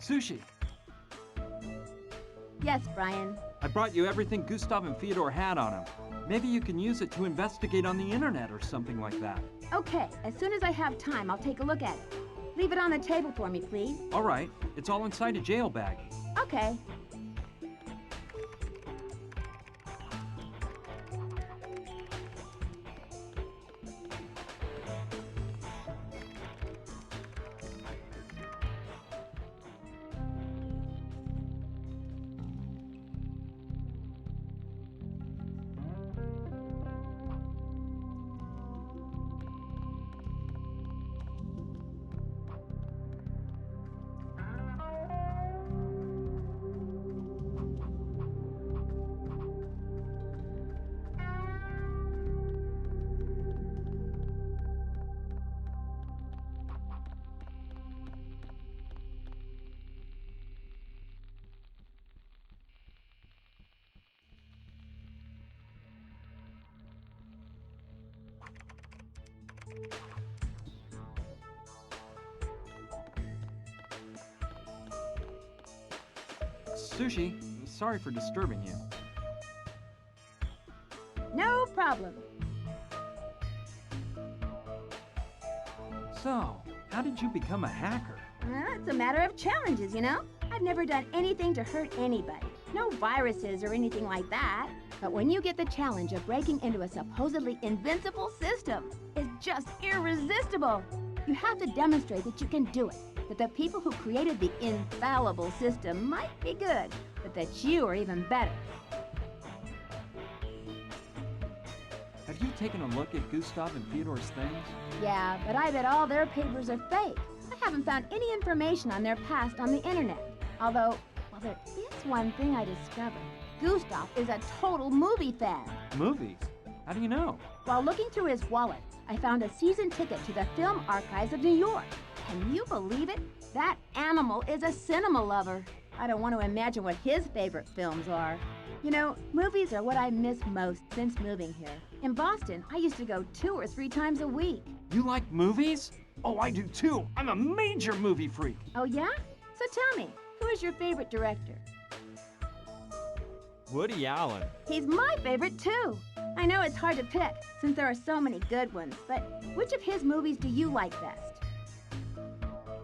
Sushi, Yes, Brian. I brought you everything Gustav and Fyodor had on him. Maybe you can use it to investigate on the internet or something like that. Okay, as soon as I have time, I'll take a look at it. Leave it on the table for me, please. All right, it's all inside a jail bag. Okay. Sushi, sorry for disturbing you. No problem. So, how did you become a hacker? It's a matter of challenges, you know? I've never done anything to hurt anybody. No viruses or anything like that. But when you get the challenge of breaking into a supposedly invincible system, it's just irresistible. You have to demonstrate that you can do it, that the people who created the infallible system might be good, but that you are even better. Have you taken a look at Gustav and Theodore's things? Yeah, but I bet all their papers are fake. I haven't found any information on their past on the internet. Although, well, there is one thing I discovered. Gustav is a total movie fan. Movies? How do you know? While looking through his wallet, I found a season ticket to the Film Archives of New York. Can you believe it? That animal is a cinema lover. I don't want to imagine what his favorite films are. You know, movies are what I miss most since moving here. In Boston, I used to go 2 or 3 times a week. You like movies? Oh, I do too. I'm a major movie freak. Oh, yeah? So tell me, who is your favorite director? Woody Allen. He's my favorite, too. I know it's hard to pick, since there are so many good ones, but which of his movies do you like best?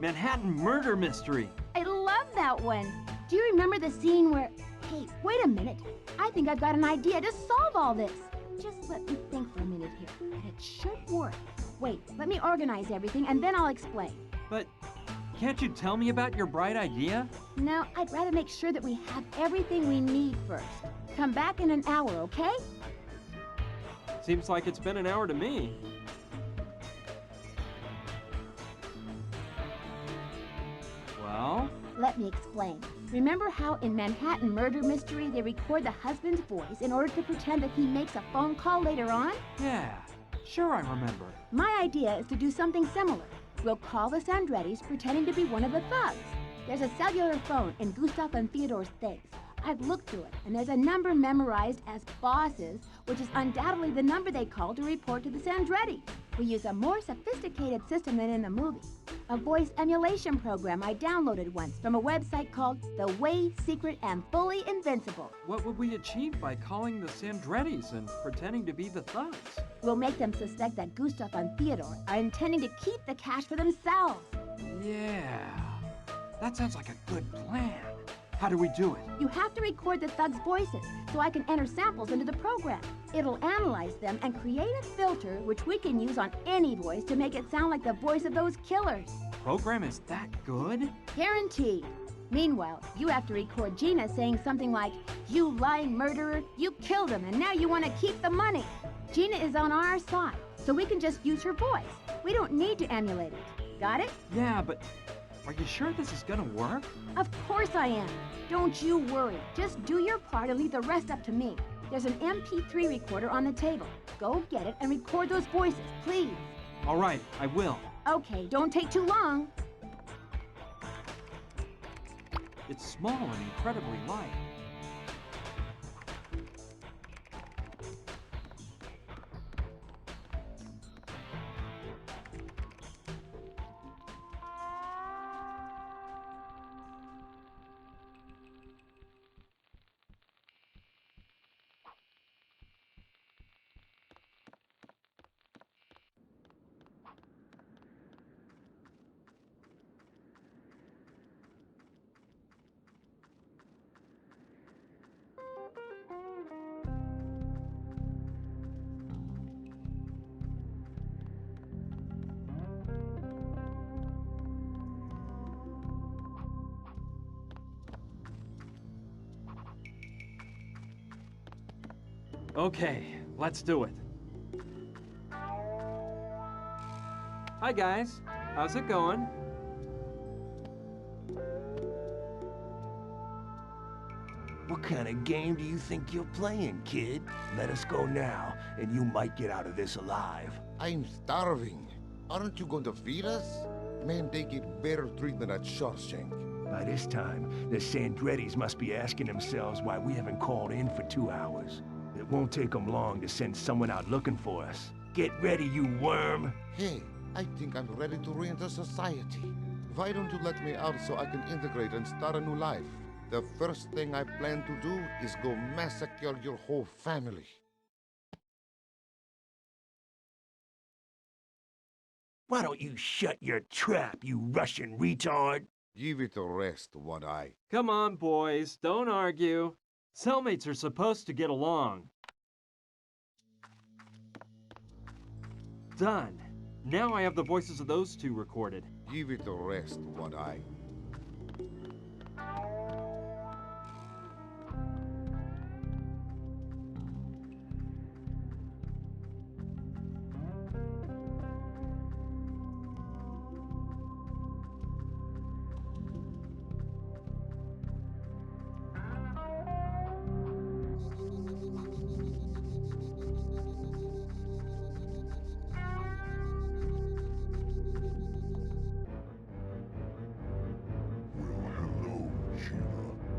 Manhattan Murder Mystery. I love that one. Do you remember the scene where... Hey, wait a minute. I think I've got an idea to solve all this. Just let me think for a minute here, and it should work. Wait, let me organize everything, and then I'll explain. But can't you tell me about your bright idea? No, I'd rather make sure that we have everything we need first. Come back in an hour, okay? Seems like it's been an hour to me. Well? Let me explain. Remember how in Manhattan Murder Mystery they record the husband's voice in order to pretend that he makes a phone call later on? Yeah, sure I remember. My idea is to do something similar. We'll call the Sandrettis pretending to be one of the thugs. There's a cellular phone in Gustav and Theodore's things. I've looked through it, and there's a number memorized as bosses, which is undoubtedly the number they call to report to the Sandrettis. We use a more sophisticated system than in the movie. A voice emulation program I downloaded once from a website called The Way Secret and Fully Invincible. What would we achieve by calling the Sandrettis and pretending to be the thugs? We'll make them suspect that Gustav and Theodore are intending to keep the cash for themselves. Yeah, that sounds like a good plan. How do we do it? You have to record the thugs' voices so I can enter samples into the program. It'll analyze them and create a filter which we can use on any voice to make it sound like the voice of those killers. Program is that good? Guaranteed. Meanwhile, you have to record Gina saying something like, "You lying murderer, you killed him and now you want to keep the money." Gina is on our side, so we can just use her voice. We don't need to emulate it. Got it? Yeah, but are you sure this is gonna work? Of course I am. Don't you worry. Just do your part and leave the rest up to me. There's an MP3 recorder on the table. Go get it and record those voices, please. All right, I will. Okay, don't take too long. It's small and incredibly light. Okay, let's do it. Hi guys, how's it going? What kind of game do you think you're playing, kid? Let us go now, and you might get out of this alive. I'm starving. Aren't you going to feed us? Man, they get better treatment at Shawshank. By this time, the Sandrettis must be asking themselves why we haven't called in for 2 hours. It won't take them long to send someone out looking for us. Get ready, you worm! Hey, I think I'm ready to re-enter society. Why don't you let me out so I can integrate and start a new life? The first thing I plan to do is go massacre your whole family. Why don't you shut your trap, you Russian retard? Give it a rest, One Eye. Come on, boys, don't argue. Cellmates are supposed to get along. Done. Now I have the voices of those two recorded. Give it a rest, One Eye.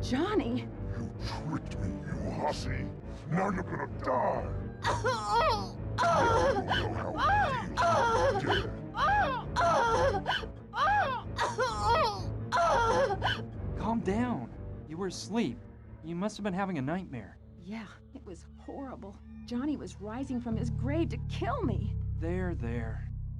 Johnny! You tricked me, you hussy! Now you're gonna die! You don't know how it feels to be dead. Calm down. You were asleep. You must have been having a nightmare. Yeah, it was horrible. Johnny was rising from his grave to kill me. There.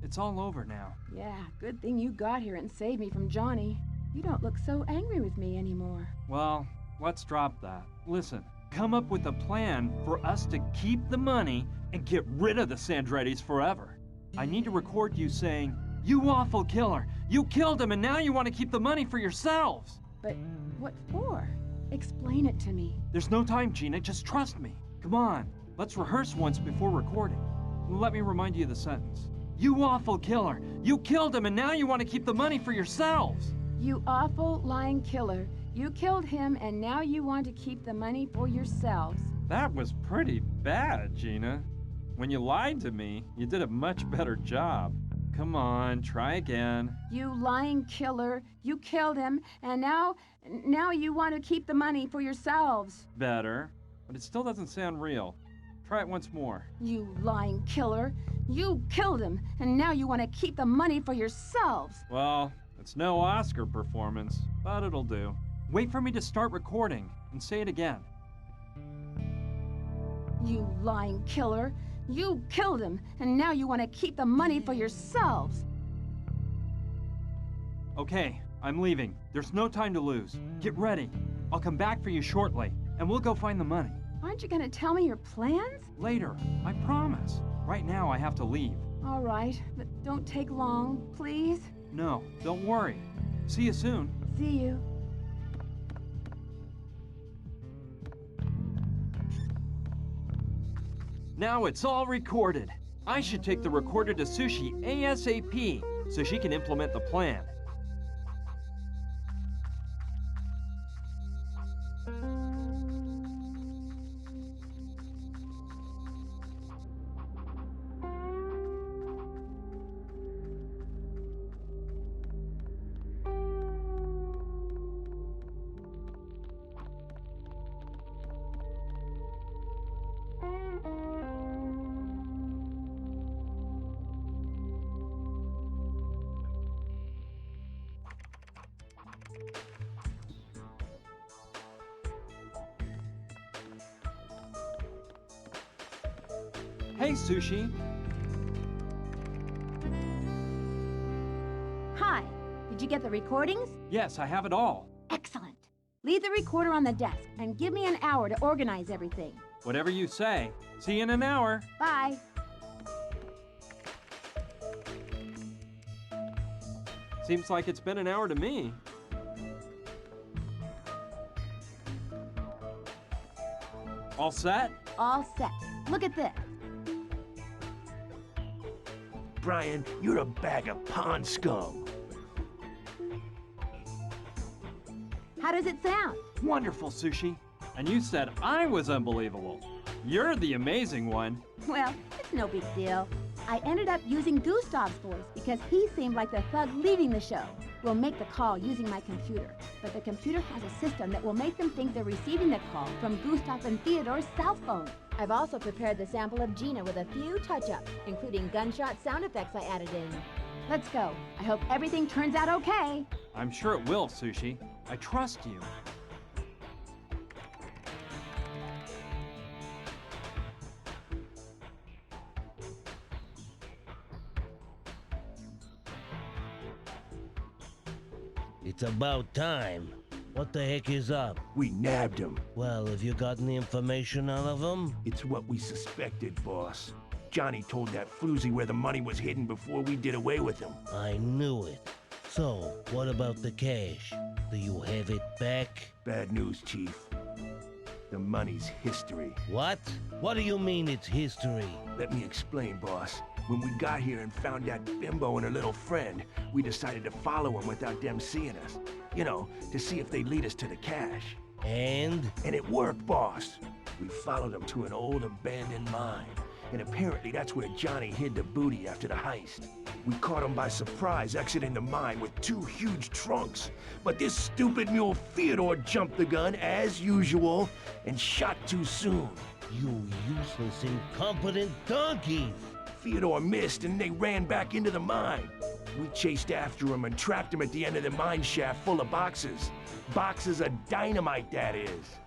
It's all over now. Yeah, good thing you got here and saved me from Johnny. You don't look so angry with me anymore. Well, let's drop that. Listen, come up with a plan for us to keep the money and get rid of the Sandrettis forever. I need to record you saying, "You awful killer! You killed him and now you want to keep the money for yourselves!" But what for? Explain it to me. There's no time, Gina. Just trust me. Come on, let's rehearse once before recording. Let me remind you of the sentence. "You awful killer! You killed him and now you want to keep the money for yourselves!" You awful lying killer. You killed him and now you want to keep the money for yourselves. That was pretty bad, Gina. When you lied to me, you did a much better job. Come on, try again. You lying killer. You killed him and now you want to keep the money for yourselves. Better, but it still doesn't sound real. Try it once more. You lying killer. You killed him and now you want to keep the money for yourselves. Well, it's no Oscar performance, but it'll do. Wait for me to start recording and say it again. You lying killer. You killed him, and now you want to keep the money for yourselves. Okay, I'm leaving. There's no time to lose. Get ready. I'll come back for you shortly, and we'll go find the money. Aren't you going to tell me your plans? Later, I promise. Right now, I have to leave. All right, but don't take long, please. No, don't worry. See you soon. See you. Now it's all recorded. I should take the recorder to Sushi ASAP so she can implement the plan. Hey, Sushi. Hi. Did you get the recordings? Yes, I have it all. Excellent. Leave the recorder on the desk and give me an hour to organize everything. Whatever you say. See you in an hour. Bye. Seems like it's been an hour to me. All set? All set. Look at this. Brian, you're a bag of pond scum. How does it sound? Wonderful, Sushi. And you said I was unbelievable. You're the amazing one. Well, it's no big deal. I ended up using Gustav's voice because he seemed like the thug leading the show. We'll make the call using my computer, but the computer has a system that will make them think they're receiving the call from Gustav and Theodore's cell phone. I've also prepared the sample of Gina with a few touch-ups, including gunshot sound effects I added in. Let's go. I hope everything turns out okay. I'm sure it will, Sushi. I trust you. It's about time. What the heck is up? We nabbed him. Well, have you gotten the information out of him? It's what we suspected, boss. Johnny told that floozy where the money was hidden before we did away with him. I knew it. So, what about the cash? Do you have it back? Bad news, Chief. The money's history. What? What do you mean it's history? Let me explain, boss. When we got here and found that bimbo and her little friend, we decided to follow them without them seeing us. You know, to see if they'd lead us to the cash. And? And it worked, boss. We followed them to an old abandoned mine. And apparently that's where Johnny hid the booty after the heist. We caught him by surprise exiting the mine with 2 huge trunks. But this stupid mule Theodore jumped the gun, as usual, and shot too soon. You useless, incompetent donkeys! Theodore missed and they ran back into the mine. We chased after him and trapped him at the end of the mine shaft full of boxes. Boxes of dynamite, that is.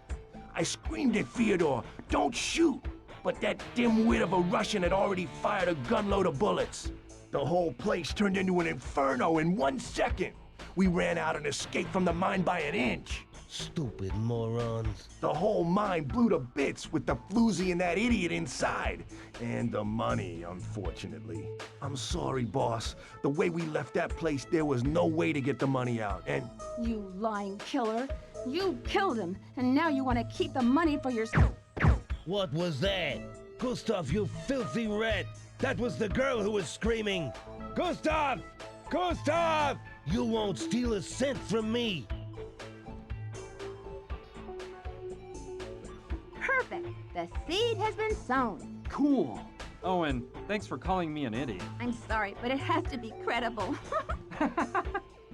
I screamed at Theodore, "Don't shoot!" But that dim-wit of a Russian had already fired a gunload of bullets. The whole place turned into an inferno in 1 second. We ran out and escaped from the mine by an inch. Stupid morons. The whole mine blew to bits with the floozy and that idiot inside. And the money, unfortunately. I'm sorry, boss. The way we left that place, there was no way to get the money out, and... You lying killer. You killed him, and now you want to keep the money for yourself. What was that? Gustav, you filthy rat! That was the girl who was screaming! Gustav! Gustav! You won't steal a cent from me! Perfect. The seed has been sown. Cool. Oh, and thanks for calling me an idiot. I'm sorry, but it has to be credible.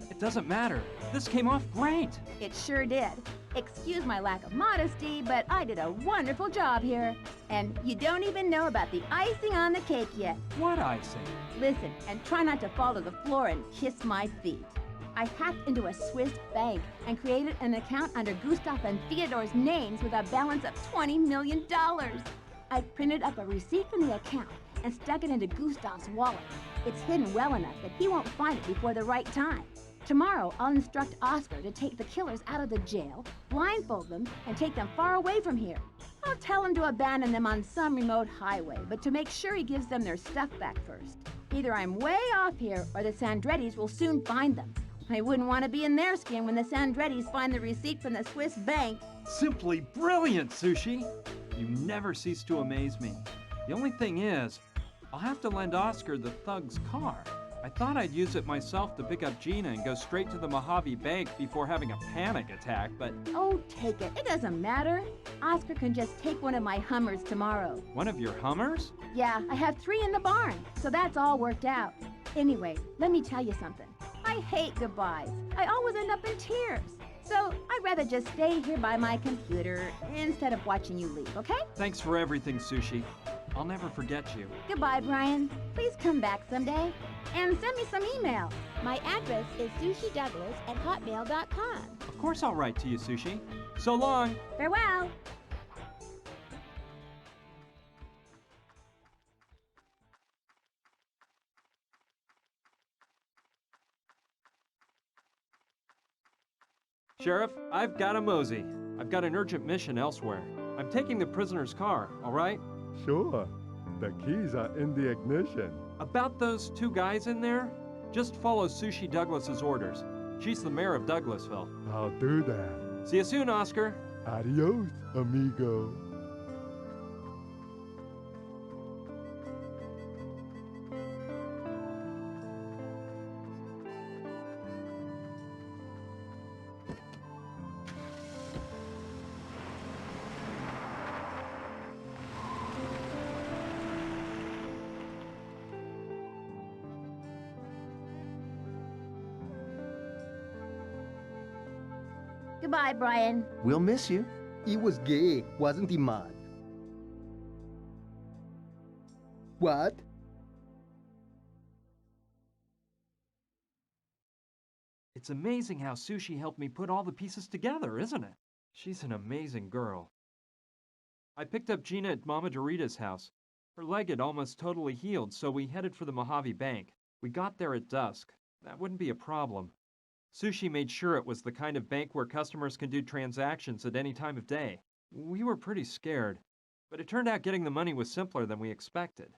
It doesn't matter. This came off great. It sure did. Excuse my lack of modesty, but I did a wonderful job here. And you don't even know about the icing on the cake yet. What icing? Listen, and try not to fall to the floor and kiss my feet. I hacked into a Swiss bank and created an account under Gustav and Theodore's names with a balance of $20 million. I printed up a receipt from the account and stuck it into Gustav's wallet. It's hidden well enough that he won't find it before the right time. Tomorrow, I'll instruct Oscar to take the killers out of the jail, blindfold them, and take them far away from here. I'll tell him to abandon them on some remote highway, but to make sure he gives them their stuff back first. Either I'm way off here, or the Sandrettis will soon find them. I wouldn't want to be in their skin when the Sandrettis find the receipt from the Swiss bank. Simply brilliant, Sushi. You never cease to amaze me. The only thing is, I'll have to lend Oscar the thug's car. I thought I'd use it myself to pick up Gina and go straight to the Mojave Bank before having a panic attack, but... Oh, take it. It doesn't matter. Oscar can just take one of my Hummers tomorrow. One of your Hummers? Yeah, I have 3 in the barn, so that's all worked out. Anyway, let me tell you something. I hate goodbyes. I always end up in tears. So I'd rather just stay here by my computer instead of watching you leave, okay? Thanks for everything, Sushi. I'll never forget you. Goodbye, Brian. Please come back someday. And send me some email. My address is sushidouglas@hotmail.com. Of course I'll write to you, Sushi. So long. Farewell. Sheriff, I've got a mosey. I've got an urgent mission elsewhere. I'm taking the prisoner's car, all right? Sure. The keys are in the ignition. About those 2 guys in there, just follow Sushi Douglas's orders. She's the mayor of Douglasville. I'll do that. See you soon, Oscar. Adios, amigo. Goodbye, Brian. We'll miss you. He was gay, wasn't he, Maud? What? It's amazing how Sushi helped me put all the pieces together, isn't it? She's an amazing girl. I picked up Gina at Mama Dorita's house. Her leg had almost totally healed, so we headed for the Mojave Bank. We got there at dusk. That wouldn't be a problem. Sushi made sure it was the kind of bank where customers can do transactions at any time of day. We were pretty scared, but it turned out getting the money was simpler than we expected.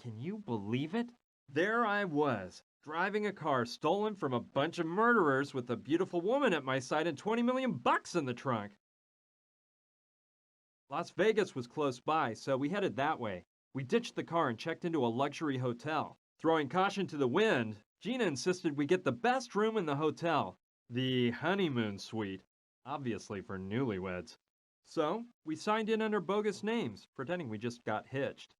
Can you believe it? There I was, driving a car stolen from a bunch of murderers with a beautiful woman at my side and 20 million bucks in the trunk. Las Vegas was close by, so we headed that way. We ditched the car and checked into a luxury hotel. Throwing caution to the wind, Gina insisted we get the best room in the hotel, the honeymoon suite, obviously for newlyweds. So, we signed in under bogus names, pretending we just got hitched.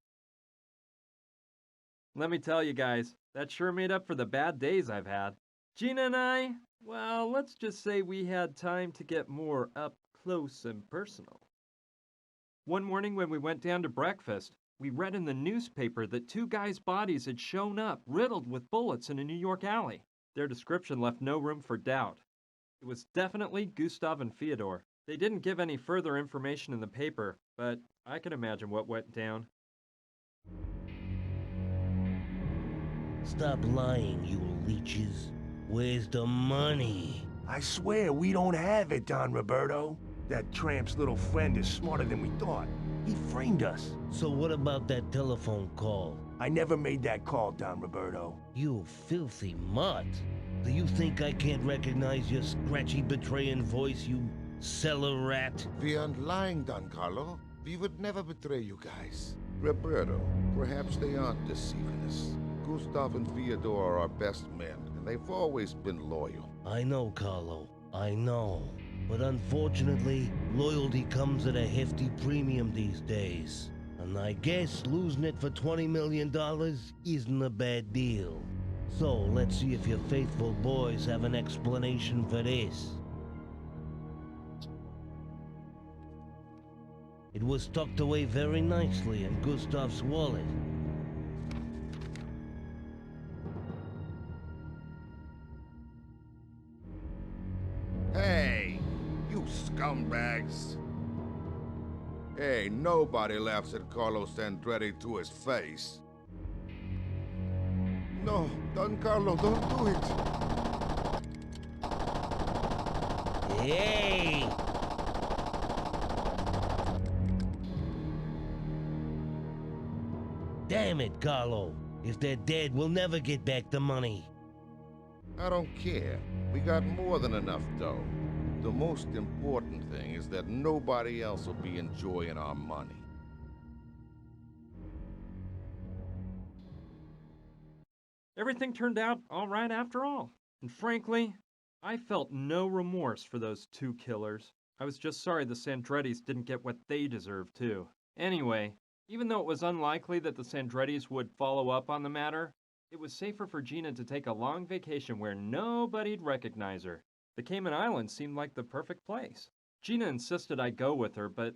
Let me tell you guys, that sure made up for the bad days I've had. Gina and I, well, let's just say we had time to get more up close and personal. One morning when we went down to breakfast, we read in the newspaper that 2 guys' bodies had shown up riddled with bullets in a New York alley. Their description left no room for doubt. It was definitely Gustav and Fyodor. They didn't give any further information in the paper, but I can imagine what went down. Stop lying, you leeches. Where's the money? I swear we don't have it, Don Roberto. That tramp's little friend is smarter than we thought. He framed us. So what about that telephone call? I never made that call, Don Roberto. You filthy mutt. Do you think I can't recognize your scratchy betraying voice, you cellar rat? We aren't lying, Don Carlo. We would never betray you guys. Roberto, perhaps they aren't deceiving us. Gustav and Fyodor are our best men, and they've always been loyal. I know, Carlo. I know. But unfortunately, loyalty comes at a hefty premium these days. And I guess losing it for $20 million isn't a bad deal. So let's see if your faithful boys have an explanation for this. It was tucked away very nicely in Gustav's wallet. Hey, you scumbags! Hey, nobody laughs at Carlos Andretti to his face. No, Don Carlo, don't do it! Hey! Damn it, Carlo. If they're dead, we'll never get back the money. I don't care. We got more than enough dough. The most important thing is that nobody else will be enjoying our money. Everything turned out all right after all. And frankly, I felt no remorse for those 2 killers. I was just sorry the Sandrettis didn't get what they deserved too. Anyway, even though it was unlikely that the Sandrettis would follow up on the matter, it was safer for Gina to take a long vacation where nobody'd recognize her. The Cayman Islands seemed like the perfect place. Gina insisted I go with her, but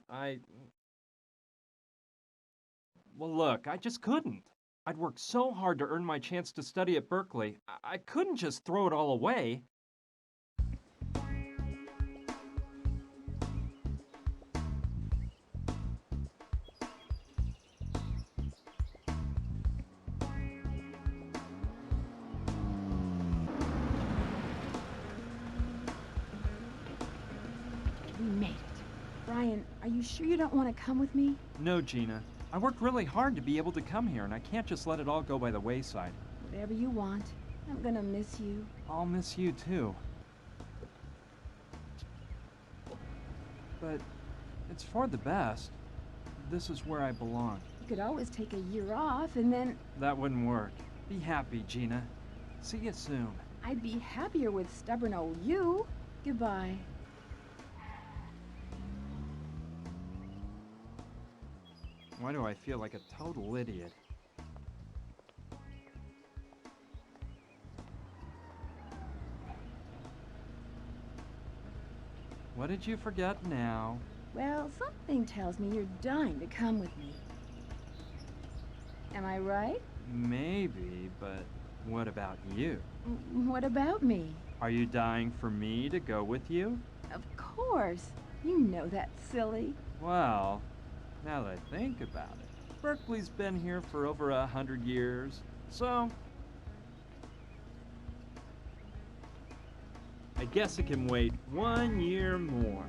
well, look, I just couldn't. I'd worked so hard to earn my chance to study at Berkeley. I couldn't just throw it all away. We made it. Brian, are you sure you don't want to come with me? No, Gina. I worked really hard to be able to come here, and I can't just let it all go by the wayside. Whatever you want. I'm gonna miss you. I'll miss you, too. But it's for the best. This is where I belong. You could always take a year off and then... That wouldn't work. Be happy, Gina. See you soon. I'd be happier with stubborn old you. Goodbye. Why do I feel like a total idiot? What did you forget now? Well, something tells me you're dying to come with me. Am I right? Maybe, but what about you? What about me? Are you dying for me to go with you? Of course. You know that's silly. Well, now that I think about it, Berkeley's been here for over 100 years, so I guess it can wait 1 year more.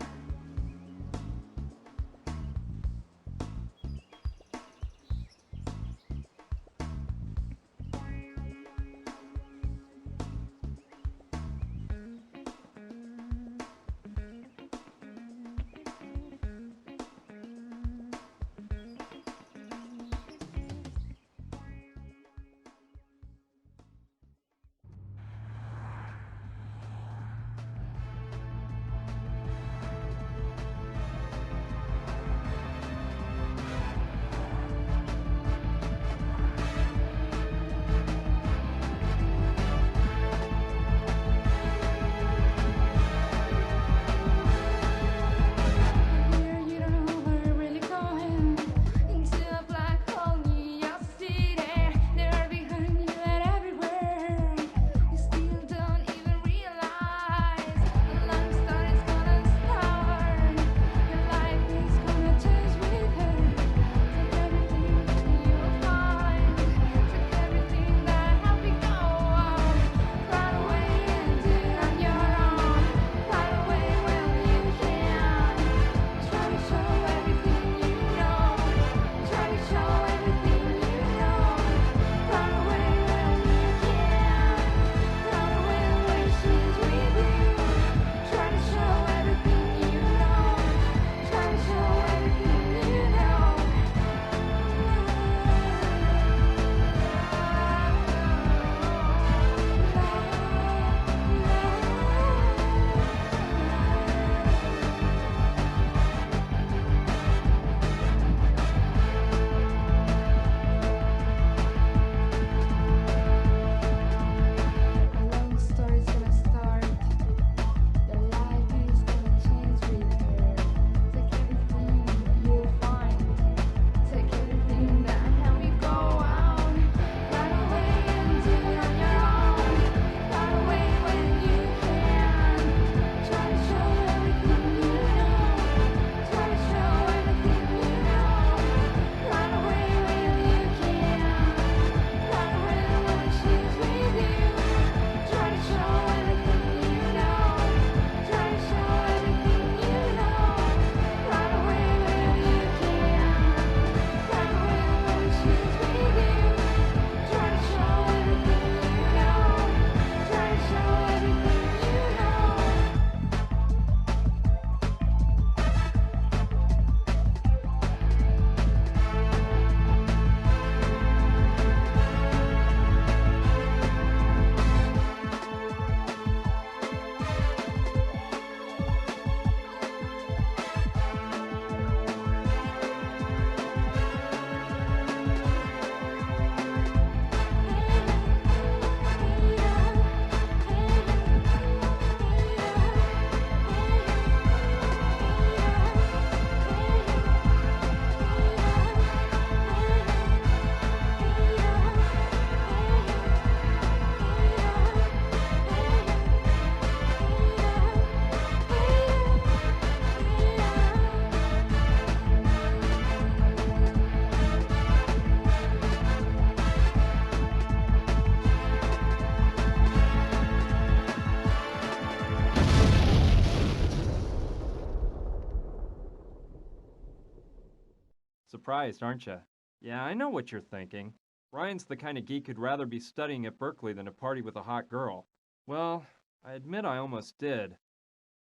Surprised, aren't you? Yeah, I know what you're thinking. Ryan's the kind of geek who'd rather be studying at Berkeley than to party with a hot girl. Well, I admit I almost did.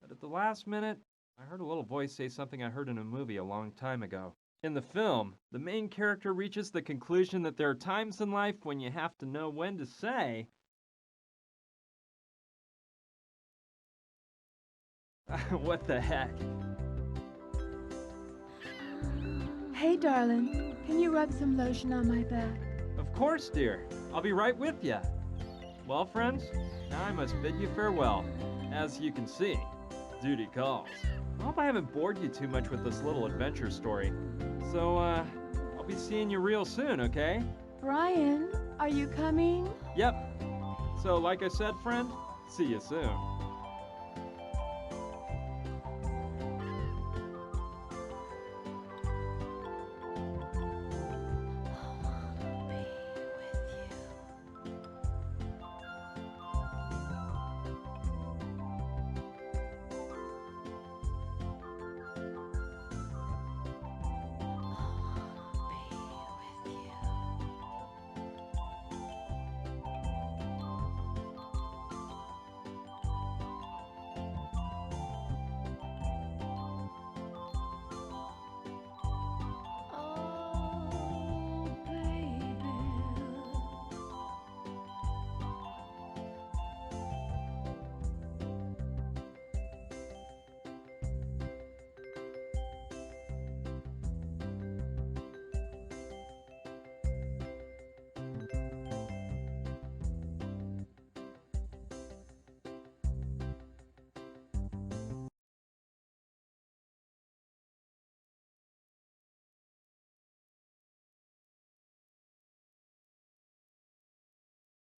But at the last minute, I heard a little voice say something I heard in a movie a long time ago. In the film, the main character reaches the conclusion that there are times in life when you have to know when to say, what the heck? Hey, darling, can you rub some lotion on my back? Of course, dear. I'll be right with you. Well, friends, now I must bid you farewell. As you can see, duty calls. I hope I haven't bored you too much with this little adventure story. So, I'll be seeing you real soon, okay? Brian, are you coming? Yep. So, like I said, friend, see you soon.